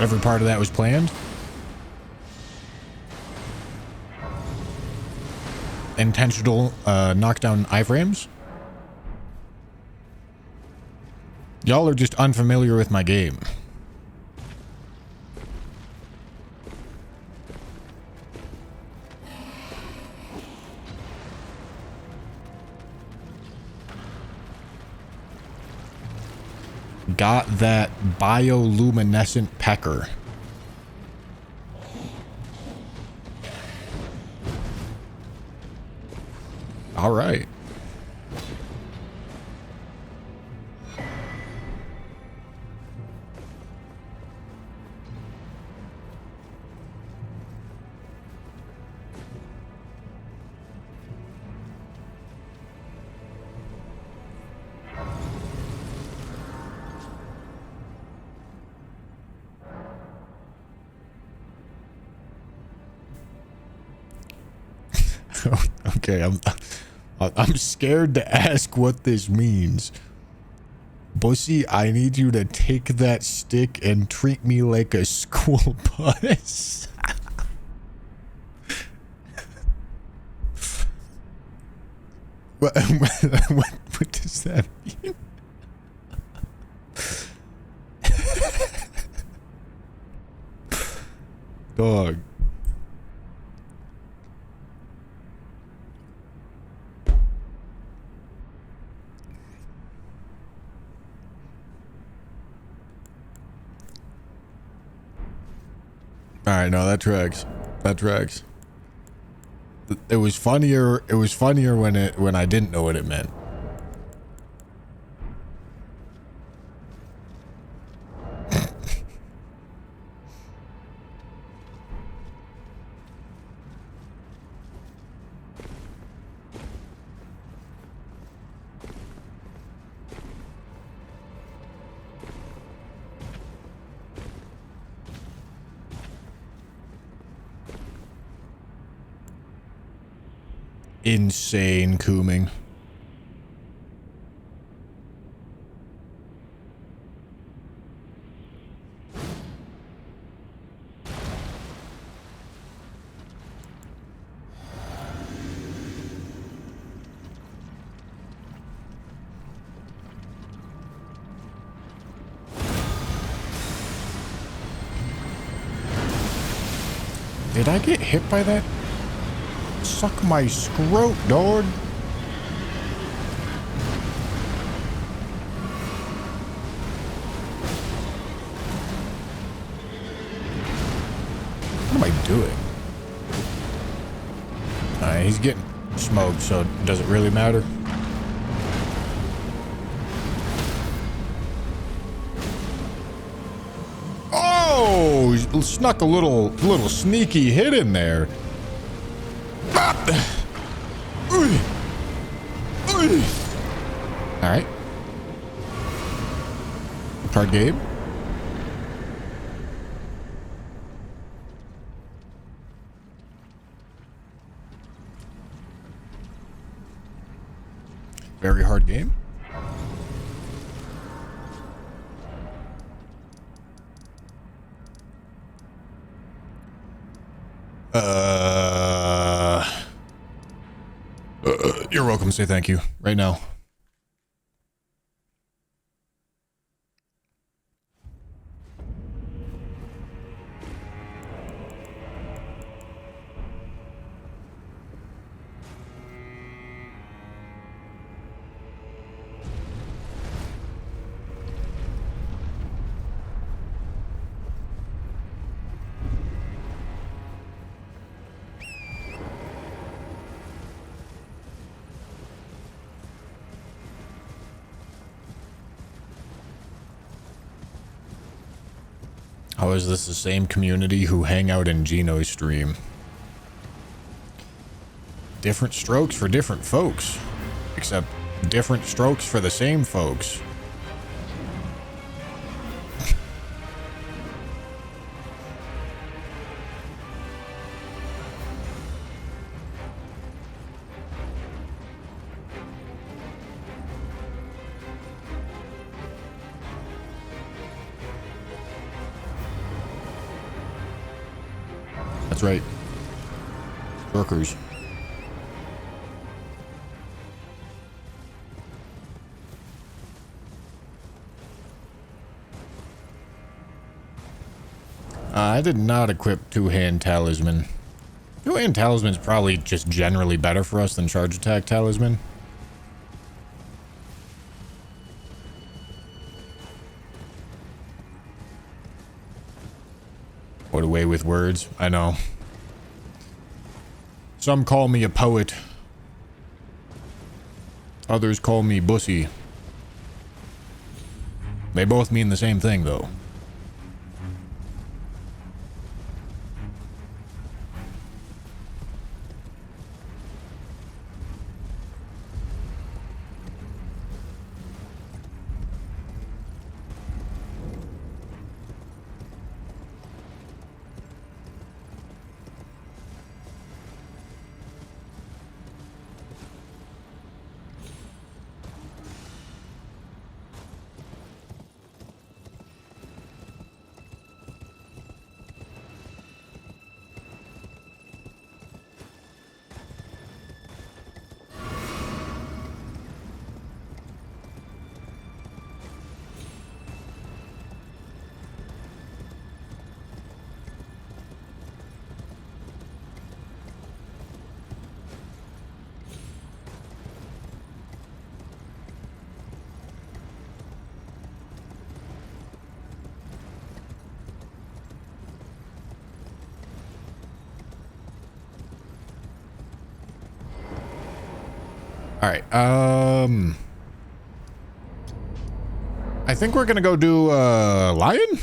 Every part of that was planned. Intentional knockdown iframes. Y'all are just unfamiliar with my game. Got that bioluminescent pecker. All right. Okay, I'm scared to ask what this means. Bussy, I need you to take that stick and treat me like a school bus. what does that mean? Dog. All right, no, that tracks. That tracks. It was funnier. It was funnier when I didn't know what it meant. Insane cooming. Did I get hit by that? Suck my scrote, dog. What am I doing? He's getting smoked, so does it really matter? Oh, he snuck a little sneaky hit in there. All right. Card game. Very hard game. You're welcome. Say thank you right now. How is this the same community who hang out in Gino's stream? Different strokes for different folks. Except different strokes for the same folks. That's right. Workers. I did not equip two-hand talisman. Two-hand talisman is probably just generally better for us than charge attack talisman. What a way with words. I know. Some call me a poet. Others call me bussy. They both mean the same thing, though. All right. I think we're gonna go do lion.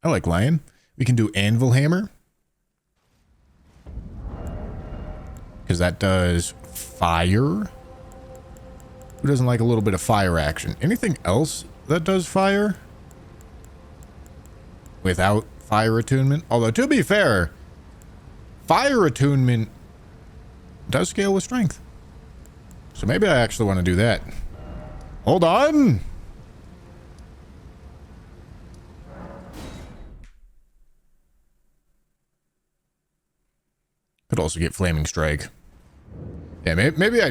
I like lion. We can do anvil hammer because that does fire. Who doesn't like a little bit of fire action? Anything else that does fire without fire attunement? Although to be fair, fire attunement does scale with strength. So maybe I actually want to do that. Hold on. Could also get flaming strike. Yeah, maybe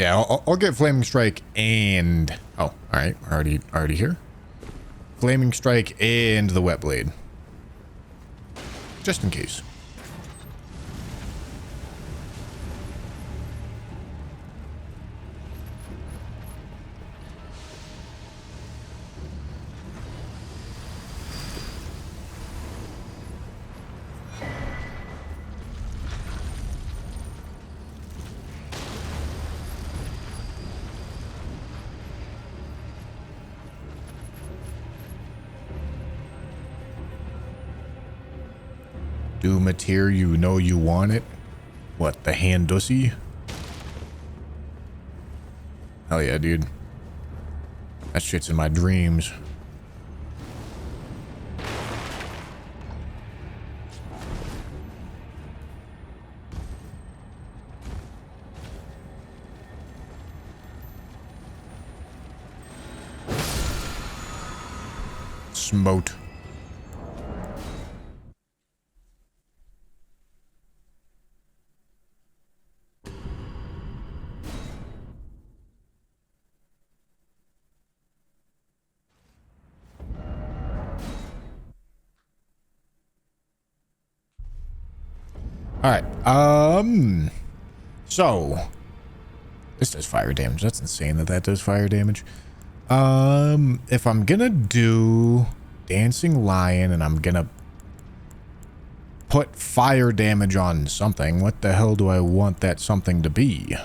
I'll get flaming strike and oh, all right, already here. Flaming strike and the wet blade, just in case. Do material, you know you want it. What, the hand dussy? Hell yeah, dude. That shit's in my dreams. Smote. All right. So this does fire damage. That's insane that does fire damage. If I'm gonna do dancing lion and I'm gonna put fire damage on something, what the hell do I want that something to be?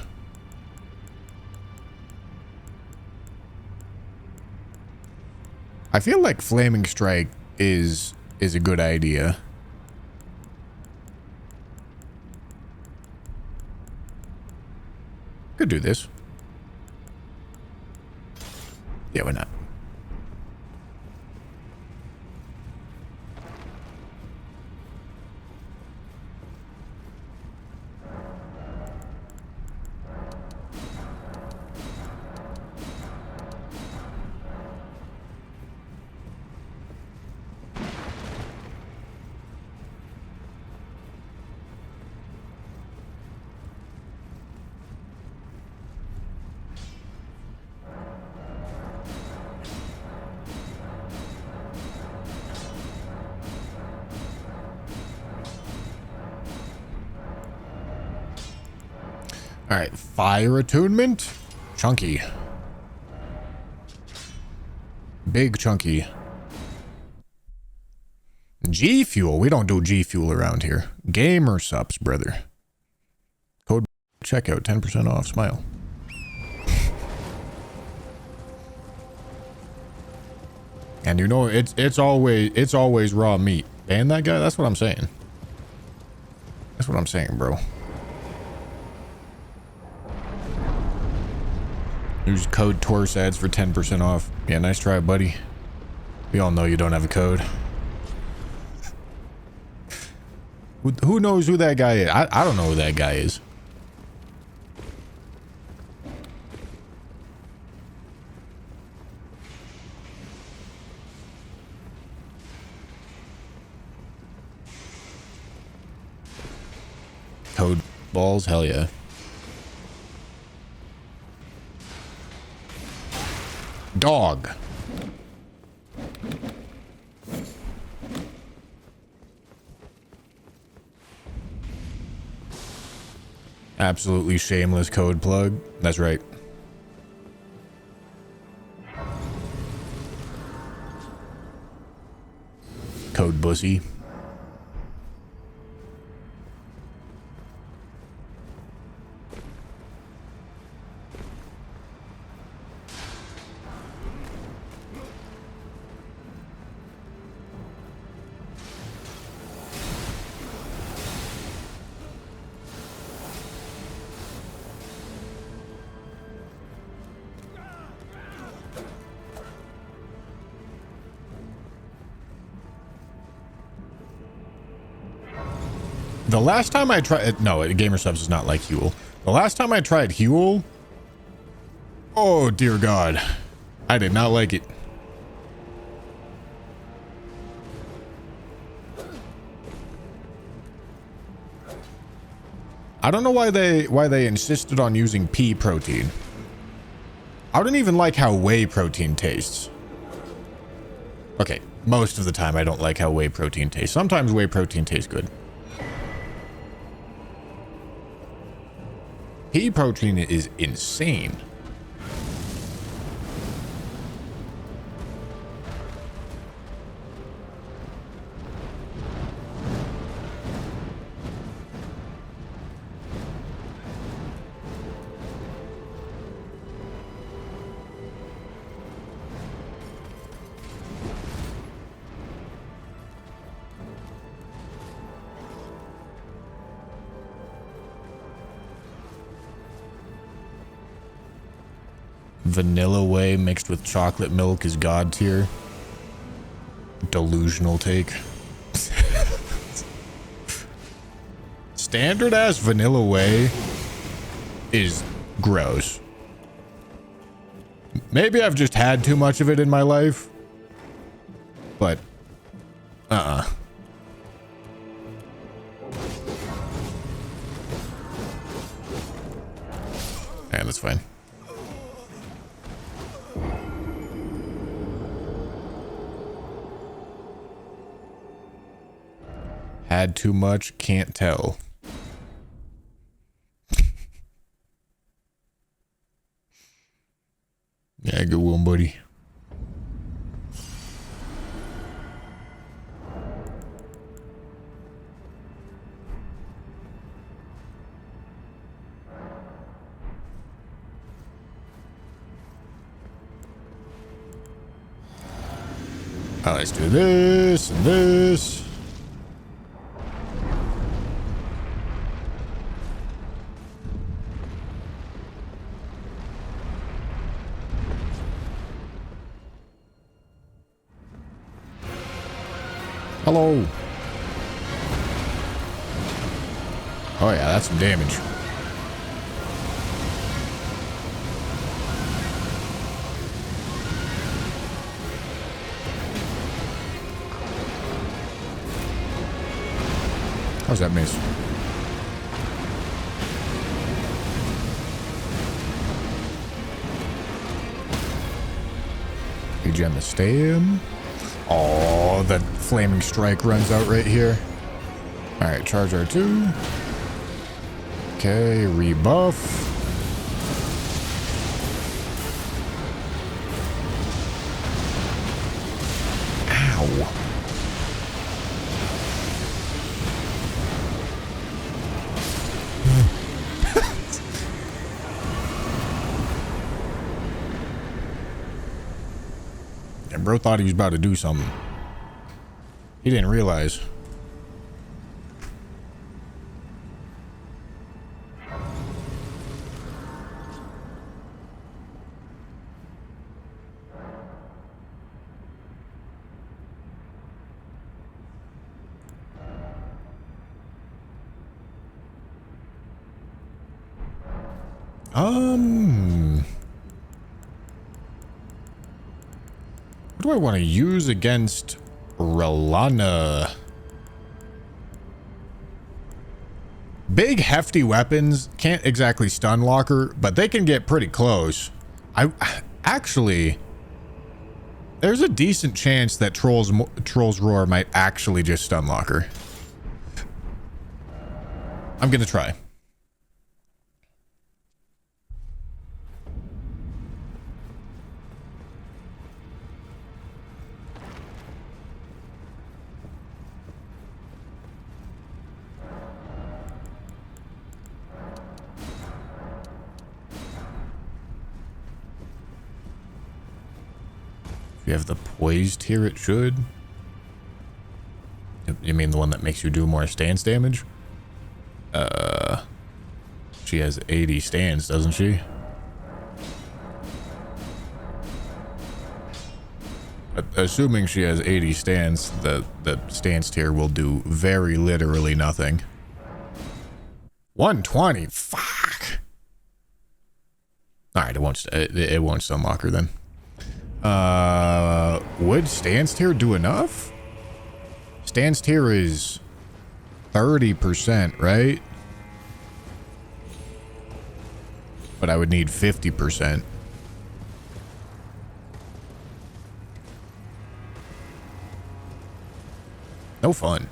I feel like flaming strike is a good idea. Could do this. Yeah, why not? All right, fire attunement. Chunky. Big chunky. G Fuel. We don't do G Fuel around here. Gamer subs, brother. Code checkout, 10% off. Smile. And you know it's always raw meat. Ban that guy. That's what I'm saying. That's what I'm saying, bro. Use code TORSADS for 10% off. Yeah, nice try, buddy. We all know you don't have a code. Who knows who that guy is? I don't know who that guy is. Code balls? Hell yeah. Dog. Absolutely shameless code plug. That's right. Code bussy. The last time I tried... No, Gamer Subs is not like Huel. The last time I tried Huel... Oh, dear God. I did not like it. I don't know why they insisted on using pea protein. I don't even like how whey protein tastes. Okay, most of the time I don't like how whey protein tastes. Sometimes whey protein tastes good. Pea protein is insane. Vanilla whey mixed with chocolate milk is god tier. Delusional take. Standard ass vanilla whey is gross. Maybe I've just had too much of it in my life. But yeah, that's fine. Had too much, can't tell. Yeah, good one, buddy. Oh, let's do this and this. Hello. Oh yeah, that's some damage. How's that miss? Regen the stem. Oh, the flaming strike runs out right here. All right, charge R2. Okay, rebuff. Ow. And bro thought he was about to do something. He didn't realize. What do I want to use against Rolana? Big, hefty weapons can't exactly stun lock her, but they can get pretty close. Actually, there's a decent chance that Troll's Roar might actually just stun lock her. I'm gonna try. You have the poised here, it should. You mean the one that makes you do more stance damage? She has 80 stance, doesn't she? Assuming she has 80 stance, the stance tier will do very literally nothing. 120, fuck. All right, it won't stun lock her then. Would stance tier do enough? Stance tier is 30%, right? But I would need 50%. No fun.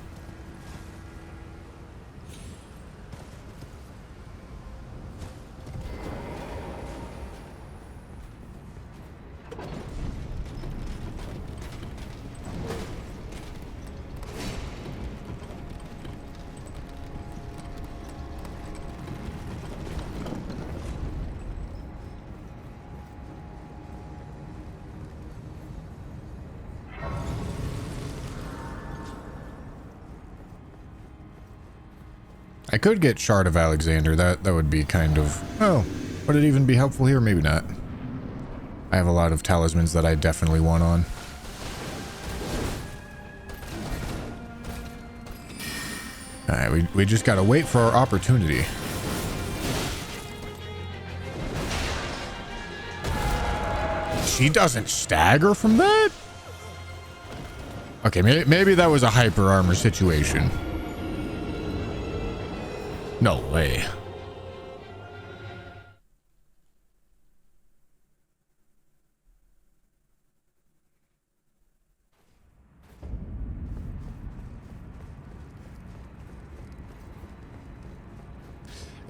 I could get Shard of Alexander. That would be kind of... Oh, would it even be helpful here? Maybe not. I have a lot of talismans that I definitely want on. Alright, we just gotta wait for our opportunity. She doesn't stagger from that? Okay, maybe that was a hyper armor situation. No way.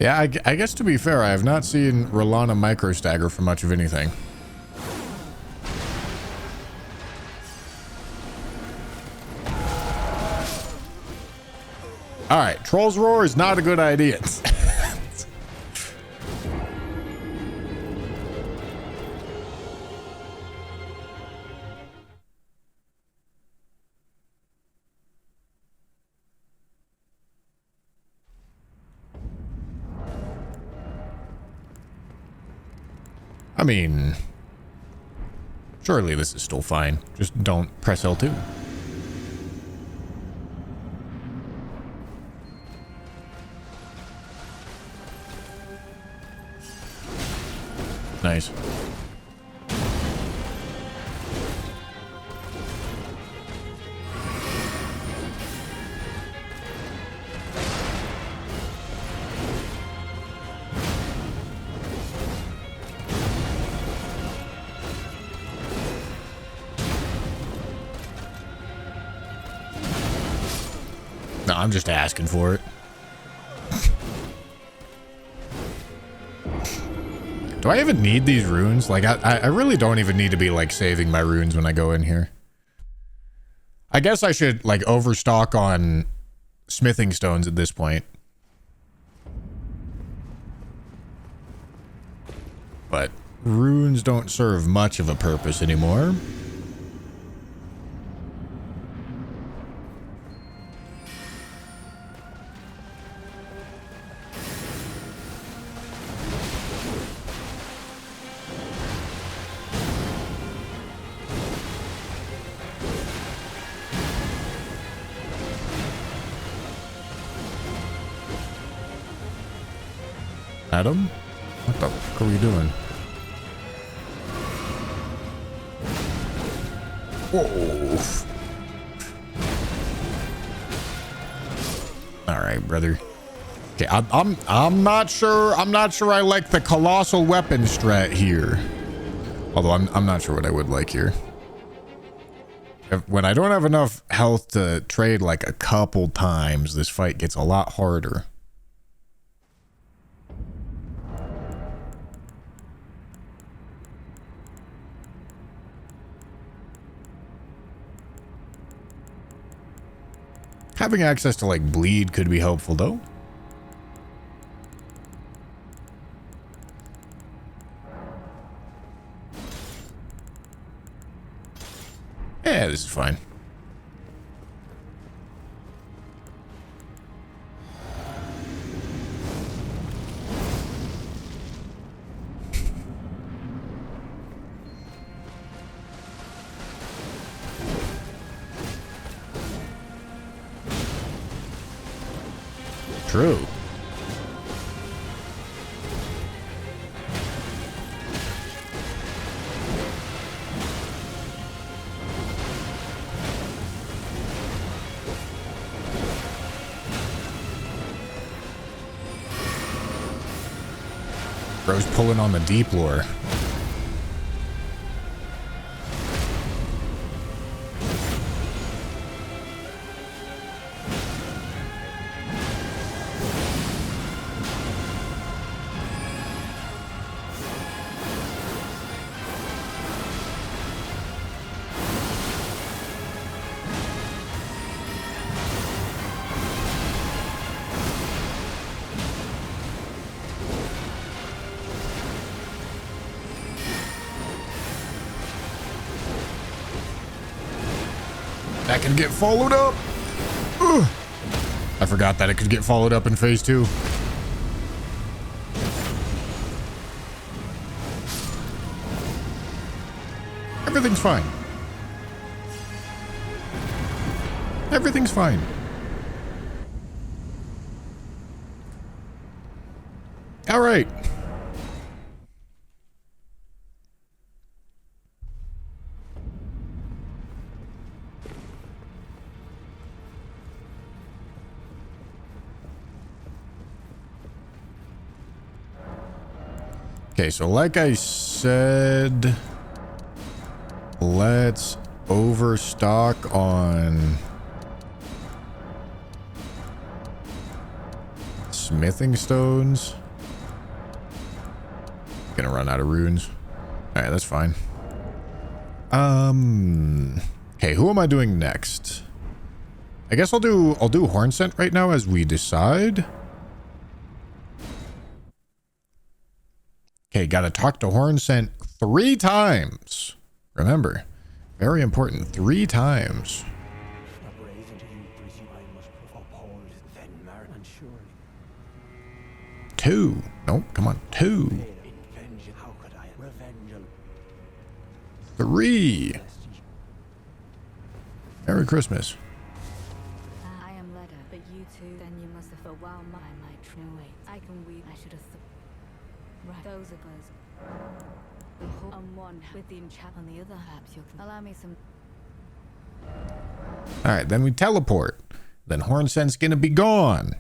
Yeah, I guess to be fair, I have not seen Rolana micro stagger for much of anything. All right, Troll's Roar is not a good idea. I mean, surely this is still fine. Just don't press L2. Nice. No, I'm just asking for it. Do I even need these runes? Like, I really don't even need to be, like, saving my runes when I go in here. I guess I should, like, overstock on smithing stones at this point. But runes don't serve much of a purpose anymore. Adam? What the fuck are you doing? Whoa. All right, brother. Okay, I'm not sure. I'm not sure I like the colossal weapon strat here. Although I'm not sure what I would like here. When I don't have enough health to trade like a couple times, this fight gets a lot harder. Having access to, like, bleed could be helpful, though. Yeah, this is fine. True. Bro's pulling on the deep lore. That can get followed up. Ugh. I forgot that it could get followed up in phase 2. Everything's fine. Everything's fine. All right. Okay, so like I said, let's overstock on smithing stones. Gonna run out of runes. All right, that's fine. Okay, who am I doing next? I guess I'll do horn scent right now as we decide. Okay, gotta talk to horn scent 3 times. Remember, very important, 3 times. 2. Nope, come on, 2. 3. Merry Christmas. I am Leda, but you two, then you must have thought, wow, my wait, I can weep. I should have thought. Right, those of us. The whole on one with the enchant on the other, perhaps you can allow me some. Alright, then we teleport. Then horn scent's gonna be gone.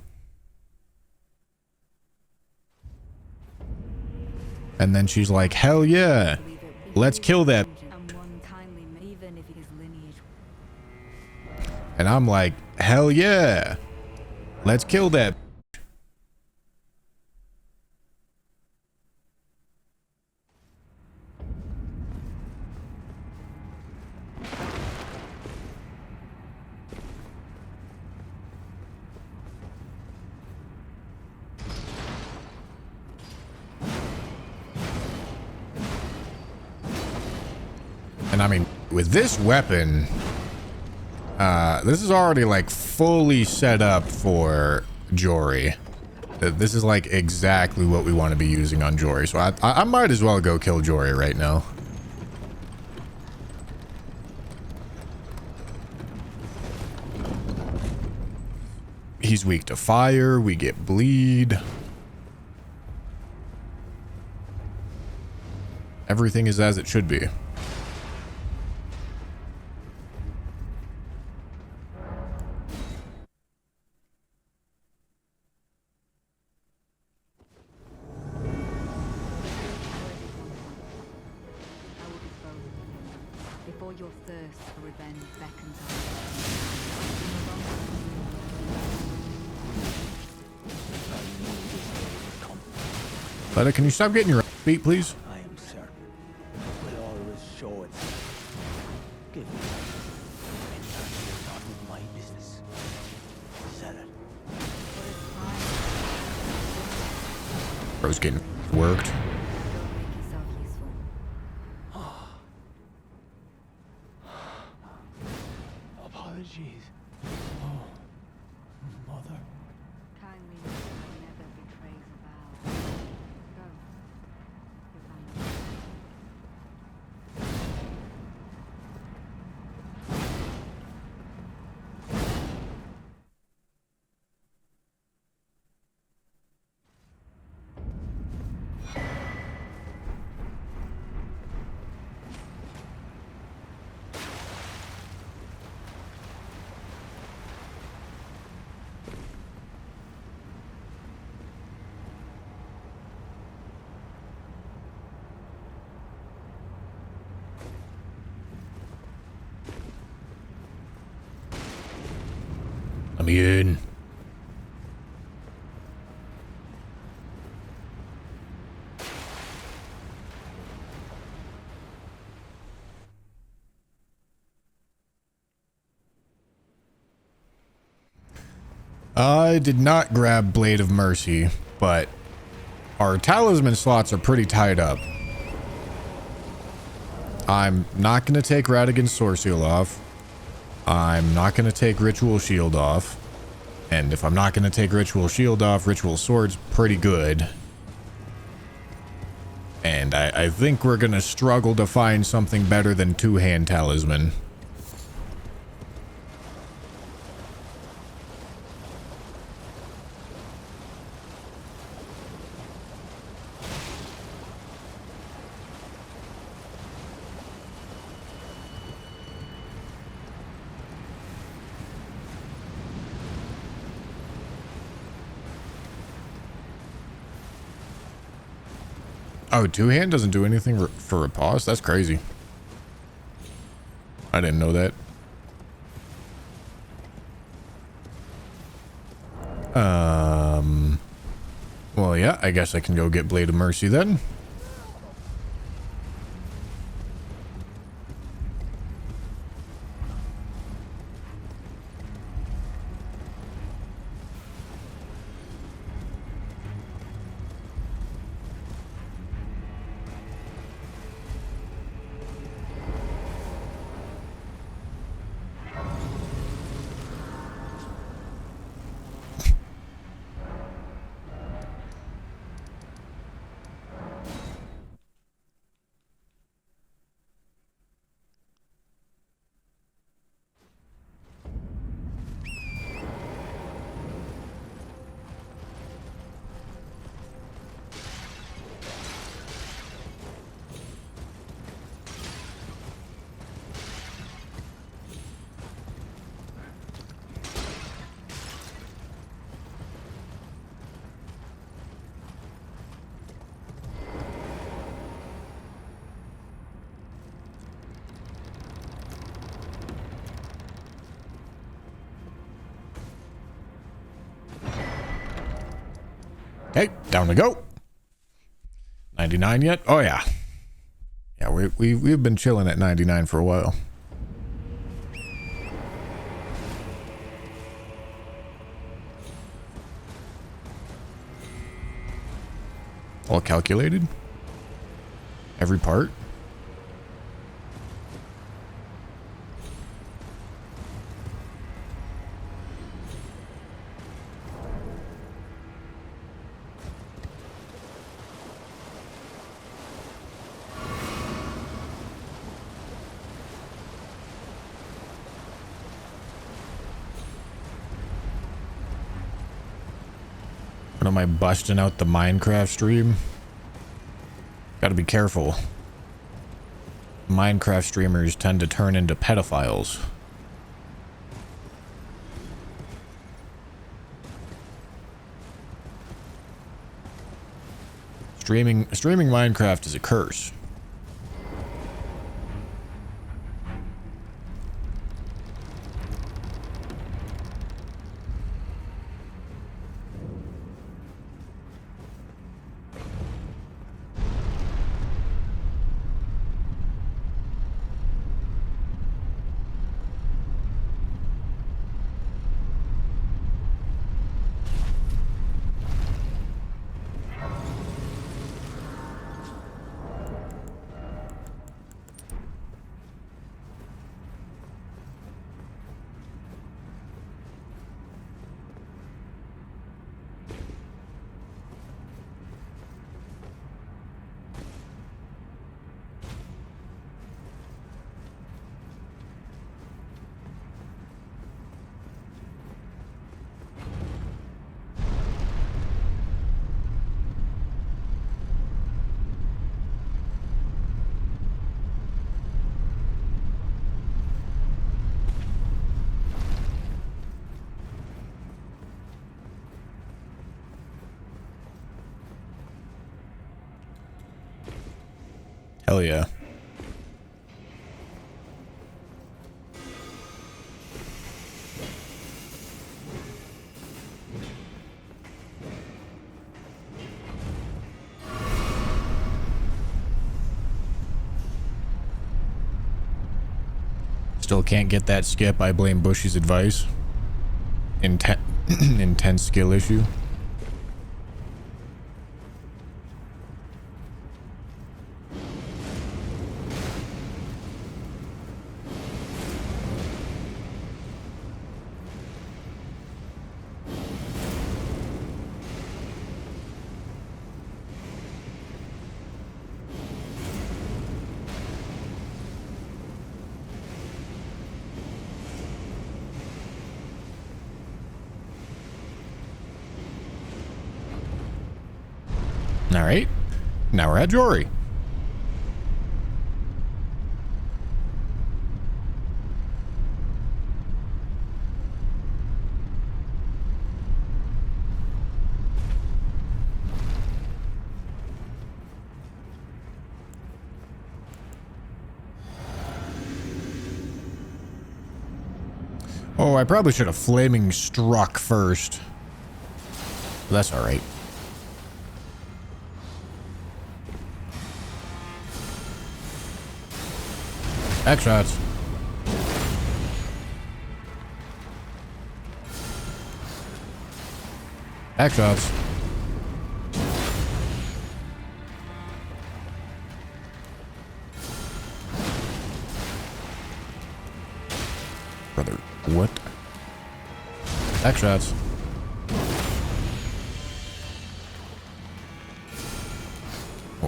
And then she's like, hell yeah. Let's kill that. And I'm like, hell yeah. Let's kill that. And I mean, with this weapon, this is already like fully set up for Jory. This is like exactly what we want to be using on Jory. So I might as well go kill Jory right now. He's weak to fire. We get bleed. Everything is as it should be. Before your thirst for revenge beckons Letta, can you stop getting your beat, please? I am certain will always show itself. Give me and you're not with my business. Sell it. Bro's getting worked. Don't make yourself useful. Apologies. Oh, mother. Kindly never betrays a vow. Go. Your family. Let me in. I did not grab Blade of Mercy, but our talisman slots are pretty tied up. I'm not going to take Radigan's Sword Seal off. I'm not going to take Ritual Shield off. And if I'm not going to take Ritual Shield off, Ritual Sword's pretty good. And I think we're going to struggle to find something better than Two-Hand Talisman. Oh, Two-Hand doesn't do anything for Riposte? That's crazy. I didn't know that. Well, yeah, I guess I can go get Blade of Mercy then. Okay, down we go. 99 yet? Oh yeah. Yeah, we've been chilling at 99 for a while. All calculated? Every part? am I busting out the Minecraft stream? Gotta be careful. Minecraft streamers tend to turn into pedophiles. Streaming Minecraft is a curse. Hell yeah. Still can't get that skip. I blame Bushy's advice. Intense skill issue. Alright, now we're at Jory. Oh, I probably should have flaming struck first. But that's alright. Back shots. Back shots. Brother, what? Back shots.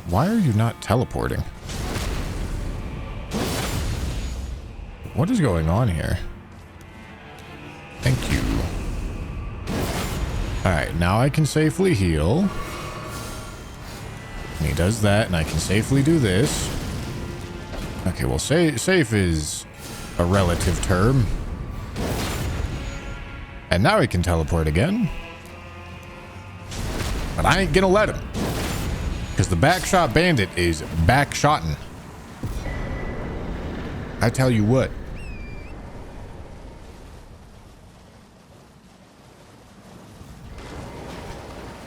Why are you not teleporting? What is going on here? Thank you. Alright, now I can safely heal. And he does that, and I can safely do this. Okay, well, safe is a relative term. And now he can teleport again. But I ain't gonna let him. Because the backshot bandit is backshotting. I tell you what.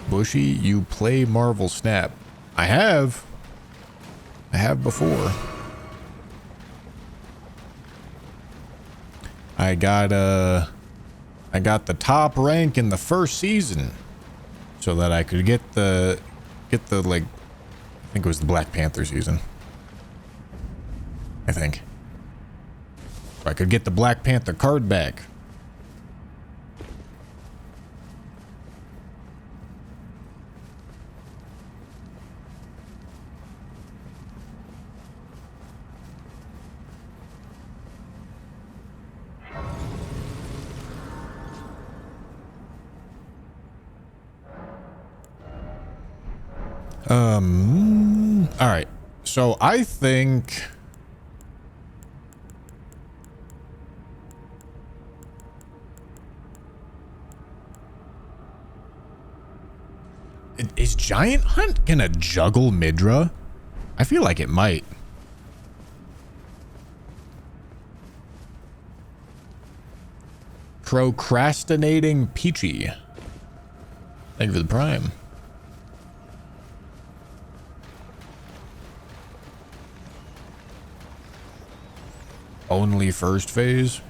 Bushy, you play Marvel Snap. I have. I have before. I got the top rank in the first season so that I could get the like, I think it was the Black Panther season. I think. So I could get the Black Panther card back. All right. So I think is Giant Hunt gonna juggle Midra? I feel like it might. Procrastinating Peachy. Thank you for the prime. Only first phase?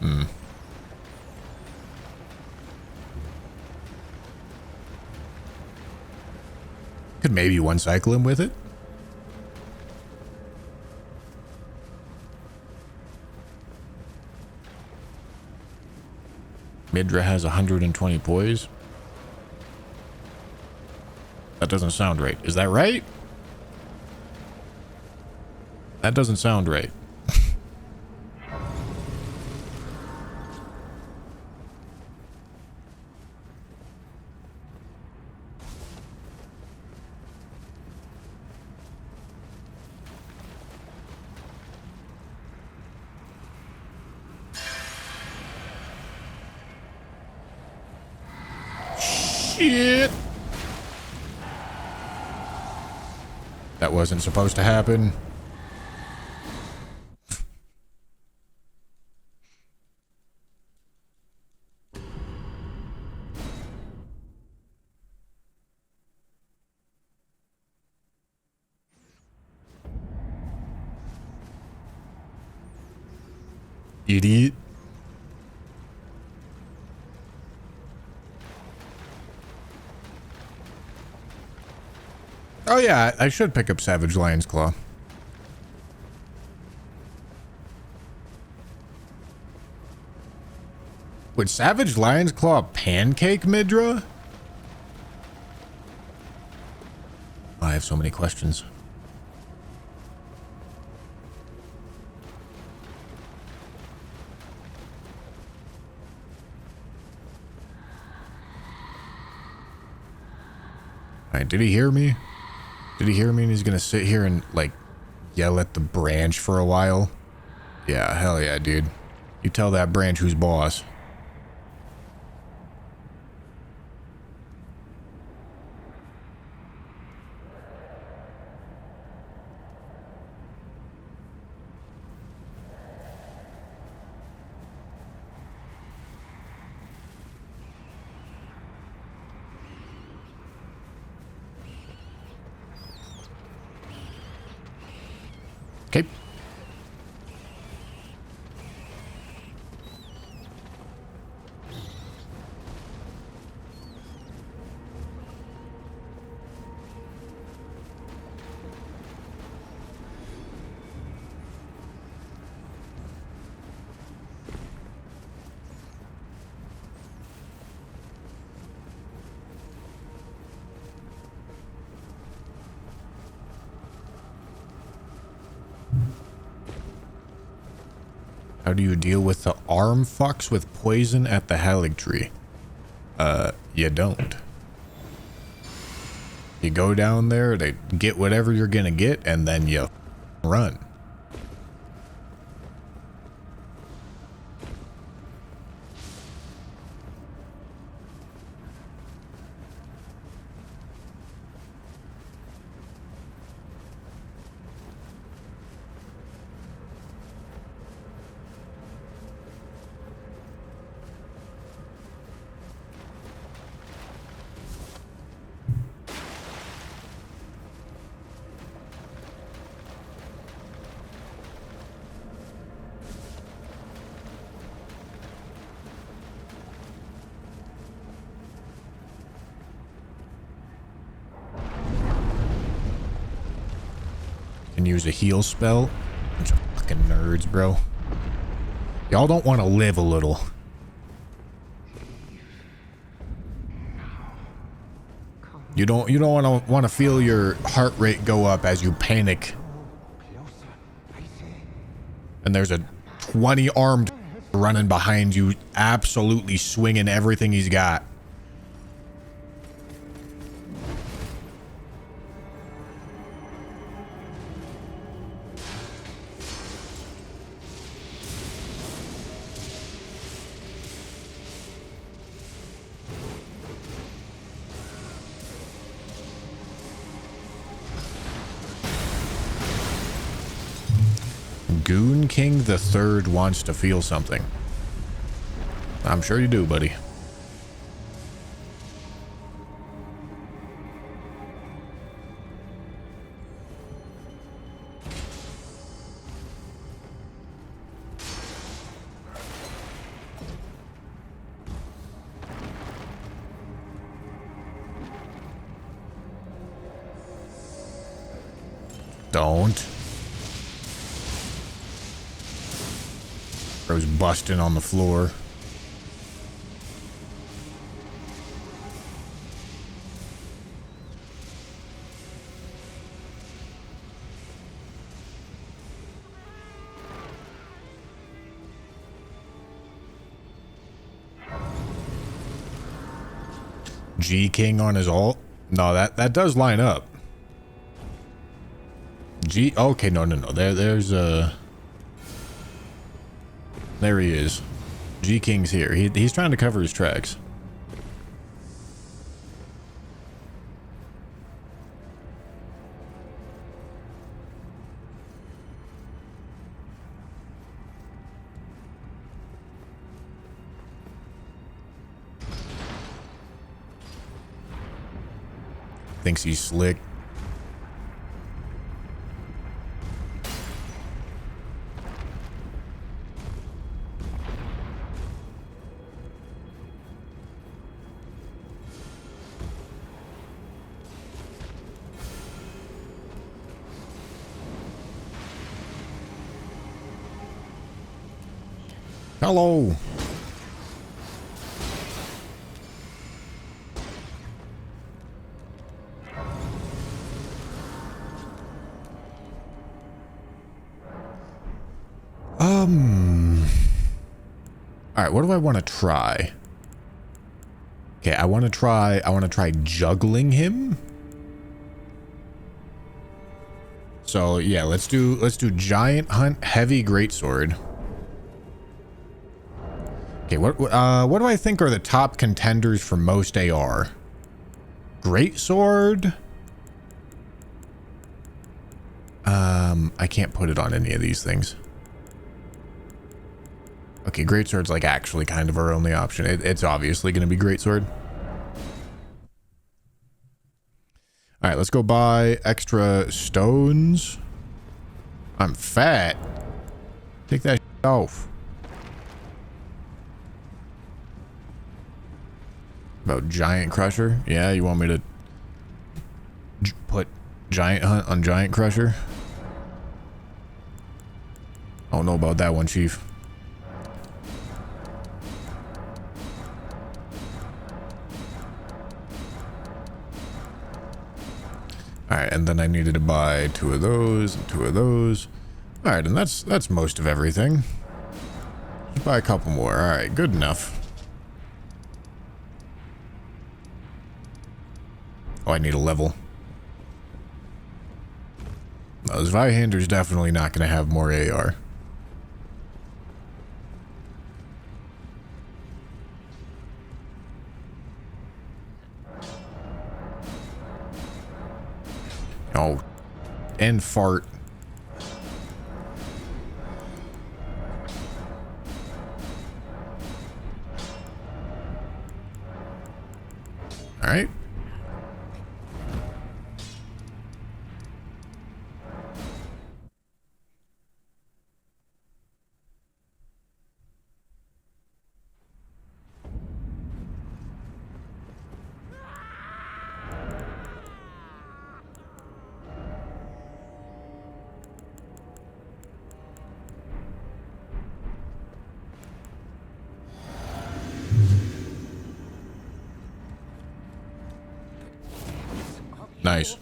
Could maybe one cycle him with it. Midra has 120 poise. That doesn't sound right. Is that right? That doesn't sound right. Shit. That wasn't supposed to happen. Idiot. Oh yeah, I should pick up Savage Lion's Claw. Would Savage Lion's Claw pancake Midra? Oh, I have so many questions. Alright, did he hear me? Did he hear me and he's gonna sit here and, like, yell at the branch for a while? Yeah, hell yeah, dude. You tell that branch who's boss. Okay. How do you deal with the arm fucks with poison at the Halig tree? You don't. You go down there to get whatever you're gonna get, and then you run. Can use a heal spell. Bunch of fucking nerds, bro. Y'all don't want to live a little. You don't want to feel your heart rate go up as you panic. And there's a 20 armed running behind you, absolutely swinging everything he's got. Goon King the Third wants to feel something. I'm sure you do, buddy. Don't. Bro's busting on the floor. G King on his ult? No, that does line up. G, okay, no. There's there he is. G King's here. He's trying to cover his tracks. Thinks he's slick. Hello. All right, what do I want to try? Okay, I want to try juggling him. So, yeah, let's do giant hunt heavy greatsword. Okay, what do I think are the top contenders for most AR? Greatsword. I can't put it on any of these things. Okay, greatsword's like actually kind of our only option. It's obviously going to be greatsword. All right, let's go buy extra stones. I'm fat. Take that off. About giant crusher? Yeah, you want me to put giant hunt on giant crusher? I don't know about that one, Chief. Alright, and then I needed to buy 2 of those and 2 of those. Alright, and that's most of everything. Just buy a couple more. Alright, good enough. Oh, I need a level. No, this Vihander's definitely not going to have more AR. Oh, and fart. All right. Nice.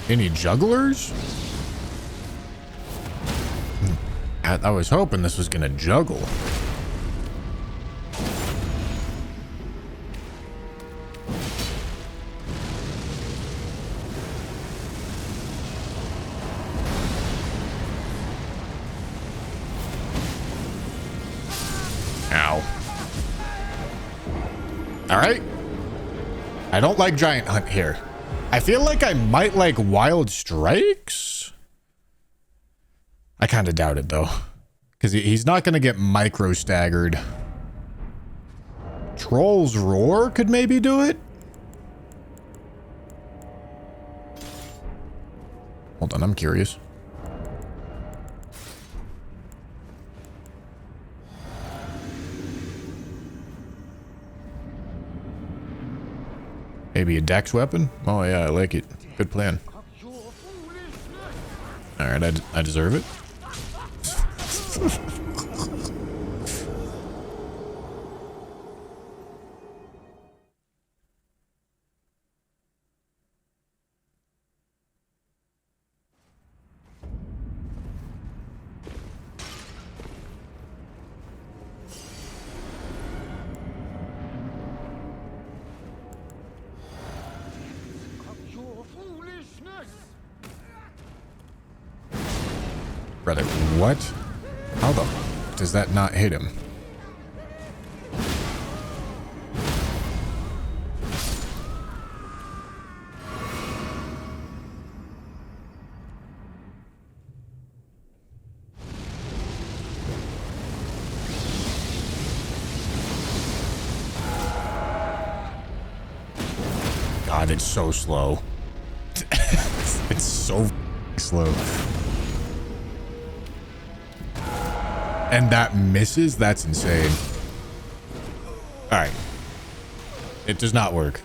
Any jugglers? I was hoping this was gonna juggle. All right. I don't like Giant Hunt here. I feel like I might like Wild Strikes. I kind of doubt it though, because he's not going to get micro staggered. Troll's Roar could maybe do it. Hold on, I'm curious. Maybe a dex weapon? Oh yeah, I like it. Good plan. Alright, I deserve it. Brother, what? How the f does that not hit him? God, it's so slow. It's so slow. And that misses? That's insane. Alright. It does not work.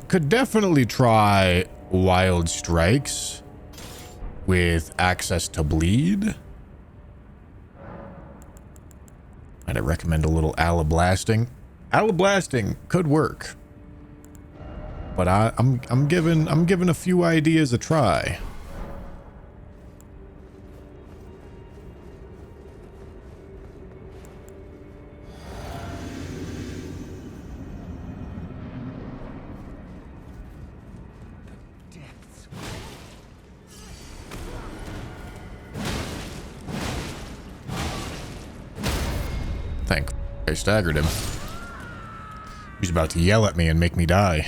Could definitely try Wild Strikes with access to bleed. I'd recommend a little Alablasting. Alablasting could work, but I'm giving a few ideas a try. Thank I staggered him. He's about to yell at me and make me die.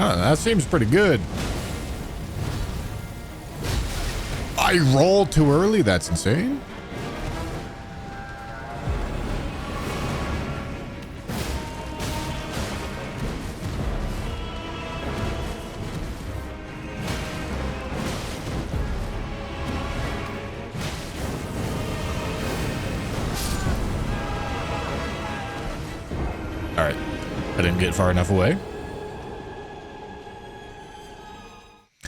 Oh, that seems pretty good. I rolled too early? That's insane. All right. I didn't get far enough away.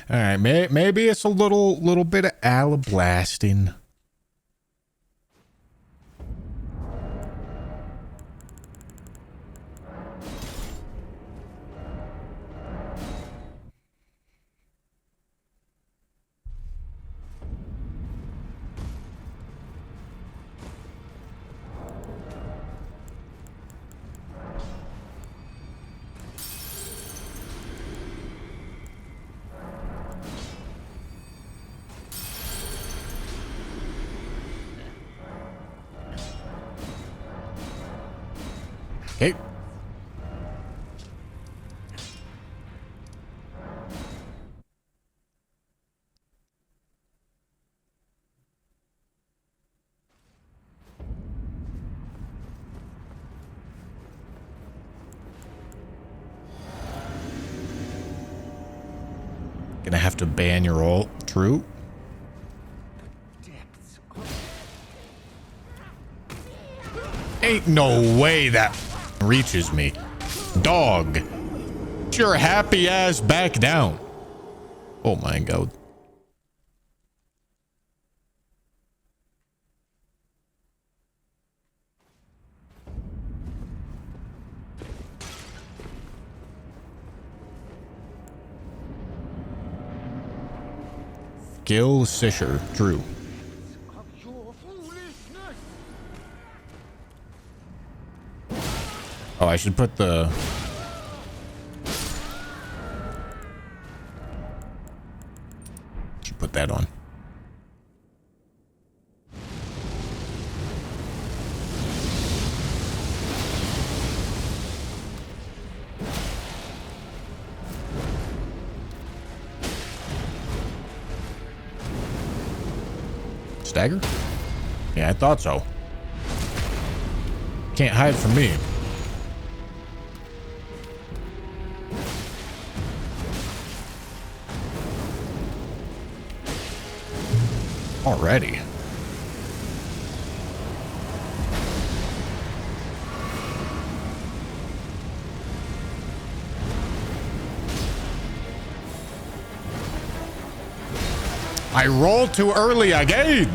All right, maybe it's a little bit of Alablasting. Okay. Gonna have to ban your ult. True. Ain't no way that reaches me. Dog. Get your happy ass back down. Oh my god. Gil Sisher. True. Of your foolishness. Oh, I should put the... Should put that on. Stagger? Yeah, I thought so. Can't hide from me. Already. I rolled too early again.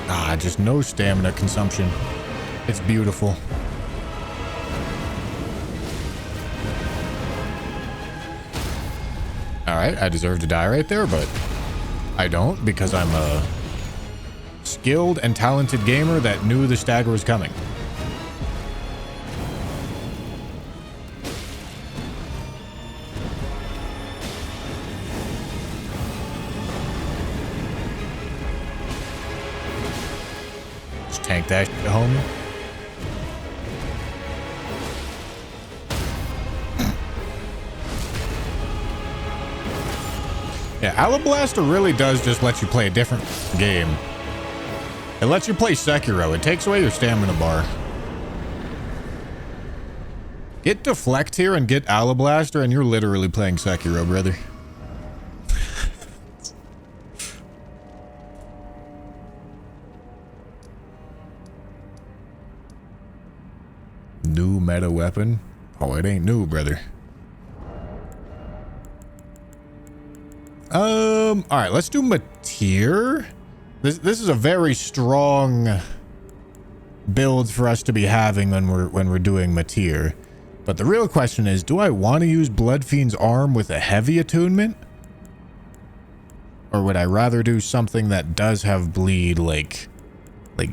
Ah, just no stamina consumption. It's beautiful. Alright, I deserve to die right there, but I don't because I'm a skilled and talented gamer that knew the stagger was coming. Just tank that shit, homie. Yeah, Alablaster really does just let you play a different game. It lets you play Sekiro. It takes away your stamina bar. Get Deflect here and get Alablaster and you're literally playing Sekiro, brother. New meta weapon? Oh, it ain't new, brother. Alright, let's do Mateer. This is a very strong build for us to be having when we're doing Mateer. But the real question is, do I want to use Bloodfiend's arm with a heavy attunement? Or would I rather do something that does have bleed like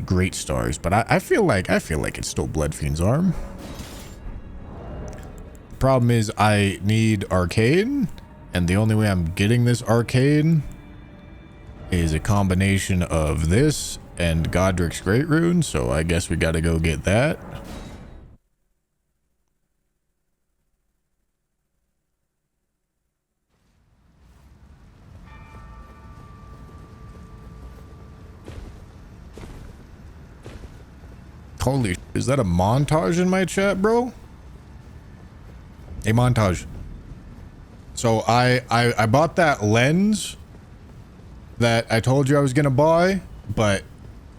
Great Stars? But I feel like it's still Bloodfiend's arm. The problem is I need Arcane, and the only way I'm getting this Arcane is a combination of this and Godric's Great Rune, so I guess we gotta go get that. Holy sh**, is that a montage in my chat, bro? A montage. So I bought that lens that I told you I was gonna buy, but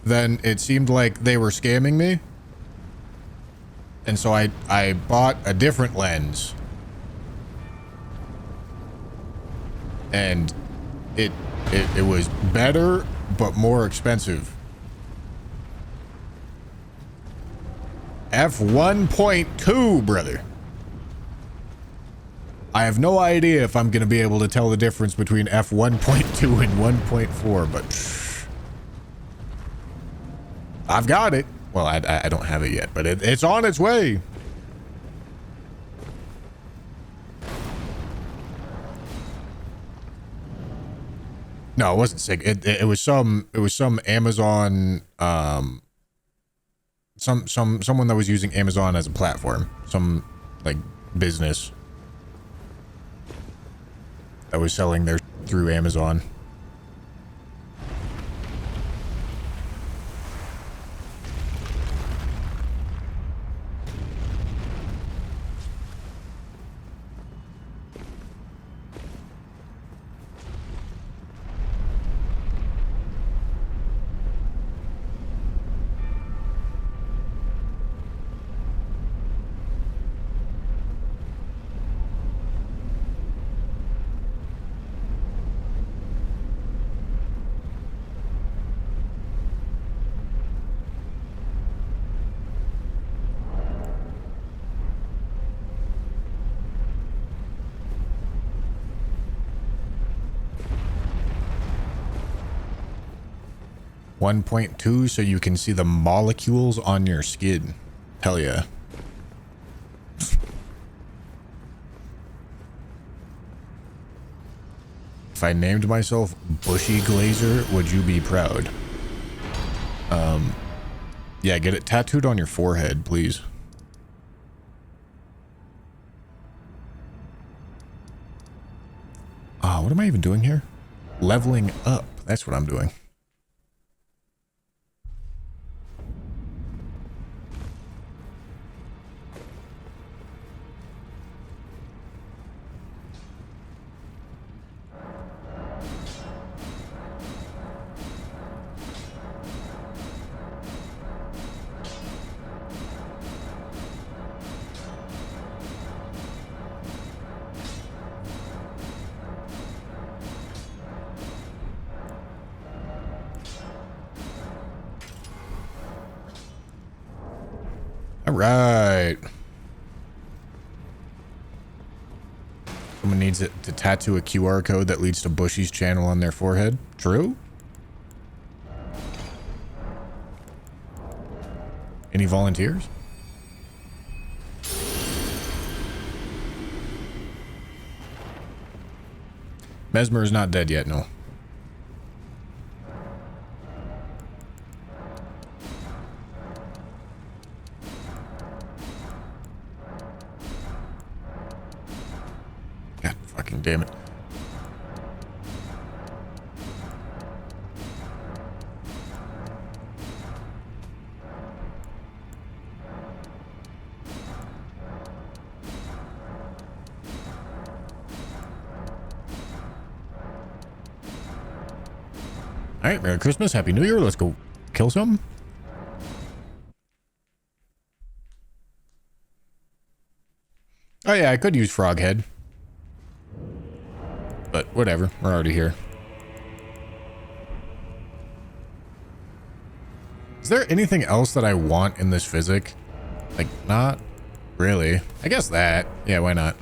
then it seemed like they were scamming me. And so I bought a different lens. And it was better, but more expensive. F1.2, brother. I have no idea if I'm going to be able to tell the difference between F1.2 and 1.4, but I've got it. Well, I don't have it yet, but it's on its way. No, it wasn't sick. It was some Amazon someone that was using Amazon as a platform, some like business that was selling their through Amazon. 1.2 so you can see the molecules on your skin. Hell yeah. If I named myself Bushy Glazer, would you be proud? Yeah, get it tattooed on your forehead, please. What am I even doing here? Leveling up. That's what I'm doing. All right. Someone needs it to tattoo a QR code that leads to Bushy's channel on their forehead. True? Any volunteers? Mesmer is not dead yet, no. God fucking damn it. All right, Merry Christmas, Happy New Year. Let's go kill some. Oh yeah, I could use Froghead. But whatever, we're already here. Is there anything else that I want in this physic? Like, not really. I guess that. Yeah, why not?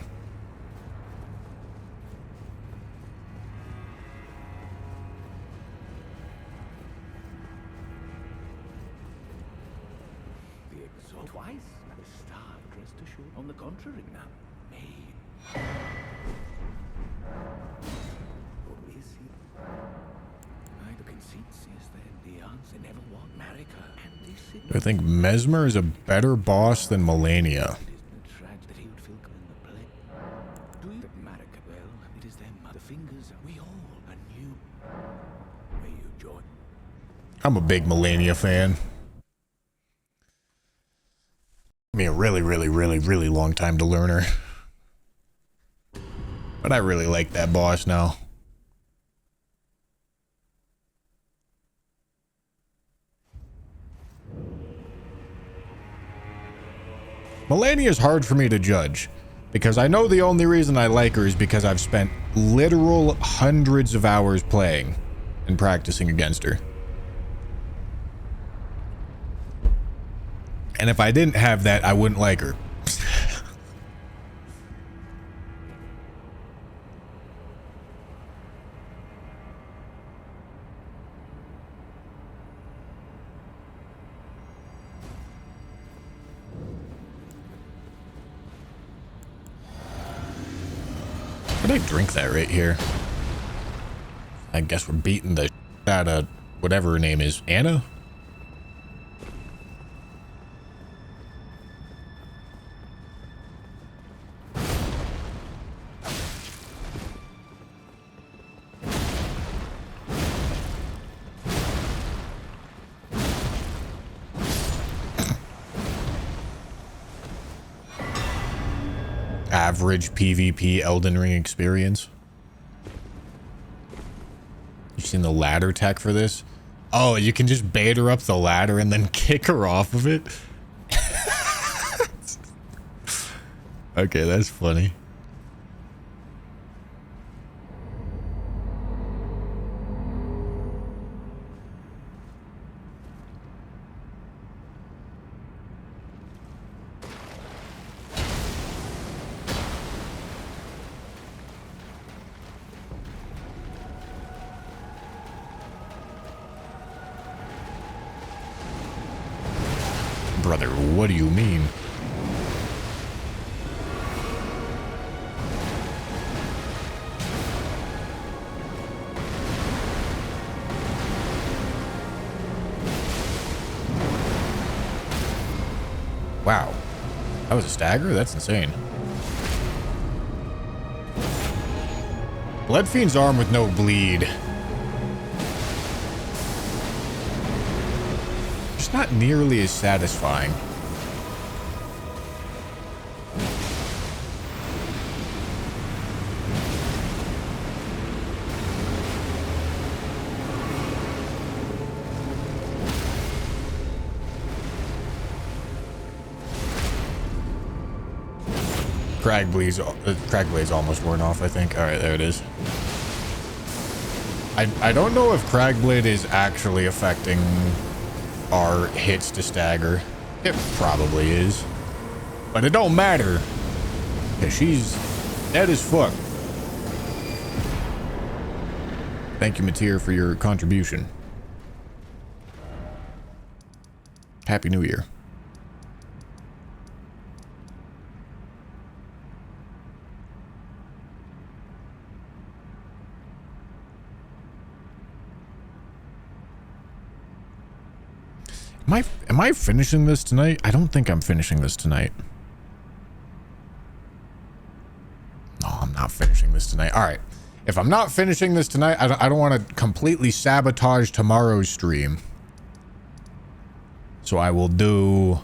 The exalt twice. The star dressed ashore. On the contrary, now. Me. Who is he? Neither conceit sees then the answer never was. Marika and this city. I think Mesmer is a better boss than Melania. It isn't tragic that he would feel in the play. Do you Marika? Well, it is them. The fingers. We all anew. May you join. I'm a big Melania fan. Took me a really long time to learn her. But I really like that boss now. Melania is hard for me to judge because I know the only reason I like her is because I've spent literal hundreds of hours playing and practicing against her. And if I didn't have that, I wouldn't like her. Could I drink that right here? I guess we're beating the out of whatever her name is. Anna? Average PvP Elden Ring experience. You seen the ladder tech for this? Oh, you can just bait her up the ladder and then kick her off of it? Okay, that's funny. Brother, what do you mean? Wow. That was a stagger? That's insane. Bloodfiend's arm with no bleed. It's not nearly as satisfying. Crag Blade's almost worn off, I think. Alright, there it is. I don't know if Crag Blade is actually affecting our hits to stagger. It probably is. But it don't matter. Because she's dead as fuck. Thank you, Matir, for your contribution. Happy New Year. Am I finishing this tonight? I don't think I'm finishing this tonight. No, I'm not finishing this tonight. All right. If I'm not finishing this tonight, I don't want to completely sabotage tomorrow's stream. So I will do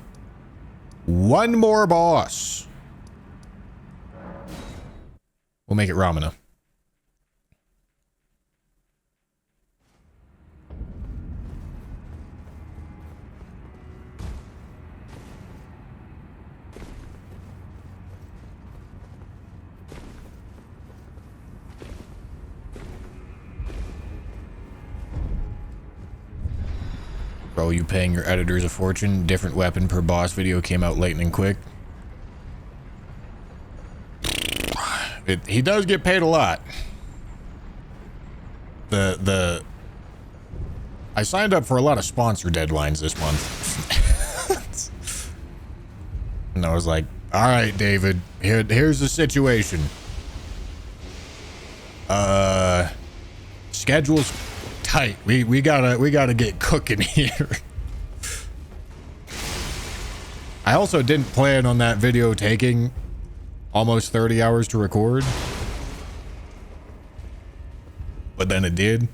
one more boss. We'll make it Ramana. Bro, you paying your editors a fortune? Different weapon per boss video came out lightning quick. He does get paid a lot. I signed up for a lot of sponsor deadlines this month. And I was like, all right, David, here's the situation. Schedule's tight. We gotta get cooking here. I also didn't plan on that video taking almost 30 hours to record, but then it did.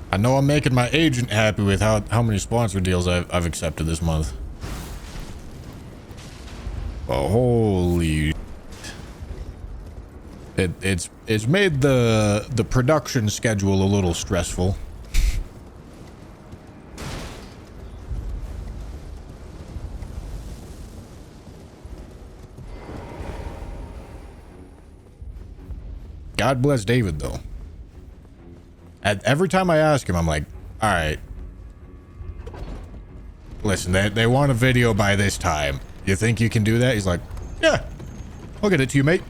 I know I'm making my agent happy with how many sponsor deals I've accepted this month. Oh, holy! It's made the production schedule a little stressful. God bless David, though. Every time I ask him, I'm like, all right, listen, they want a video by this time. You think you can do that? He's like, yeah, I'll get it to you, mate.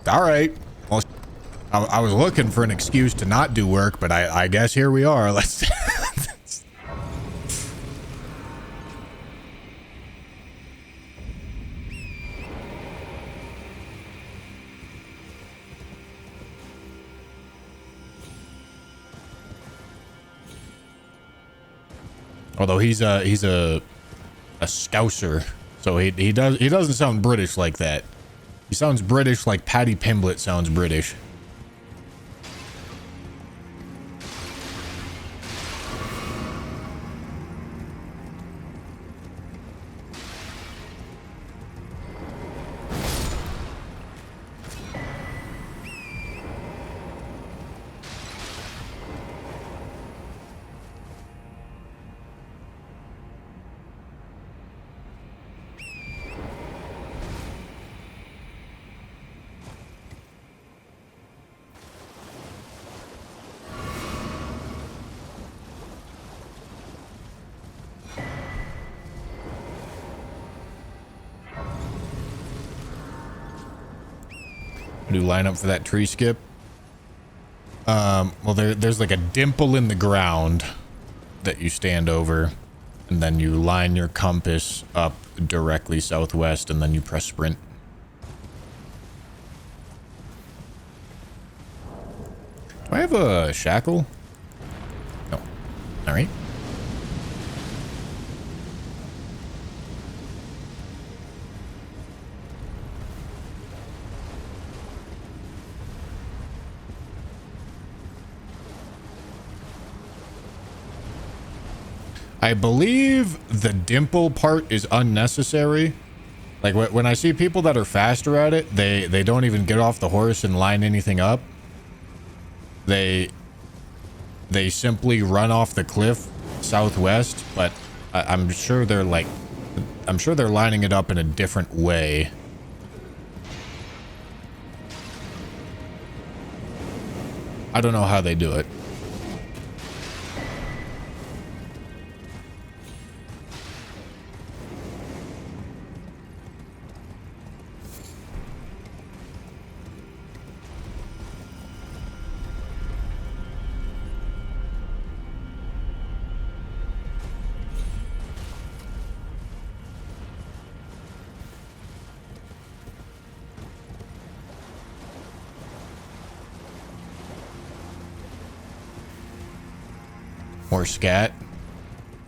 All right. Well, I was looking for an excuse to not do work, but I guess here we are. Let's... Although he's a Scouser, so he doesn't sound British like that. He sounds British like Paddy Pimblett sounds British. Do line up for that tree skip. Well, there's like a dimple in the ground that you stand over, and then you line your compass up directly southwest, and then you press sprint. Do I have a shackle? No. All right. I believe the dimple part is unnecessary. Like when I see people that are faster at it, they don't even get off the horse and line anything up. They simply run off the cliff southwest, but I'm sure they're lining it up in a different way. I don't know how they do it. More scat.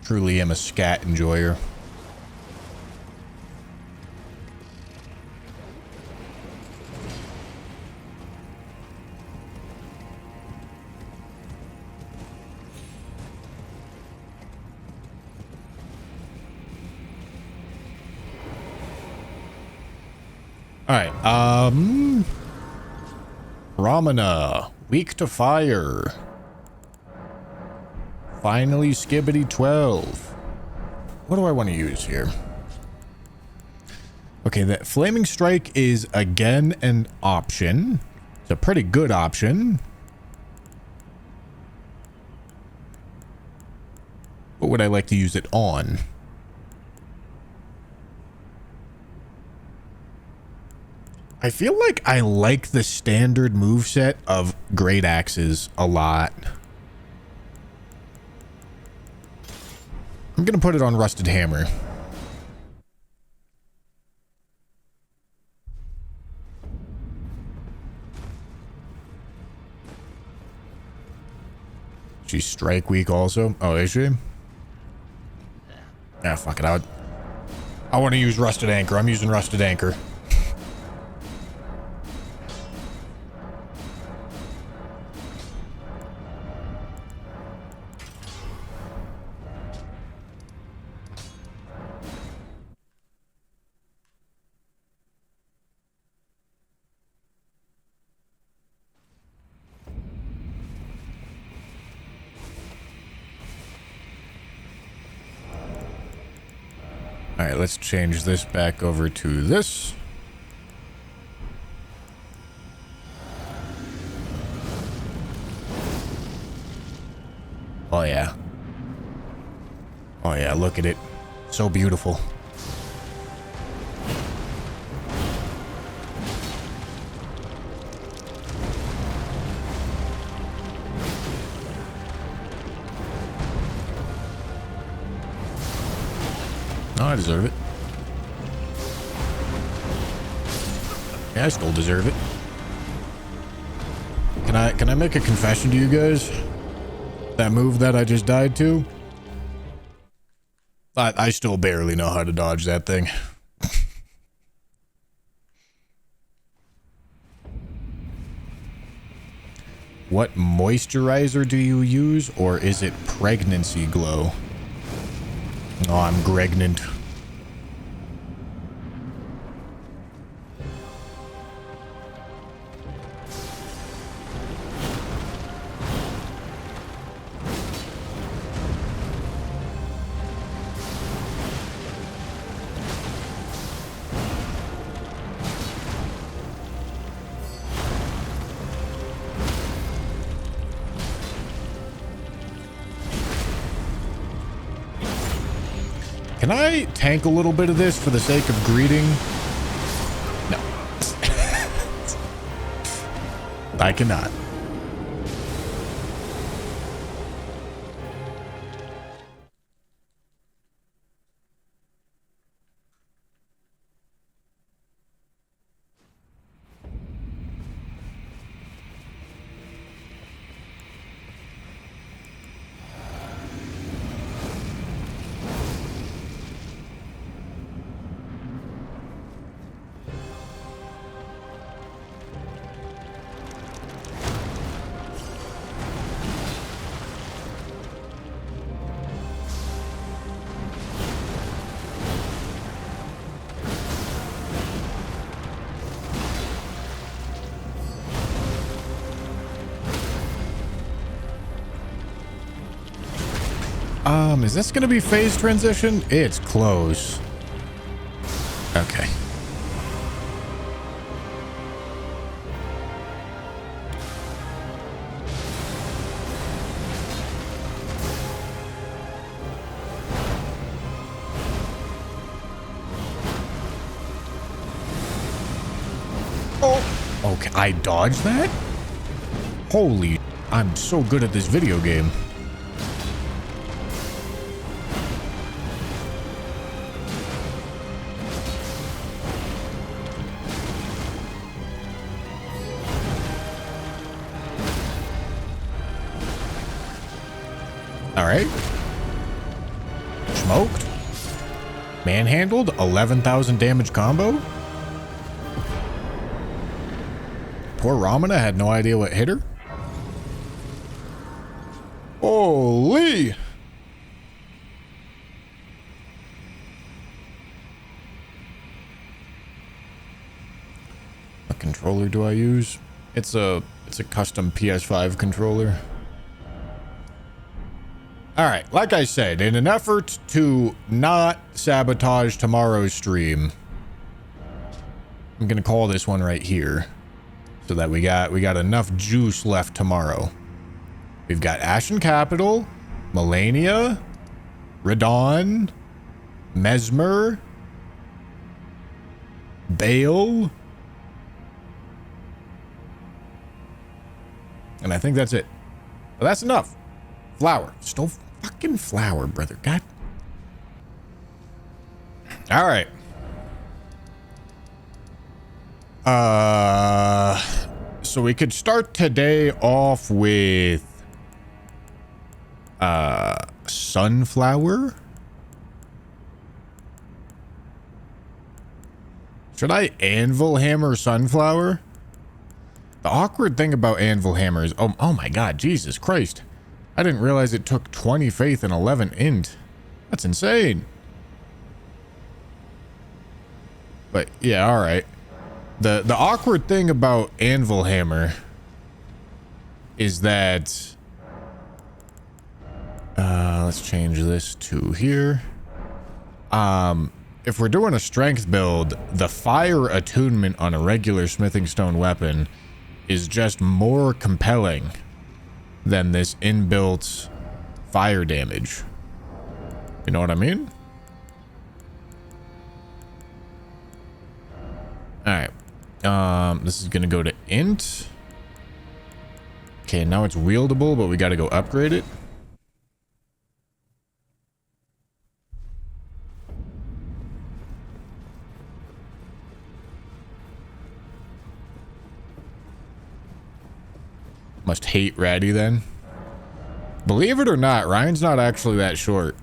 Truly am a scat enjoyer. All right. Ramana, weak to fire. Finally, Skibbity 12. What do I want to use here? Okay, that Flaming Strike is again an option. It's a pretty good option. What would I like to use it on? I feel like I like the standard moveset of Great Axes a lot. I'm gonna put it on Rusted Hammer. She's strike weak also. Oh, is she? Yeah, fuck it. I want to use Rusted Anchor. I'm using Rusted Anchor. All right, let's change this back over to this. Oh, yeah. Oh, yeah, look at it. So beautiful. Oh, I deserve it. Yeah, I still deserve it. Can I make a confession to you guys? That move that I just died to? I still barely know how to dodge that thing. What moisturizer do you use, or is it pregnancy glow? Oh, I'm pregnant. Can I tank a little bit of this for the sake of greeting? No. I cannot. Is this gonna be phase transition? It's close. Okay. Oh, okay. I dodged that? Holy, I'm so good at this video game. All right. Smoked. Manhandled. 11,000 damage combo. Poor Ramana had no idea what hit her. Holy. What controller do I use? It's a custom PS5 controller. All right, like I said, in an effort to not sabotage tomorrow's stream, I'm gonna call this one right here, so that we got enough juice left tomorrow. We've got Ashen Capital, Melania, Radon, Mesmer, Bale, and I think that's it. Well, that's enough. Flower. Still fucking flower, brother. God. All right. So we could start today off with Sunflower. Should I Anvil Hammer Sunflower? The awkward thing about Anvil Hammer is, oh my god, Jesus Christ. I didn't realize it took 20 faith and 11 int. That's insane. But yeah, all right. The awkward thing about Anvil Hammer is that let's change this to here. If we're doing a strength build, the fire attunement on a regular smithing stone weapon is just more compelling than this inbuilt fire damage. You know what I mean? All right. This is gonna go to int. Okay, now it's wieldable, but we gotta go upgrade it. Must hate Ratty then. Believe it or not, Ryan's not actually that short.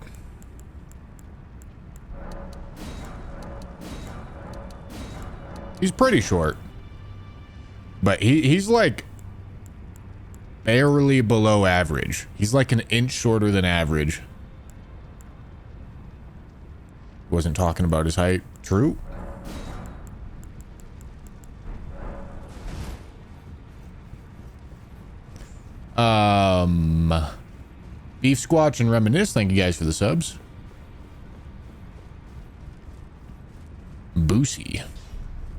He's pretty short. But he's like barely below average. He's like an inch shorter than average. Wasn't talking about his height. True. Beef Squatch and Reminisce, thank you guys for the subs. Boosie.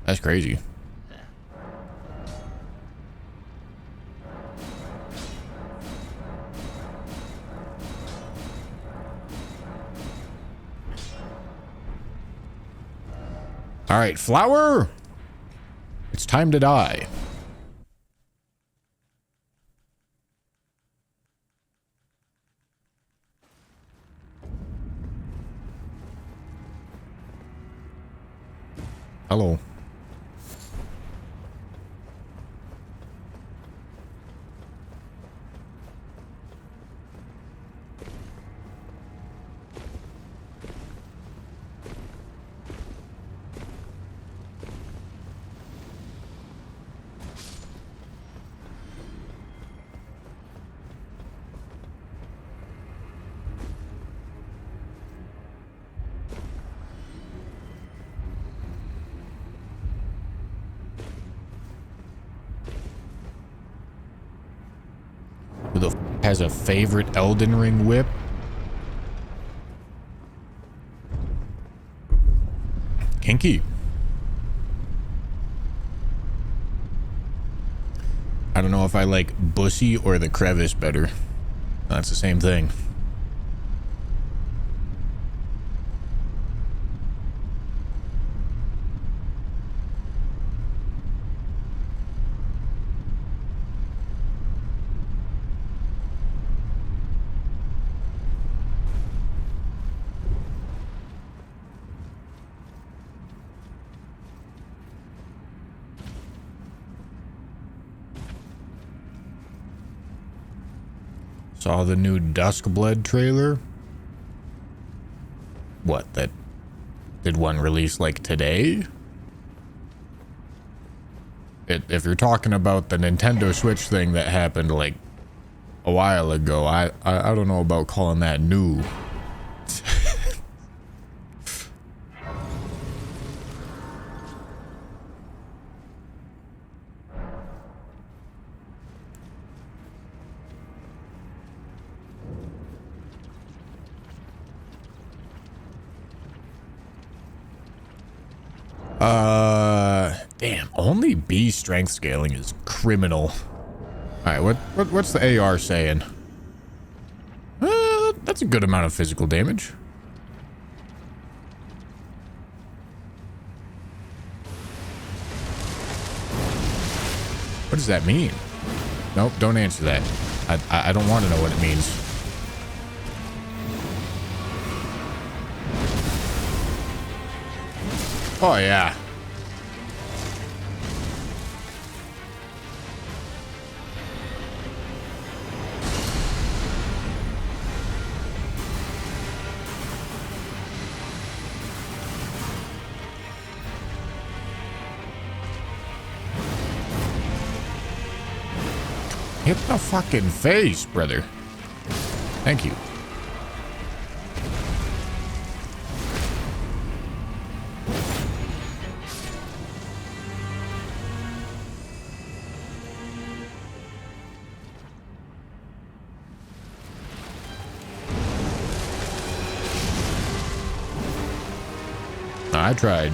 That's crazy. All right, Flower. It's time to die. Hello. Who the has a favorite Elden Ring whip? Kinky. I don't know if I like Bussy or the Crevice better. That's the same thing. Saw the new Duskblood trailer. What, that did one release like today? If you're talking about the Nintendo Switch thing that happened like a while ago, I don't know about calling that new. Damn, only B strength scaling is criminal. Alright, what's the AR saying? That's a good amount of physical damage. What does that mean? Nope, don't answer that. I don't want to know what it means. Oh, yeah. Hit the fucking face, brother. Thank you. I tried.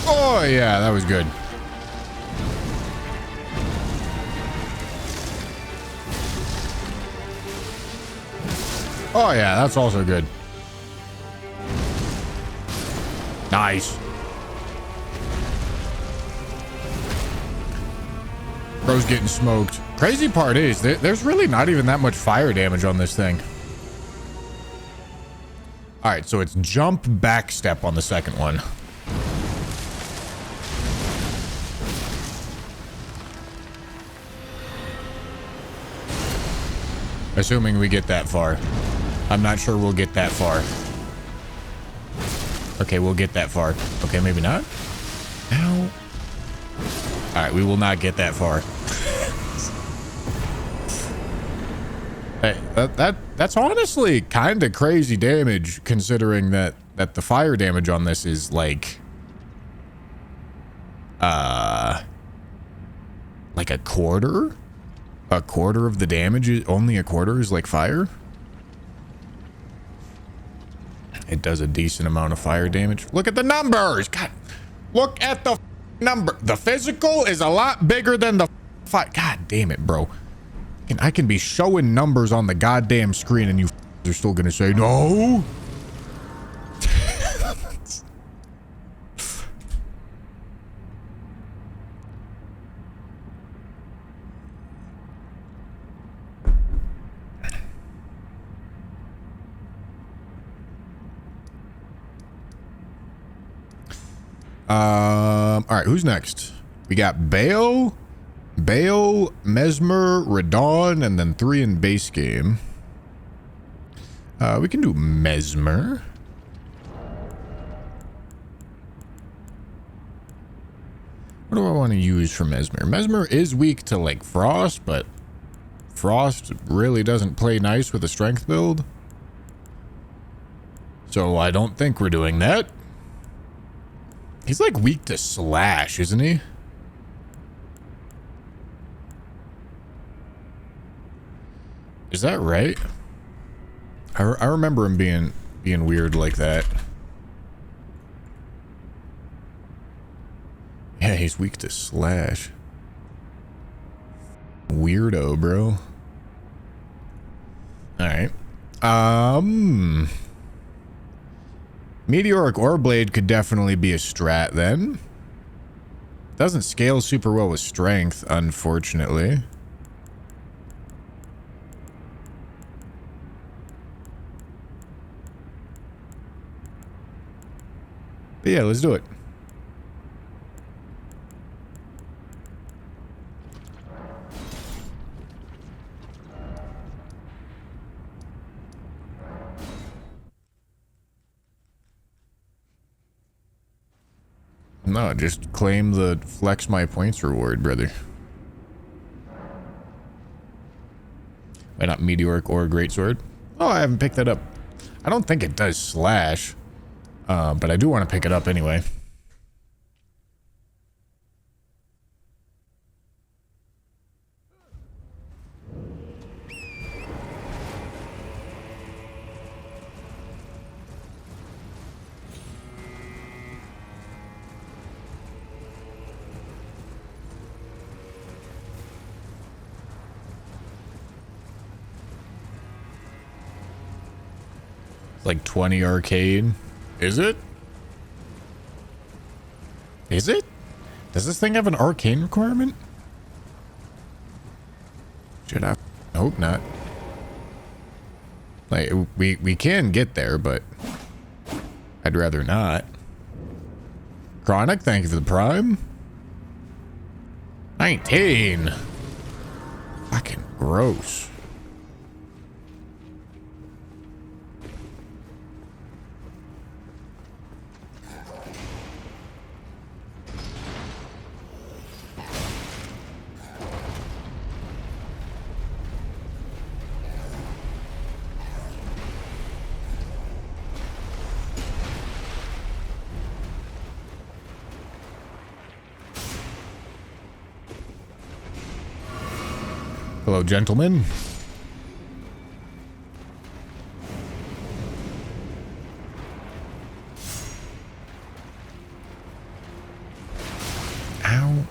Oh, yeah, that was good. Oh, yeah, that's also good. Nice. Bro's getting smoked. Crazy part is, there's really not even that much fire damage on this thing. Alright, so it's jump, back step on the second one. Assuming we get that far. I'm not sure we'll get that far. Okay, we'll get that far. Okay, maybe not. Ow. Alright, we will not get that far. Hey, that's honestly kind of crazy damage, considering that the fire damage on this is like a quarter. A quarter of the damage is only a quarter is like fire. It does a decent amount of fire damage. Look at the numbers. God, look at the number. The physical is a lot bigger than the fire. God damn it, bro. And I can be showing numbers on the goddamn screen and you are still gonna say no. All right, who's next? We got Bale, Mesmer, Radon, and then 3 in base game. We can do Mesmer. What do I want to use for Mesmer? Mesmer is weak to like Frost, but Frost really doesn't play nice with a strength build. So I don't think we're doing that. He's like weak to Slash, isn't he? Is that right? I remember him being weird like that. Yeah, he's weak to Slash. Weirdo, bro. Alright. Meteoric Ore Blade could definitely be a strat then. Doesn't scale super well with strength, unfortunately. But yeah, let's do it. No, just claim the flex my points reward, brother. Why not Meteoric or Greatsword? Oh, I haven't picked that up. I don't think it does Slash. But I do want to pick it up anyway. Like 20 arcade. Is it? Is it? Does this thing have an arcane requirement? Should I hope not. Like we can get there, but I'd rather not. Chronic, thank you for the prime. 19. Fucking gross. Hello, gentlemen. Ow.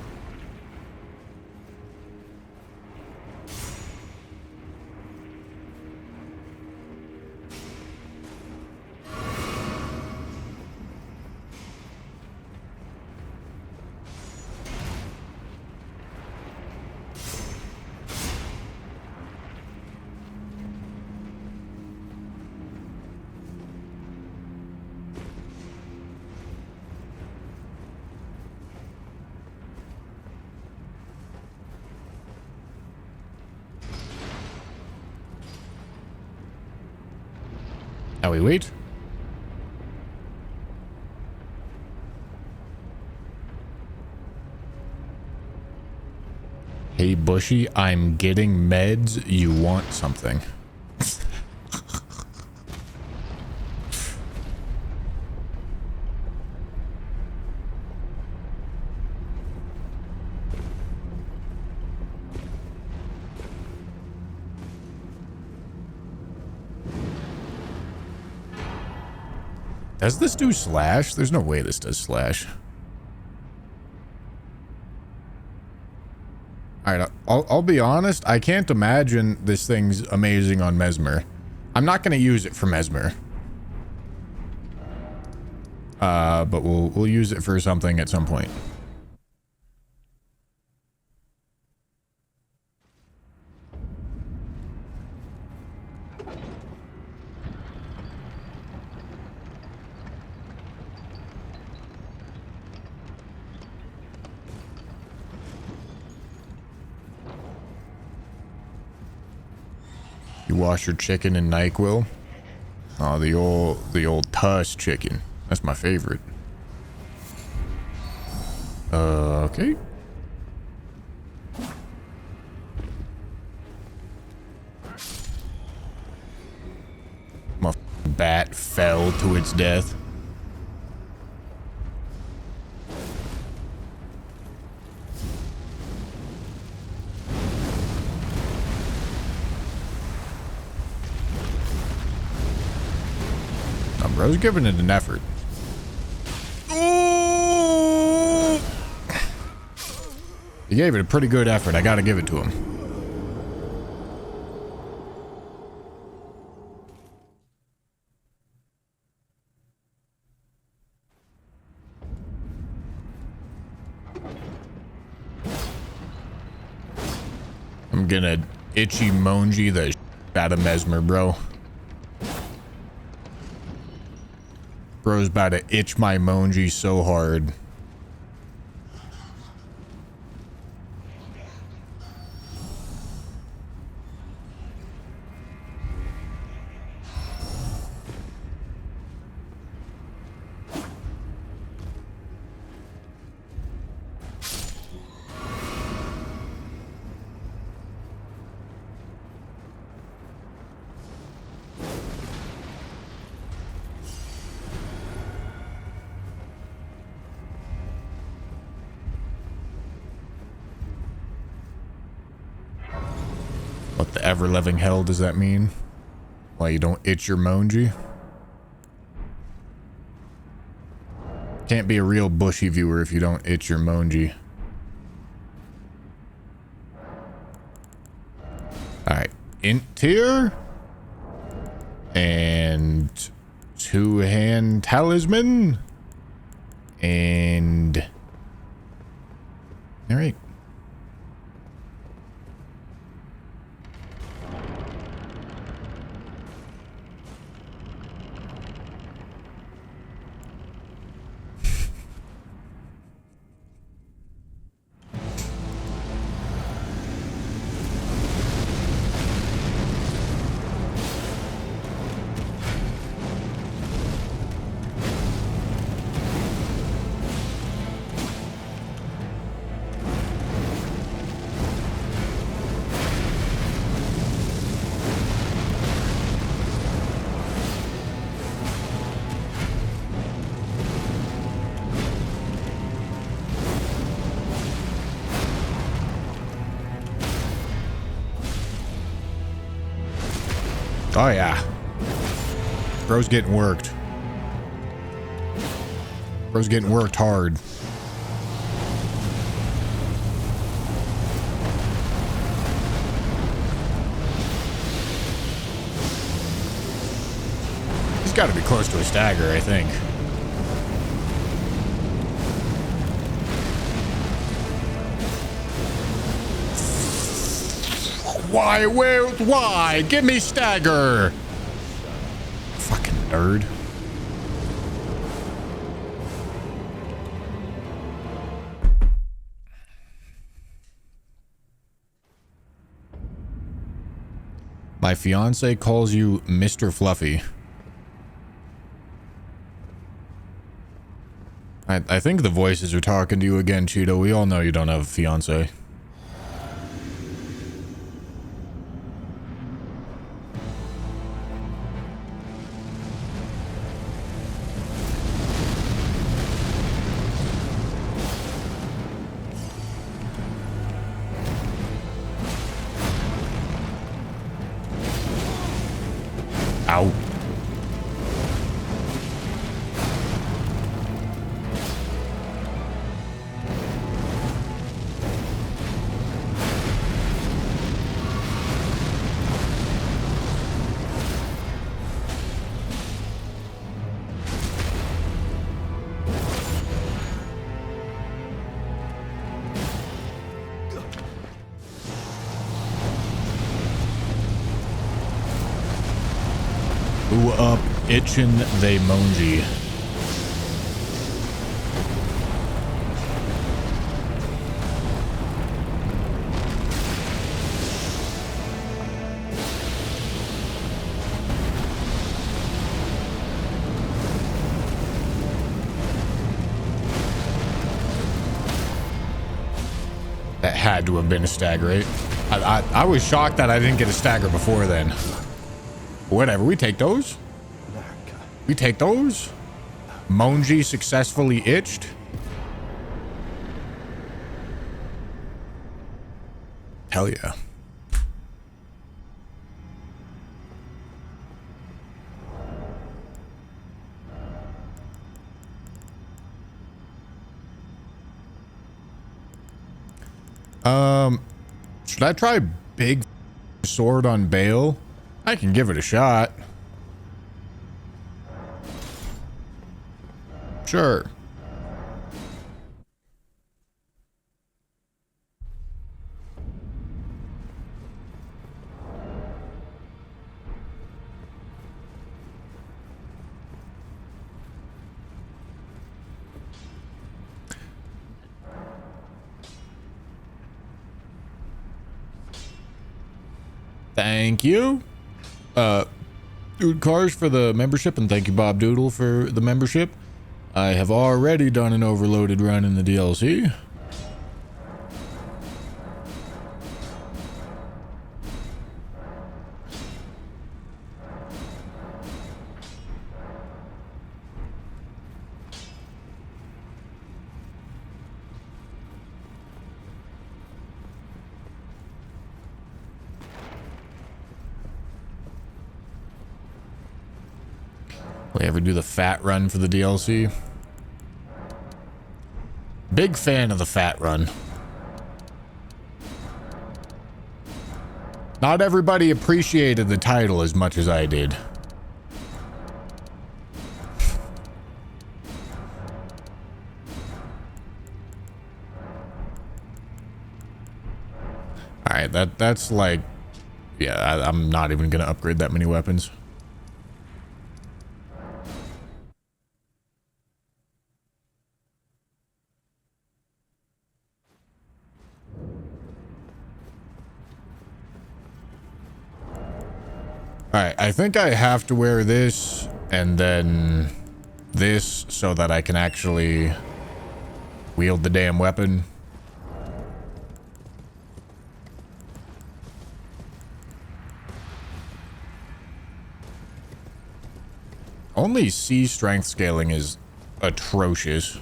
Now we wait. Hey, Bushy, I'm getting meds. You want something? Does this do Slash? There's no way this does Slash. Alright, I'll be honest. I can't imagine this thing's amazing on Mesmer. I'm not going to use it for Mesmer. But we'll use it for something at some point. You wash your chicken in NyQuil. Oh, the old Tuss chicken. That's my favorite. Okay. My bat fell to its death. Bro's giving it an effort. Ooh! He gave it a pretty good effort. I gotta give it to him. I'm gonna itchy monji the out of Mesmer, bro. Bro's about to itch my monji so hard. What the ever-living hell does that mean? Why you don't itch your monji? Can't be a real bushy viewer if you don't itch your monji. Alright, int tier. And two-hand talisman. And alright. Oh yeah. Bro's getting worked. Bro's getting worked hard. He's got to be close to a stagger, I think. Why? Where? Why? Give me stagger! Fucking nerd. My fiance calls you Mr. Fluffy. I think the voices are talking to you again, Cheeto. We all know you don't have a fiance. Ow. Who up itching they monji? That had to have been a stagger, right? I was shocked that I didn't get a stagger before then. Whatever, we take those. We take those. Monji successfully itched. Hell yeah. Should I try big sword on Bale? I can give it a shot. Sure. Thank you. Dude Cars for the membership, and thank you Bob Doodle for the membership. I have already done an overloaded run in the DLC. Will I ever do the fat run for the DLC? Big fan of the fat run. Not everybody appreciated the title as much as I did. Alright, that's like... Yeah, I'm not even gonna upgrade that many weapons. Alright, I think I have to wear this and then this so that I can actually wield the damn weapon. Only C strength scaling is atrocious.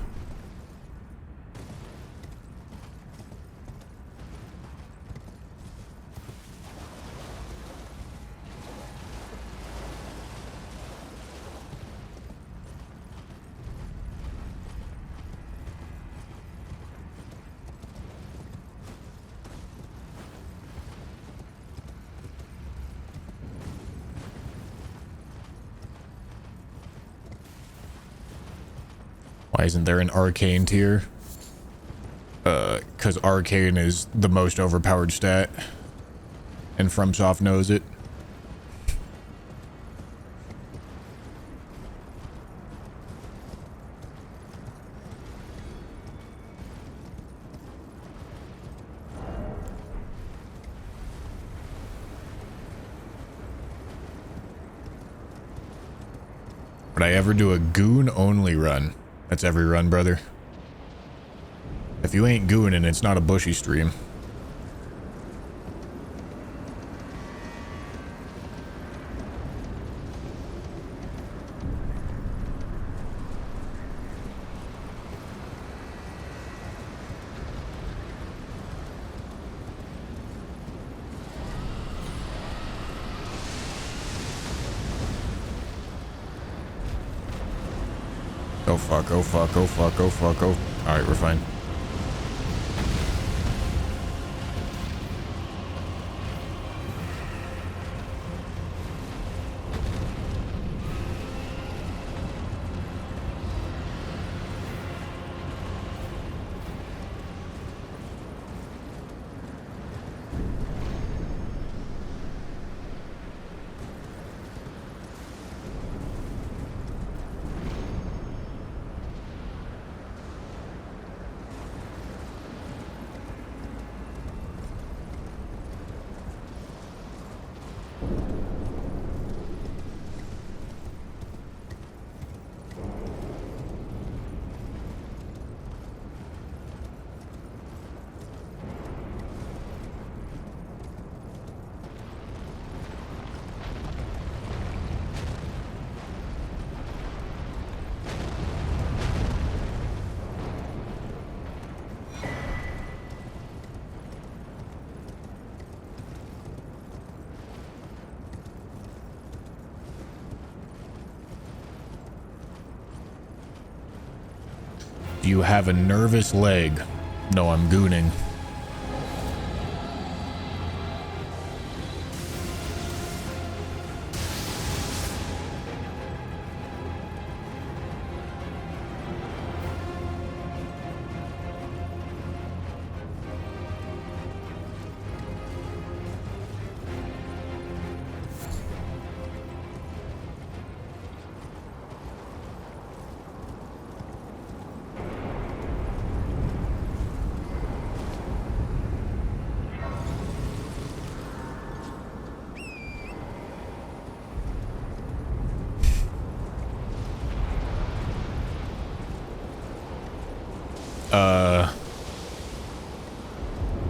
Why isn't there an arcane tier? Because arcane is the most overpowered stat. And FromSoft knows it. Would I ever do a goon only run? That's every run, brother. If you ain't gooning, it's not a bushy stream. Oh fuck, oh fuck, oh fuck, oh fuck, oh. Alright, we're fine. Do you have a nervous leg? No, I'm gooning.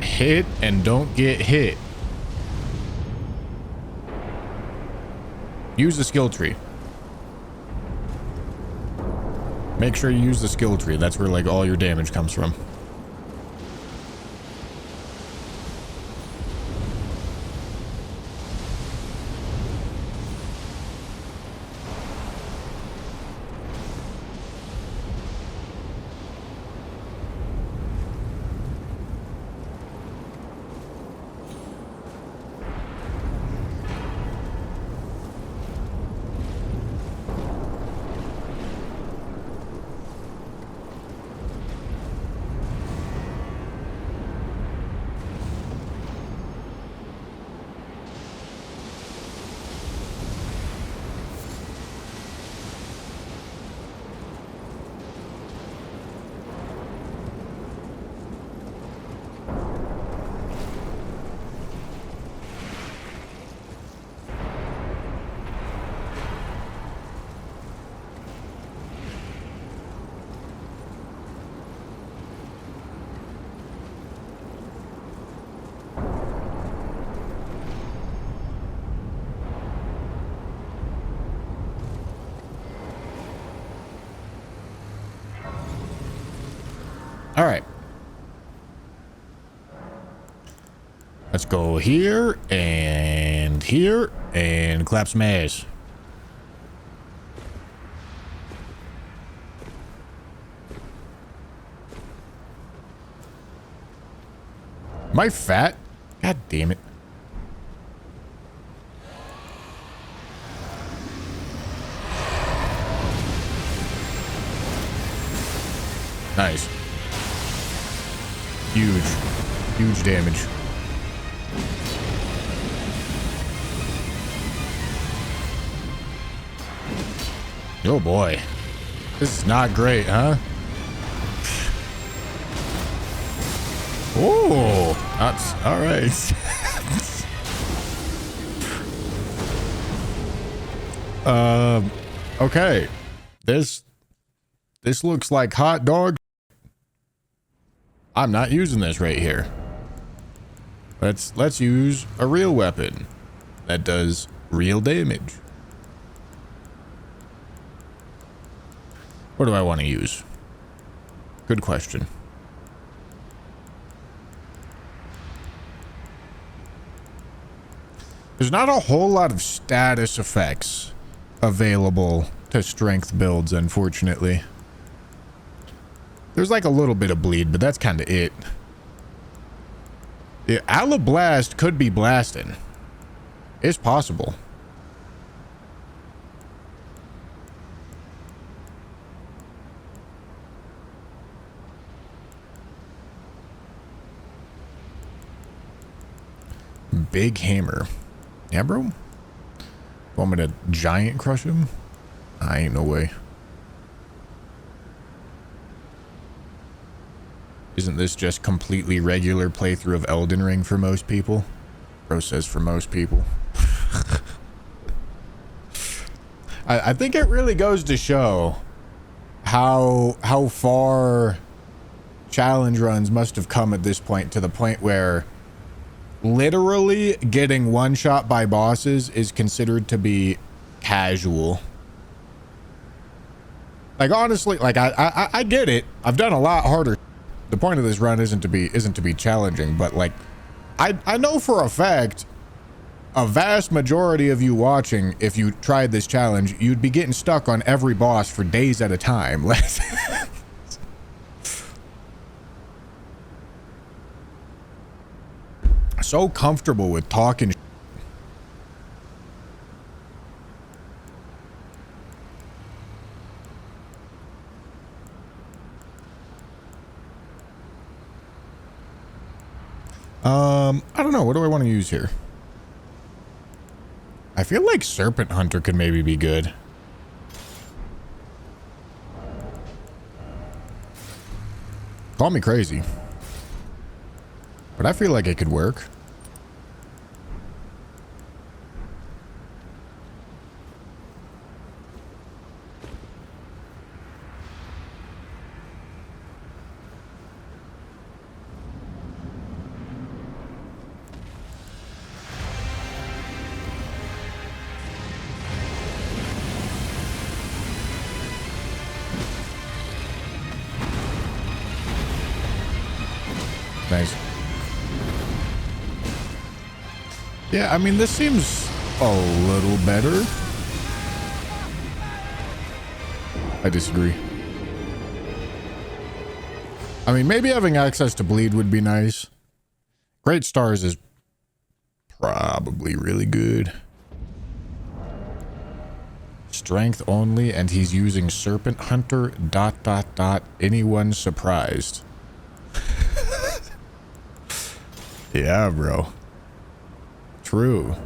Hit and don't get hit. Use the skill tree. Make sure you use the skill tree. That's where like all your damage comes from. All right. Let's go here and clap some ass. Am I fat? God damn it. Nice. Huge damage. Oh boy. This is not great, huh? Oh, that's all right. Okay. This looks like hot dog. I'm not using this right here. Let's use a real weapon that does real damage. What do I want to use? Good question. There's not a whole lot of status effects available to strength builds, unfortunately. There's like a little bit of bleed, but that's kind of it. Yeah, Alablast could be blasting. It's possible. Big hammer. Yeah, bro? Want me to giant crush him? I ain't no way. Isn't this just completely regular playthrough of Elden Ring for most people? Bro says for most people. I think it really goes to show how far challenge runs must have come at this point, to the point where literally getting one shot by bosses is considered to be casual. Like, honestly, like I get it. I've done a lot harder. The point of this run isn't to be challenging, but like I know for a fact a vast majority of you watching, if you tried this challenge, you'd be getting stuck on every boss for days at a time. so comfortable with talking. I don't know. What do I want to use here? I feel like Serpent Hunter could maybe be good. Call me crazy, but I feel like it could work. Nice. Yeah, I mean, this seems a little better. I disagree. I mean, maybe having access to bleed would be nice. Great Stars is probably really good. Strength only, and he's using Serpent Hunter ... Anyone surprised? Yeah, bro. True.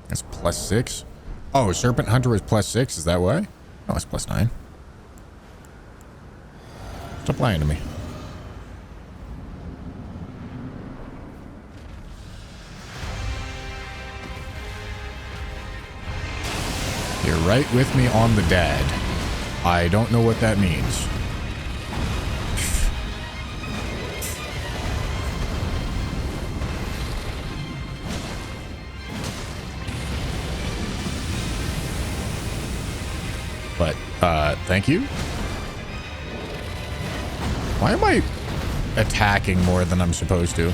It's +6. Oh, Serpent Hunter is +6. Is that why? Oh, it's +9. Stop lying to me. You're right with me on the dad. I don't know what that means. But, thank you. Why am I attacking more than I'm supposed to?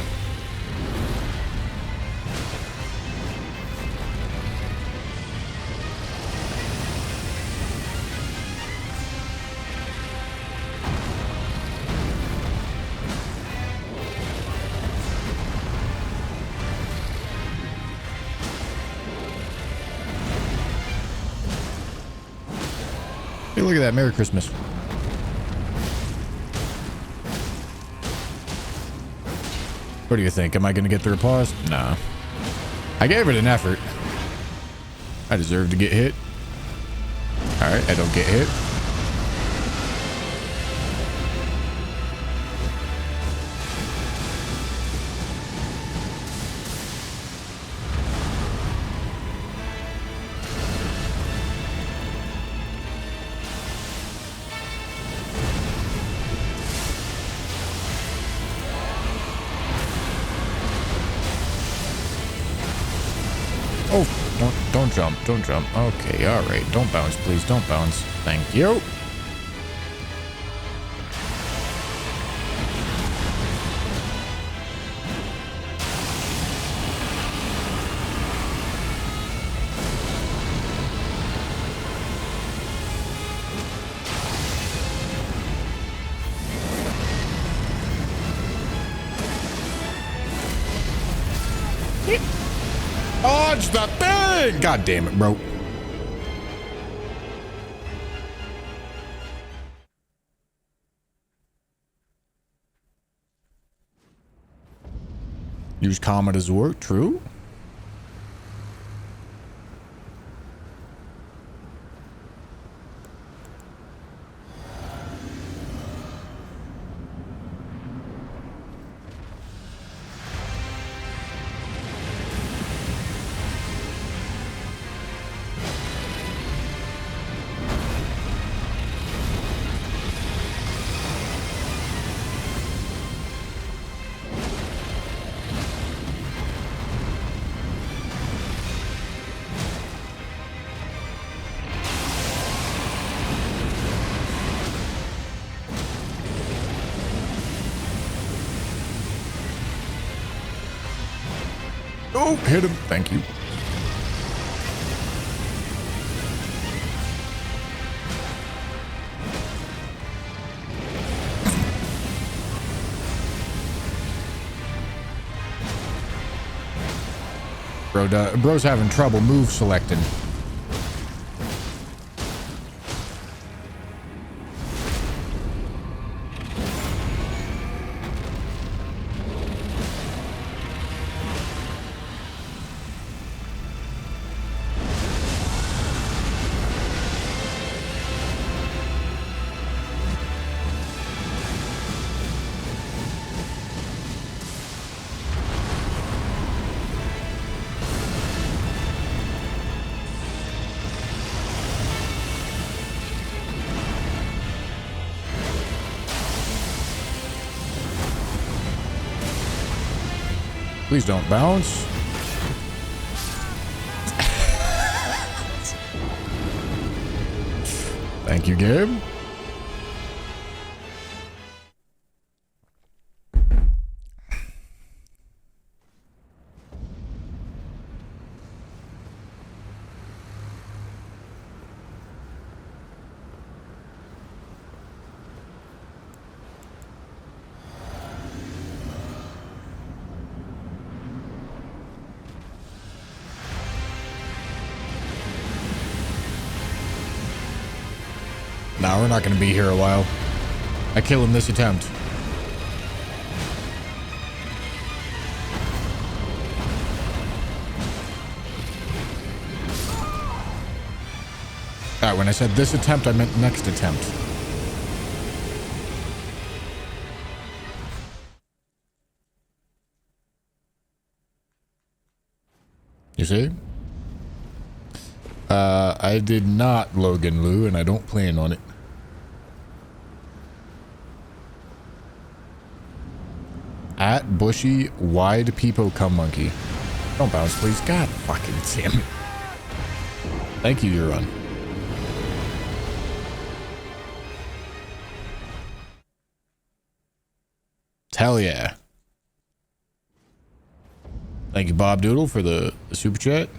Hey, look at that. Merry Christmas. What do you think? Am I going to get the applause? Nah. I gave it an effort. I deserve to get hit. Alright, I don't get hit. Oh, don't jump. Don't jump. Okay, alright. Don't bounce, please. Don't bounce. Thank you. Dodge the thing! God damn it, bro. Use Comet as work, true? Oh, hit him. Thank you. Bro's having trouble move selecting. Please don't bounce. Thank you, Gabe. Nah, we're not gonna be here a while. I kill him this attempt. Alright, when I said this attempt, I meant next attempt. You see? I did not Logan Lou, and I don't plan on it. At Bushy, wide peepo cum monkey. Don't bounce, please. God fucking damn it. Thank you, your run. Hell yeah. Thank you, Bob Doodle, for the super chat.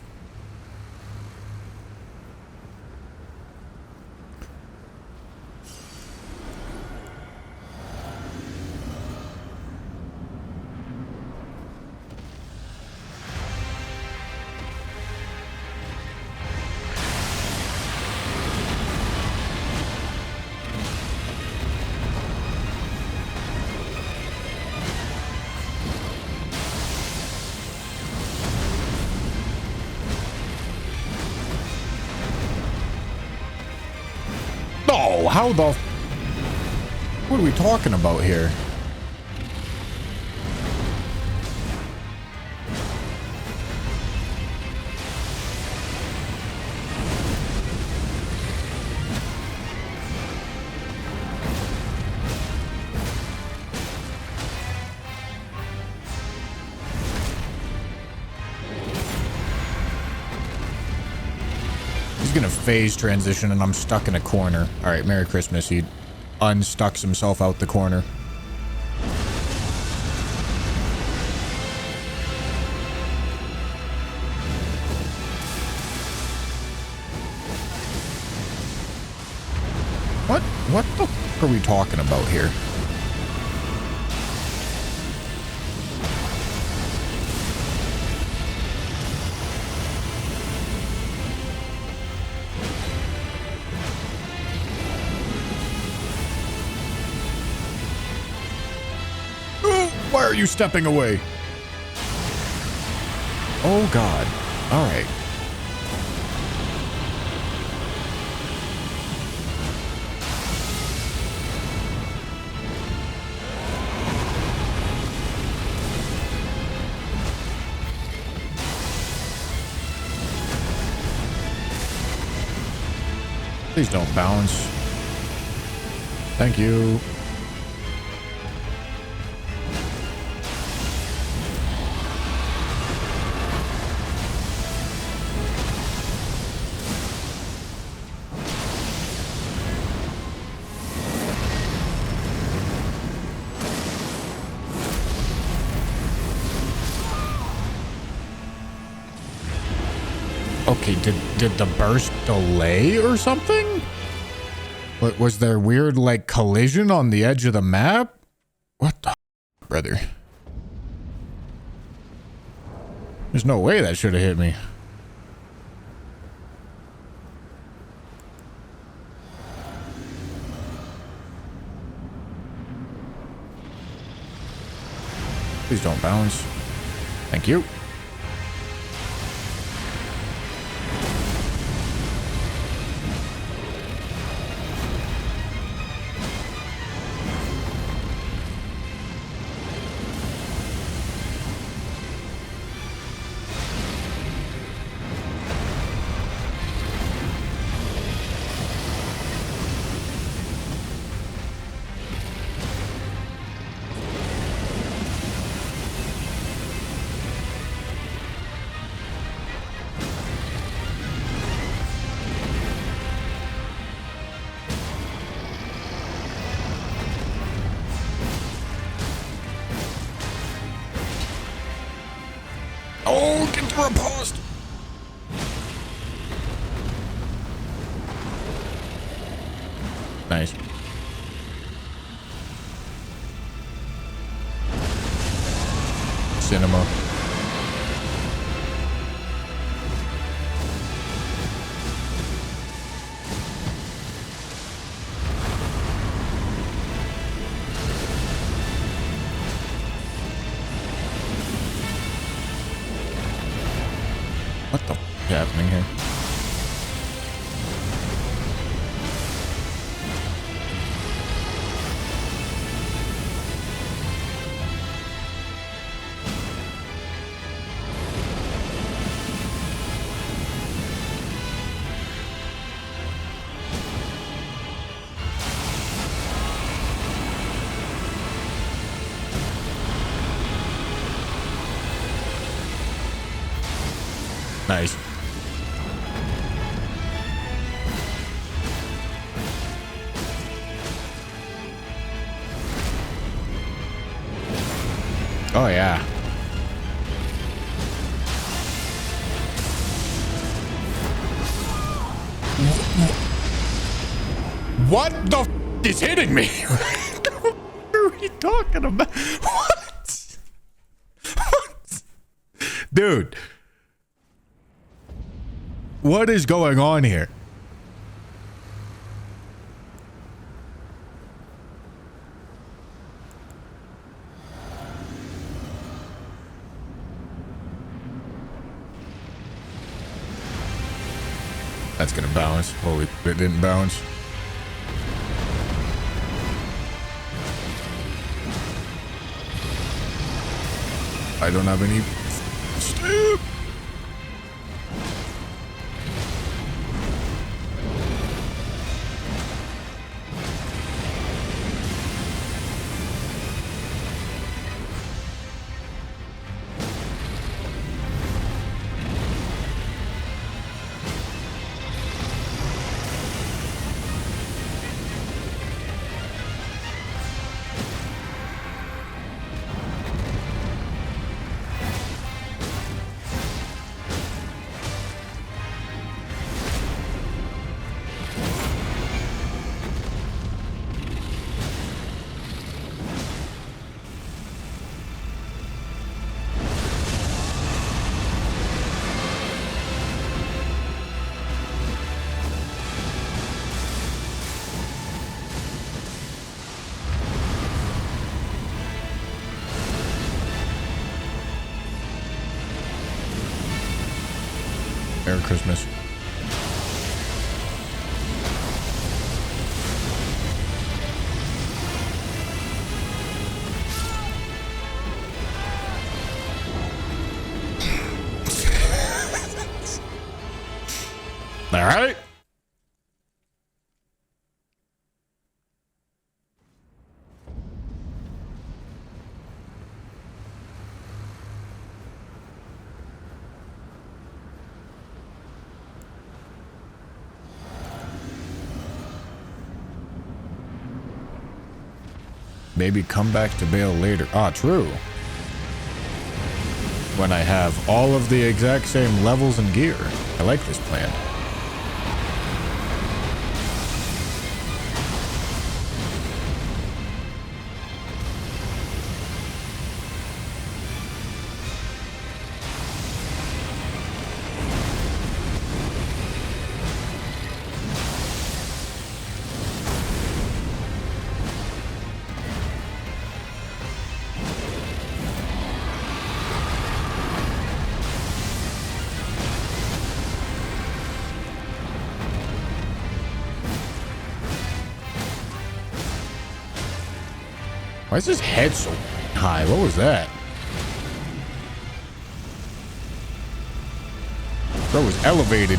Oh, how the... What are we talking about here? Gonna phase transition and I'm stuck in a corner. All right, Merry Christmas. He unstucks himself out the corner. What the fuck are we talking about here? Why are you stepping away? Oh God. All right. Please don't bounce. Thank you. Okay, did the burst delay or something? What was there weird like collision on the edge of the map? What the brother? There's no way that should have hit me. Please don't bounce. Thank you. Oh, get the riposte! Nice. Cinema. What the f is happening here? Nice. Oh yeah. What the f is hitting me? What are we talking about? What? What? Dude. What is going on here? That's gonna bounce. Holy, it didn't bounce. I don't have any. Merry Christmas. All right. Maybe come back to bail later. Ah, true. When I have all of the exact same levels and gear. I like this plan. Why is his head so high? What was that? Bro was elevated.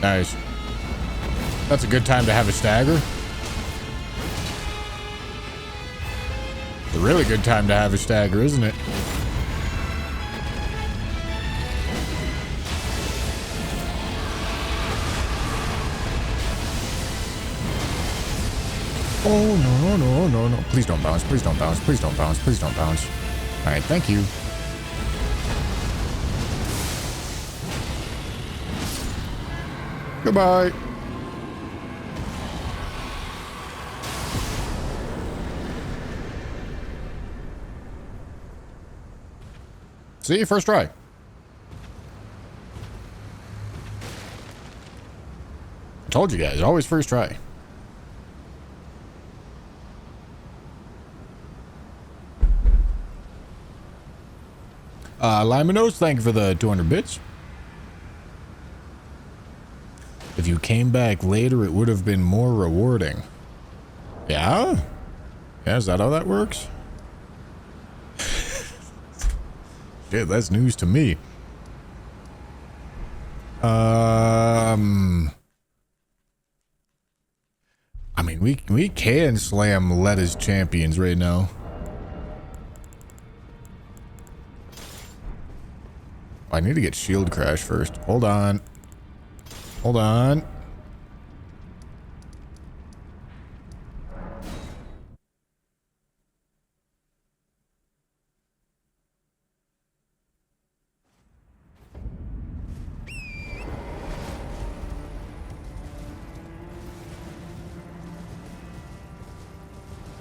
Nice. That's a good time to have a stagger. A really good time to have a stagger, isn't it? Oh, no, no, no, no. Please don't bounce. Please don't bounce. Please don't bounce. Please don't bounce. All right, thank you. Goodbye. See, first try. I told you guys, always first try. Limenos, thank you for the 200 bits. If you came back later, it would have been more rewarding. Yeah? Yeah, is that how that works? Shit, that's news to me. I mean, we can slam Letta's champions right now. I need to get shield crash first. Hold on. Hold on.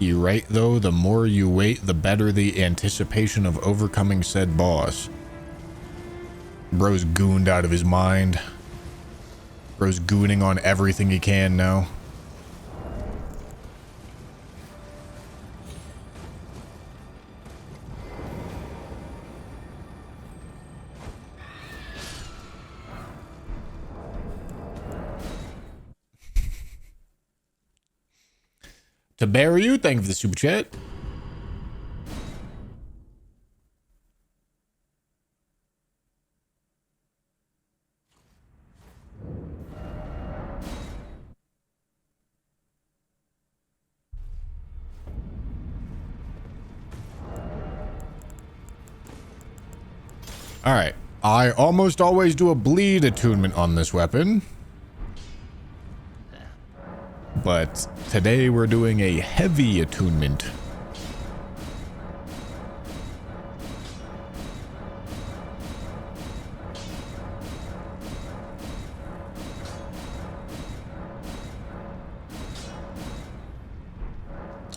You're right, though. The more you wait, the better the anticipation of overcoming said boss. Bro's gooned out of his mind. Bro's gooning on everything he can now. To bury you, thank you for the super chat. All right. I almost always do a bleed attunement on this weapon. But today we're doing a heavy attunement.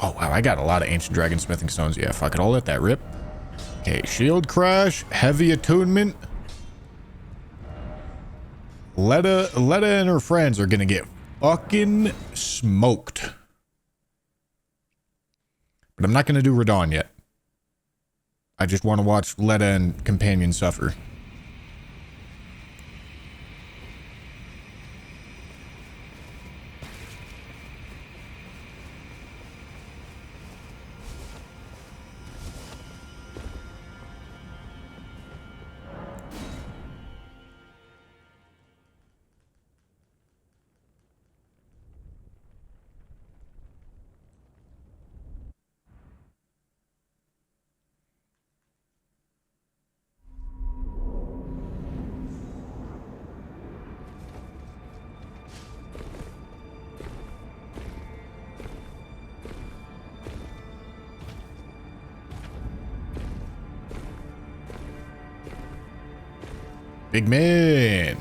Oh, wow. I got a lot of ancient dragon smithing stones. Yeah, fuck it. I'll let that rip. Okay, shield crash, heavy attunement. Letta and her friends are gonna get fucking smoked. But I'm not gonna do Radon yet. I just want to watch Letta and companion suffer. Big man.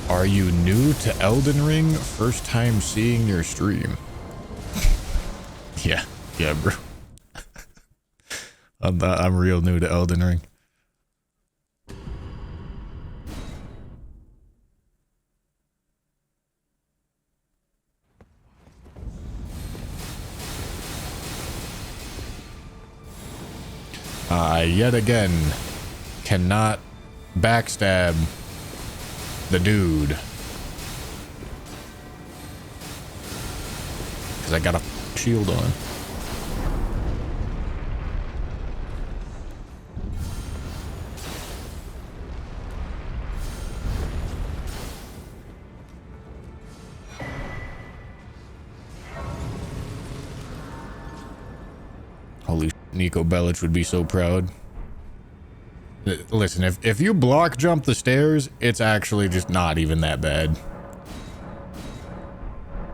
Are you new to Elden Ring? First time seeing your stream. Yeah, bro. I'm real new to Elden Ring. I yet again cannot backstab the dude because I got a shield on. Holy shit, Nico Bellic would be so proud. Listen, if you block jump the stairs, it's actually just not even that bad.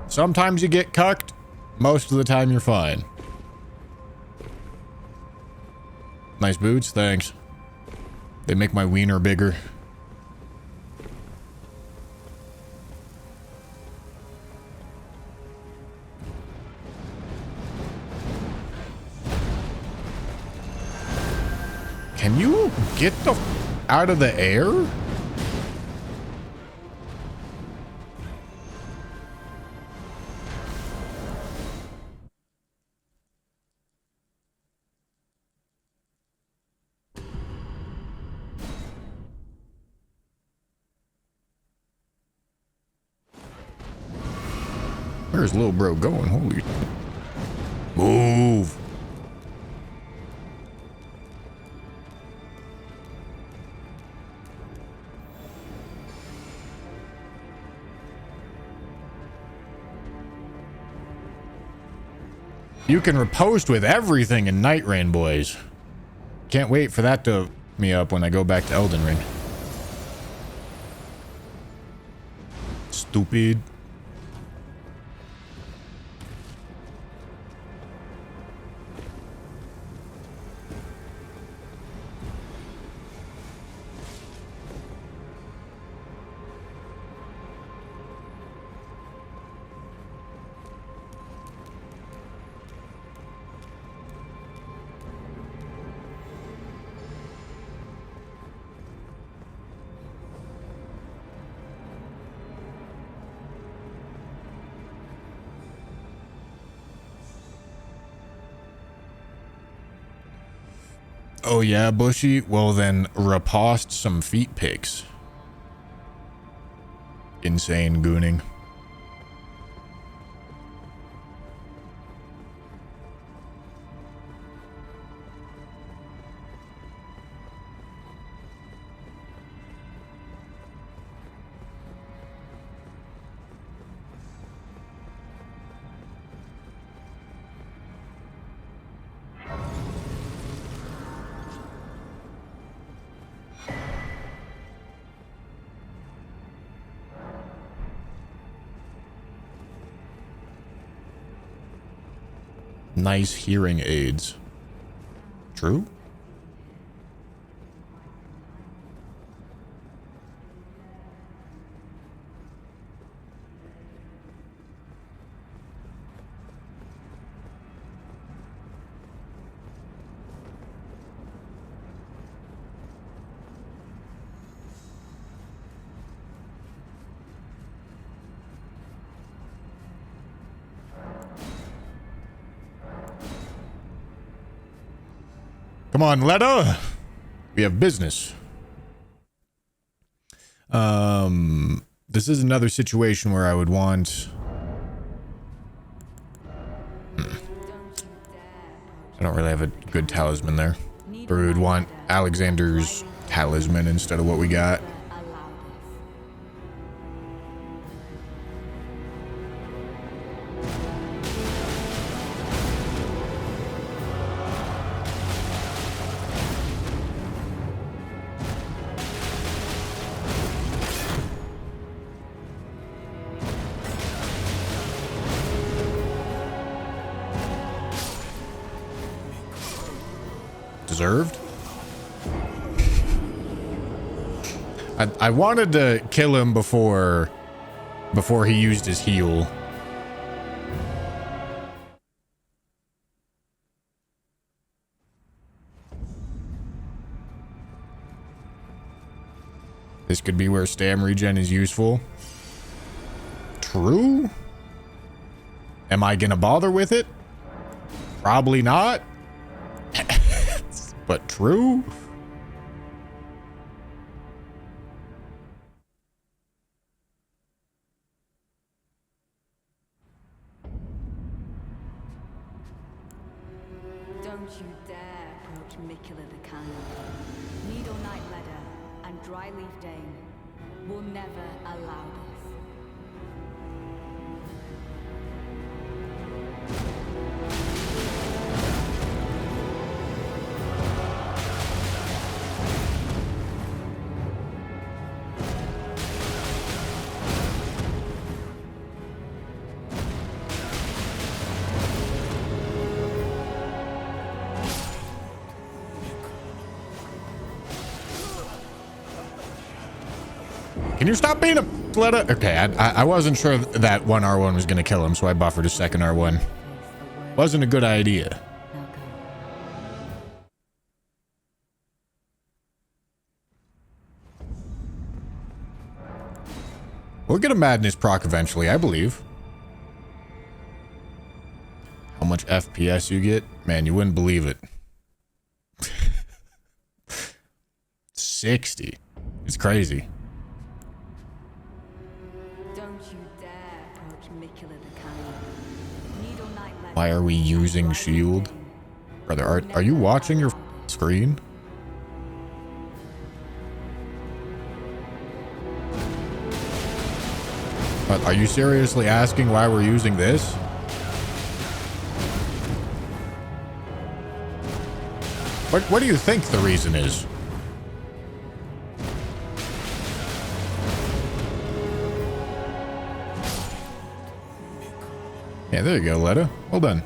Sometimes you get cucked. Most of the time you're fine. Nice boots, thanks. They make my wiener bigger. Can you get the out of the air? Where's little bro going? Holy. Move. You can riposte with everything in Night Rain, boys. Can't wait for that to me up when I go back to Elden Ring. Stupid. Oh yeah, Bushy? Well then, riposte some feet pics. Insane gooning. Nice hearing aids. True? Come on, Letta. We have business. This is another situation where I would want... I don't really have a good talisman there. Or we would want Alexander's talisman instead of what we got. Deserved. I wanted to kill him before he used his heal. This could be where stam regen is useful. True. Am I gonna bother with it? Probably not. But true. Don't you dare approach Mikula the Kind. Needle Knight Ledder and Dryleaf Dane will never allow this. Can you stop being a Letta? Okay, I wasn't sure that one R1 was gonna kill him, so I buffered a second R1. Wasn't a good idea. We'll get a madness proc eventually, I believe. How much FPS you get? Man, you wouldn't believe it. 60. It's crazy. Why are we using shield? Brother, are you watching your screen? But are you seriously asking why we're using this? What do you think the reason is? Yeah, there you go, Letta. Well done.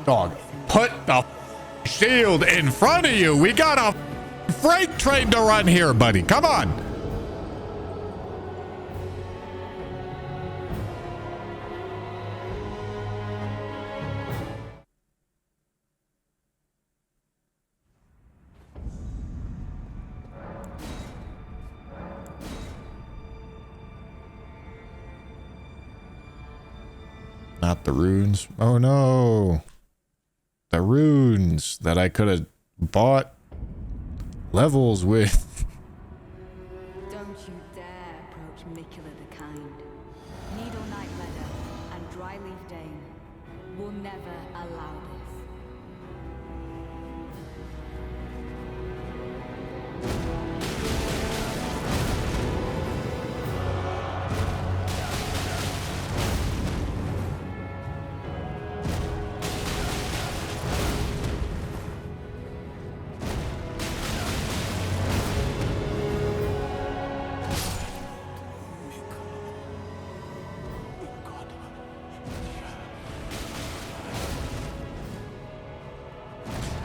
Dog, put the shield in front of you. We got a freight train to run here, buddy. Come on. Not the runes. Oh no. The runes that I could have bought levels with. Don't you dare approach Mikula the Kind. Needle Knight Ledder and Dryleaf Dane will never allow this.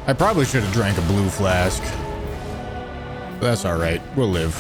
I probably should have drank a blue flask. That's all right. We'll live.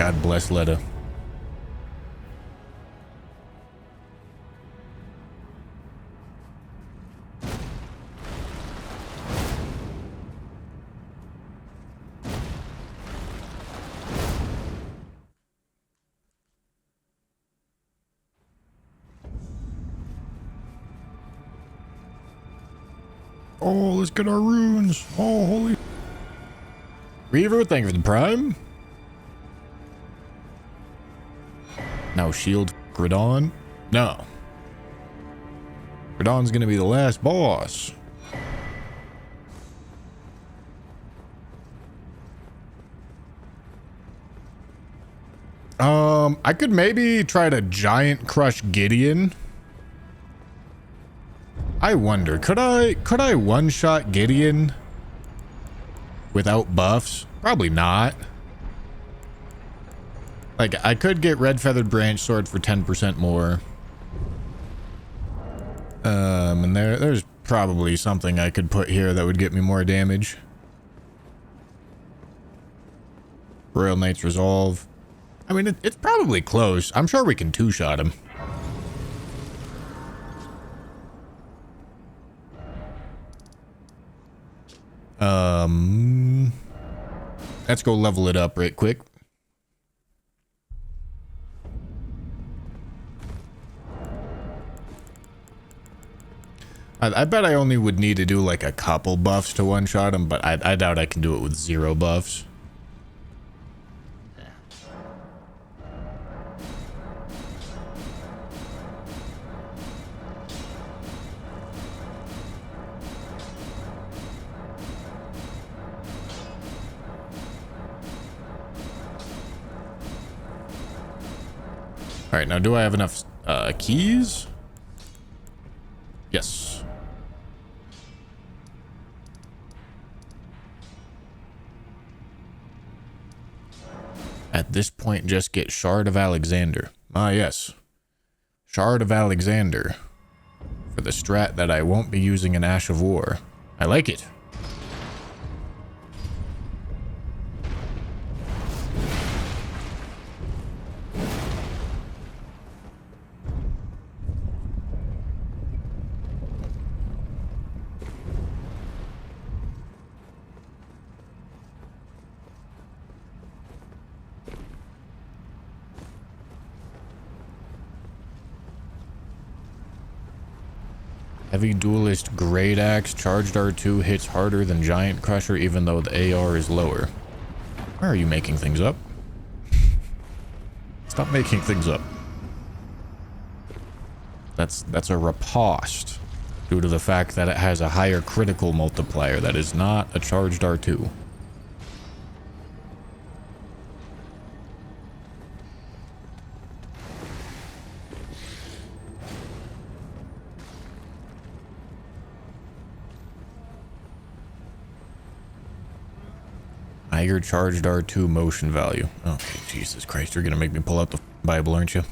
God bless Letta. Oh, let's get our runes. Oh, holy. Reaver, thank you for the prime. Now shield Gridon. No. Gridon's gonna be the last boss. I could maybe try to giant crush Gideon. I wonder, could I one-shot Gideon without buffs? Probably not. Like, I could get Red Feathered Branch Sword for 10% more. And there's probably something I could put here that would get me more damage. Royal Knight's Resolve. I mean, it's probably close. I'm sure we can two-shot him. Let's go level it up right quick. I bet I only would need to do like a couple buffs to one-shot him, but I doubt I can do it with 0 buffs. All right, now do I have enough keys? Yes. At this point, just get Shard of Alexander. Ah, yes. Shard of Alexander. For the strat that I won't be using in Ash of War. I like it. Heavy Duelist Great Axe charged R2 hits harder than Giant Crusher even though the AR is lower. Why are you making things up? Stop making things up. That's a riposte due to the fact that it has a higher critical multiplier that is not a charged R2. Higher charged R2 motion value. Okay, Jesus Christ, you're gonna make me pull out the Bible, aren't you?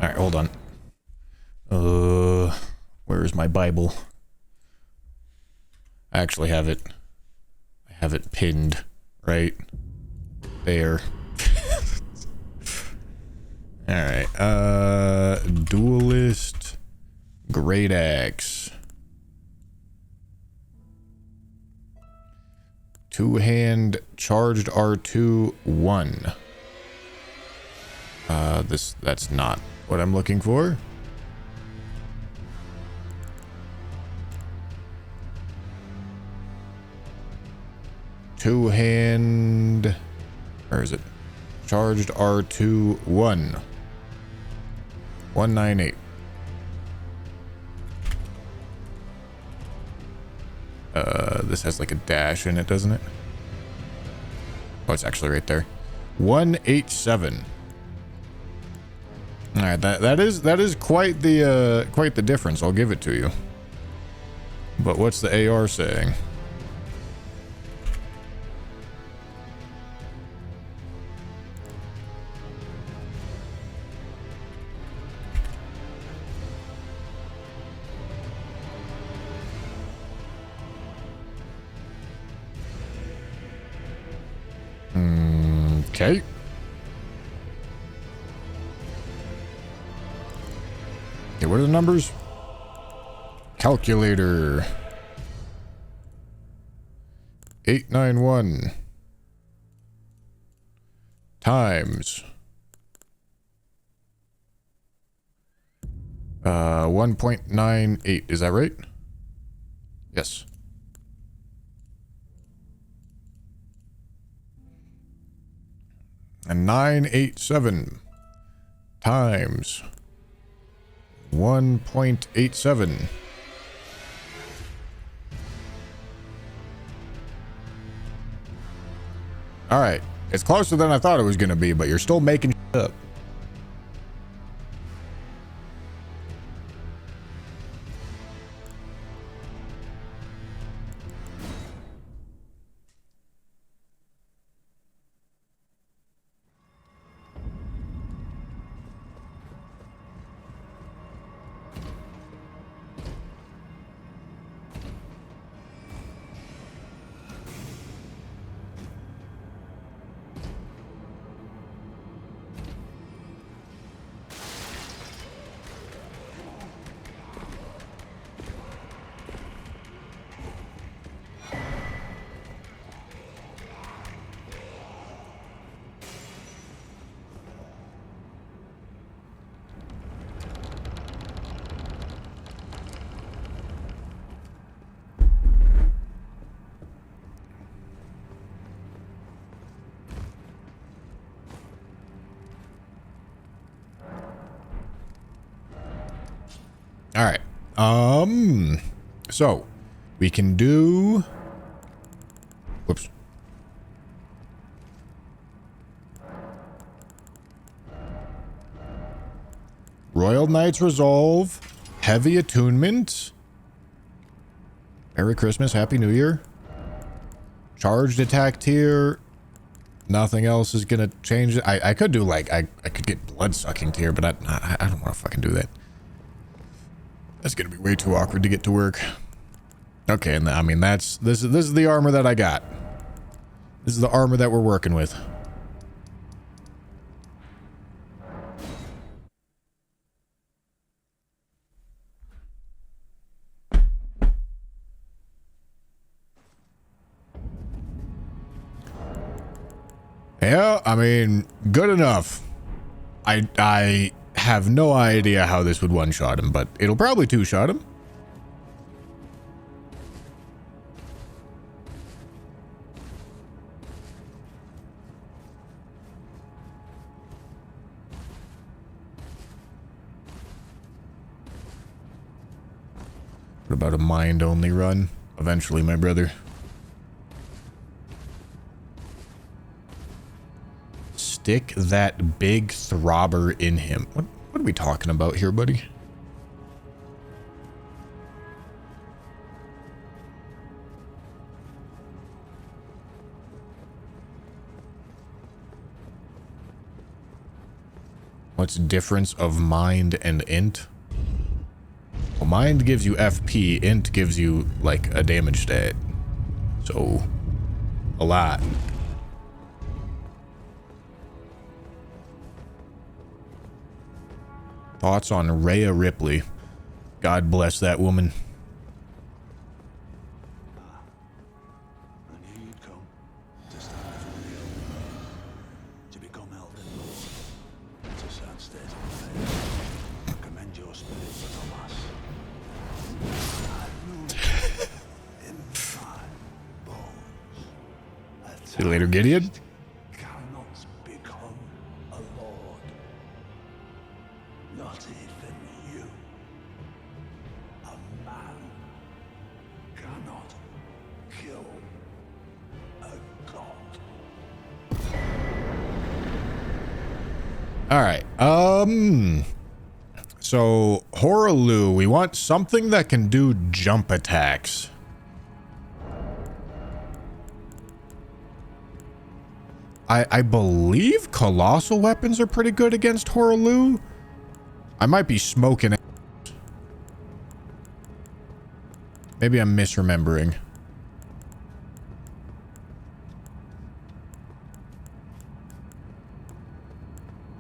Alright, hold on. Where's my Bible? I actually have it. I have it pinned right there. Alright, Duelist Great Axe. Two-hand charged R2 1. That's not what I'm looking for. Two-hand, where is it? Charged R2 1. 198. This has like a dash in it, doesn't it? Oh, it's actually right there. 187. All right, that is quite the difference. I'll give it to you. But what's the AR saying? Okay. Okay, what are the numbers? Calculator. 891 times 1.98. Is that right? Yes. And 987 times 1.87. All right. It's closer than I thought it was going to be, but you're still making shit up. All right. So we can do. Whoops. Royal Knight's Resolve, Heavy Attunement. Merry Christmas, Happy New Year. Charged attack tier. Nothing else is gonna change it. I could do like I could get blood sucking tier, but I don't want to fucking do that. That's gonna be way too awkward to get to work. Okay, and I mean this is the armor that I got. This is the armor that we're working with. Yeah, I mean, good enough. I have no idea how this would one-shot him, but it'll probably two-shot him. What about a mind-only run? Eventually, my brother. Stick that big throbber in him. What are we talking about here, buddy? What's the difference of mind and int? Well, mind gives you FP, int gives you like a damage stat. So, a lot. Thoughts on Rhea Ripley? God bless that woman. I knew you'd come to stand before the Elden, to become Elden. It's a sad state of affairs. I commend your spirit for the lass. I've known in my bones. See you later, Gideon. Cannot become a lord. Not even you. A man cannot kill a god. All right. So Horaloo, we want something that can do jump attacks. I believe colossal weapons are pretty good against Horaloo. I might be smoking it. Maybe I'm misremembering.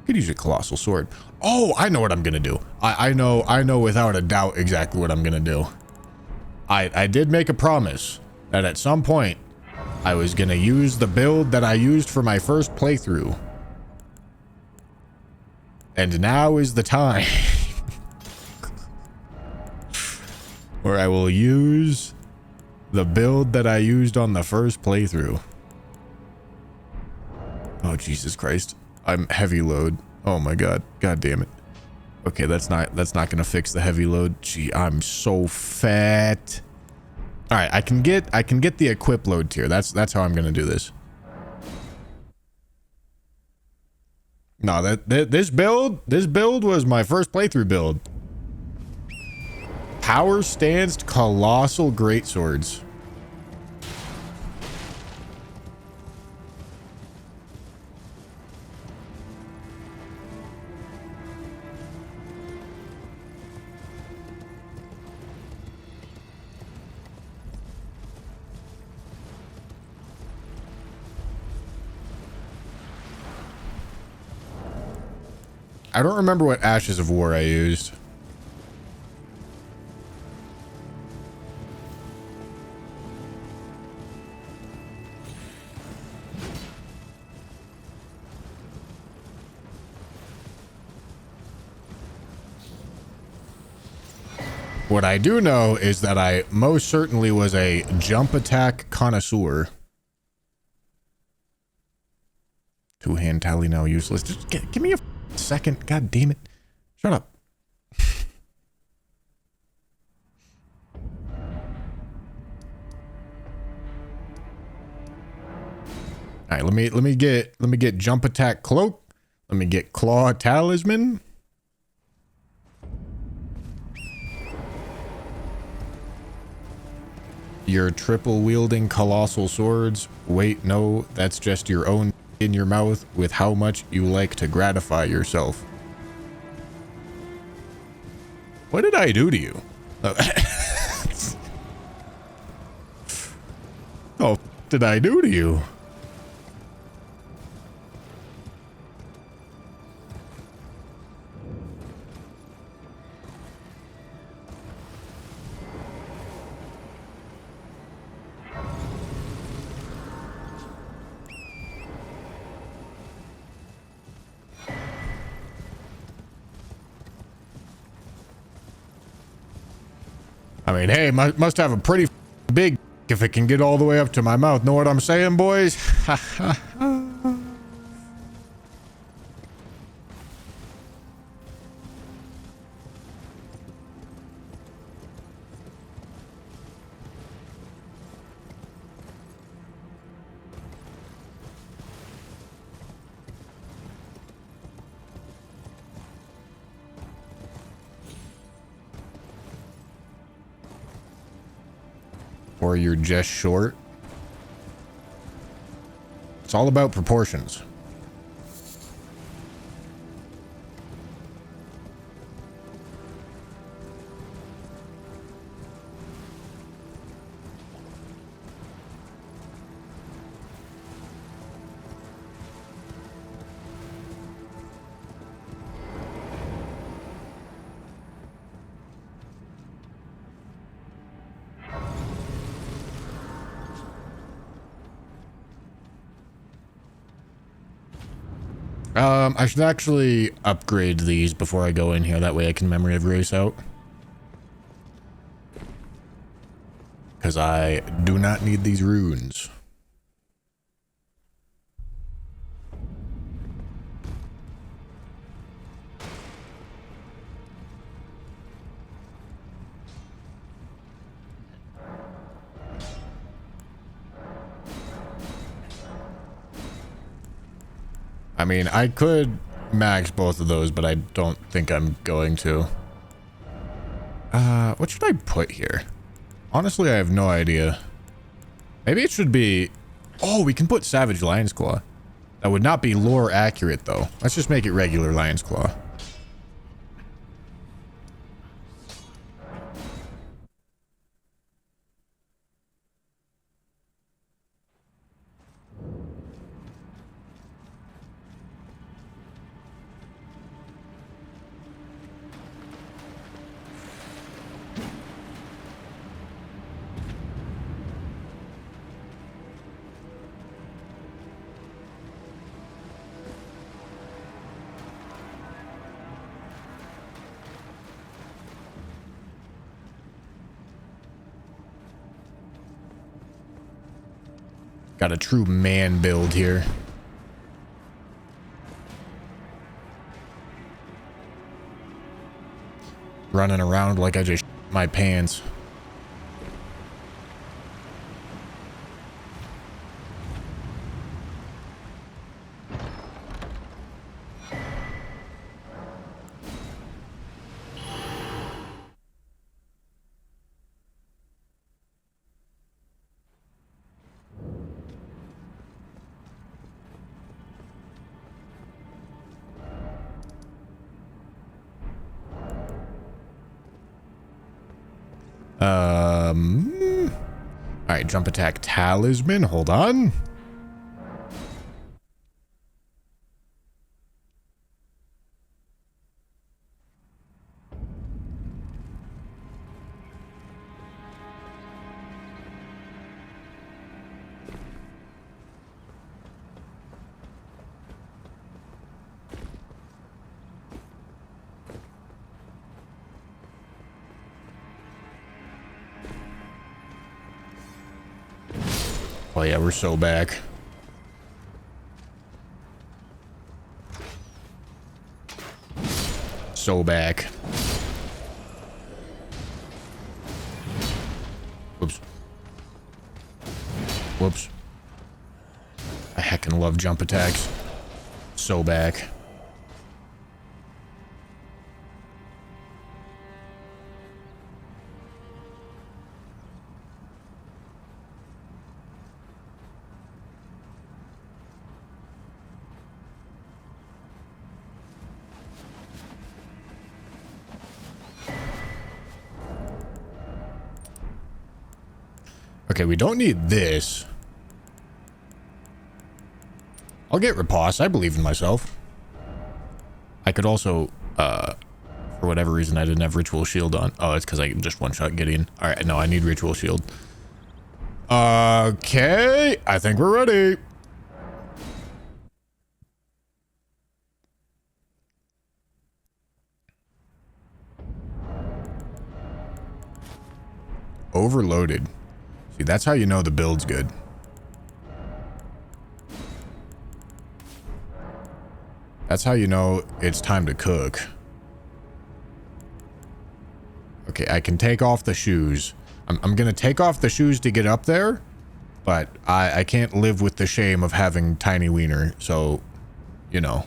Could use a colossal sword. Oh, I know what I'm gonna do. I know without a doubt exactly what I'm gonna do. I did make a promise that at some point I was gonna use the build that I used for my first playthrough. And now is the time where I will use the build that I used on the first playthrough. Oh, Jesus Christ. I'm heavy load. Oh my god. God damn it. Okay, that's not gonna fix the heavy load. Gee, I'm so fat. All right, I can get the equip load tier. That's how I'm gonna do this. No, this build was my first playthrough build. Power stanced colossal greatswords. I don't remember what Ashes of War I used. What I do know is that I most certainly was a jump attack connoisseur. Two-hand tally now useless. Just give me a second. God damn it. Shut up. All right, let me get jump attack cloak. Let me get claw talisman. Your triple wielding colossal swords. Wait, no, that's just your own in your mouth with how much you like to gratify yourself. What did I do to you? Oh, did I do to you? I mean, hey, must have a pretty big if it can get all the way up to my mouth. Know what I'm saying, boys? Or you're just short. It's all about proportions. I should actually upgrade these before I go in here. That way I can memory of race out. Because I do not need these runes. I mean, I could max both of those, but I don't think I'm going to. What should I put here? Honestly, I have no idea. Maybe it should be... Oh, we can put Savage Lion's Claw. That would not be lore accurate, though. Let's just make it regular Lion's Claw. Got a true man build here. Running around like I just shit my pants. Alright, jump attack talisman. Hold on. Oh yeah, we're so back. So back. Whoops. Whoops. I heckin' love jump attacks. So back. Okay, we don't need this. I'll get riposte. I believe in myself. I could also, for whatever reason, I didn't have Ritual Shield on. Oh, it's because I can just one-shot Gideon. Alright, no, I need Ritual Shield. Okay, I think we're ready. Overloaded. See, that's how you know the build's good. That's how you know it's time to cook. Okay, I can take off the shoes. I'm gonna take off the shoes to get up there, but I can't live with the shame of having tiny wiener, so, you know.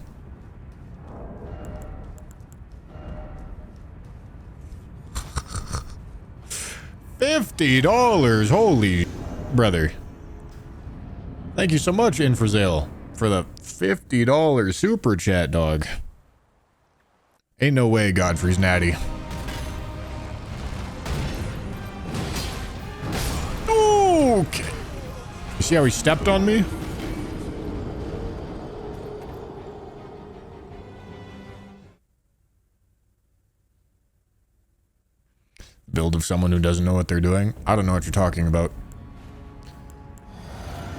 $50, holy brother. Thank you so much, Infrazale, for the $50 super chat, dog. Ain't no way Godfrey's natty. Okay. You see how he stepped on me? Build of someone who doesn't know what they're doing? I don't know what you're talking about.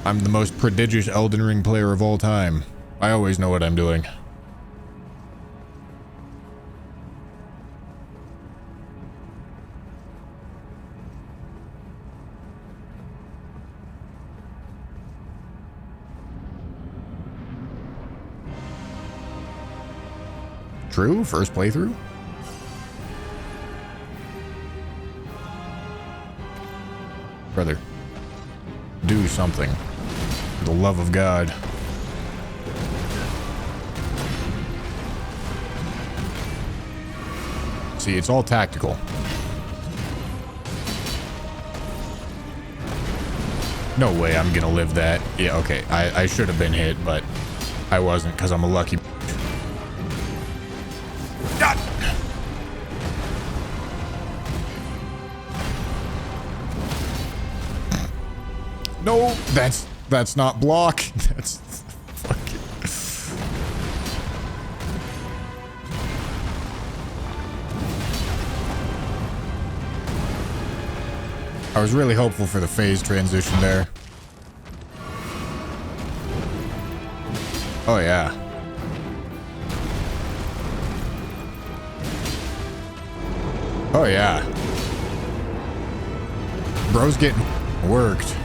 I'm the most prodigious Elden Ring player of all time. I always know what I'm doing. True? First playthrough? Brother, do something. For the love of God. See, it's all tactical. No way I'm gonna live that. Yeah, okay. I should have been hit, but I wasn't because I'm a lucky. God. No, that's not block. That's fucking. I was really hopeful for the phase transition there. Oh yeah. Oh yeah. Bro's getting worked.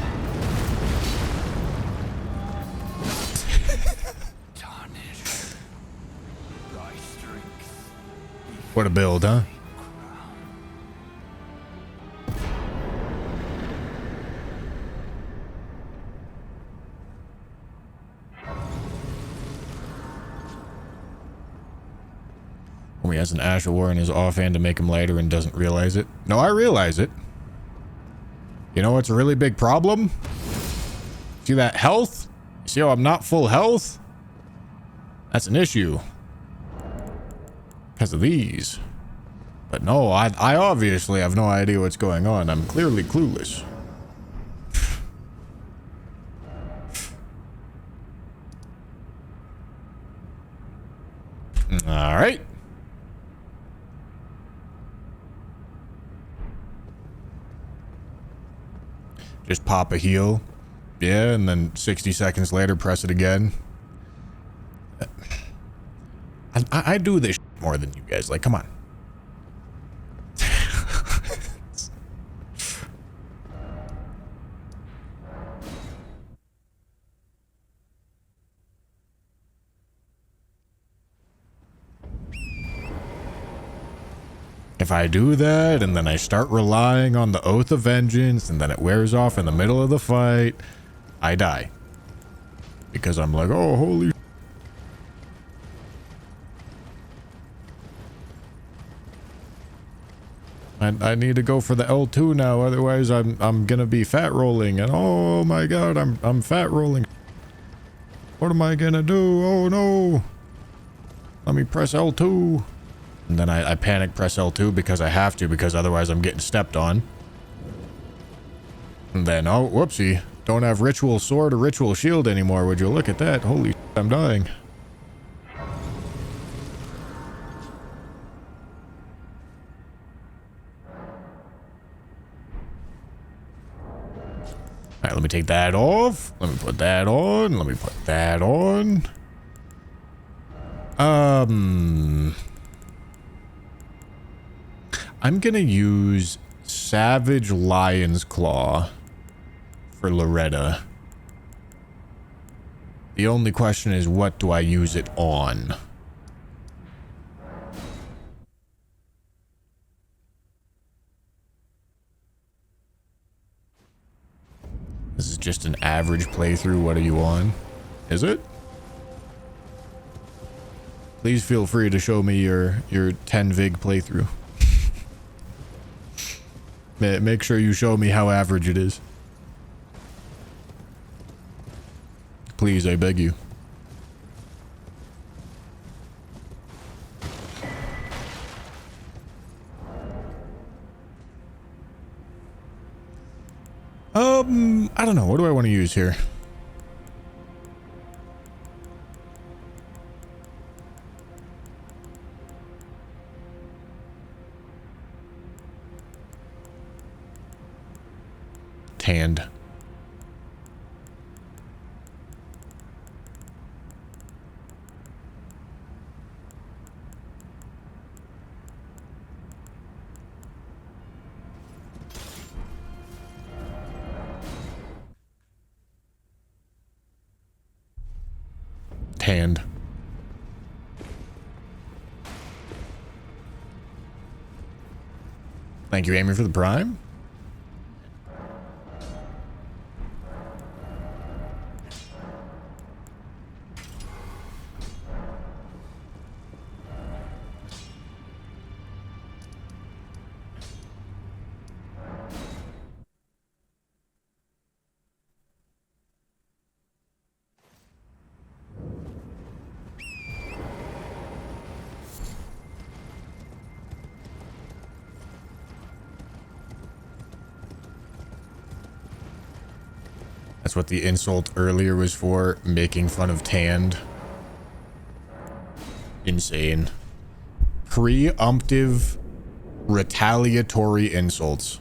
What a build, huh? He has an Asher War in his offhand to make him lighter and doesn't realize it. No, I realize it. You know what's a really big problem? See that health? You see how I'm not full health? That's an issue. Because of these. But no, I obviously have no idea what's going on. I'm clearly clueless. All right. Just pop a heal. Yeah, and then 60 seconds later, press it again. I do this more than you guys. Like, come on. If I do that, and then I start relying on the Oath of Vengeance, and then it wears off in the middle of the fight, I die. Because I'm like, oh, holy... I need to go for the L2 now, otherwise I'm gonna be fat rolling, and oh my god, I'm fat rolling. What am I gonna do? Oh no! Let me press L2. And then I panic press L2 because I have to, because otherwise I'm getting stepped on. And then, oh, whoopsie. Don't have Ritual Sword or Ritual Shield anymore. Would you look at that? Holy shit, I'm dying. Alright, let me take that off. Let me put that on. Let me put that on. I'm gonna use Savage Lion's Claw for Loretta. The only question is, what do I use it on? This is just an average playthrough. What are you on? Is it? Please feel free to show me your 10 VIG playthrough. Make sure you show me how average it is. Please, I beg you. I don't know. What do I want to use here? Tanned. Tanned. Thank you, Amy, for the prime. That's what the insult earlier was for, making fun of tanned. Insane. Preemptive retaliatory insults.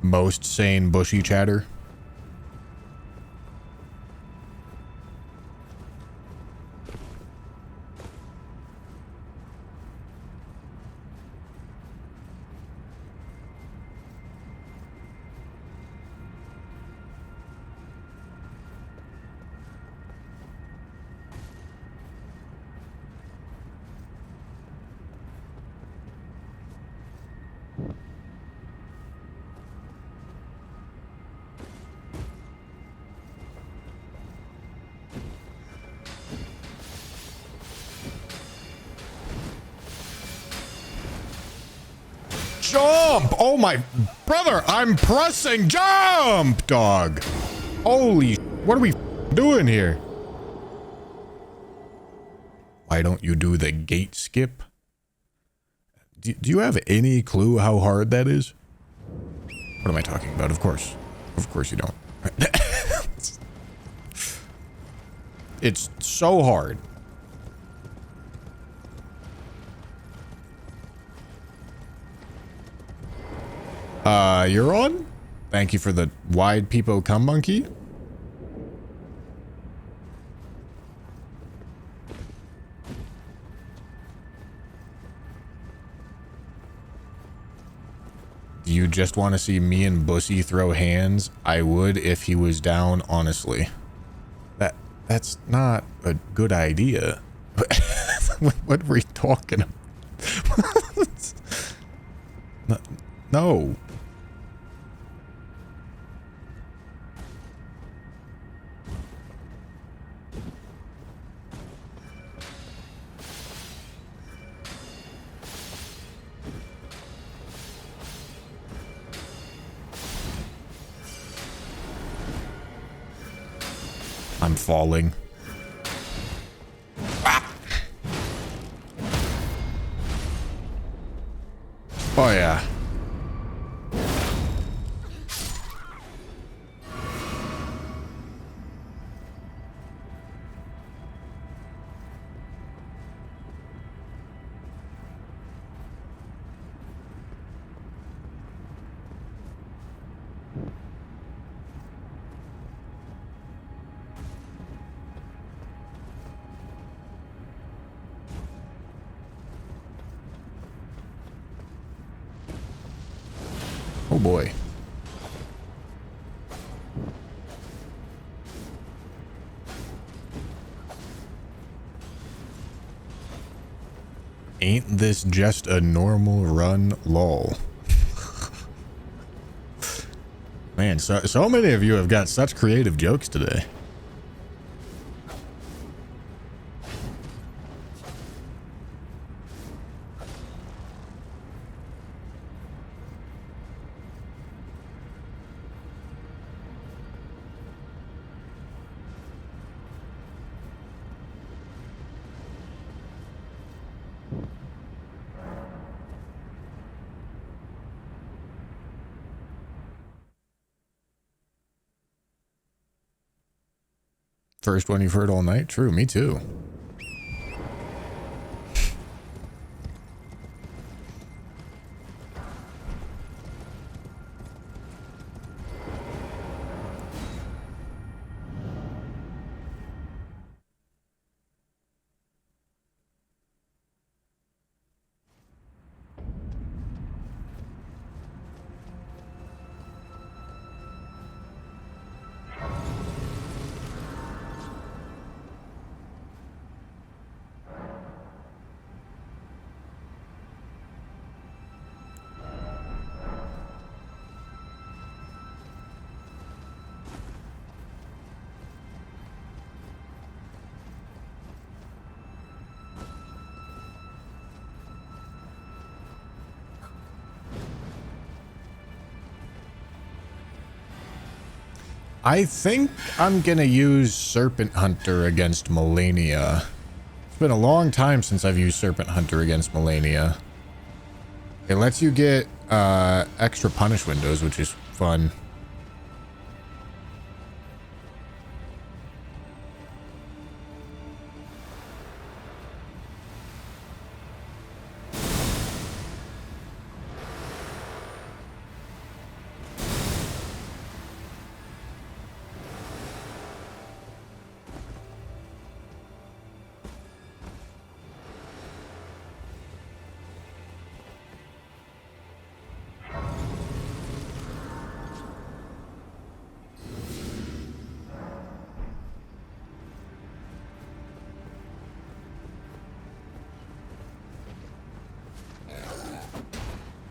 Most sane bushy chatter. Jump! Oh my brother, I'm pressing jump, dog. Holy, what are we doing here? Why don't you do the gate skip? Do you have any clue how hard that is? What am I talking about? Of course you don't. It's so hard. You're on? Thank you for the wide peepo cum monkey. Do you just want to see me and Bussy throw hands? I would if he was down, honestly. That's not a good idea. What were we talking about? No. I'm falling. Ah. Oh yeah. Oh boy. Ain't this just a normal run, lol? Man, so many of you have got such creative jokes today. First one you've heard all night? True, me too. I think I'm gonna use Serpent Hunter against Melania. It's been a long time since I've used Serpent Hunter against Melania. It lets you get extra punish windows, which is fun.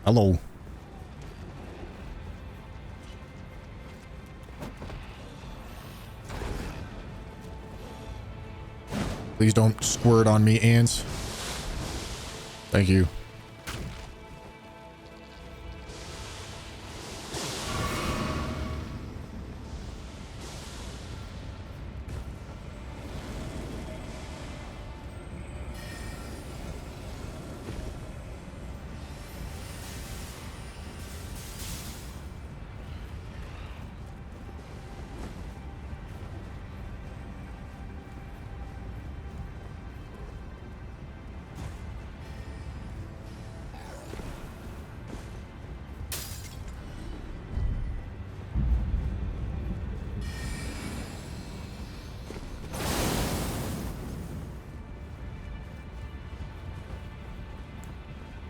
Hello. Please don't squirt on me, ants. Thank you.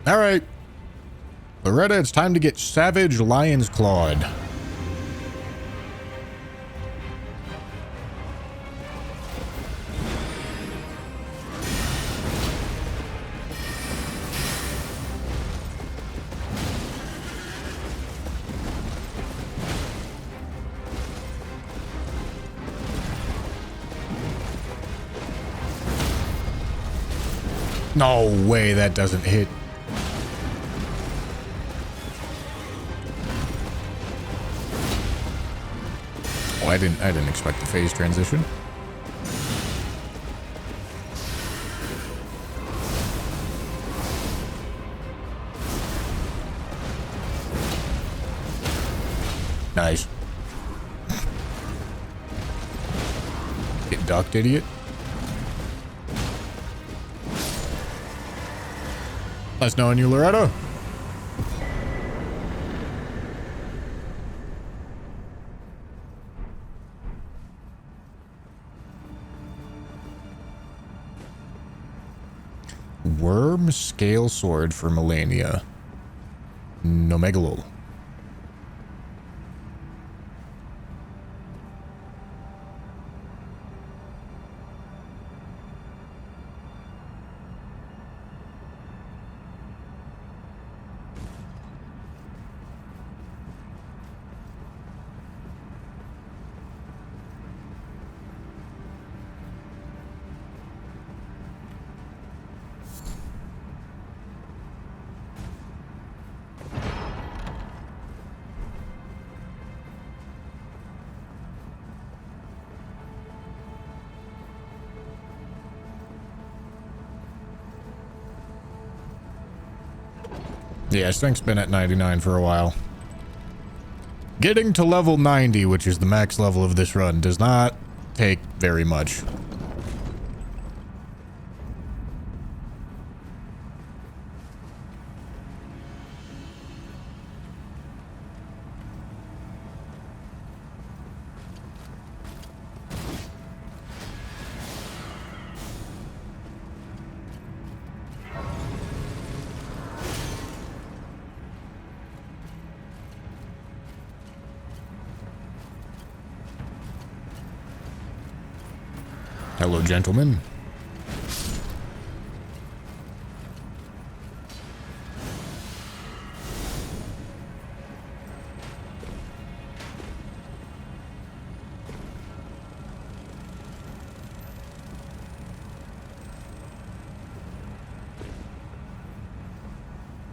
All right, Loretta, it's time to get Savage Lion's Clawed. No way that doesn't hit. Oh, I didn't expect the phase transition. Nice. Get ducked, idiot. Nice knowing you, Loretta. Worm Scale Sword for Melania. Nomegalol. Yeah, Strength's been at 99 for a while. Getting to level 90, which is the max level of this run, does not take very much. Hello, gentlemen.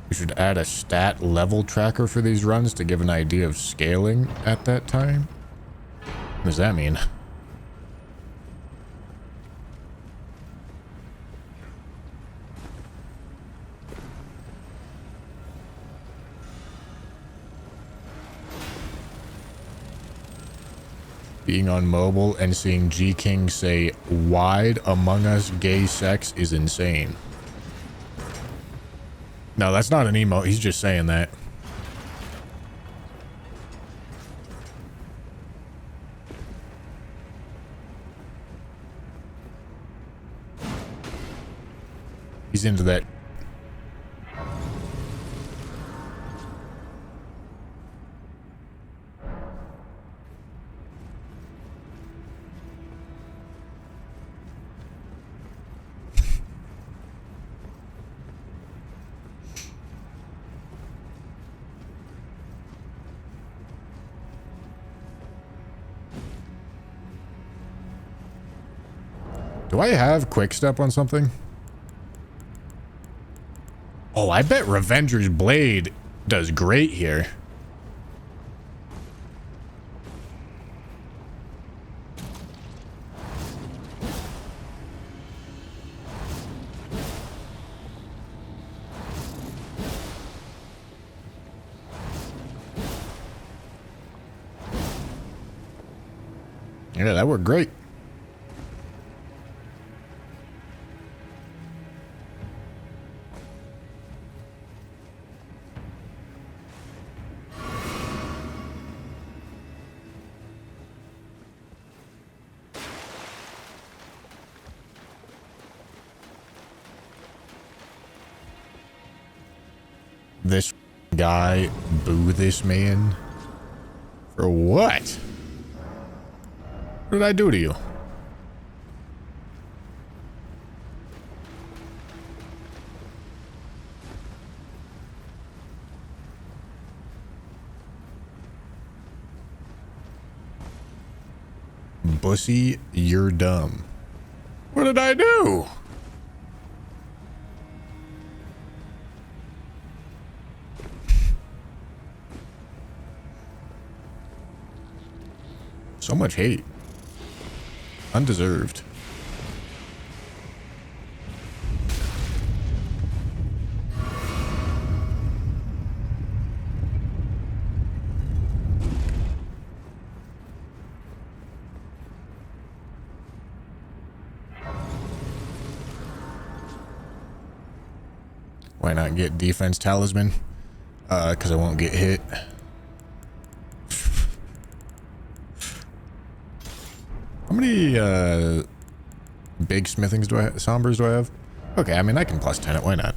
We should add a stat level tracker for these runs to give an idea of scaling at that time. What does that mean? Being on mobile and seeing G King say wide Among Us gay sex is insane. No, that's not an emote. He's just saying that. He's into that. Do I have quick step on something? Oh, I bet Revenger's Blade does great here. Yeah, that worked great. This guy boo this man? For what? What did I do to you? Bussy, you're dumb. What did I do? So much hate. Undeserved. Why not get defense talisman? Because I won't get hit. How many big smithings do I have? Sombers do I have? Okay, I mean I can plus 10 it, why not?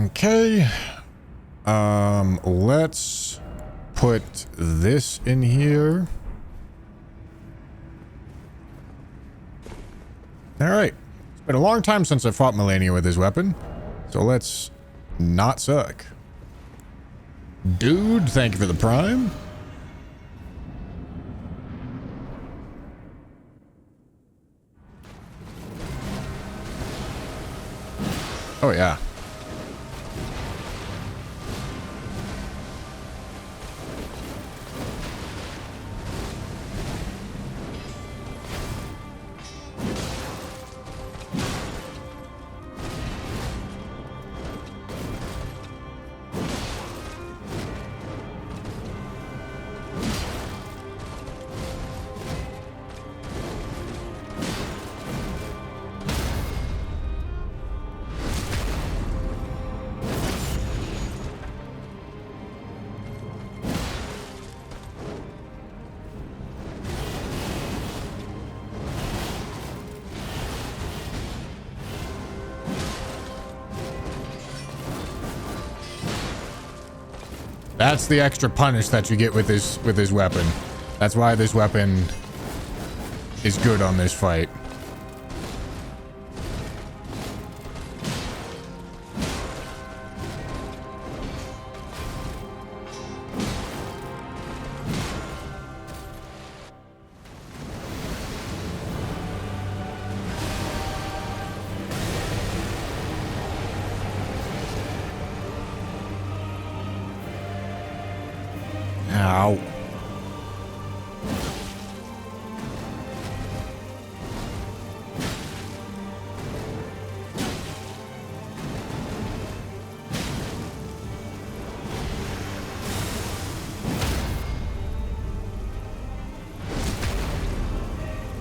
Okay. Let's put this in here. All right. It's been a long time since I fought Melania with his weapon, so let's not suck. Dude, thank you for the prime. Oh yeah. That's the extra punish that you get with his weapon. That's why this weapon is good on this fight.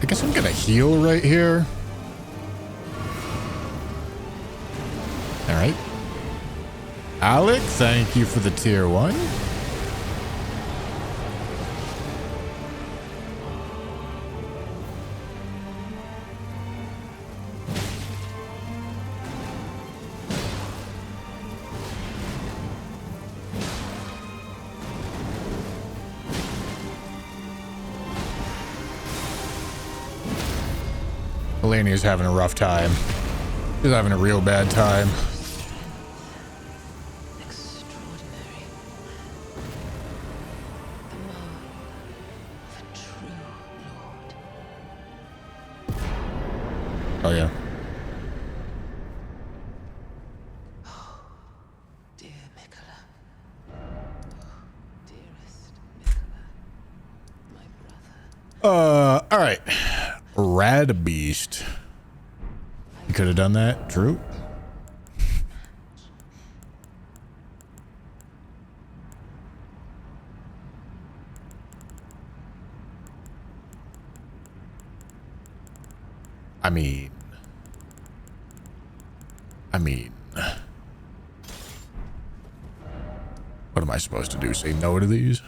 I guess I'm gonna heal right here. All right. Alec, thank you for the tier 1. Elenia's having a rough time. She's having a real bad time. Extraordinary. The mark of a true lord. Oh yeah. Dear Mikola. Dearest Mikola. My brother. All right. Rad beast. You could have done that. True. I mean, what am I supposed to do? Say no to these?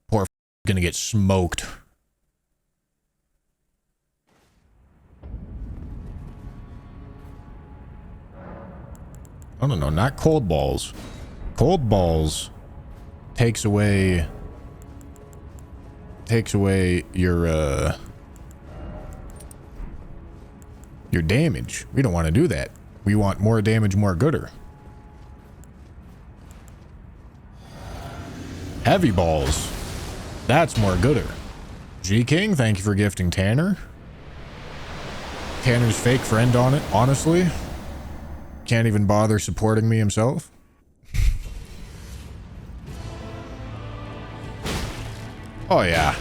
Poor gonna get smoked. Oh no, not cold balls. Cold balls takes away your damage. We don't want to do that. We want more damage, more gooder. Heavy balls. That's more gooder. G King, thank you for gifting Tanner. Tanner's fake friend on it, honestly. Can't even bother supporting me himself. Oh yeah.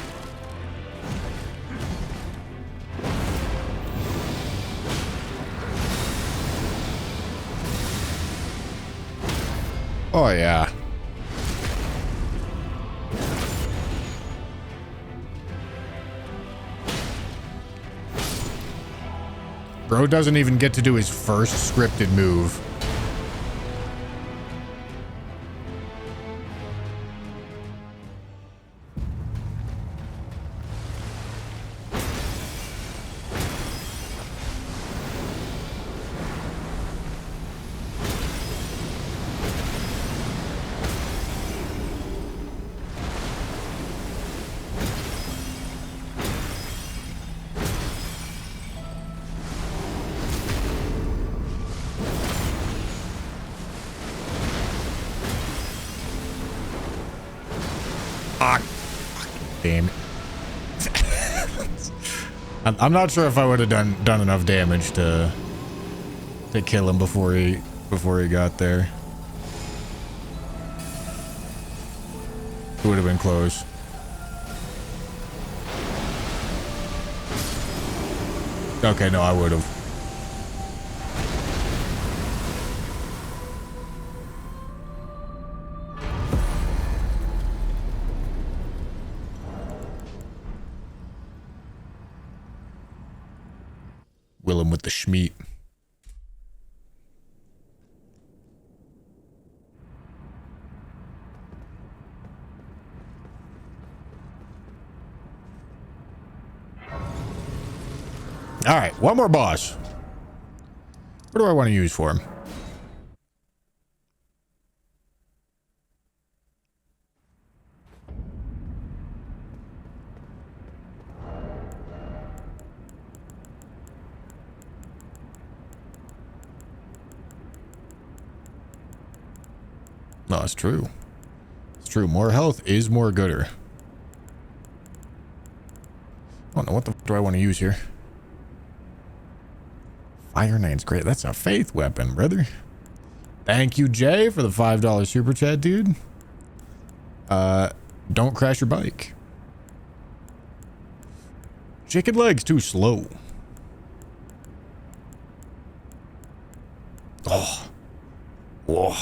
Oh yeah. Bro doesn't even get to do his first scripted move. Damn it. I'm not sure if I would have done enough damage to kill him before he got there. It would have been close. Okay, no, I would have. Willem with the schmeat. All right, one more boss. What do I want to use for him? No, it's true. It's true. More health is more gooder. I don't know what the f do I want to use here. Iron 9's great. That's a faith weapon, brother. Thank you, Jay, for the $5 super chat, dude. Don't crash your bike. Chicken legs too slow. Oh. Whoa.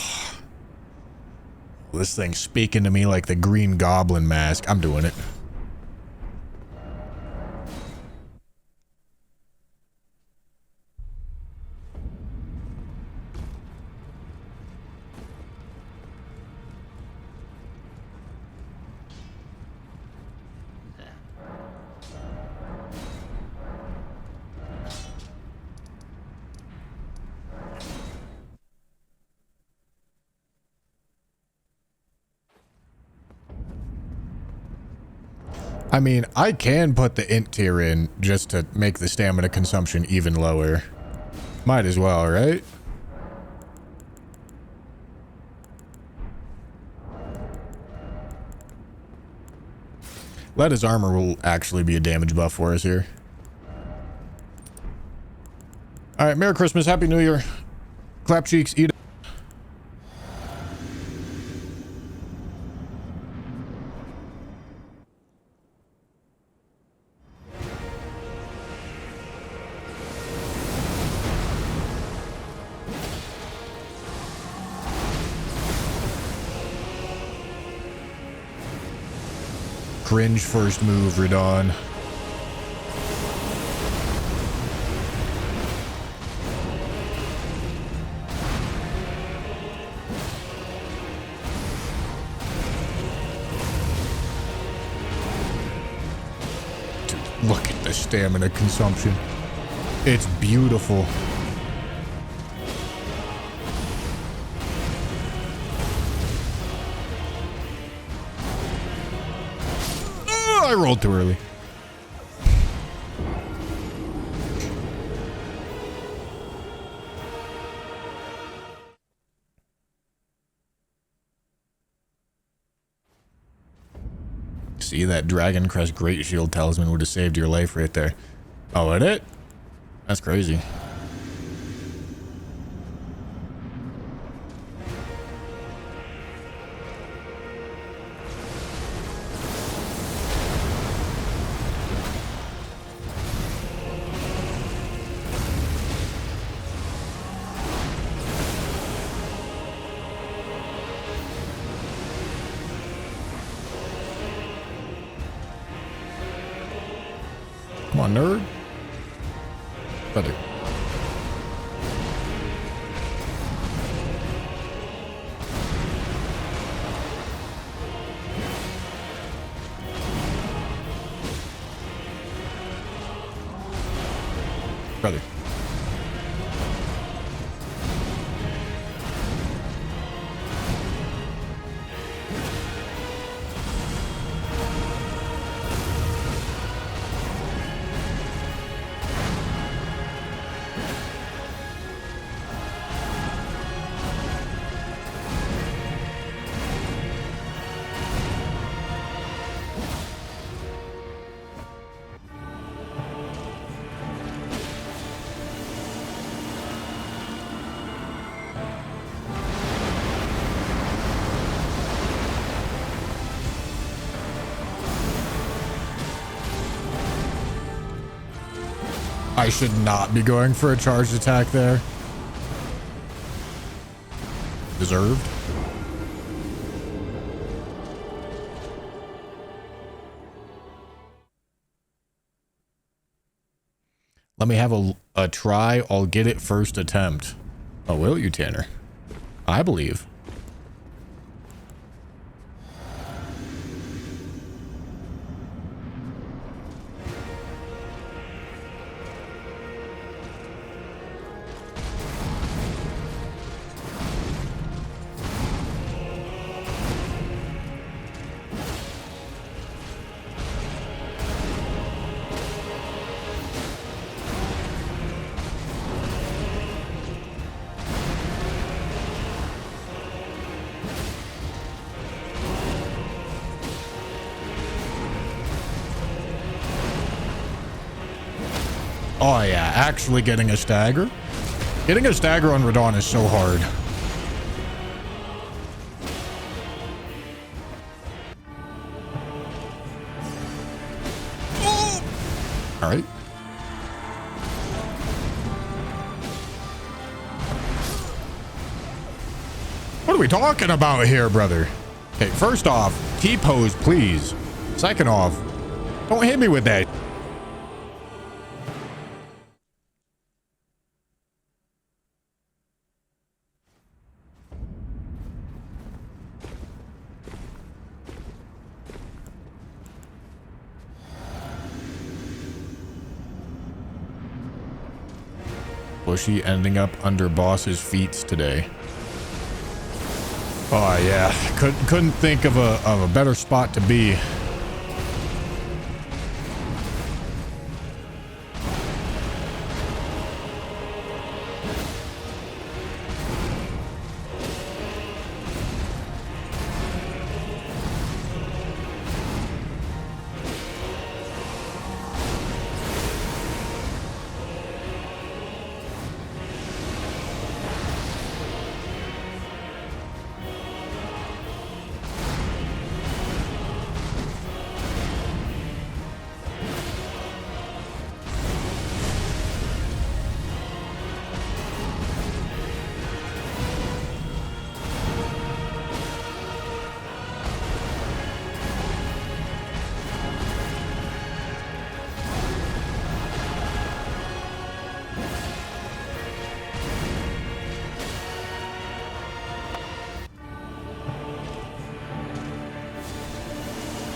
This thing's speaking to me like the Green Goblin mask. I'm doing it. I mean, I can put the int tier in just to make the stamina consumption even lower. Might as well, right? Leda's armor will actually be a damage buff for us here. Alright, Merry Christmas, Happy New Year. Clap cheeks, eat it. Cringe first move, Radon. Dude, look at the stamina consumption. It's beautiful. I rolled too early. See, that Dragon Crest Great Shield Talisman would have saved your life right there. Oh, would it? That's crazy. Come on, nerd. Brother. Brother. I should not be going for a charged attack there. Deserved. Let me have a try. I'll get it first attempt. Oh, will you, Tanner? I believe. Oh yeah, actually getting a stagger. Getting a stagger on Radon is so hard. Oh! All right. What are we talking about here, brother? Okay, first off, T-pose, please. Second off, don't hit me with that. Bushy ending up under boss's feet today. Oh yeah, couldn't think of a better spot to be.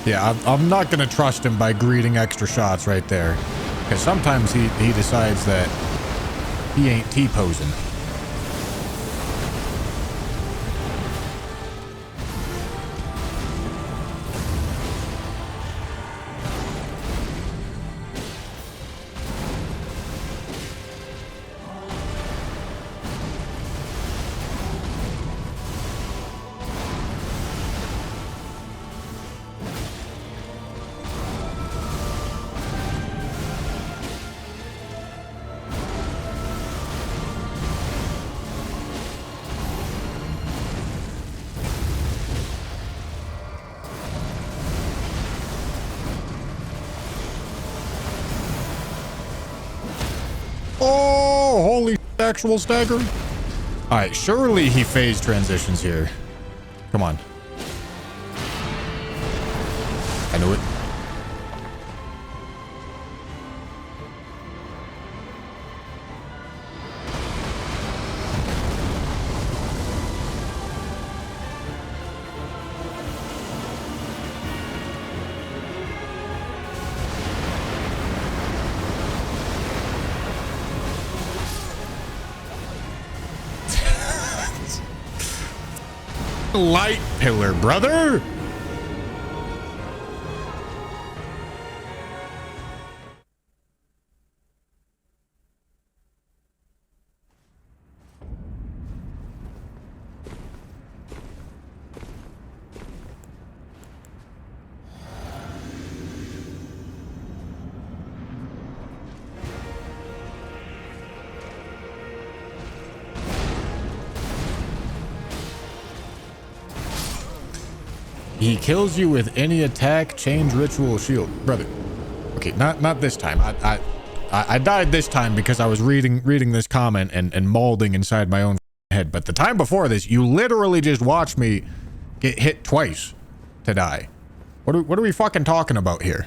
Yeah, I'm not going to trust him by greeting extra shots right there. Because sometimes he decides that he ain't T-posing. Oh, holy actual stagger. All right, surely he phase transitions here. Come on. I knew it. Light pillar, brother. He kills you with any attack, change, ritual, shield, brother. Okay, not this time. I died this time because I was reading this comment and molding inside my own head. But the time before this, you literally just watched me get hit twice to die. What are we fucking talking about here?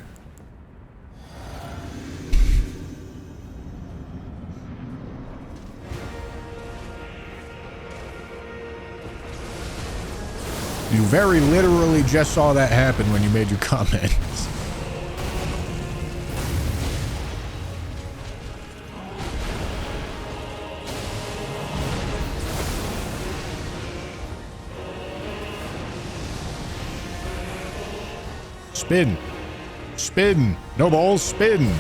You very literally just saw that happen when you made your comments. Spin. Spin. No balls. Spin.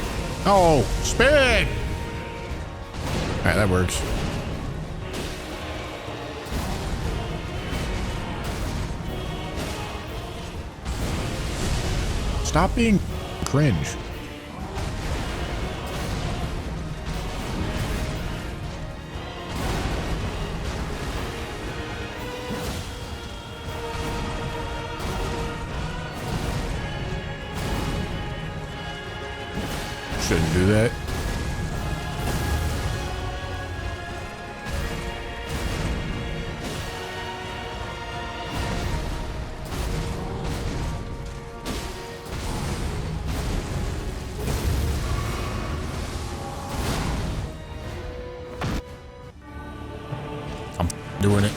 Oh, spin. All right, that works. Stop being cringe. Shouldn't do that. I'm doing it.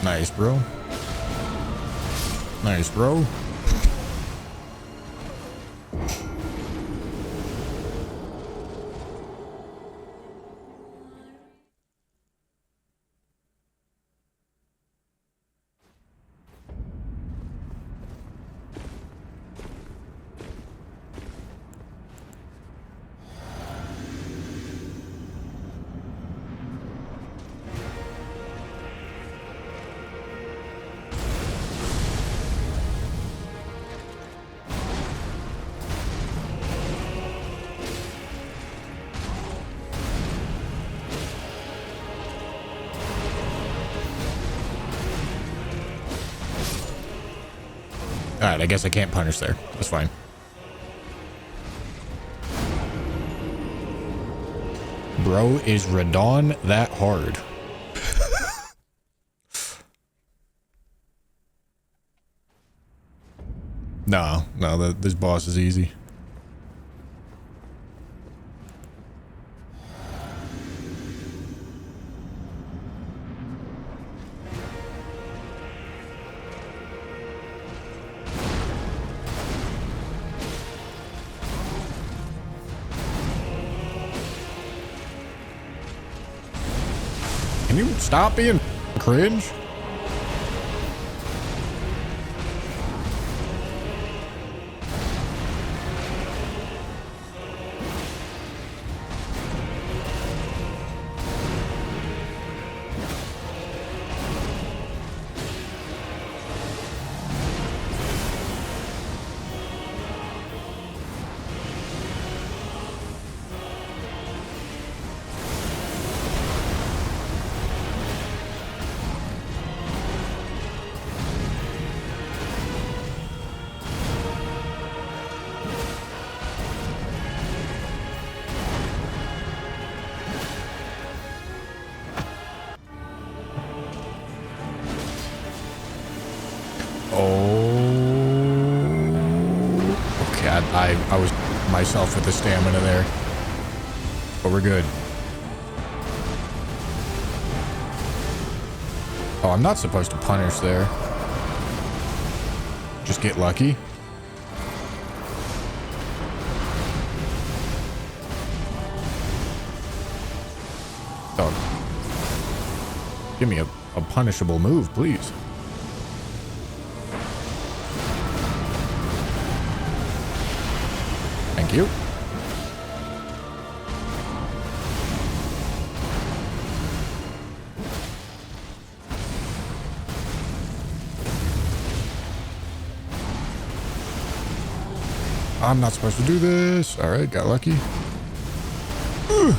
Nice, bro. Nice, bro. Alright, I guess I can't punish there. That's fine. Bro, is Radon that hard? No, this boss is easy. Can you stop being cringe? Okay, I was myself with the stamina there, but we're good. Oh, I'm not supposed to punish there. Just get lucky. Oh, give me a punishable move, please. Thank you. I'm not supposed to do this. All right, got lucky. Ugh.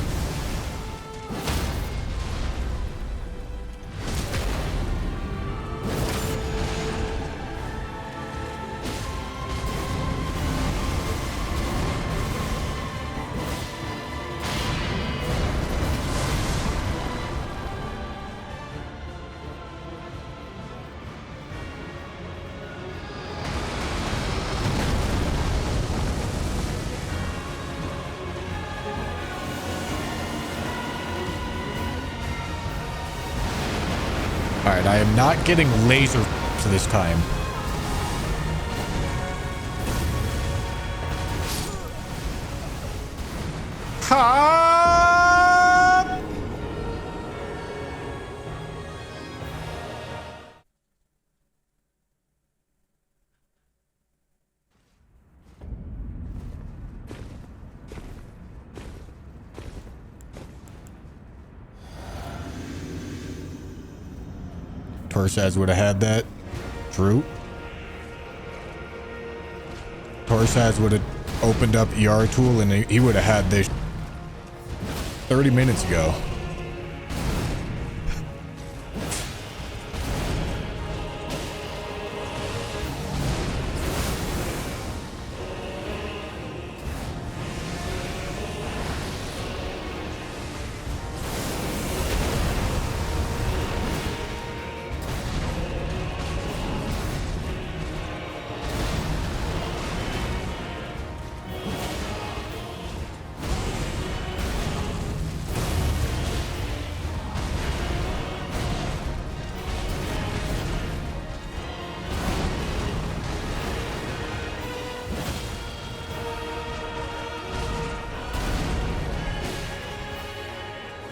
All right, I am not getting laser this time. Ha! Torsaz would have had that. True. Torsaz would have opened up ER tool and he would have had this 30 minutes ago.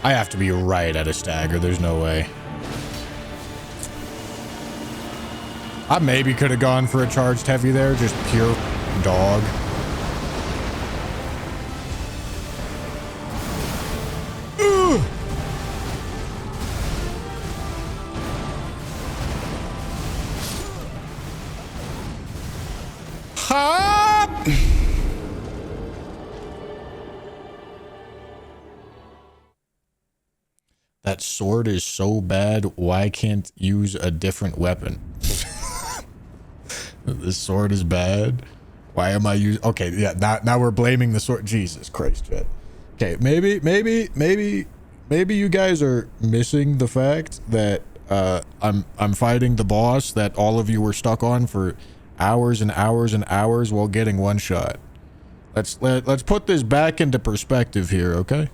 I have to be right at a stagger. There's no way. I maybe could have gone for a charged heavy there. Just pure dog. Ugh. Ha! That sword is so bad, why can't use a different weapon? This sword is bad. Why am I using... Okay, yeah, now we're blaming the sword. Jesus Christ, Jet. Okay, maybe you guys are missing the fact that I'm fighting the boss that all of you were stuck on for hours and hours and hours while getting one shot. Let's put this back into perspective here, okay?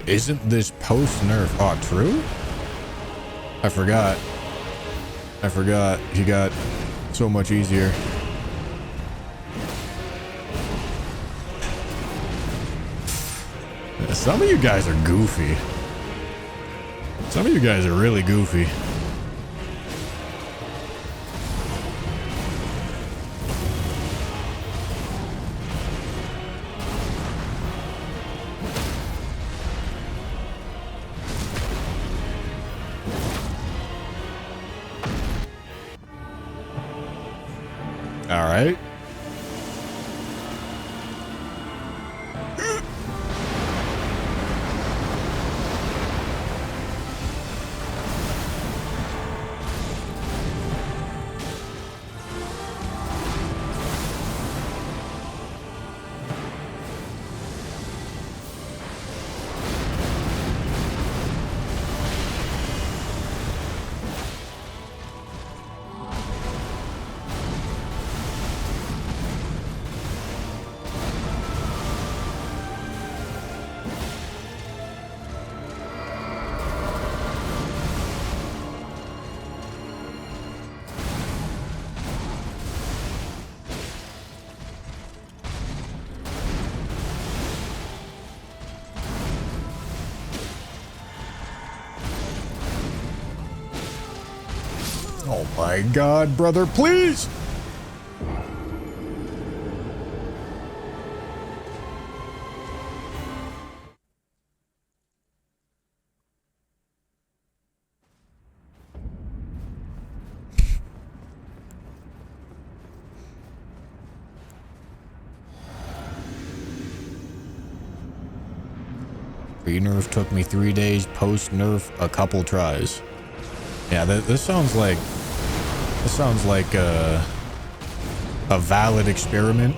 Isn't this post-nerf? Oh, true? I forgot. He got so much easier. Some of you guys are goofy. Some of you guys are really goofy. All right. Oh my God, brother, please! Pre-nerf took me 3 days, post-nerf a couple tries. Yeah, this sounds like a valid experiment.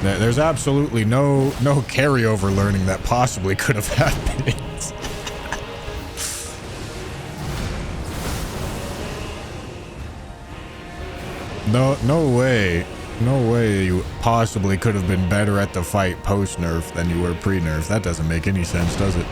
There's absolutely no carryover learning that possibly could have happened. No way you possibly could have been better at the fight post-nerf than you were pre-nerf. That doesn't make any sense, does it?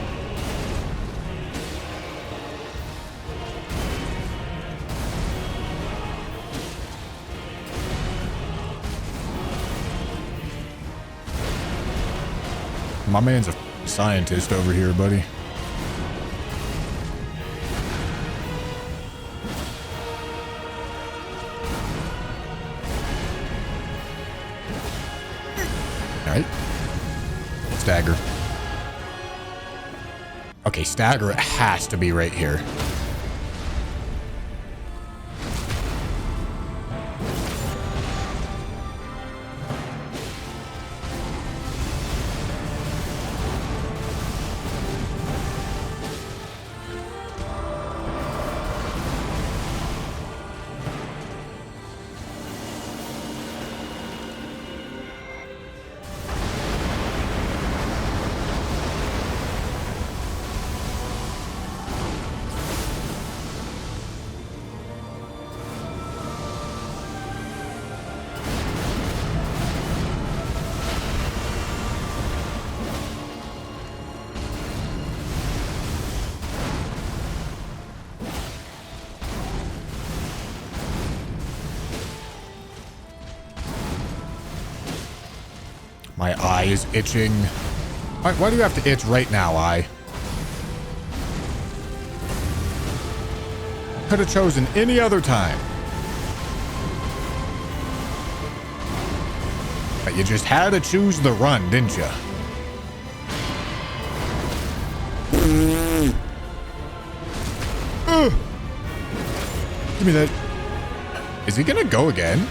My man's a scientist over here, buddy. Alright. Stagger. Okay, stagger has to be right here. My eye is itching. Why do you have to itch right now, eye? Could have chosen any other time. But you just had to choose the run, didn't you? Give me that. Is he gonna go again?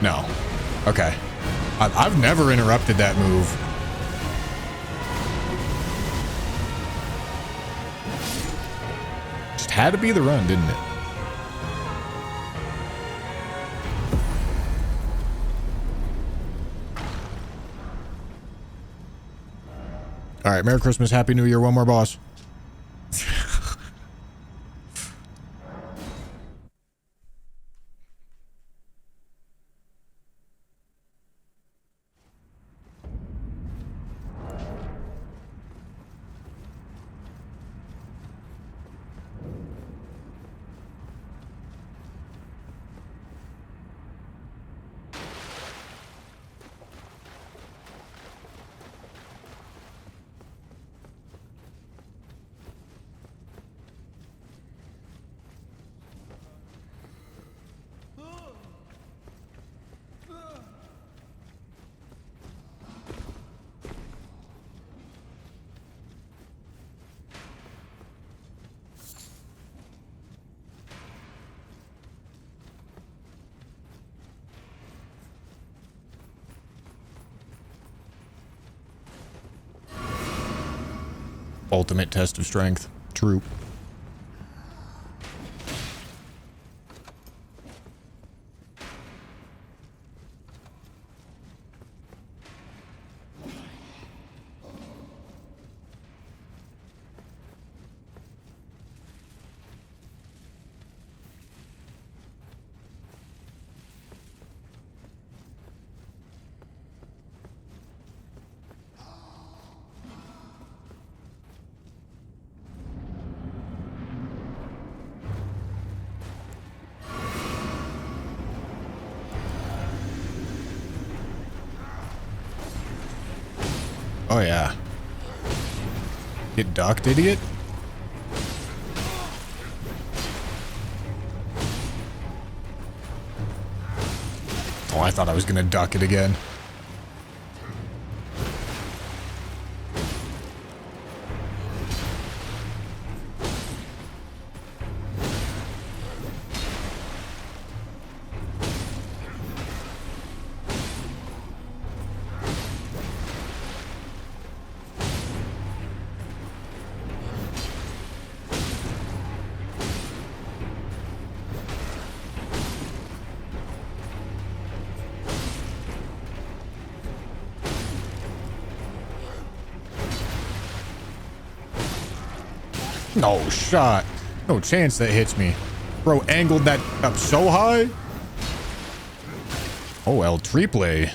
No. Okay. I've never interrupted that move. Just had to be the run, didn't it? All right, Merry Christmas, Happy New Year, one more boss. Ultimate test of strength. True. Oh, yeah. Get ducked, idiot? Oh, I thought I was gonna duck it again. No shot. No chance that hits me. Bro angled that up so high. Oh, El Triple.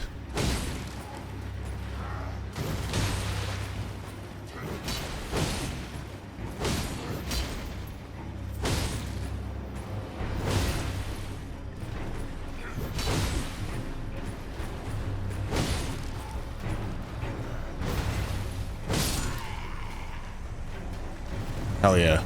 Hell yeah.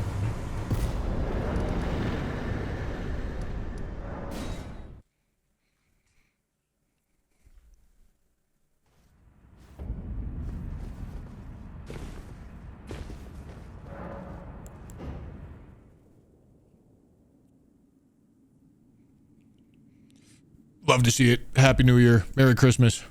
Love to see it. Happy New Year. Merry Christmas.